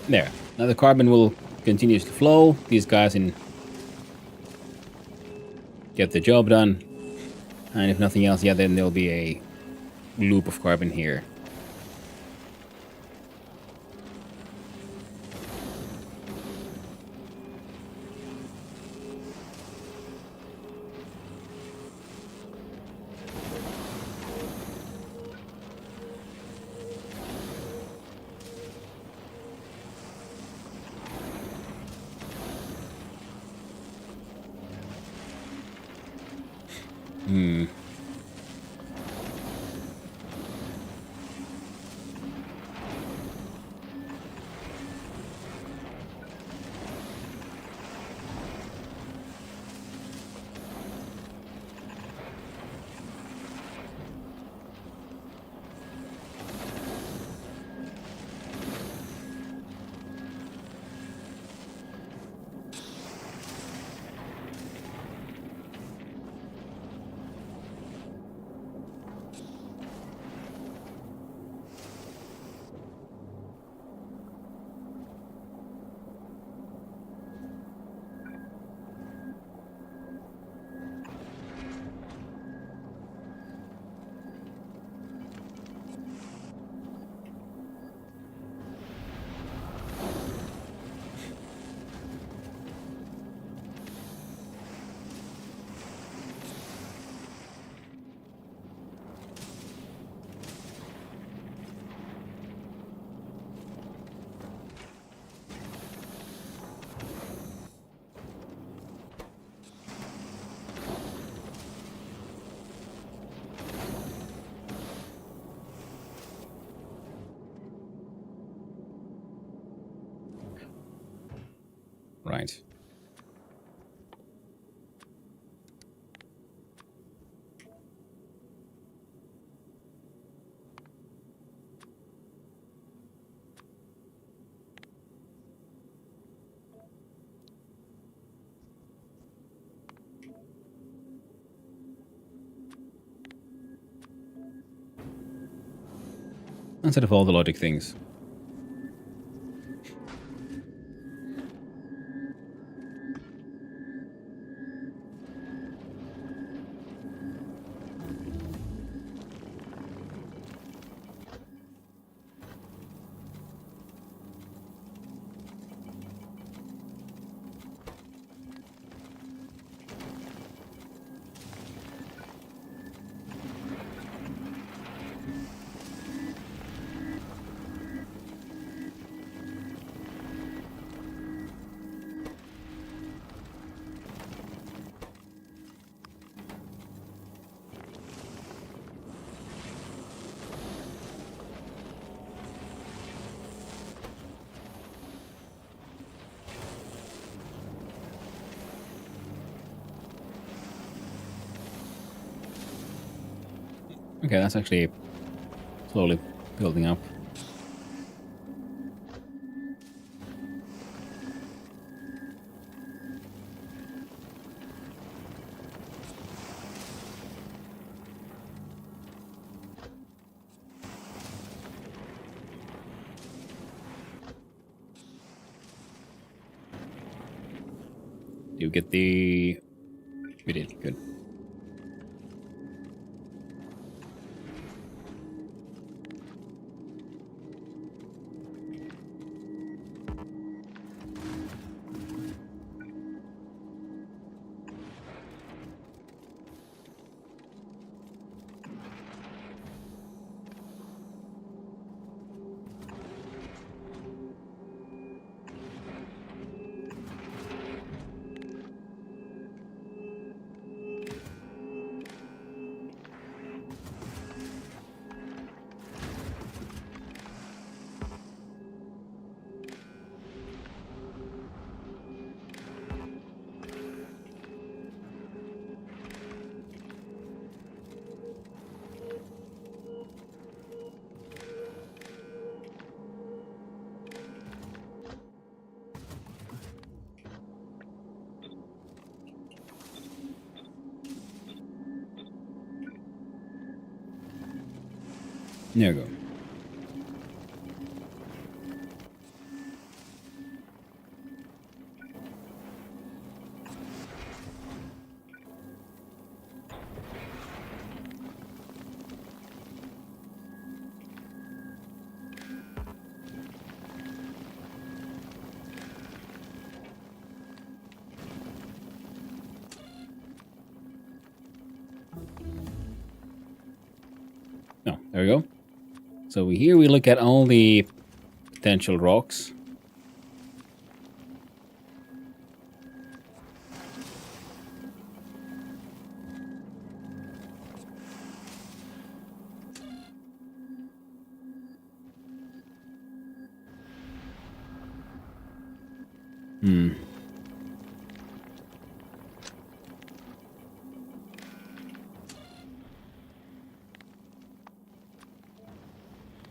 There. Now the carbon will continue to flow. These guys can get the job done. And if nothing else, yeah, then there'll be a loop of carbon here. Right. Instead of all the logic things. Okay, that's actually slowly building up. You get the... We did, good. There you go. No, there we go. So here we look at all the potential rocks.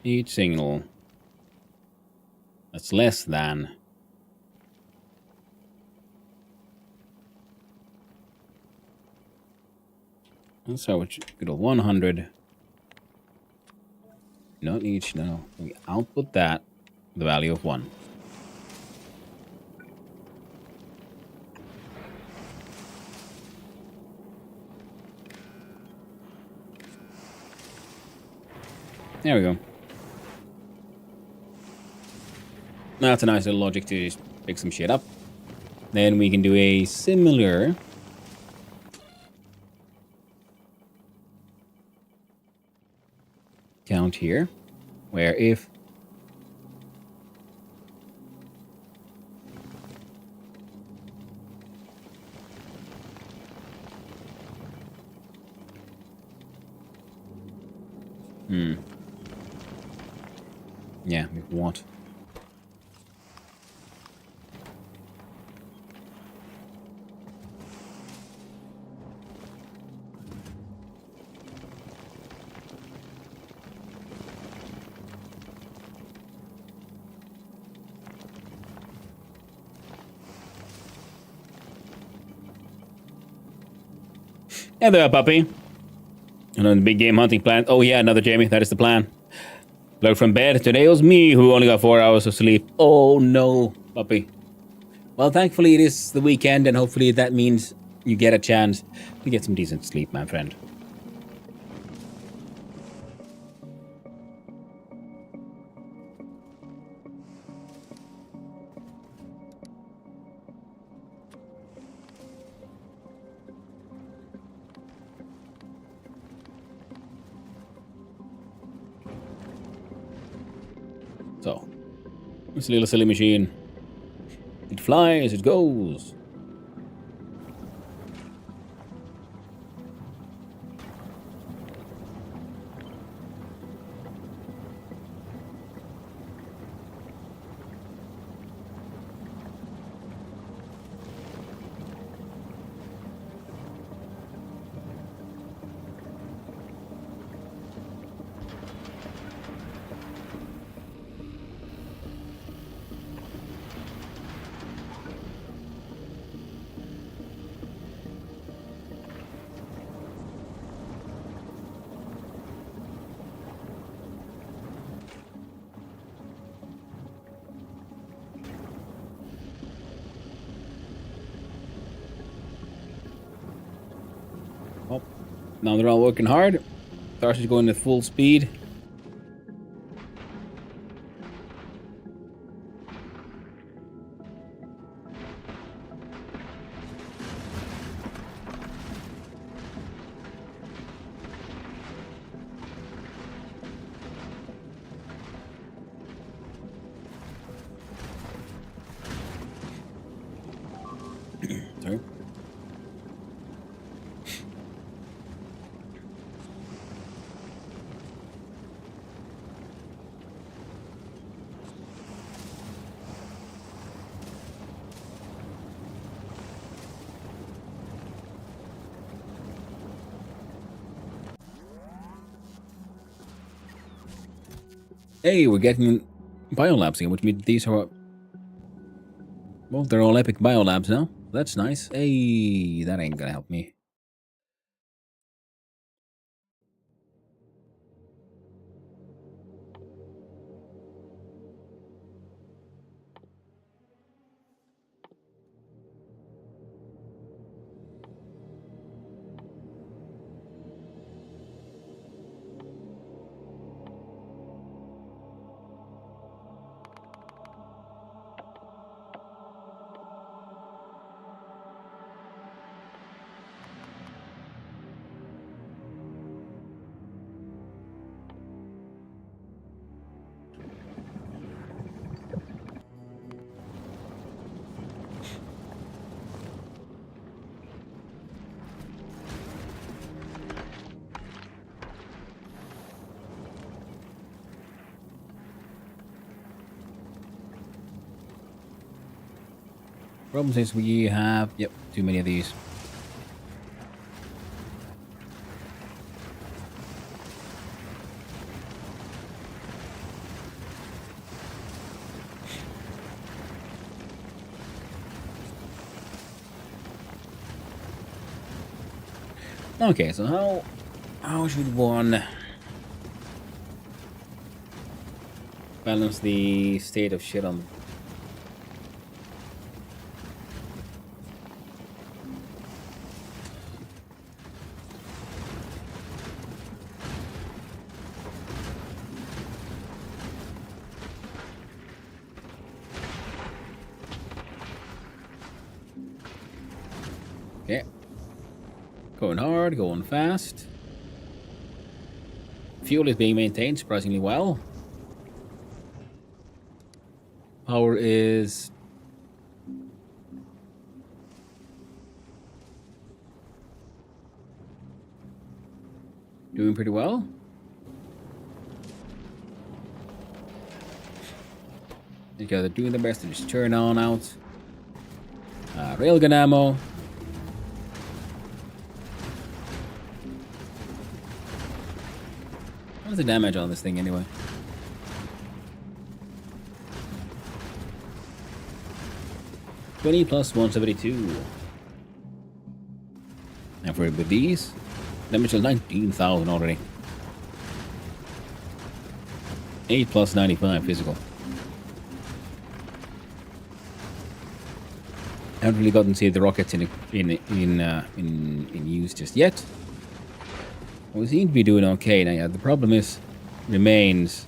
Each signal that's less than. So it's good old 100. Not each, no. We output that, the value of 1. There we go. That's a nice little logic to just pick some shit up. Then we can do a similar count here, where if yeah, what? Hey there, puppy. And on the big game hunting plan. Oh yeah, another Jamie. That is the plan. Look from bed. Today was me who only got 4 hours of sleep. Oh no, puppy. Well, thankfully it is the weekend, and hopefully that means you get a chance to get some decent sleep, my friend. So, this little silly machine. It flies, it goes. Oh, now they're all working hard. Darcy's going at full speed. Sorry. Hey, we're getting biolabs again, which means these are... Well, they're all epic biolabs now. That's nice. Hey, that ain't gonna help me. Problem is we have... Yep, too many of these. Okay, so how should one balance the state of shit on... Okay. Going hard, going fast. Fuel is being maintained surprisingly well. Power is... doing pretty well. Okay, they're doing their best to just turn on out. Railgun ammo. What's the damage on this thing anyway? +172. And for it with these. Damage is 19,000 already. 8 plus 95 physical. I haven't really gotten to see the rockets in use just yet. We seem to be doing okay now. Yeah, the problem remains.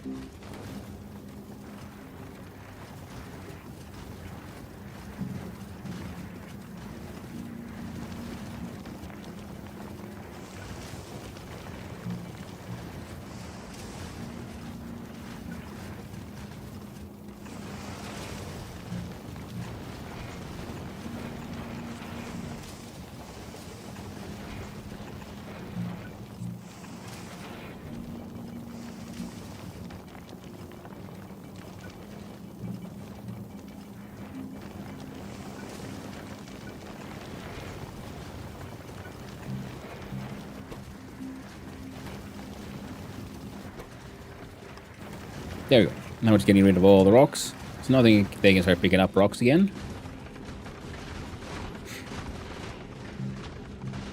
There we go. Now it's getting rid of all the rocks. So now they can start picking up rocks again.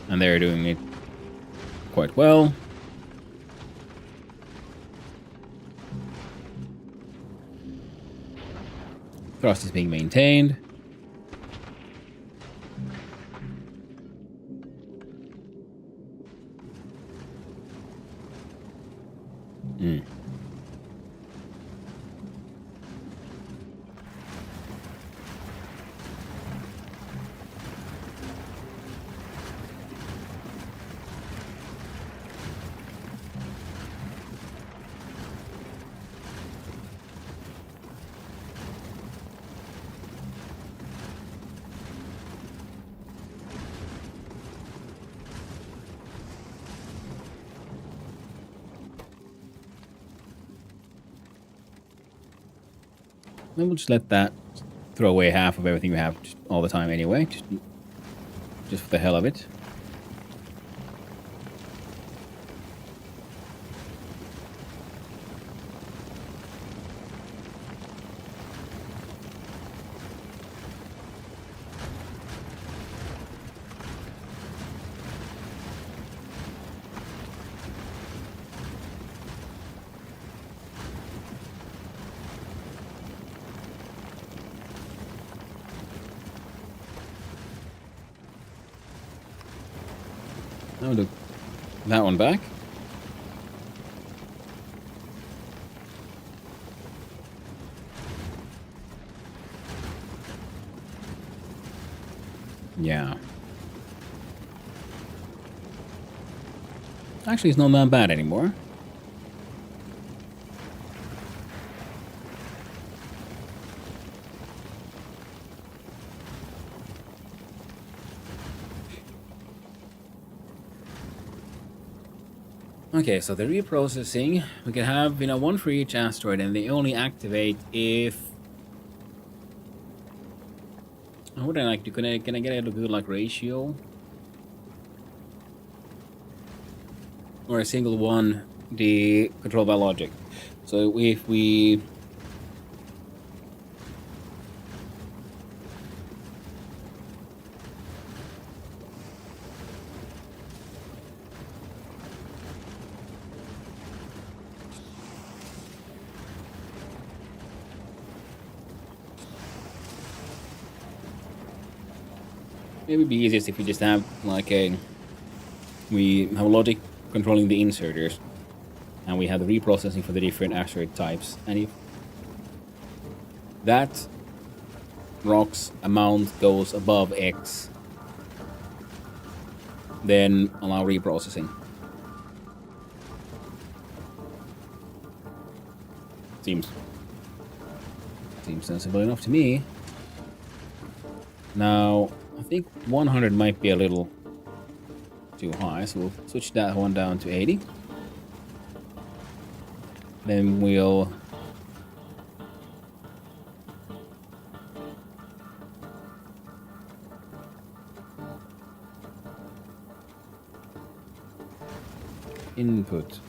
And they're doing it quite well. Thrust is being maintained. Then we'll just let that throw away half of everything we have just all the time anyway. Just for the hell of it. Now do that one back. Yeah. Actually, it's not that bad anymore. Okay, so the reprocessing, we can have, one for each asteroid, and they only activate if... What would I like to... Can I get a good, ratio? Or a single one, the control by logic. So if we... It would be easiest if we just have we have a logic controlling the inserters, and we have the reprocessing for the different asteroid types. And if that rock's amount goes above X, then allow reprocessing. Seems sensible enough to me. Now, I think 100 might be a little too high, so we'll switch that one down to 80. Then we'll input.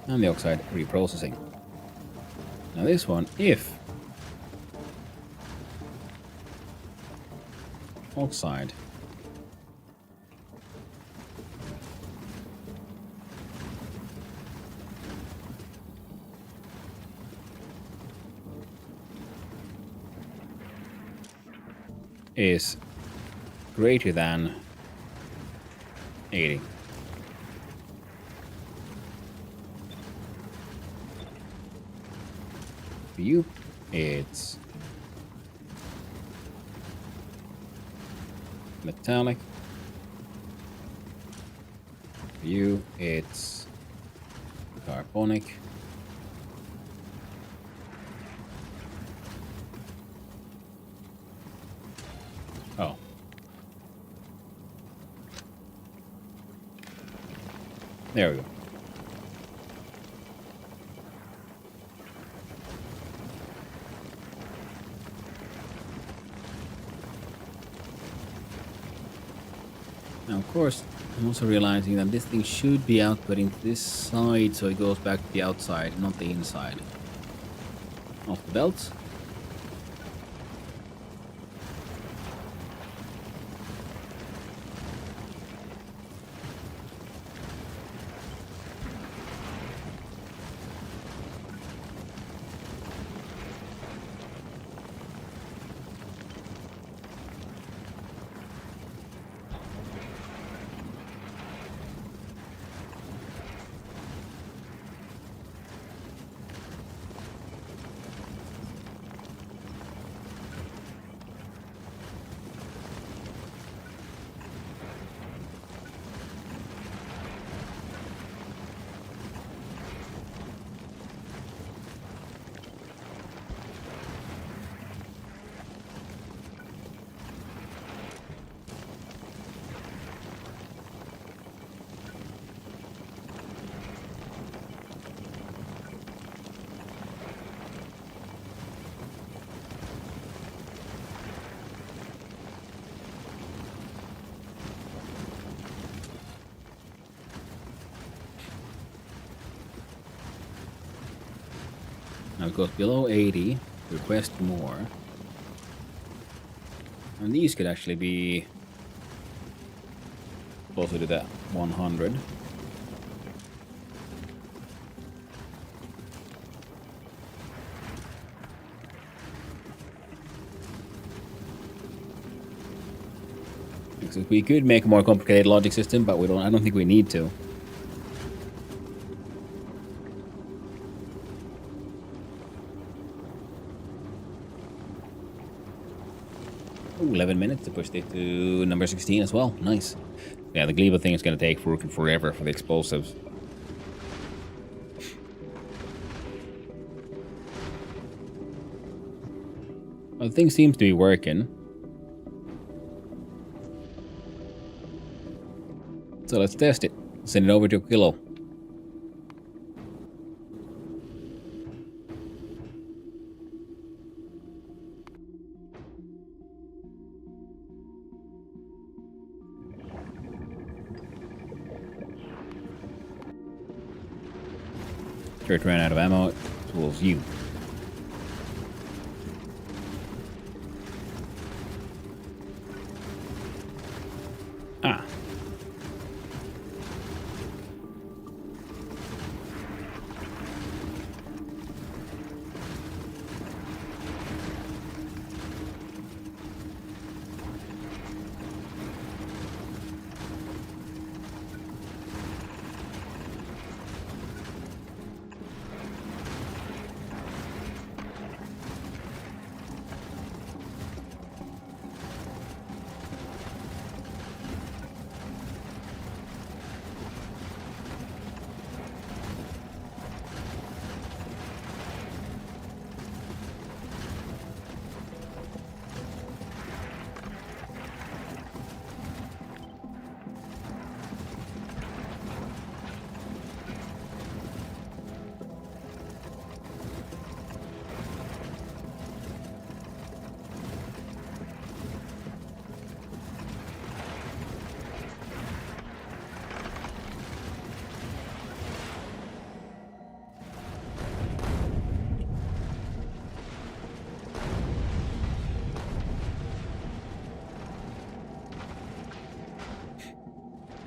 And the oxide reprocessing. Now this one, if oxide is greater than 80. For you, it's metallic. For you, it's carbonic. Oh. There we go. Now, of course, I'm also realizing that this thing should be outputting this side, so it goes back to the outside, not the inside of the belt. Now it goes below 80, request more. And these could actually be closer to that 100. So we could make a more complicated logic system, but we don't. I don't think we need to. Ooh, 11 minutes to push it to number 16 as well. Nice. Yeah, the Gleba thing is going to take forever for the explosives. Well, the thing seems to be working. So let's test it. Send it over to a kilo. Turret ran out of ammo. Tools you. Ah.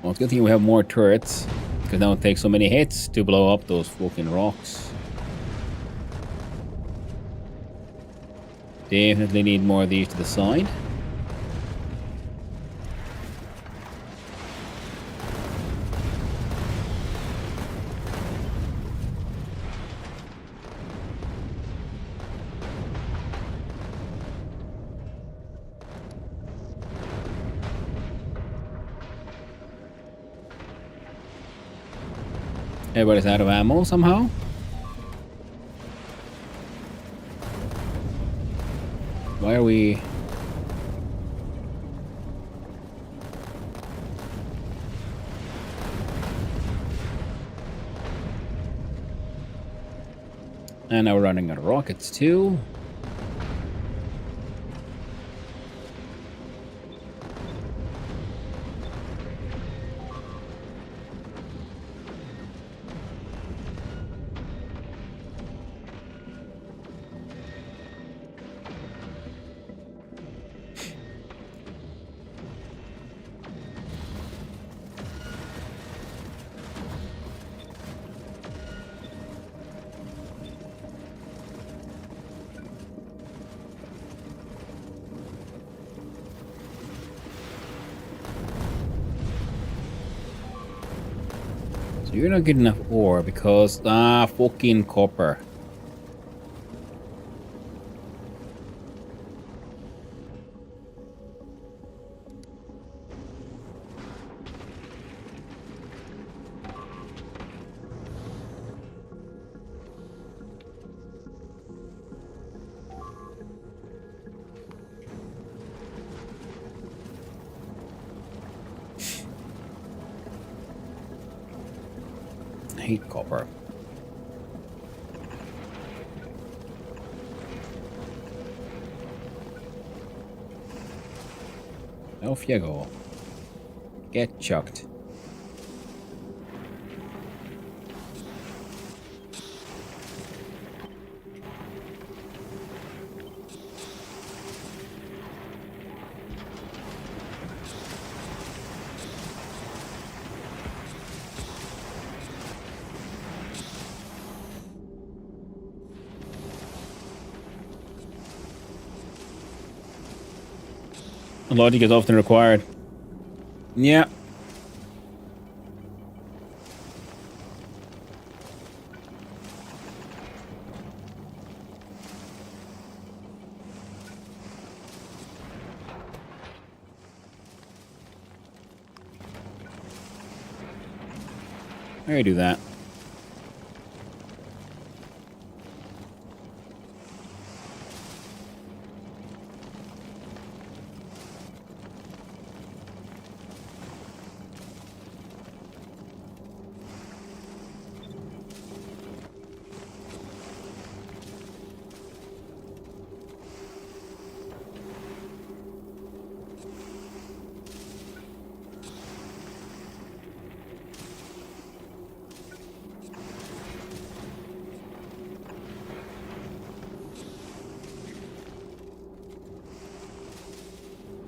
Well, it's a good thing we have more turrets, because now it takes so many hits to blow up those fucking rocks. Definitely need more of these to the side. Everybody's out of ammo somehow. Why are we... And now we're running out of rockets too. So you're not getting enough ore because fucking copper. I hate copper. Off you go. Get chucked. Logic is often required. Yeah. I do that.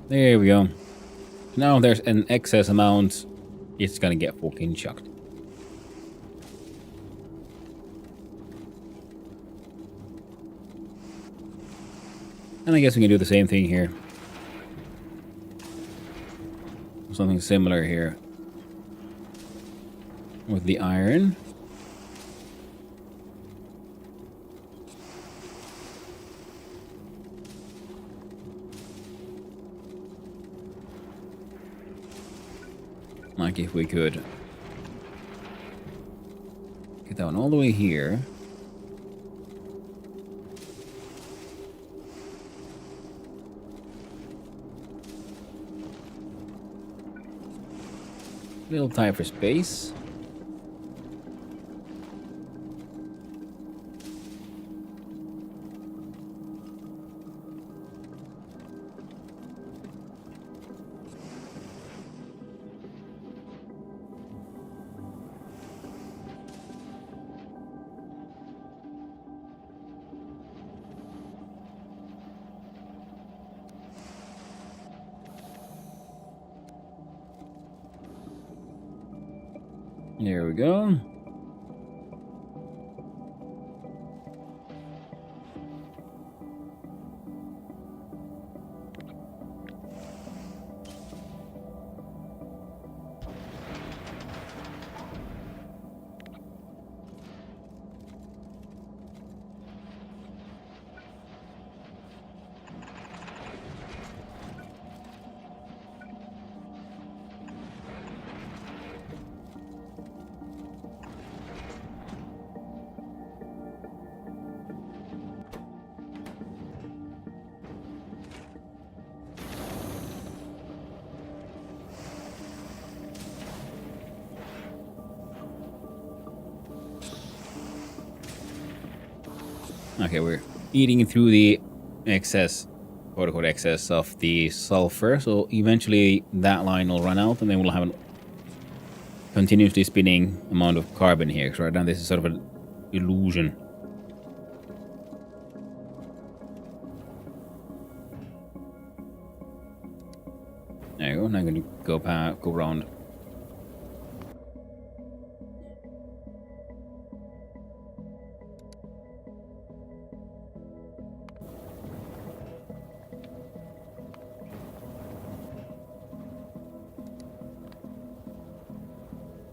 There we go. Now there's an excess amount. It's gonna get fucking chucked. And I guess we can do the same thing here. Something similar here. With the iron. Like if we could get that one all the way here. A little tight for space. There we go. Okay, we're eating through the excess, quote unquote, excess of the sulfur. So eventually that line will run out and then we'll have a continuously spinning amount of carbon here. Because right now this is sort of an illusion. There you go. Now I'm going to go around.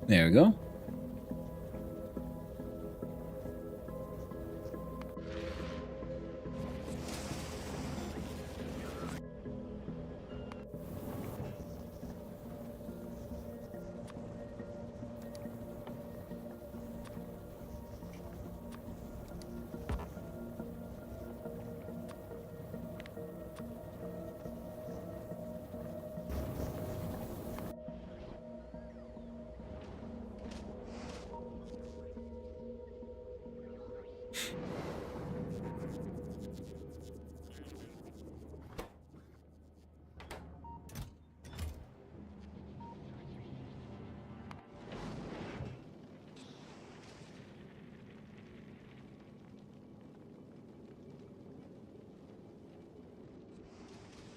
There we go.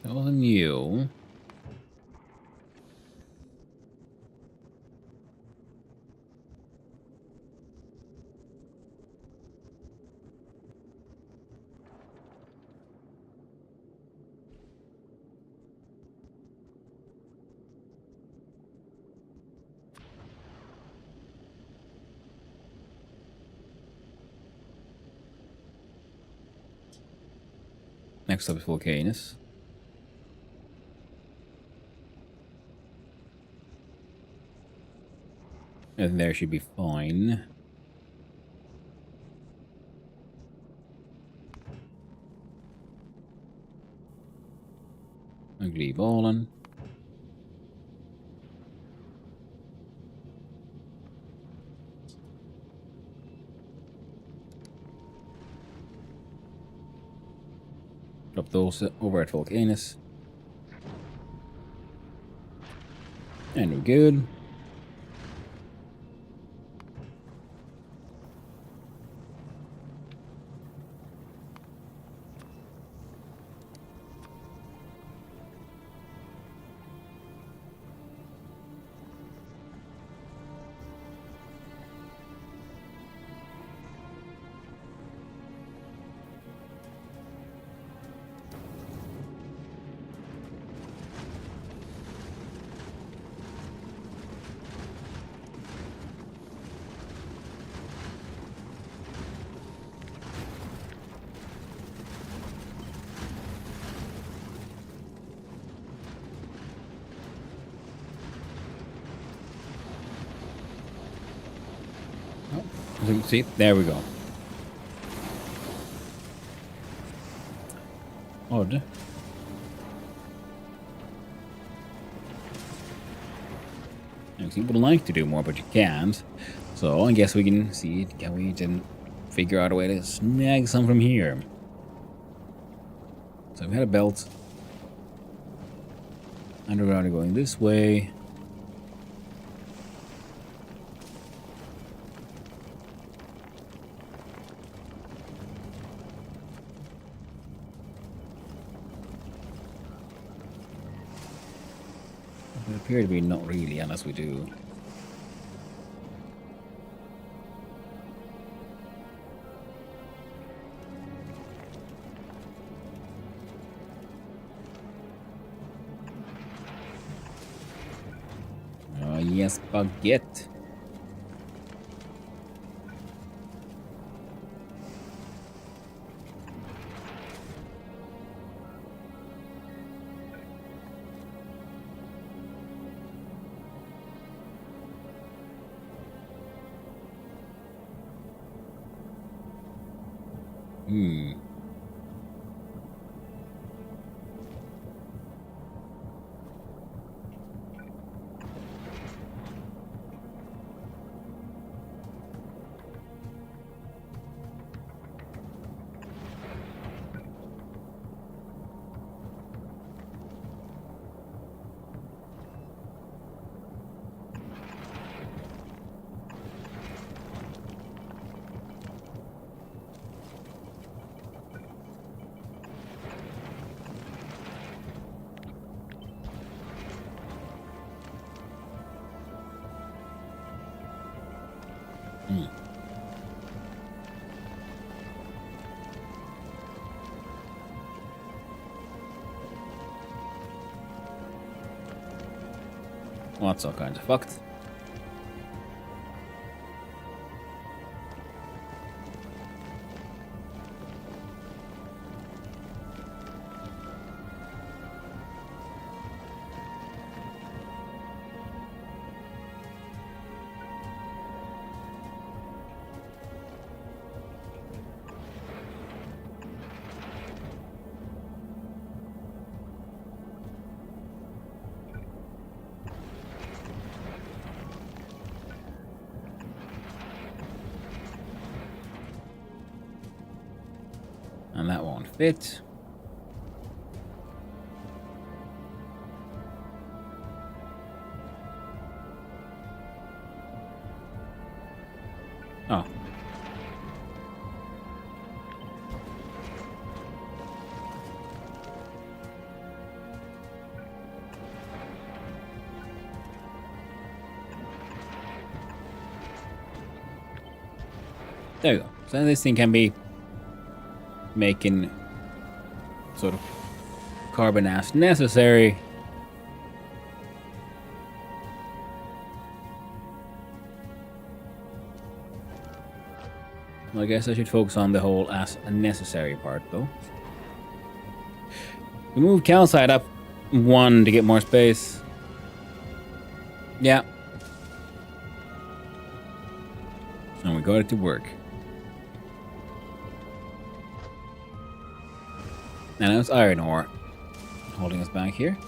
That wasn't you. Next up is Volcanus. And there should be fine. Ugly ballin'. Drop those over at Volcanus. And we're good. See, there we go. Odd. You would like to do more, but you can't. So I guess we can see, can we then figure out a way to snag some from here? So we had a belt. Underground going this way. It appear to be not really, unless we do. Yes, baguette. Hmm. Hmm. Well, that's all kinds of fucked. And that won't fit. Oh. There you go. So this thing can be making sort of carbon as necessary. I guess I should focus on the whole as necessary part, though. We moved calcite up 1 to get more space. Yeah. And we got it to work. And it's iron ore holding us back here.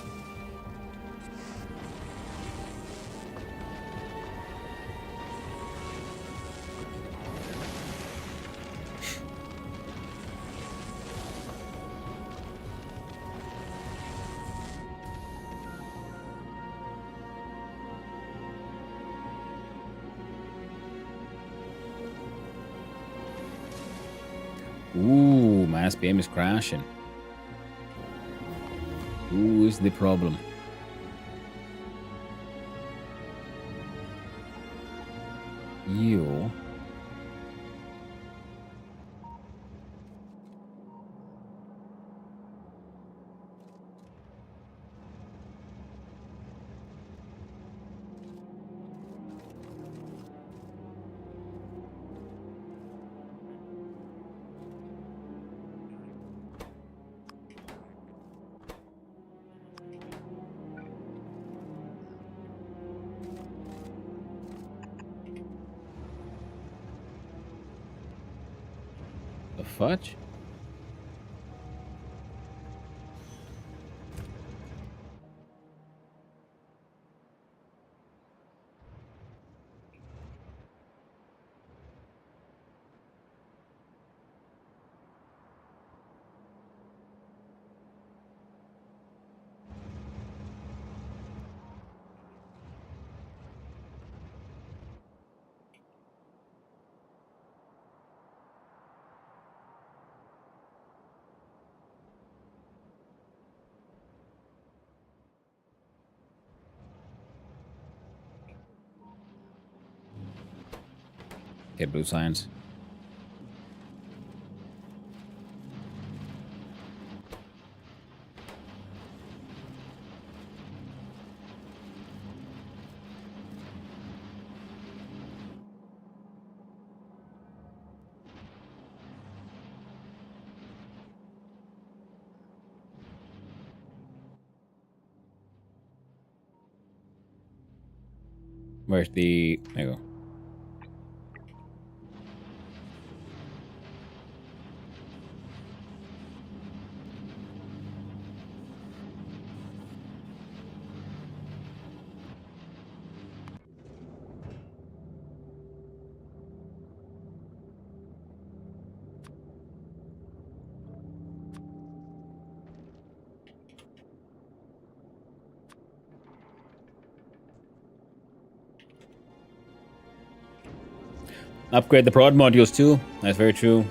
Ooh, my SPM is crashing. Who is the problem? You. The fudge? Okay, blue science. Where's the... There you go. Upgrade the prod modules too. That's very true.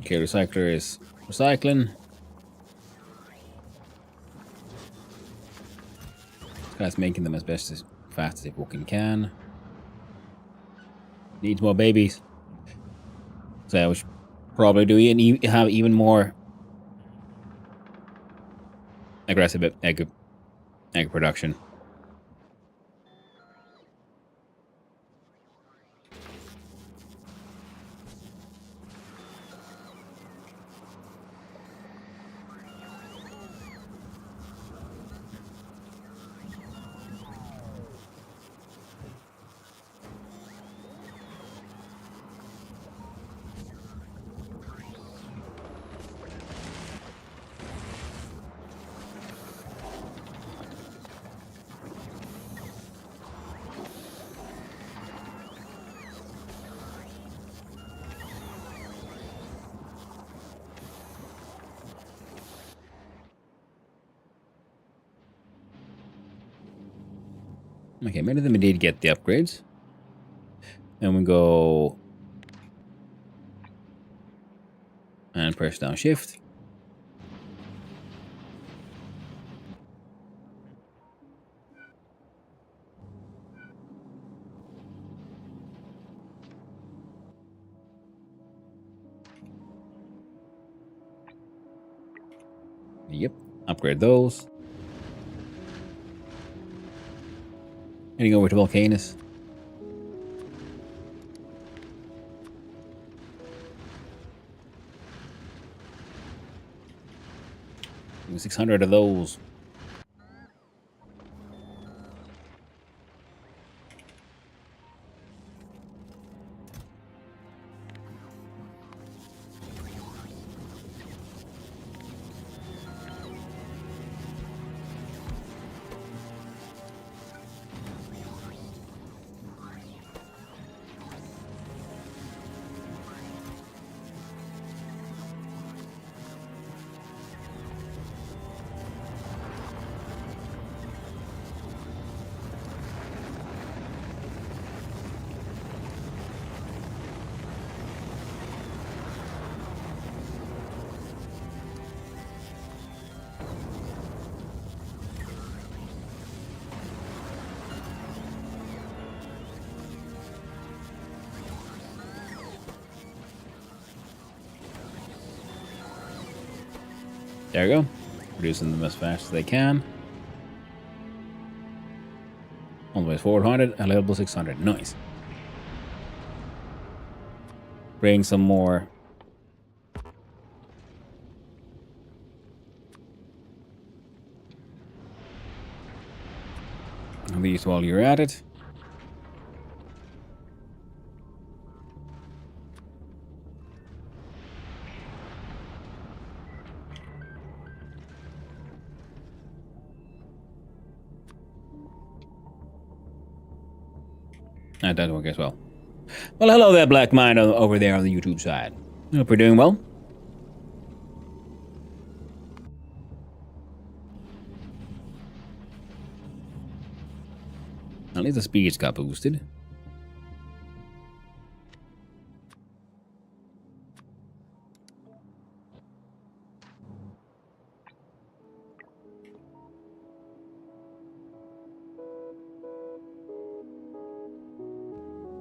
Okay, recycler is recycling. This guy's making them as best as fast as it fucking can. Needs more babies. So we should probably do have even more aggressive egg production. Okay, many of them did get the upgrades. And we go and press down shift. Yep, upgrade those. Heading over to Volcanus. 600 of those. There we go. Producing them as fast as they can. All the way 400 and level 600. Nice. Bring some more. These while you're at it. That does work as well. Well, hello there, Black Mind over there on the YouTube side. Hope you're doing well. At least the speeds got boosted.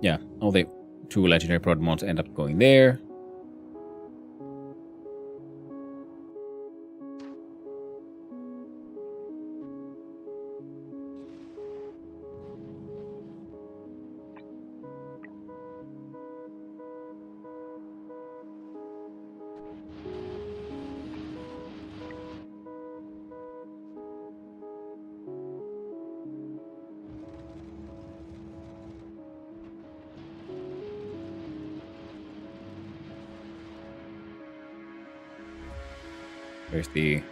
Yeah, all the 2 legendary Prodmons end up going there. There's the...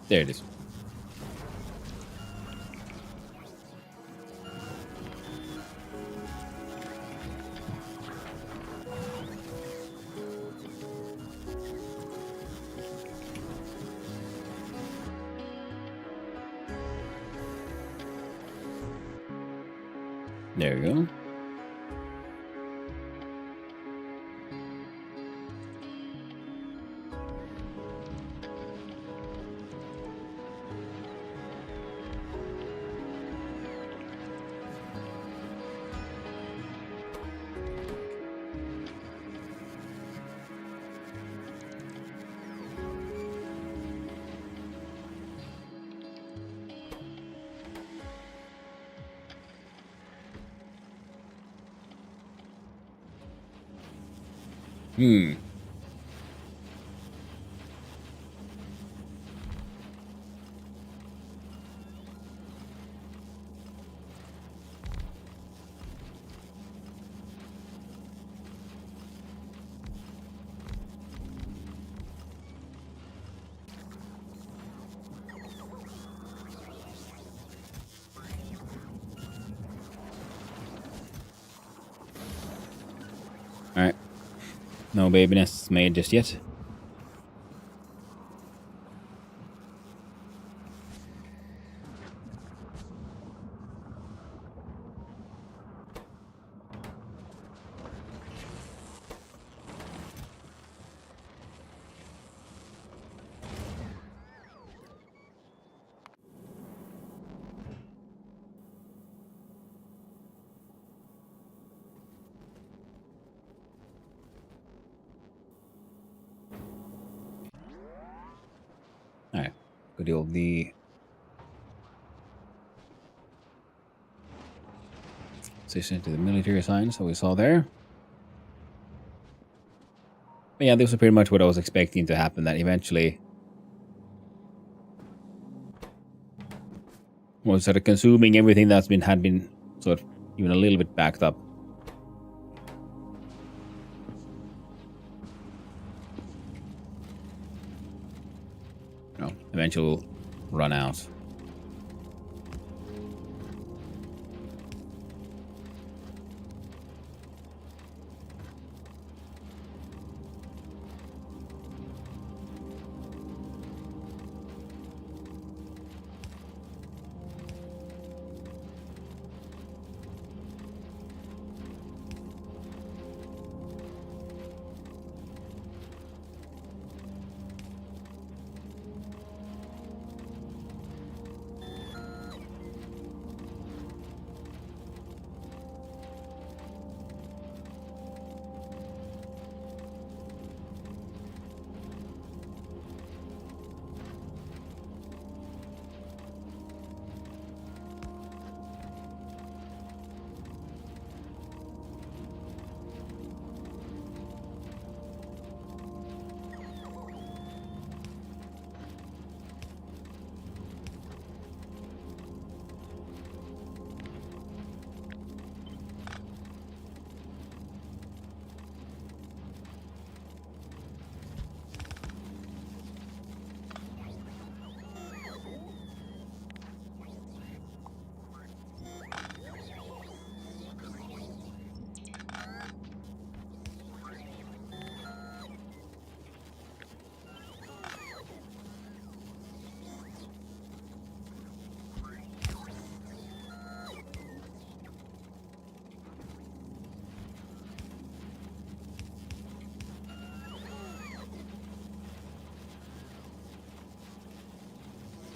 There it is. There we go. Hmm. Alright. No baby nests made just yet. Alright. Good old the assistant to the military science that we saw there. But yeah, this was pretty much what I was expecting to happen, that eventually was sort of consuming everything that's had been sort of even a little bit backed up. No, eventually will run out.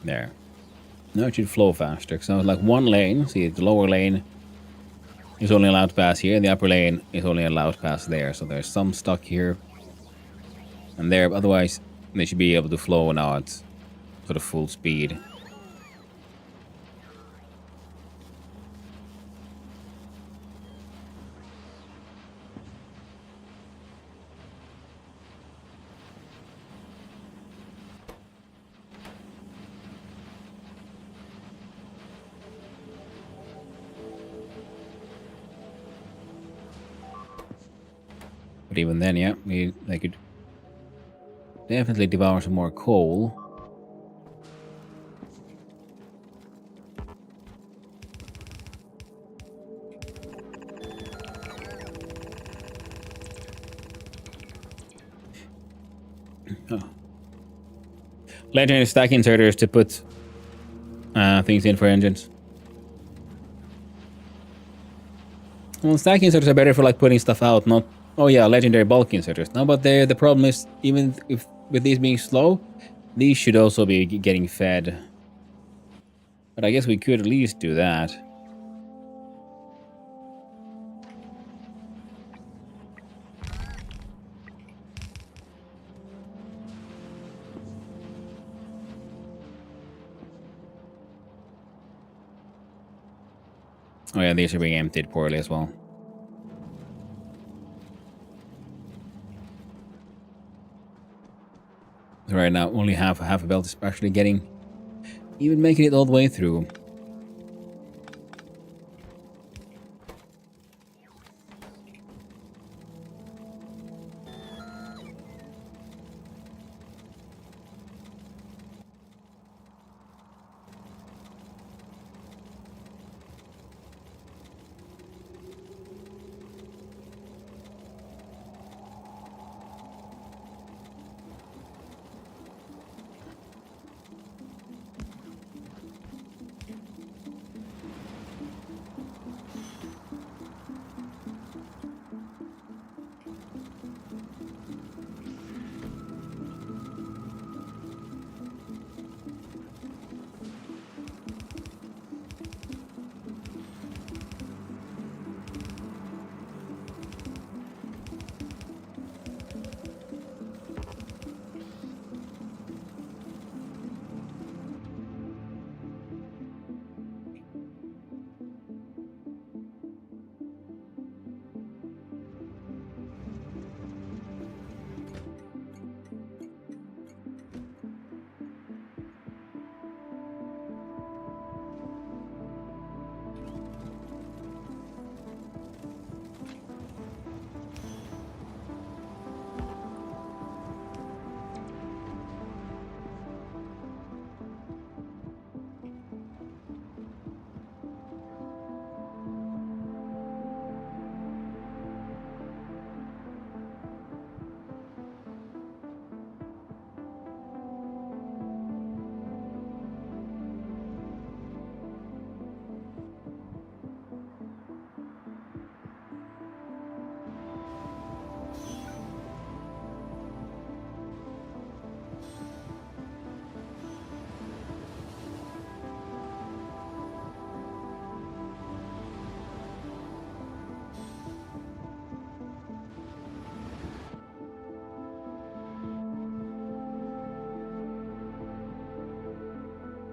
There. Now it should flow faster. So it's like one lane. See, the lower lane is only allowed to pass here, and the upper lane is only allowed to pass there. So there's some stuck here and there. But otherwise, they should be able to flow now at sort of full speed. But even then, yeah, they could definitely devour some more coal. Oh. Legendary stack inserters to put things in for engines. Well, stack inserters are better for like putting stuff out, not... Oh yeah, legendary bulk inserters. No, but the problem is, even if with these being slow, these should also be getting fed. But I guess we could at least do that. Oh yeah, these are being emptied poorly as well. So right now, only half a belt is actually getting... even making it all the way through.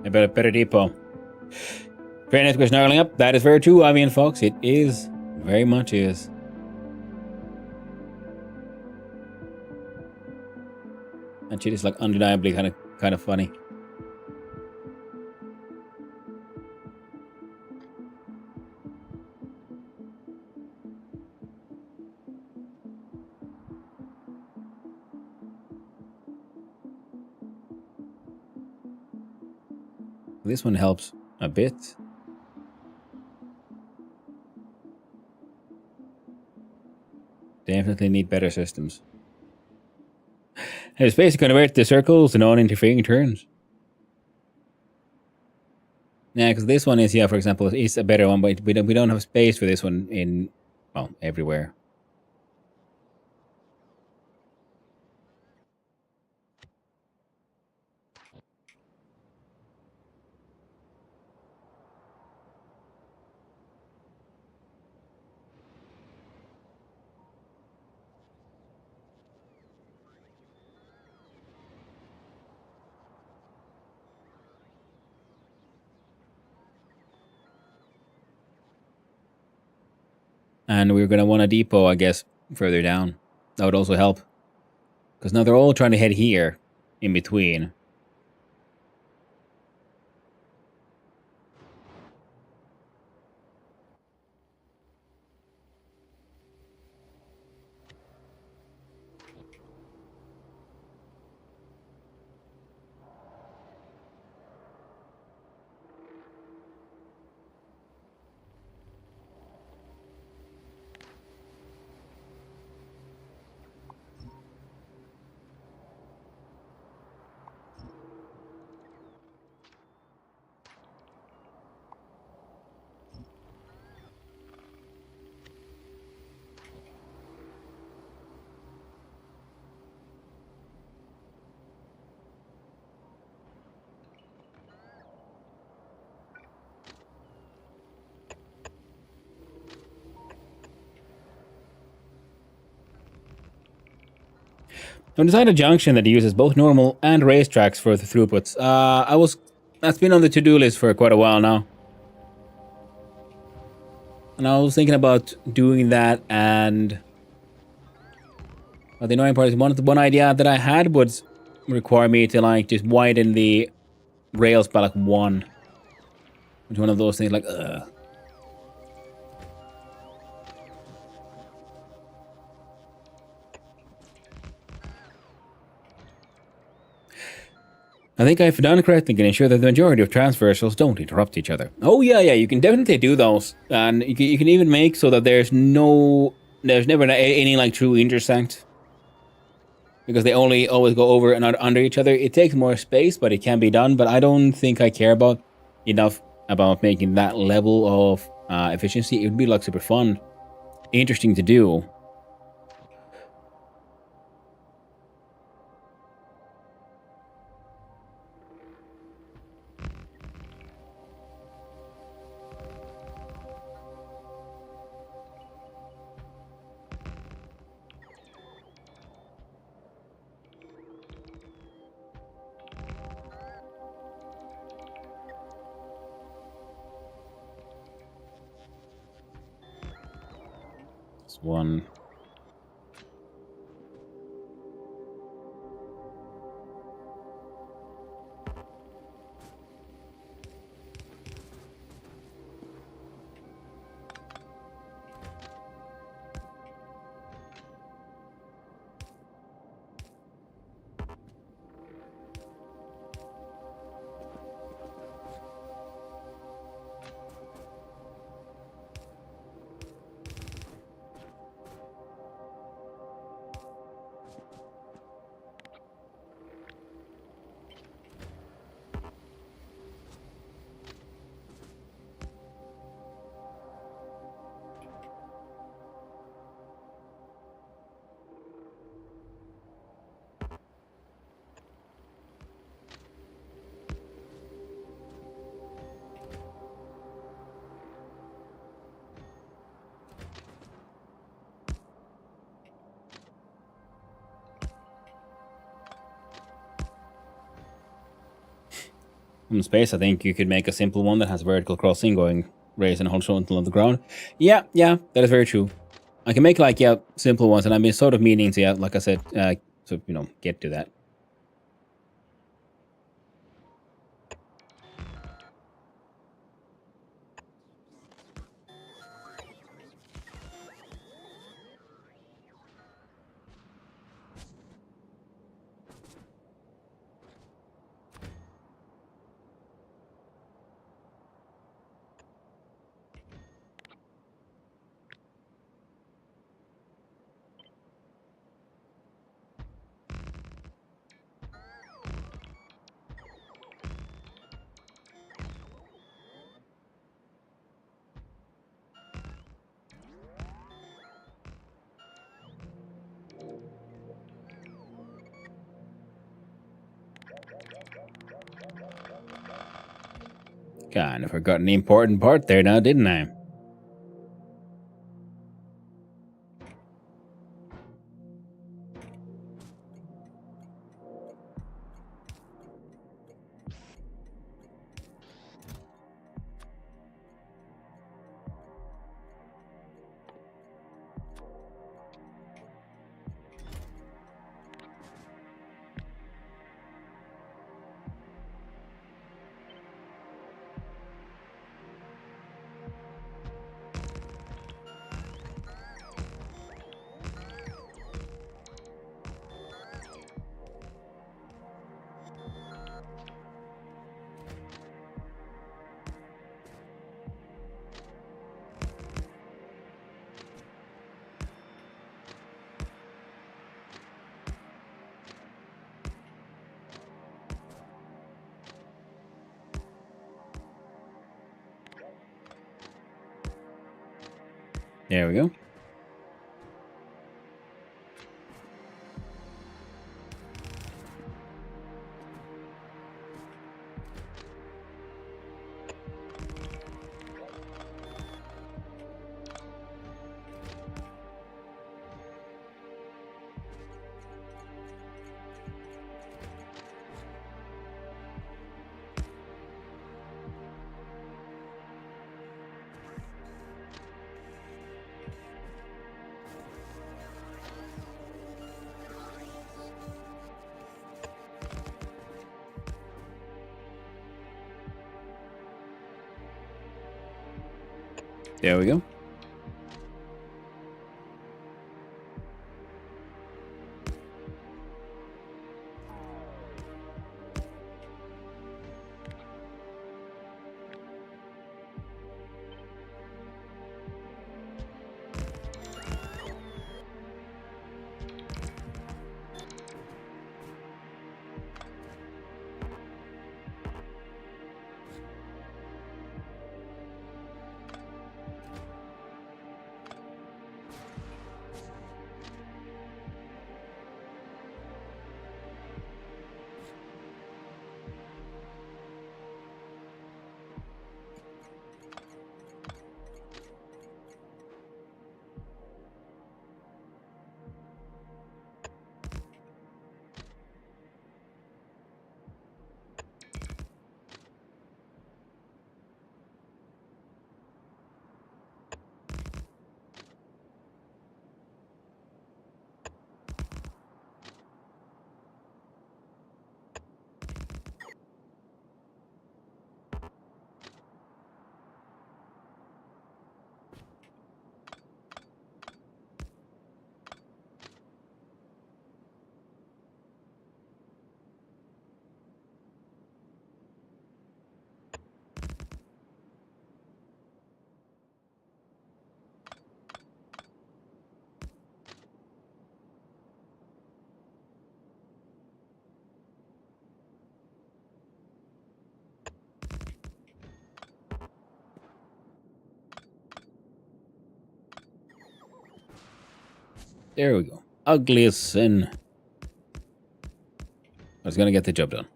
A better depot. Fairness was snarling up. That is very true, Ivy and Fox. It is. Very much is. And shit is like undeniably kind of funny. This one helps a bit. Definitely need better systems. It's basically convert the circles to non-interfering turns. Yeah, because this one is, yeah, for example, is a better one, but we don't have space for this one in, well, everywhere. And we're going to want a depot, I guess, further down. That would also help. Because now they're all trying to head here in between. I'm designing a junction that uses both normal and racetracks for the throughputs. That's been on the to-do list for quite a while now. And I was thinking about doing that, and the annoying part is one idea that I had would require me to like just widen the rails by like one. It's one of those things like, ugh. I think I've done correctly and can ensure that the majority of transversals don't interrupt each other. Oh yeah, you can definitely do those, and you can even make so that there's never any like true intersect, because they only always go over and under each other. It takes more space, but it can be done. But I don't think I care about enough about making that level of efficiency. It would be like super fun, interesting to do. It's one. From space, I think you could make a simple one that has vertical crossing going raise and horizontal on the ground. Yeah, that is very true. I can make like simple ones, and I've been sort of meaning to like I said, get to that. Kind of forgot an important part there now, didn't I? There we go. There we go. There we go. Ugly as sin. I was gonna get the job done.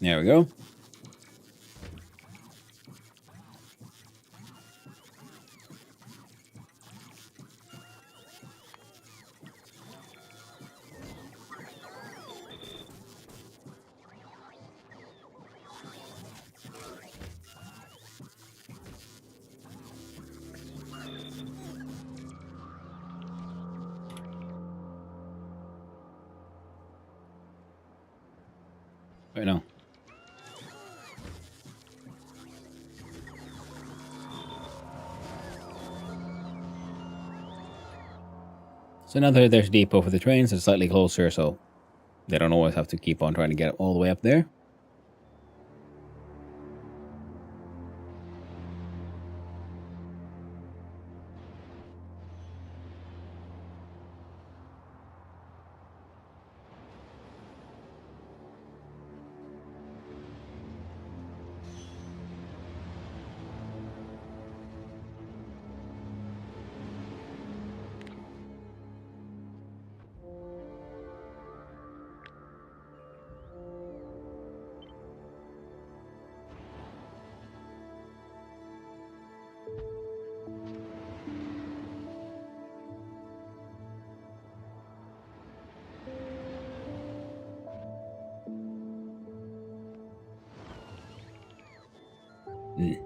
There we go. Right now. So now that there's a depot for the trains, it's slightly closer, so they don't always have to keep on trying to get all the way up there. Mm.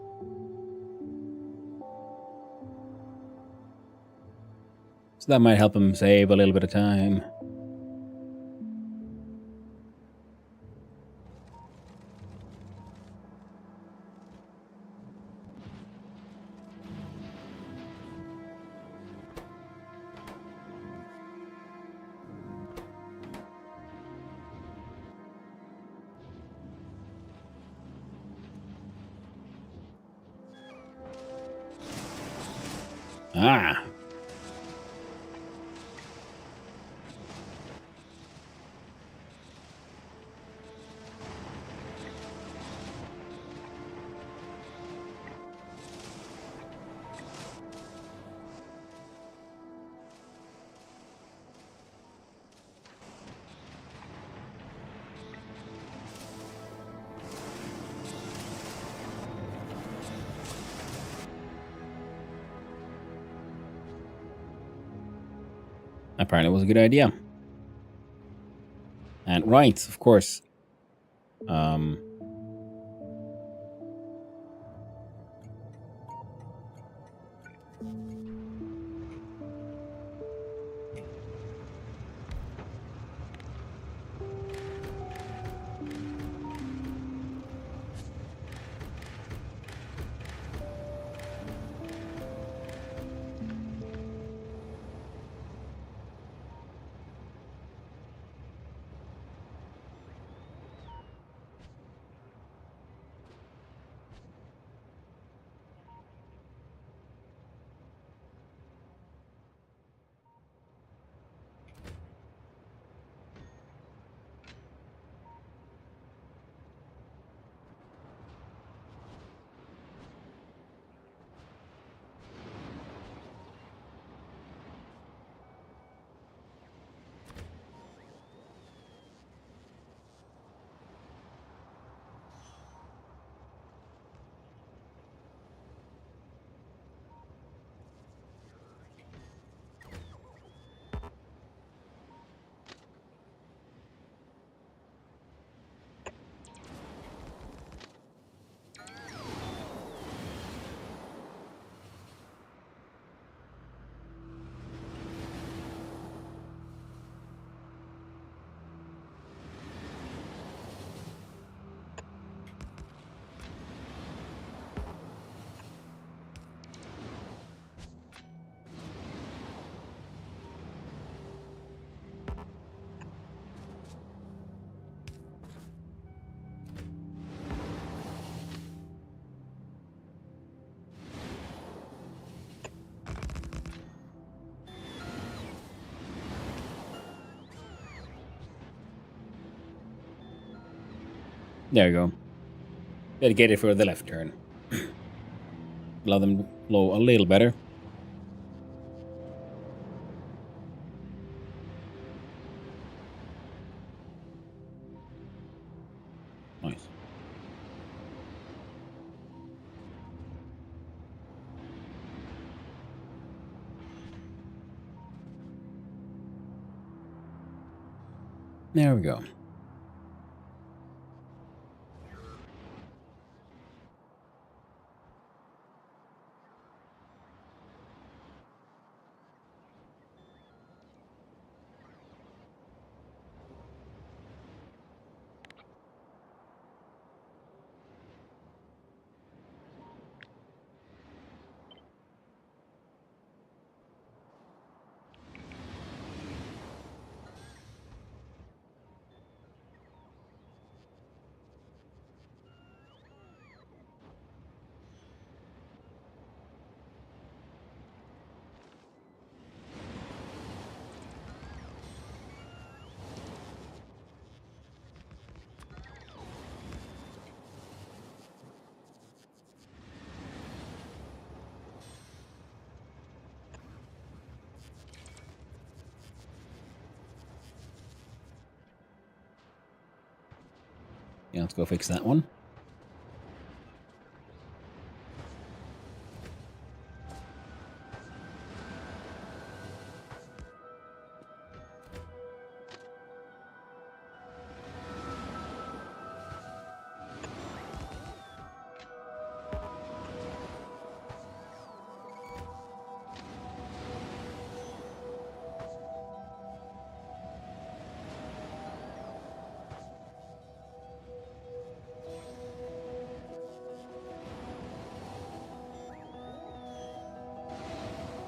So that might help him save a little bit of time. Ah. Apparently it was a good idea. And right, of course. Um, there you go. Dedicated for the left turn. Allow them to flow a little better. Nice. There we go. Yeah, let's go fix that one.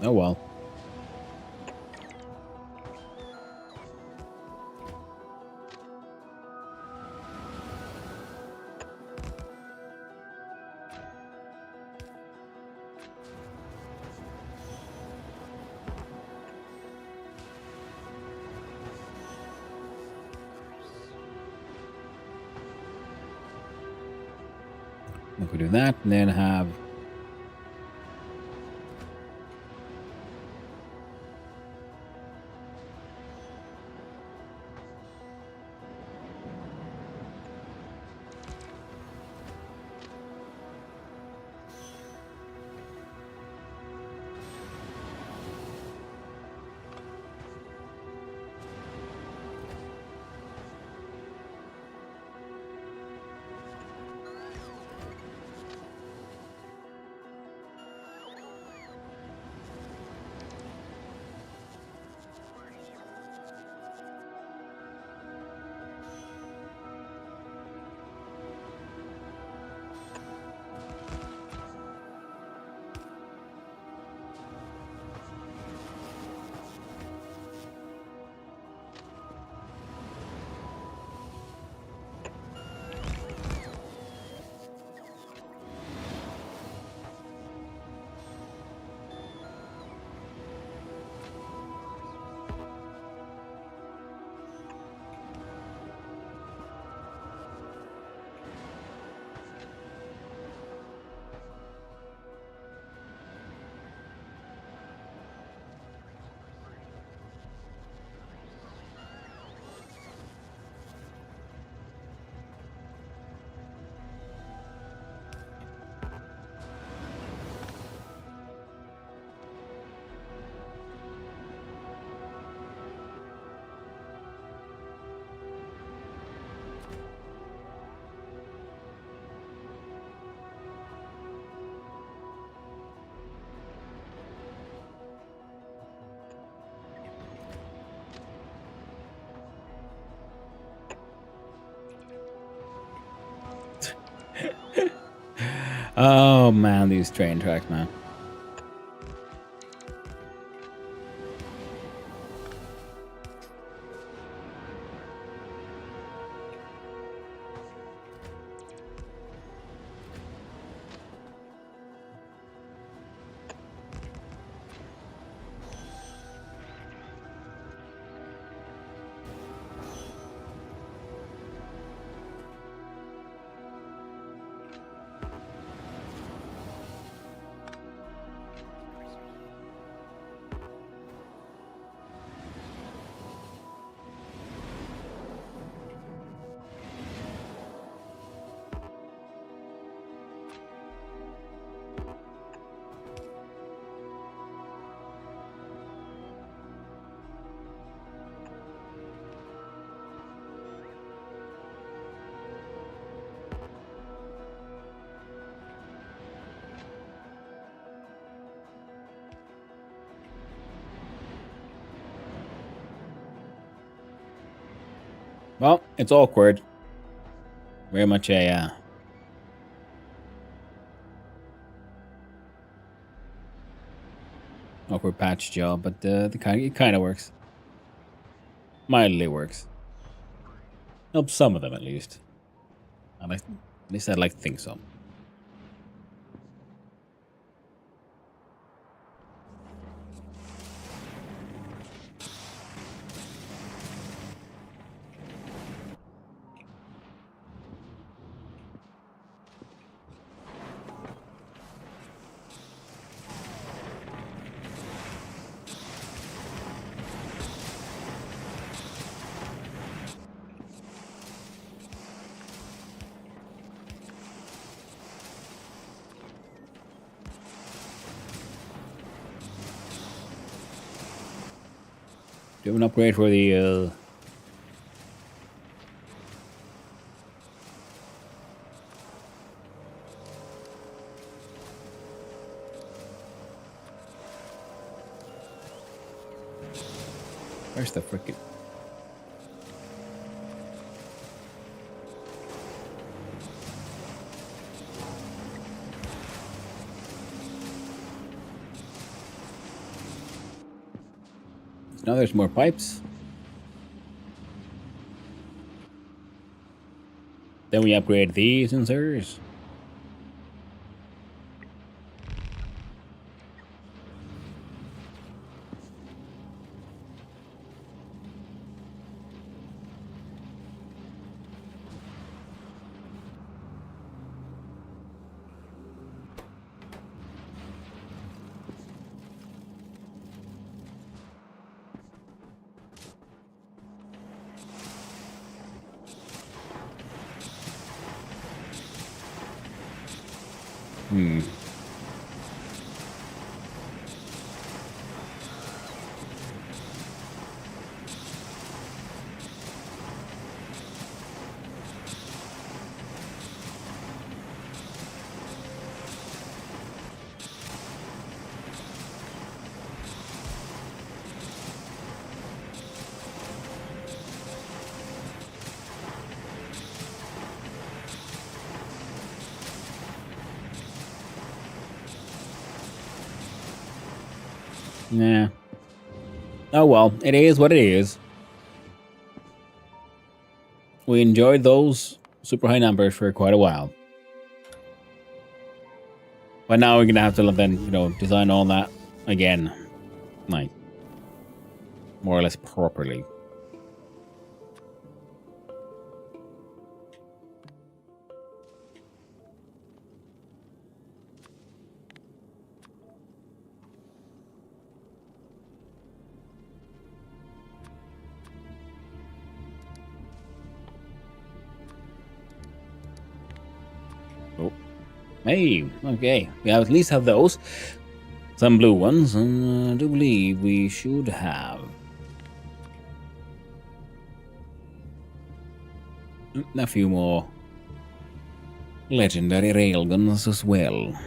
Oh well. We could do that, and then have. Oh man, these train tracks, man. Well, it's awkward. Very much a awkward patch job, but it kind of works. Mildly works. Helps some of them at least. At least I'd like to think so. Do you have an upgrade for the where's the frickin' Now there's more pipes. Then we upgrade these inserters. Nah. Oh well, it is what it is. We enjoyed those super high numbers for quite a while. But now we're gonna have to then, design all that again. Like, more or less properly. Oh. Hey, okay. We at least have those. Some blue ones, and I do believe we should have a few more legendary railguns as well.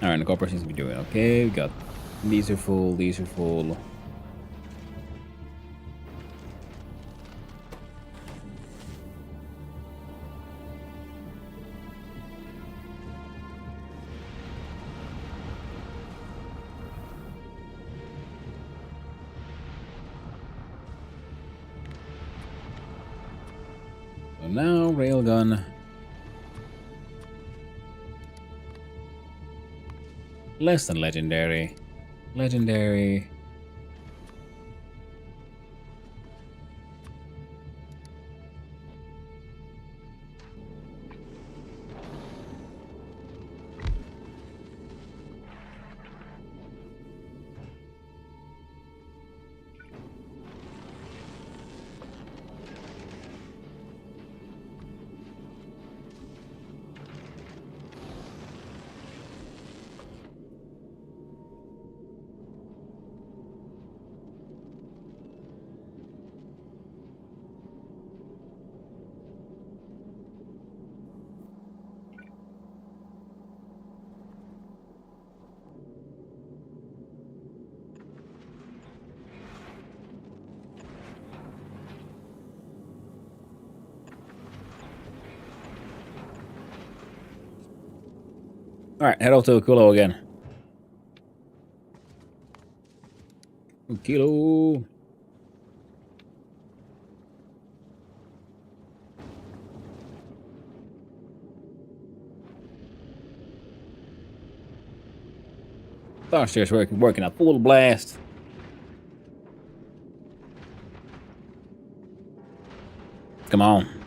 Alright, the copper seems to be doing okay. We got these are full, these are full. So now railgun. Less than legendary. Legendary. Alright, head off to Akulo again. Kilo. Starship's working at full blast. Come on.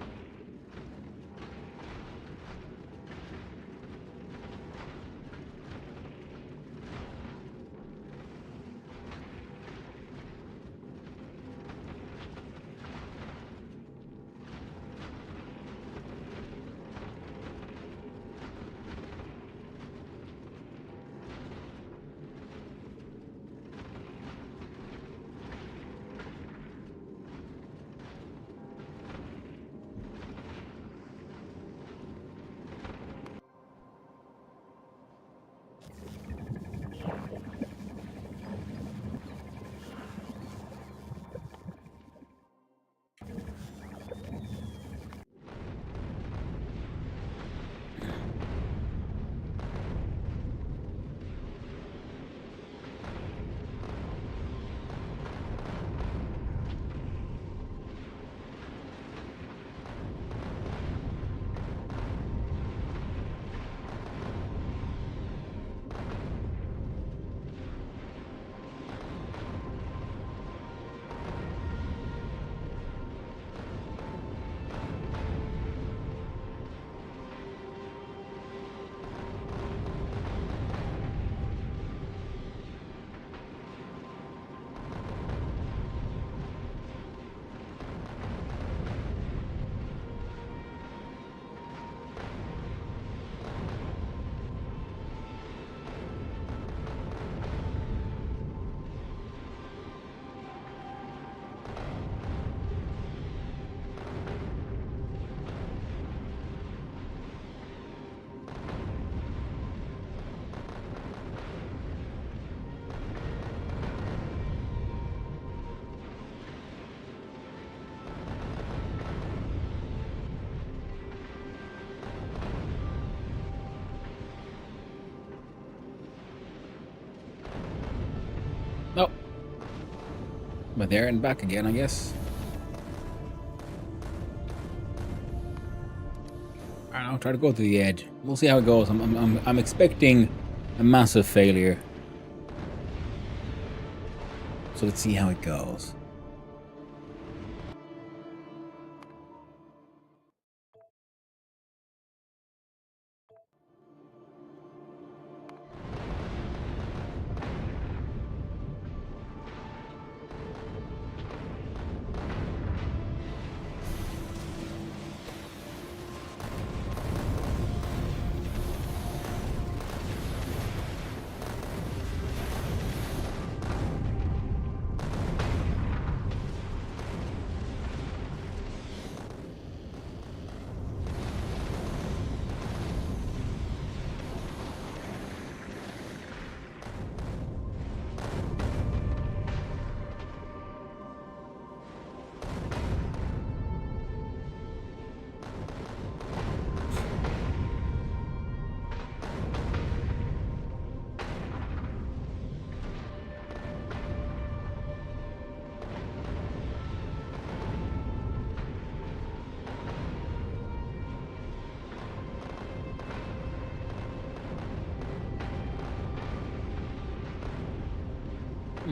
But there and back again, I guess. I don't know, try to go to the edge. We'll see how it goes. I'm expecting a massive failure. So let's see how it goes.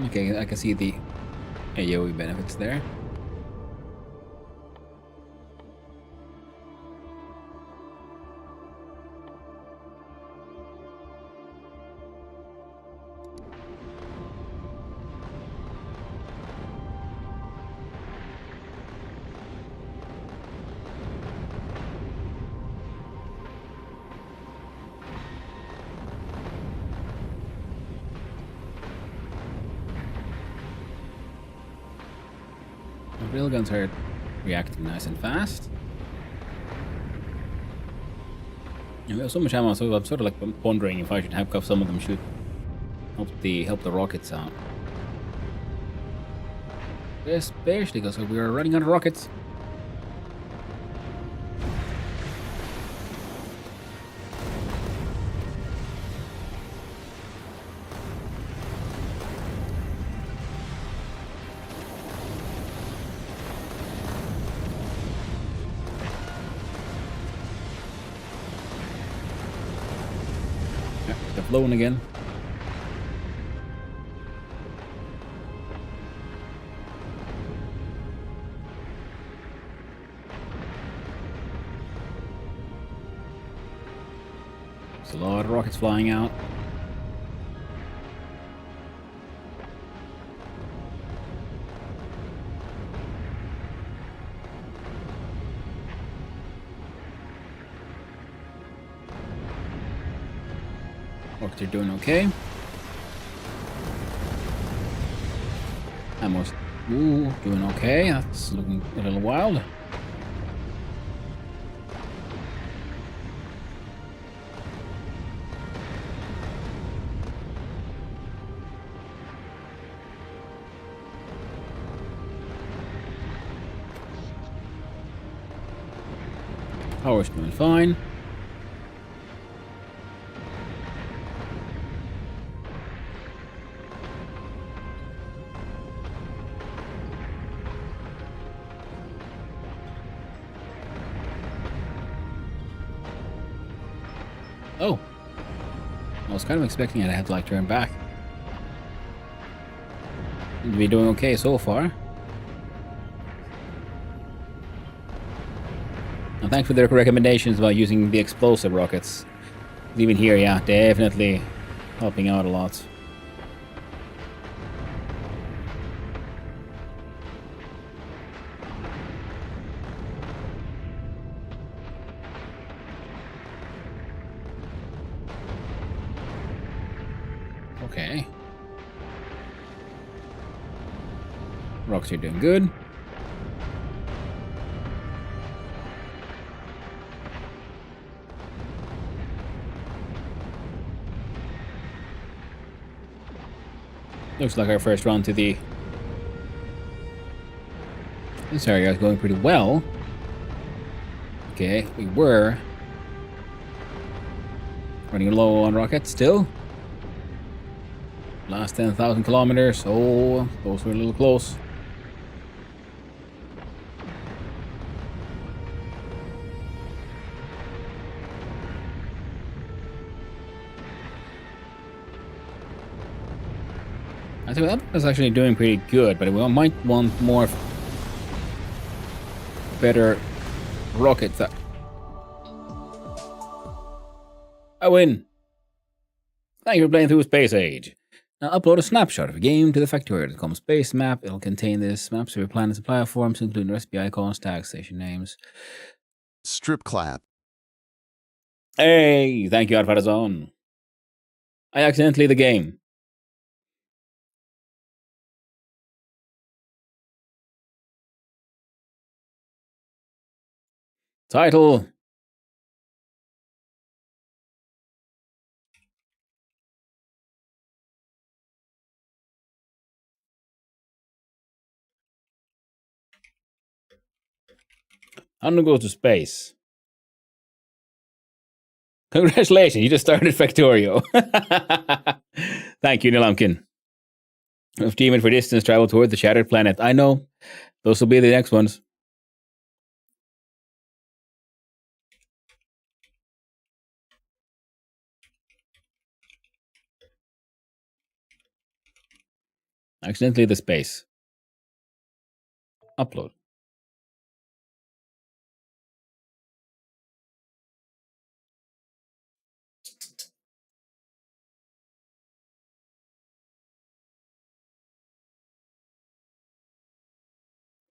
Okay, I can see the AoE benefits there. The railguns are reacting nice and fast. And we have so much ammo, so I'm sort of like pondering if I should have some of them shoot help the rockets out. Especially because we are running out of rockets. They're blowing again. There's a lot of rockets flying out. Rockets are doing okay. Ammo's doing okay. That's looking a little wild. Power's doing fine. Oh, I was kind of expecting it to have to like turn back. Seem to be doing okay so far. And thanks for their recommendations about using the explosive rockets. Even here, yeah, definitely helping out a lot. Okay. Rocks are doing good. Looks like our first run to this area is going pretty well. Okay, we were running low on rockets still. Last 10,000 kilometers. Oh, those were a little close. I think that was actually doing pretty good, but we might want more better rockets. I win. Thank you for playing through Space Age. Now upload a snapshot of a game to the Factorio.com space map. It'll contain this maps of your planets and platforms, including recipe icons, tags, station names.
Strip clap.
Hey, thank you, Arfarazon. I accidentally the game. Title. Hanu goes to space. Congratulations, you just started Factorio. Thank you, Nilamkin. Achievement for distance travel toward the shattered planet. I know. Those will be the next ones. Accidentally the space. Upload.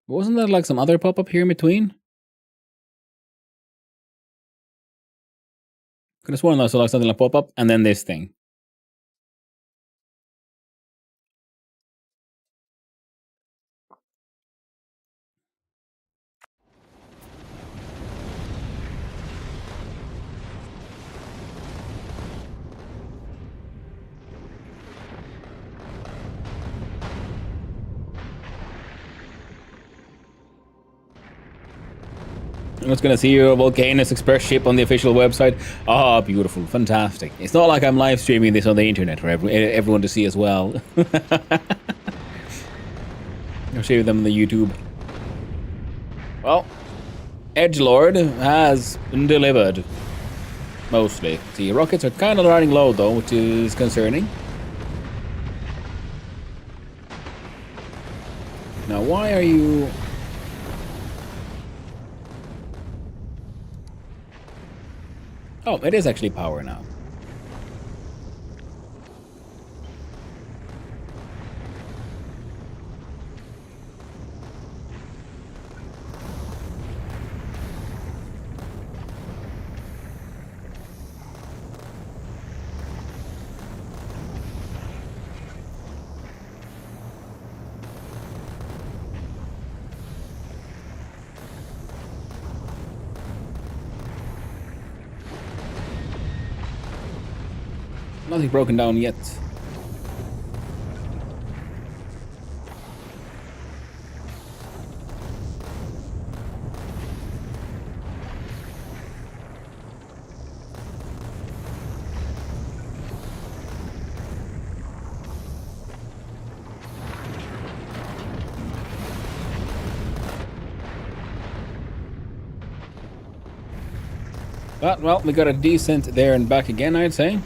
Wasn't there like some other pop-up here in between? Could have sworn I saw like something like pop-up and then this thing. I'm just gonna see your Volcanus Express ship on the official website. Ah, beautiful, fantastic. It's not like I'm live streaming this on the internet for everyone to see as well. I'll share them on the YouTube. Well, Edgelord has been delivered. Mostly. See, rockets are kind of running low though, which is concerning. Now, why are you... Oh, it is actually power now. Nothing broken down yet. But, well, we got a decent there and back again, I'd say.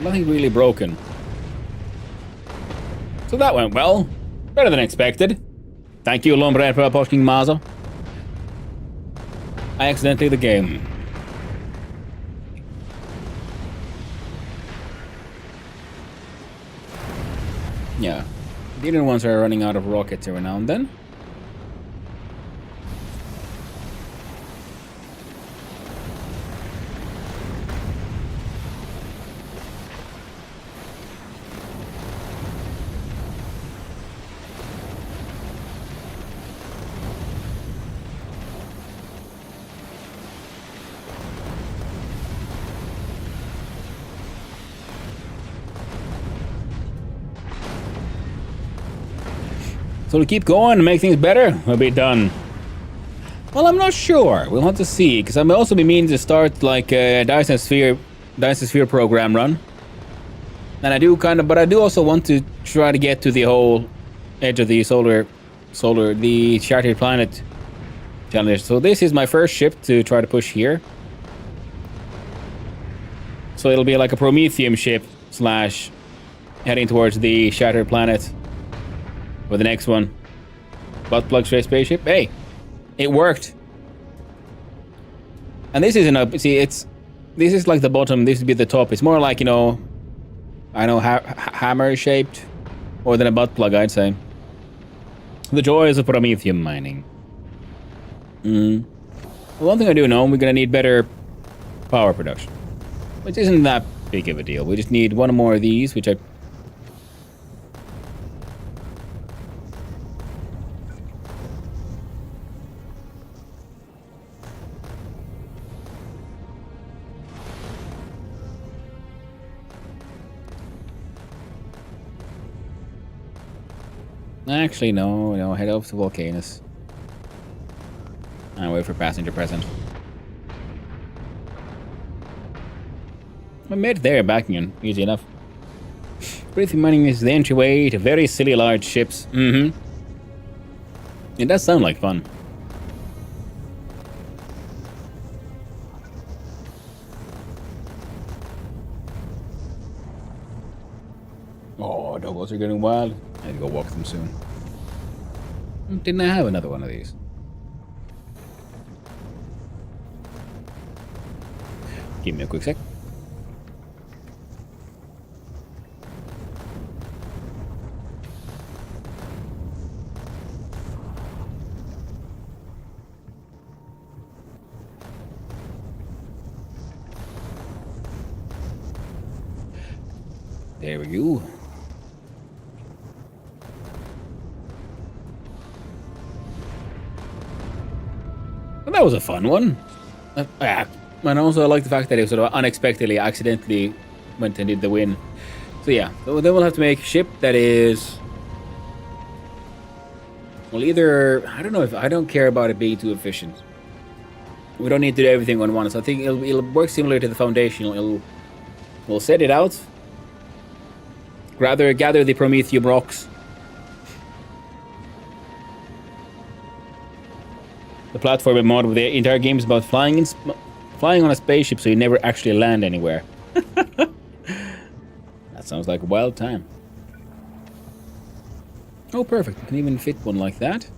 Nothing really broken. So that went well. Better than expected. Thank you, Lombre, for posting Mazo. I accidentally the game. Yeah. The inner ones are running out of rockets every now and then. So we keep going and make things better. We'll be done. Well, I'm not sure. We'll have to see, because I may also be meaning to start like a Dyson Sphere program run. And I do but I do also want to try to get to the whole edge of the the Shattered Planet challenge. So this is my first ship to try to push here. So it'll be like a Prometheum ship / heading towards the Shattered Planet for the next one. Butt plug straight spaceship. Hey, it worked. And this isn't a this is like the bottom. This would be the top. It's more like, you know, I know hammer shaped, more than a butt plug, I'd say. The joys of Prometheum mining. One thing I do know, we're gonna need better power production, which isn't that big of a deal. We just need one more of these, which I... Actually, no, head over to Volcanus. And wait for passenger present. I made it there, backing in. Easy enough. Briefly mining is the entryway to very silly large ships. It does sound like fun. Oh, doggos are getting wild. I need to go walk them soon. Didn't I have another one of these? Give me a quick sec. There we go. Well, that was a fun one. And also I like the fact that it sort of unexpectedly, accidentally went and did the win. So yeah, so then we'll have to make a ship that is... Well, either... I don't know if... I don't care about it being too efficient. We don't need to do everything on once. I think it'll work similar to the Foundation. We'll set it out. Gather the Prometheum rocks. The platform mod with the entire game is about flying on a spaceship so you never actually land anywhere. That sounds like a wild time. Oh, perfect. You can even fit one like that.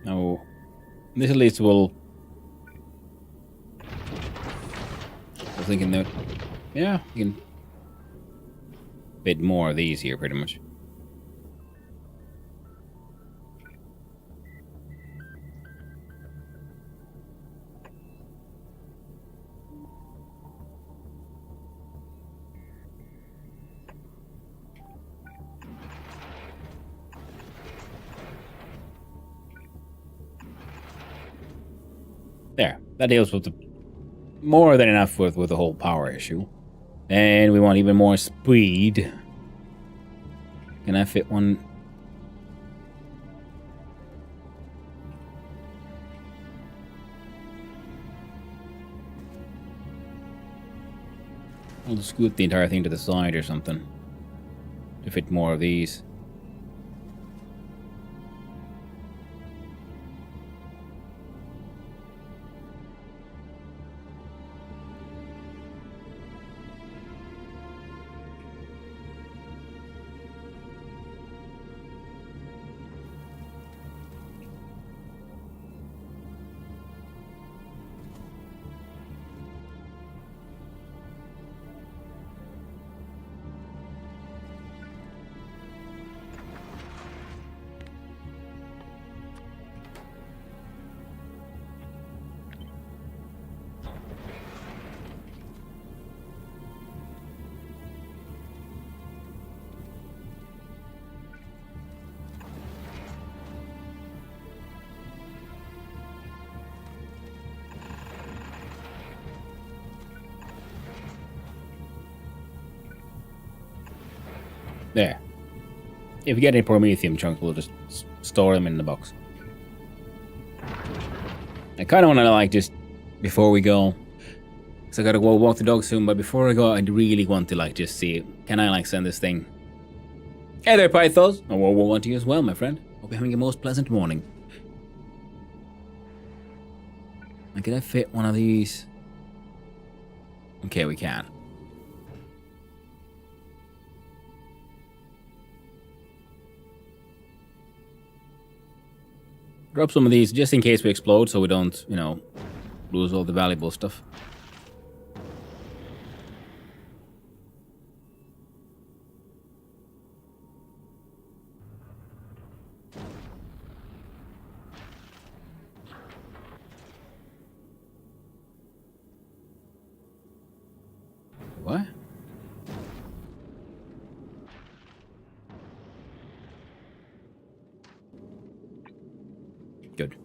No. This at least will... I was thinking that... Yeah, you can... fit more of these here, pretty much. There. That deals with the... more than enough with the whole power issue. And we want even more speed. Can I fit one? I'll just scoot the entire thing to the side or something to fit more of these. There. If we get any promethium chunks, we'll just store them in the box. I kind of want to, like, just before we go, because I gotta go walk the dog soon, but before I go, I really want to, like, just see, can I, like, send this thing? Hey there, Pythos! I want you as well, my friend. Hope you're having a most pleasant morning. And can I fit one of these? Okay, we can. Drop some of these just in case we explode so we don't, you know, lose all the valuable stuff. What? Good.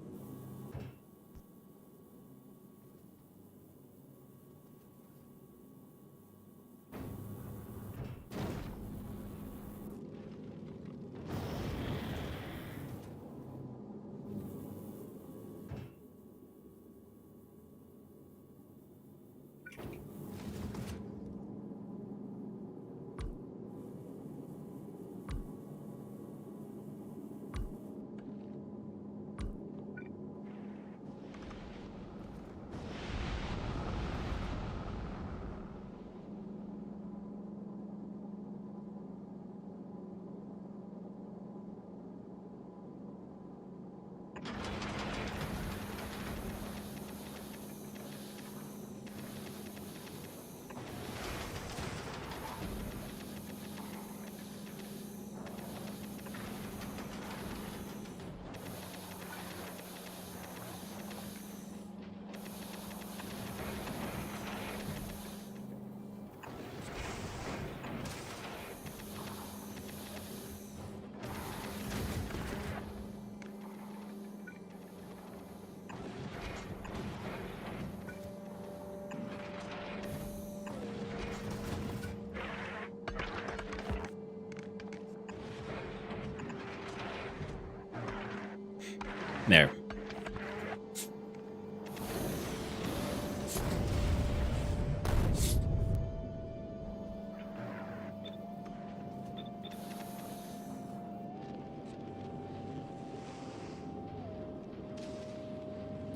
There.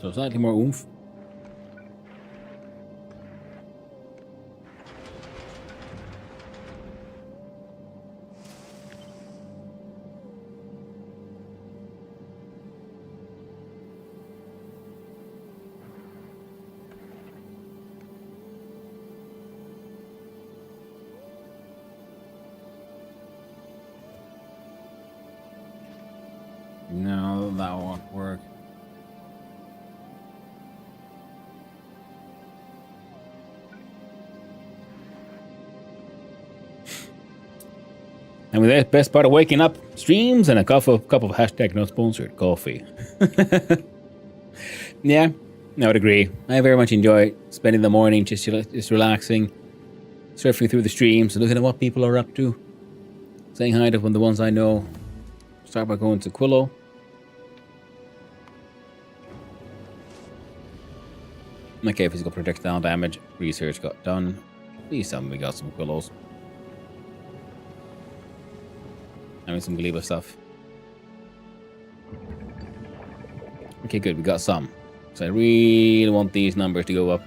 So slightly more oomph. No, that won't work. And with the best part of waking up, streams and a cup of hashtag not sponsored coffee. Yeah, I would agree. I very much enjoy spending the morning just relaxing, surfing through the streams, looking at what people are up to, saying hi to the ones I know. Start by going to Quillo. Okay, physical projectile damage research got done. Please tell me we got some Quillos. I mean, some Gleba stuff. Okay, good. We got some. So I really want these numbers to go up.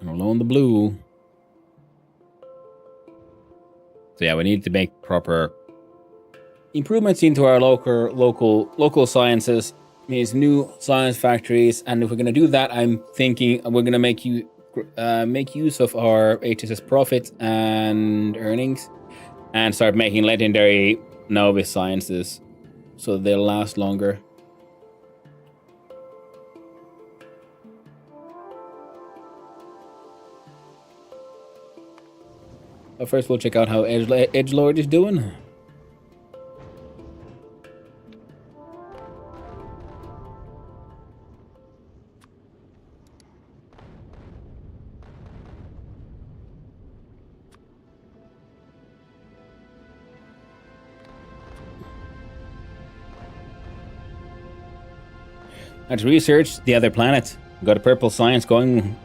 We're low on the blue. So yeah, we need to make proper improvements into our local sciences. These new science factories, and if we're going to do that, I'm thinking we're going to make use of our HSS profit and earnings, and start making legendary novice sciences, so they'll last longer. But first, we'll check out how Edgelord is doing. Let's research the other planet. Got a purple science going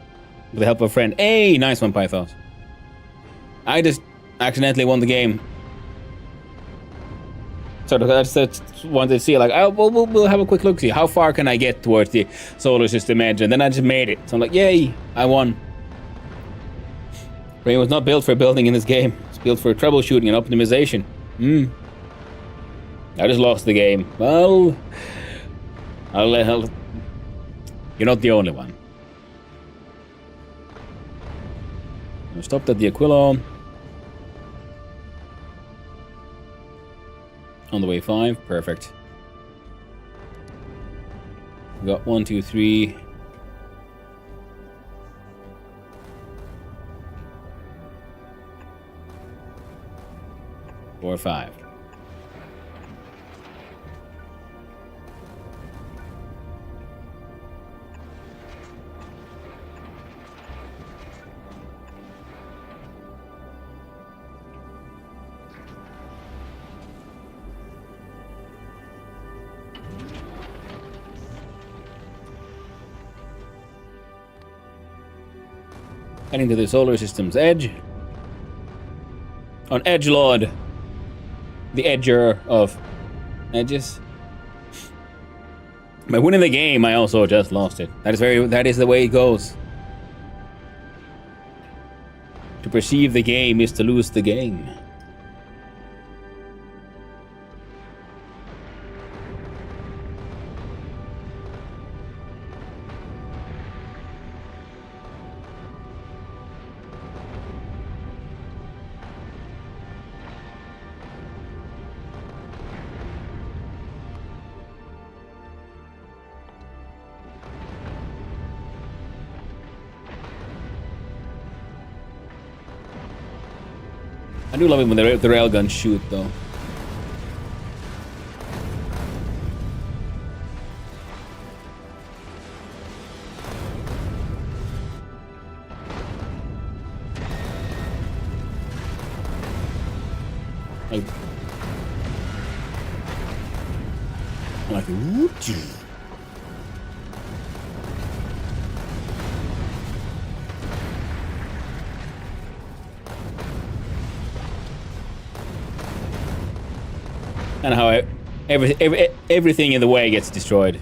with the help of a friend. Hey, nice one, Pythos. I just accidentally won the game. So I just wanted to see, like, we'll have a quick look, see how far can I get towards the solar system edge, and then I just made it. So I'm like, yay, I won. Brain was not built for building in this game. It's built for troubleshooting and optimization. I just lost the game. Well, you're not the only one. I stopped at the Aquila. On the way 5, perfect. We got 1, 2, 3. 4, 5. Heading to the solar system's edge. On Edgelord, the edger of edges. By winning the game, I also just lost it. That is the way it goes. To perceive the game is to lose the game. I do love it when the railguns shoot, though. Like, whoop-choo. And how everything in the way gets destroyed.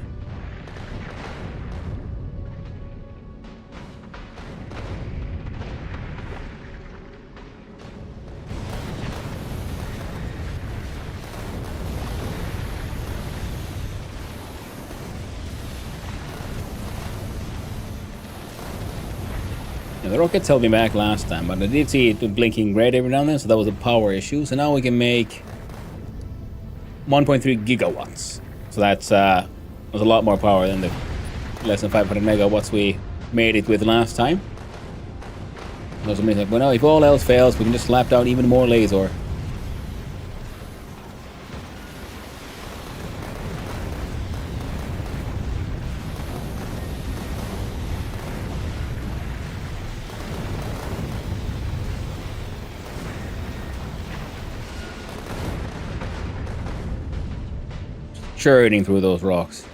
The rockets held me back last time, but I did see it blinking red every now and then, so that was a power issue. So now we can make 1.3 gigawatts. So that's was a lot more power than the less than 500 megawatts we made it with last time. Those are like, well, no, if all else fails, we can just slap down even more laser. Churning through those rocks.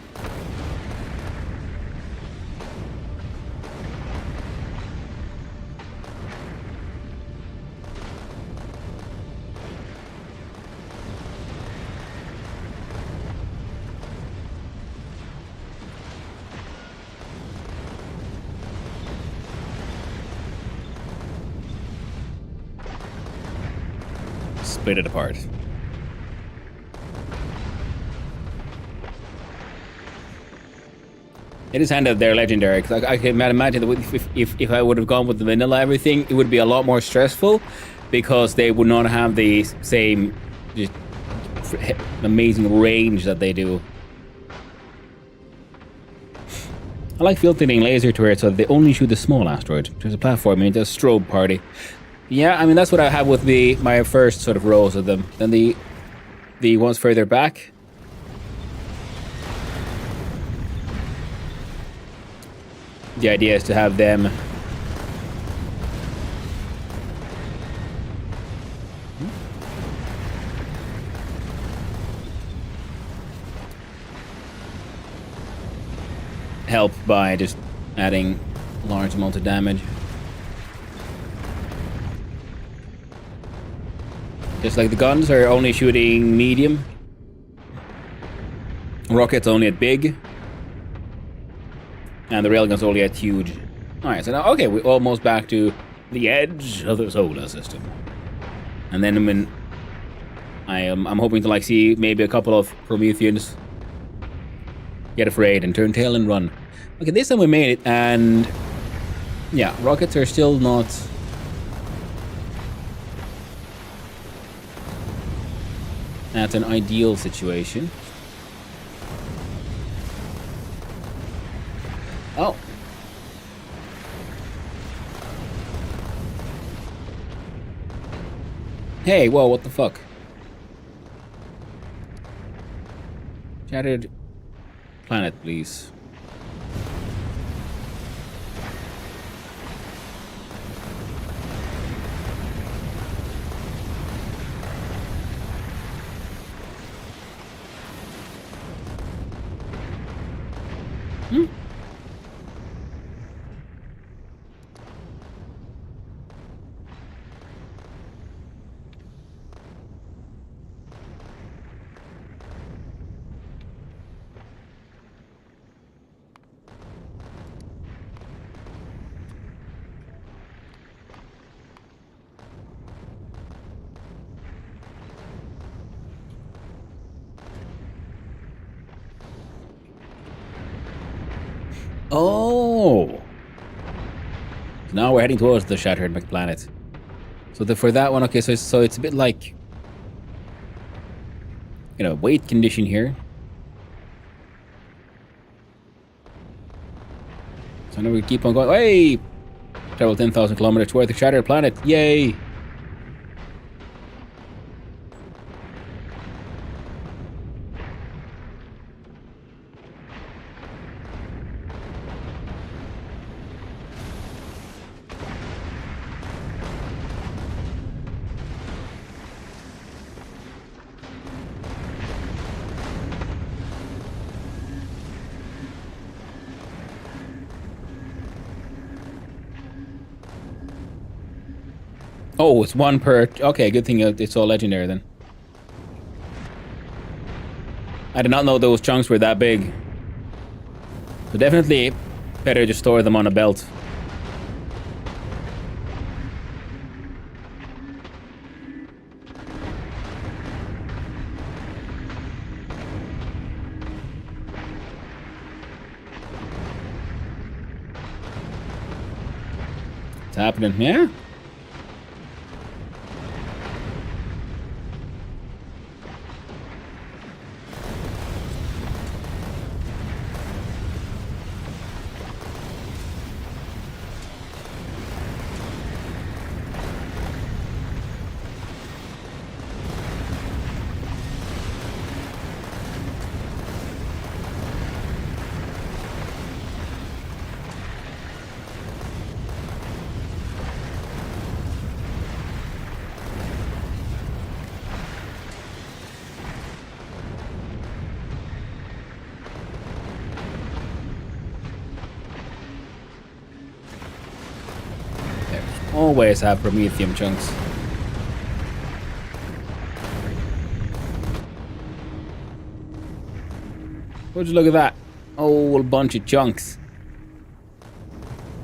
Split it apart. It is handy that they're legendary, because I can imagine that if I would have gone with the vanilla everything, it would be a lot more stressful, because they would not have the same just amazing range that they do. I like filtering laser turrets so they only shoot the small asteroids. There's a platform, and it's a strobe party. Yeah, I mean, that's what I have with my first sort of rows of them. Then the ones further back, the idea is to have them help by just adding large amounts of damage. Just like the guns are only shooting medium, rockets only at big, and the railgun's only at huge. Alright, so now, okay, we're almost back to the edge of the solar system. And then when I'm hoping to like see maybe a couple of Prometheans get afraid and turn tail and run. Okay, this time we made it, and yeah, rockets are still not at an ideal situation. Oh. Hey, whoa, what the fuck? Shattered planet, please. Oh! Now we're heading towards the Shattered planet. So for that one, okay, so it's a bit like, you know, weight condition here. So now we keep on going. Hey! Travel 10,000 kilometers toward the Shattered planet. Yay! Oh, it's one per... Okay, good thing it's all legendary then. I did not know those chunks were that big. So definitely better to store them on a belt. happening. Yeah. Always have Promethium chunks. Would you look at that? Whole bunch of chunks.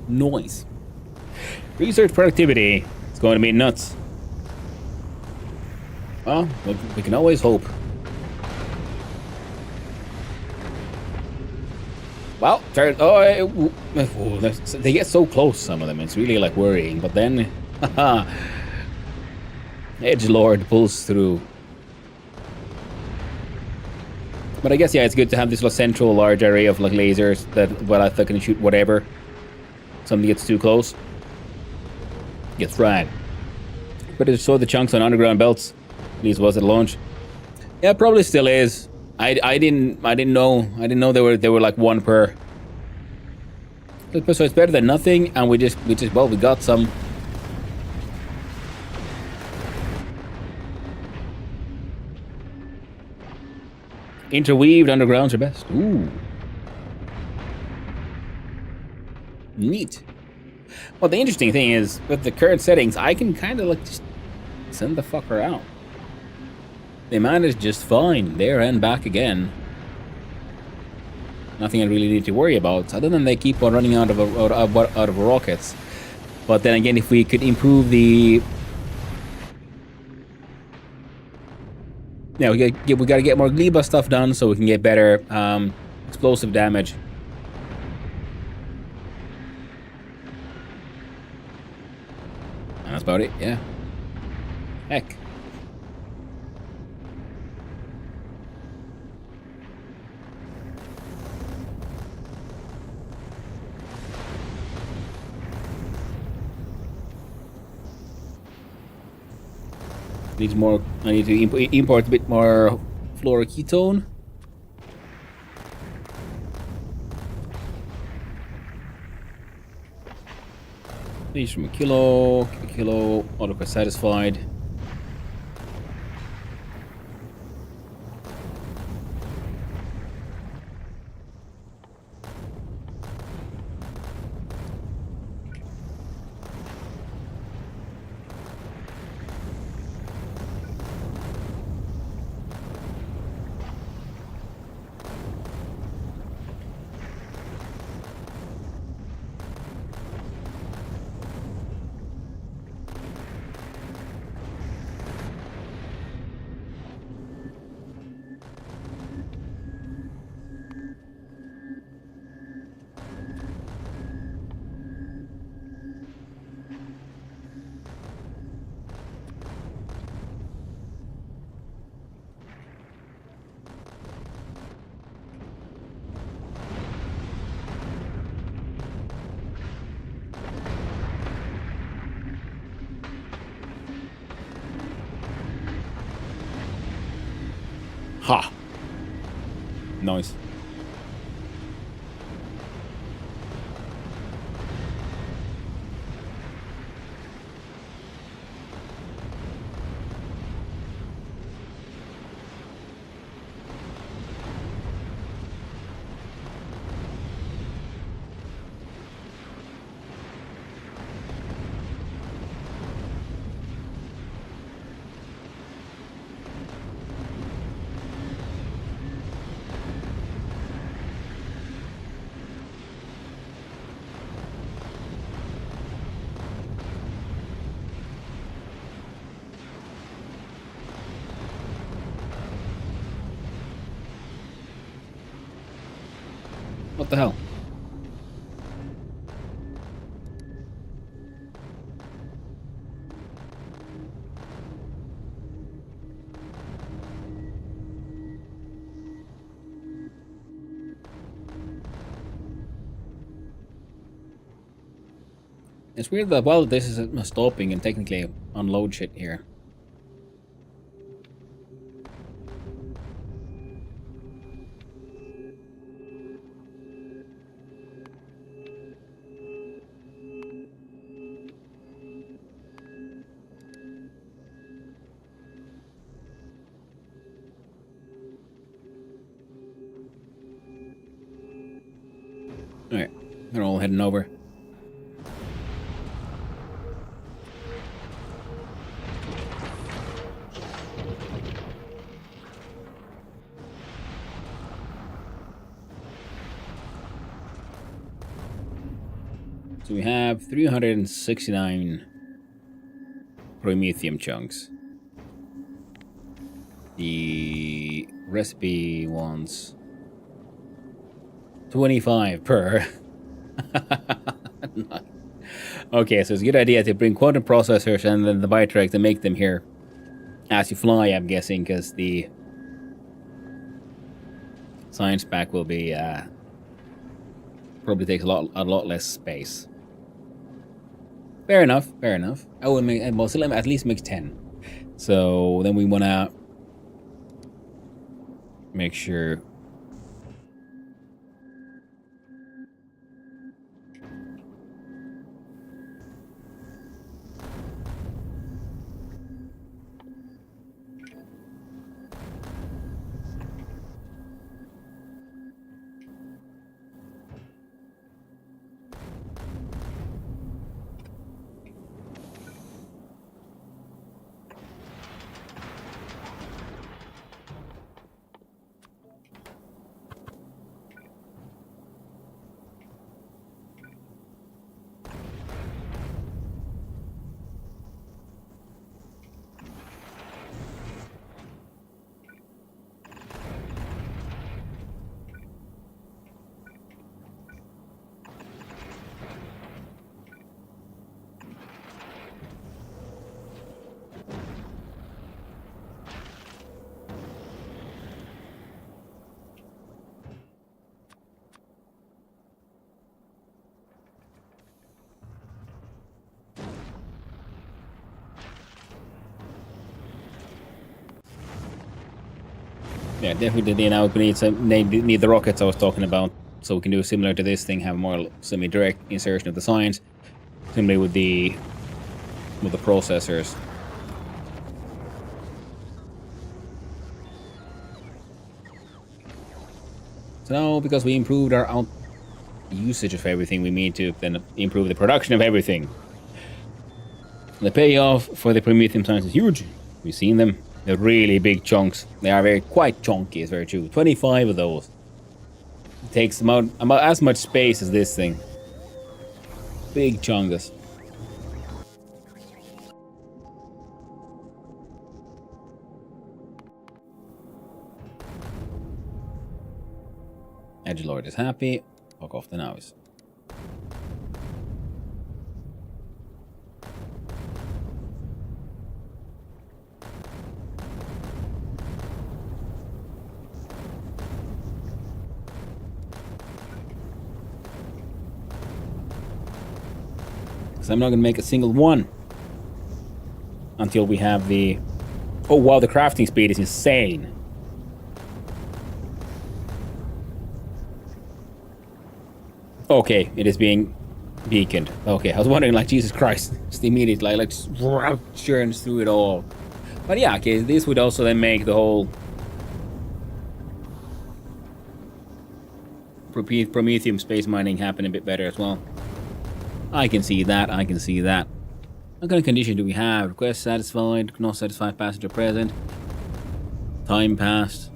Noise. Research productivity. It's going to be nuts. Well, we can always hope. Well, they get so close, some of them. It's really like worrying. But then, Edgelord pulls through. But I guess, yeah, it's good to have this little central large array of like lasers that can shoot whatever. Something gets too close, gets fried. But it showed the chunks on underground belts. At least was at launch. Yeah, probably still is. I didn't know they were like one per. So it's better than nothing, and we got some. Interweaved undergrounds are best. Ooh. Neat. Well, the interesting thing is, with the current settings, I can kind of like just send the fucker out. They managed just fine, there and back again. Nothing I really need to worry about, other than they keep on running out of rockets. But then again, if we could improve the... Yeah, we gotta get more Gleba stuff done so we can get better explosive damage. And that's about it, yeah. Heck. Needs more. I need to import a bit more fluoroketone. These from a kilo, auto quite satisfied. Ha! Nice. What the hell? It's weird that while this is stopping and technically unload shit here. Alright, they're all heading over. So we have 369 promethium chunks. The recipe wants 25 per. Okay, so it's a good idea to bring quantum processors and then the Bitrek to make them here as you fly, I'm guessing, because the science pack will be probably takes a lot less space. Fair enough, fair enough. I would make Muslim at least makes 10. So then we wanna make sure. Yeah, definitely. Now we need the rockets I was talking about, so we can do similar to this thing, have more semi-direct insertion of the science, similarly with the processors. So now, because we improved our usage of everything, we need to then improve the production of everything. The payoff for the Prometheum science is huge. We've seen them. They're really big chunks. They are quite chunky, it's very true. 25 of those. It takes about as much space as this thing. Big chungus. Edgelord is happy. Fuck off the nose. I'm not going to make a single one until we have the... Oh wow, the crafting speed is insane. Okay, it is being beaconed. Okay, I was wondering, like, Jesus Christ, just immediately, like just churns through it all. But yeah, okay, this would also then make the whole Prometheum space mining happen a bit better as well. I can see that, I can see that. What kind of condition do we have? Request satisfied, not satisfied passenger present. Time passed.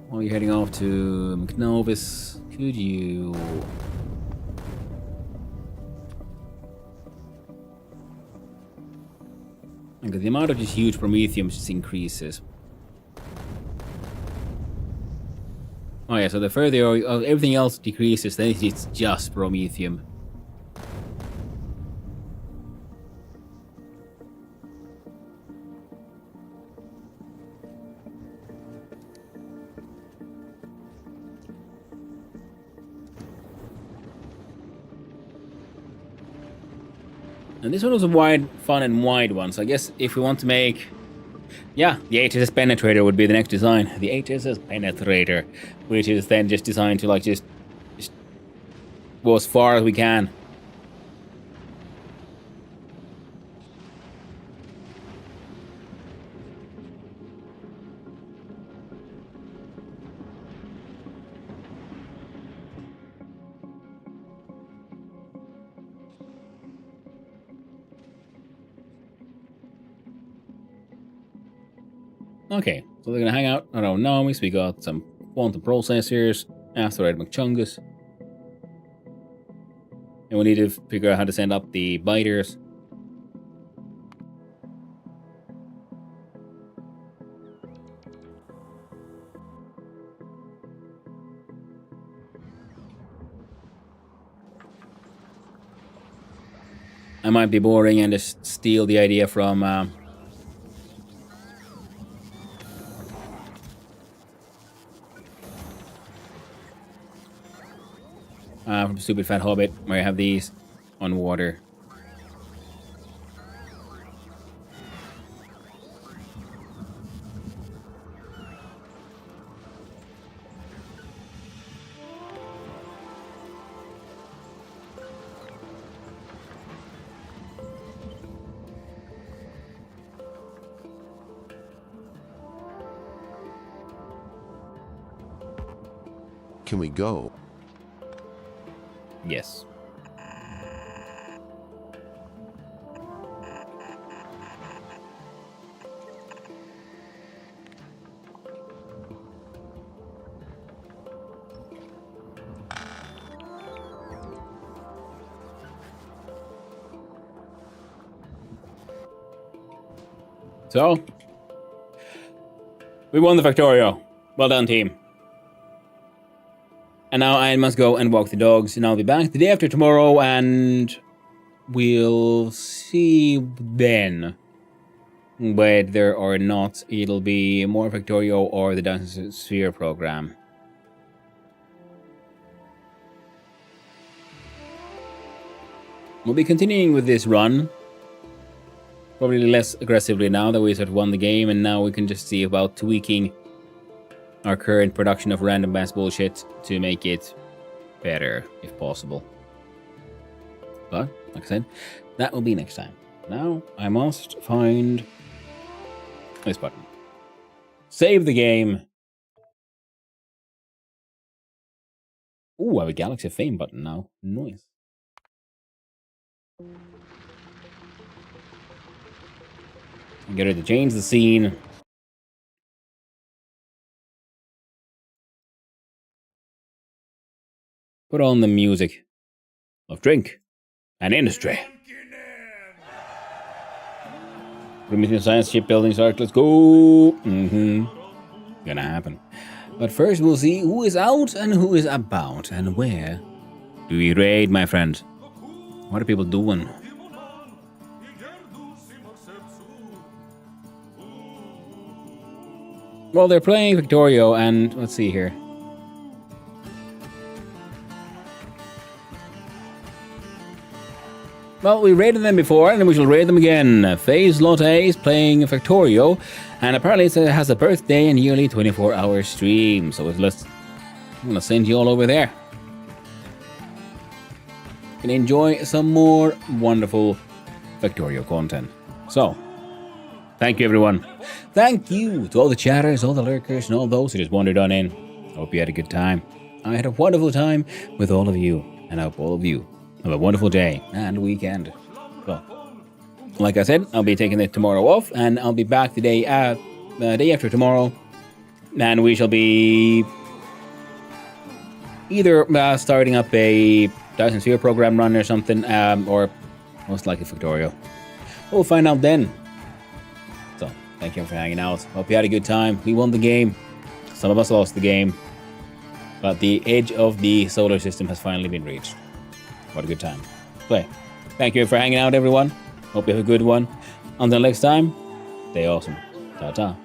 While you're heading off to McNovis, could you... Okay, the amount of just huge Prometheum just increases. Oh yeah, so the further everything else decreases, then it's just Prometheum. And this one was a fun and wide one. So I guess if we want to make... Yeah, the HSS Penetrator would be the next design. The HSS Penetrator, which is then just designed to like just go as far as we can. Okay, so they're gonna hang out around Naomi's. We got some quantum processors, asteroid McChungus. And we need to figure out how to send up the biters. I might be boring and just steal the idea from Stupid Fat Hobbit, where I have these on water.
Can we go?
Yes. So, we won the Factorio. Well done, team. And now I must go and walk the dogs, and I'll be back the day after tomorrow, and we'll see then whether or not it'll be more Factorio or the Dyson Sphere program. We'll be continuing with this run. Probably less aggressively now that we sort of won the game, and now we can just see about tweaking our current production of random mass bullshit to make it better, if possible. But, like I said, that will be next time. Now, I must find this button. Save the game. Ooh, I have a Galaxy of Fame button now. Nice. Get ready to change the scene. Put on the music of drink and industry. Promethean science shipbuilding start. Let's go. Gonna happen. But first we'll see who is out and who is about and where do we raid, my friend. What are people doing? Well, they're playing Factorio, and let's see here. Well, we raided them before, and we shall raid them again. FaZe Lotte is playing Factorio, and apparently it has a birthday and yearly 24-hour stream. So I'm gonna send you all over there. You can enjoy some more wonderful Factorio content. So, thank you, everyone. Thank you to all the chatters, all the lurkers, and all those who just wandered on in. Hope you had a good time. I had a wonderful time with all of you, and I hope all of you have a wonderful day and weekend. So, like I said, I'll be taking it tomorrow off, and I'll be back the day after tomorrow, and we shall be either starting up a Dyson Sphere program run or something, or most likely Factorio. We'll find out then. So, thank you for hanging out. Hope you had a good time. We won the game. Some of us lost the game. But the edge of the solar system has finally been reached. What a good time. Play. Thank you for hanging out, everyone. Hope you have a good one. Until next time, stay awesome. Ta-ta.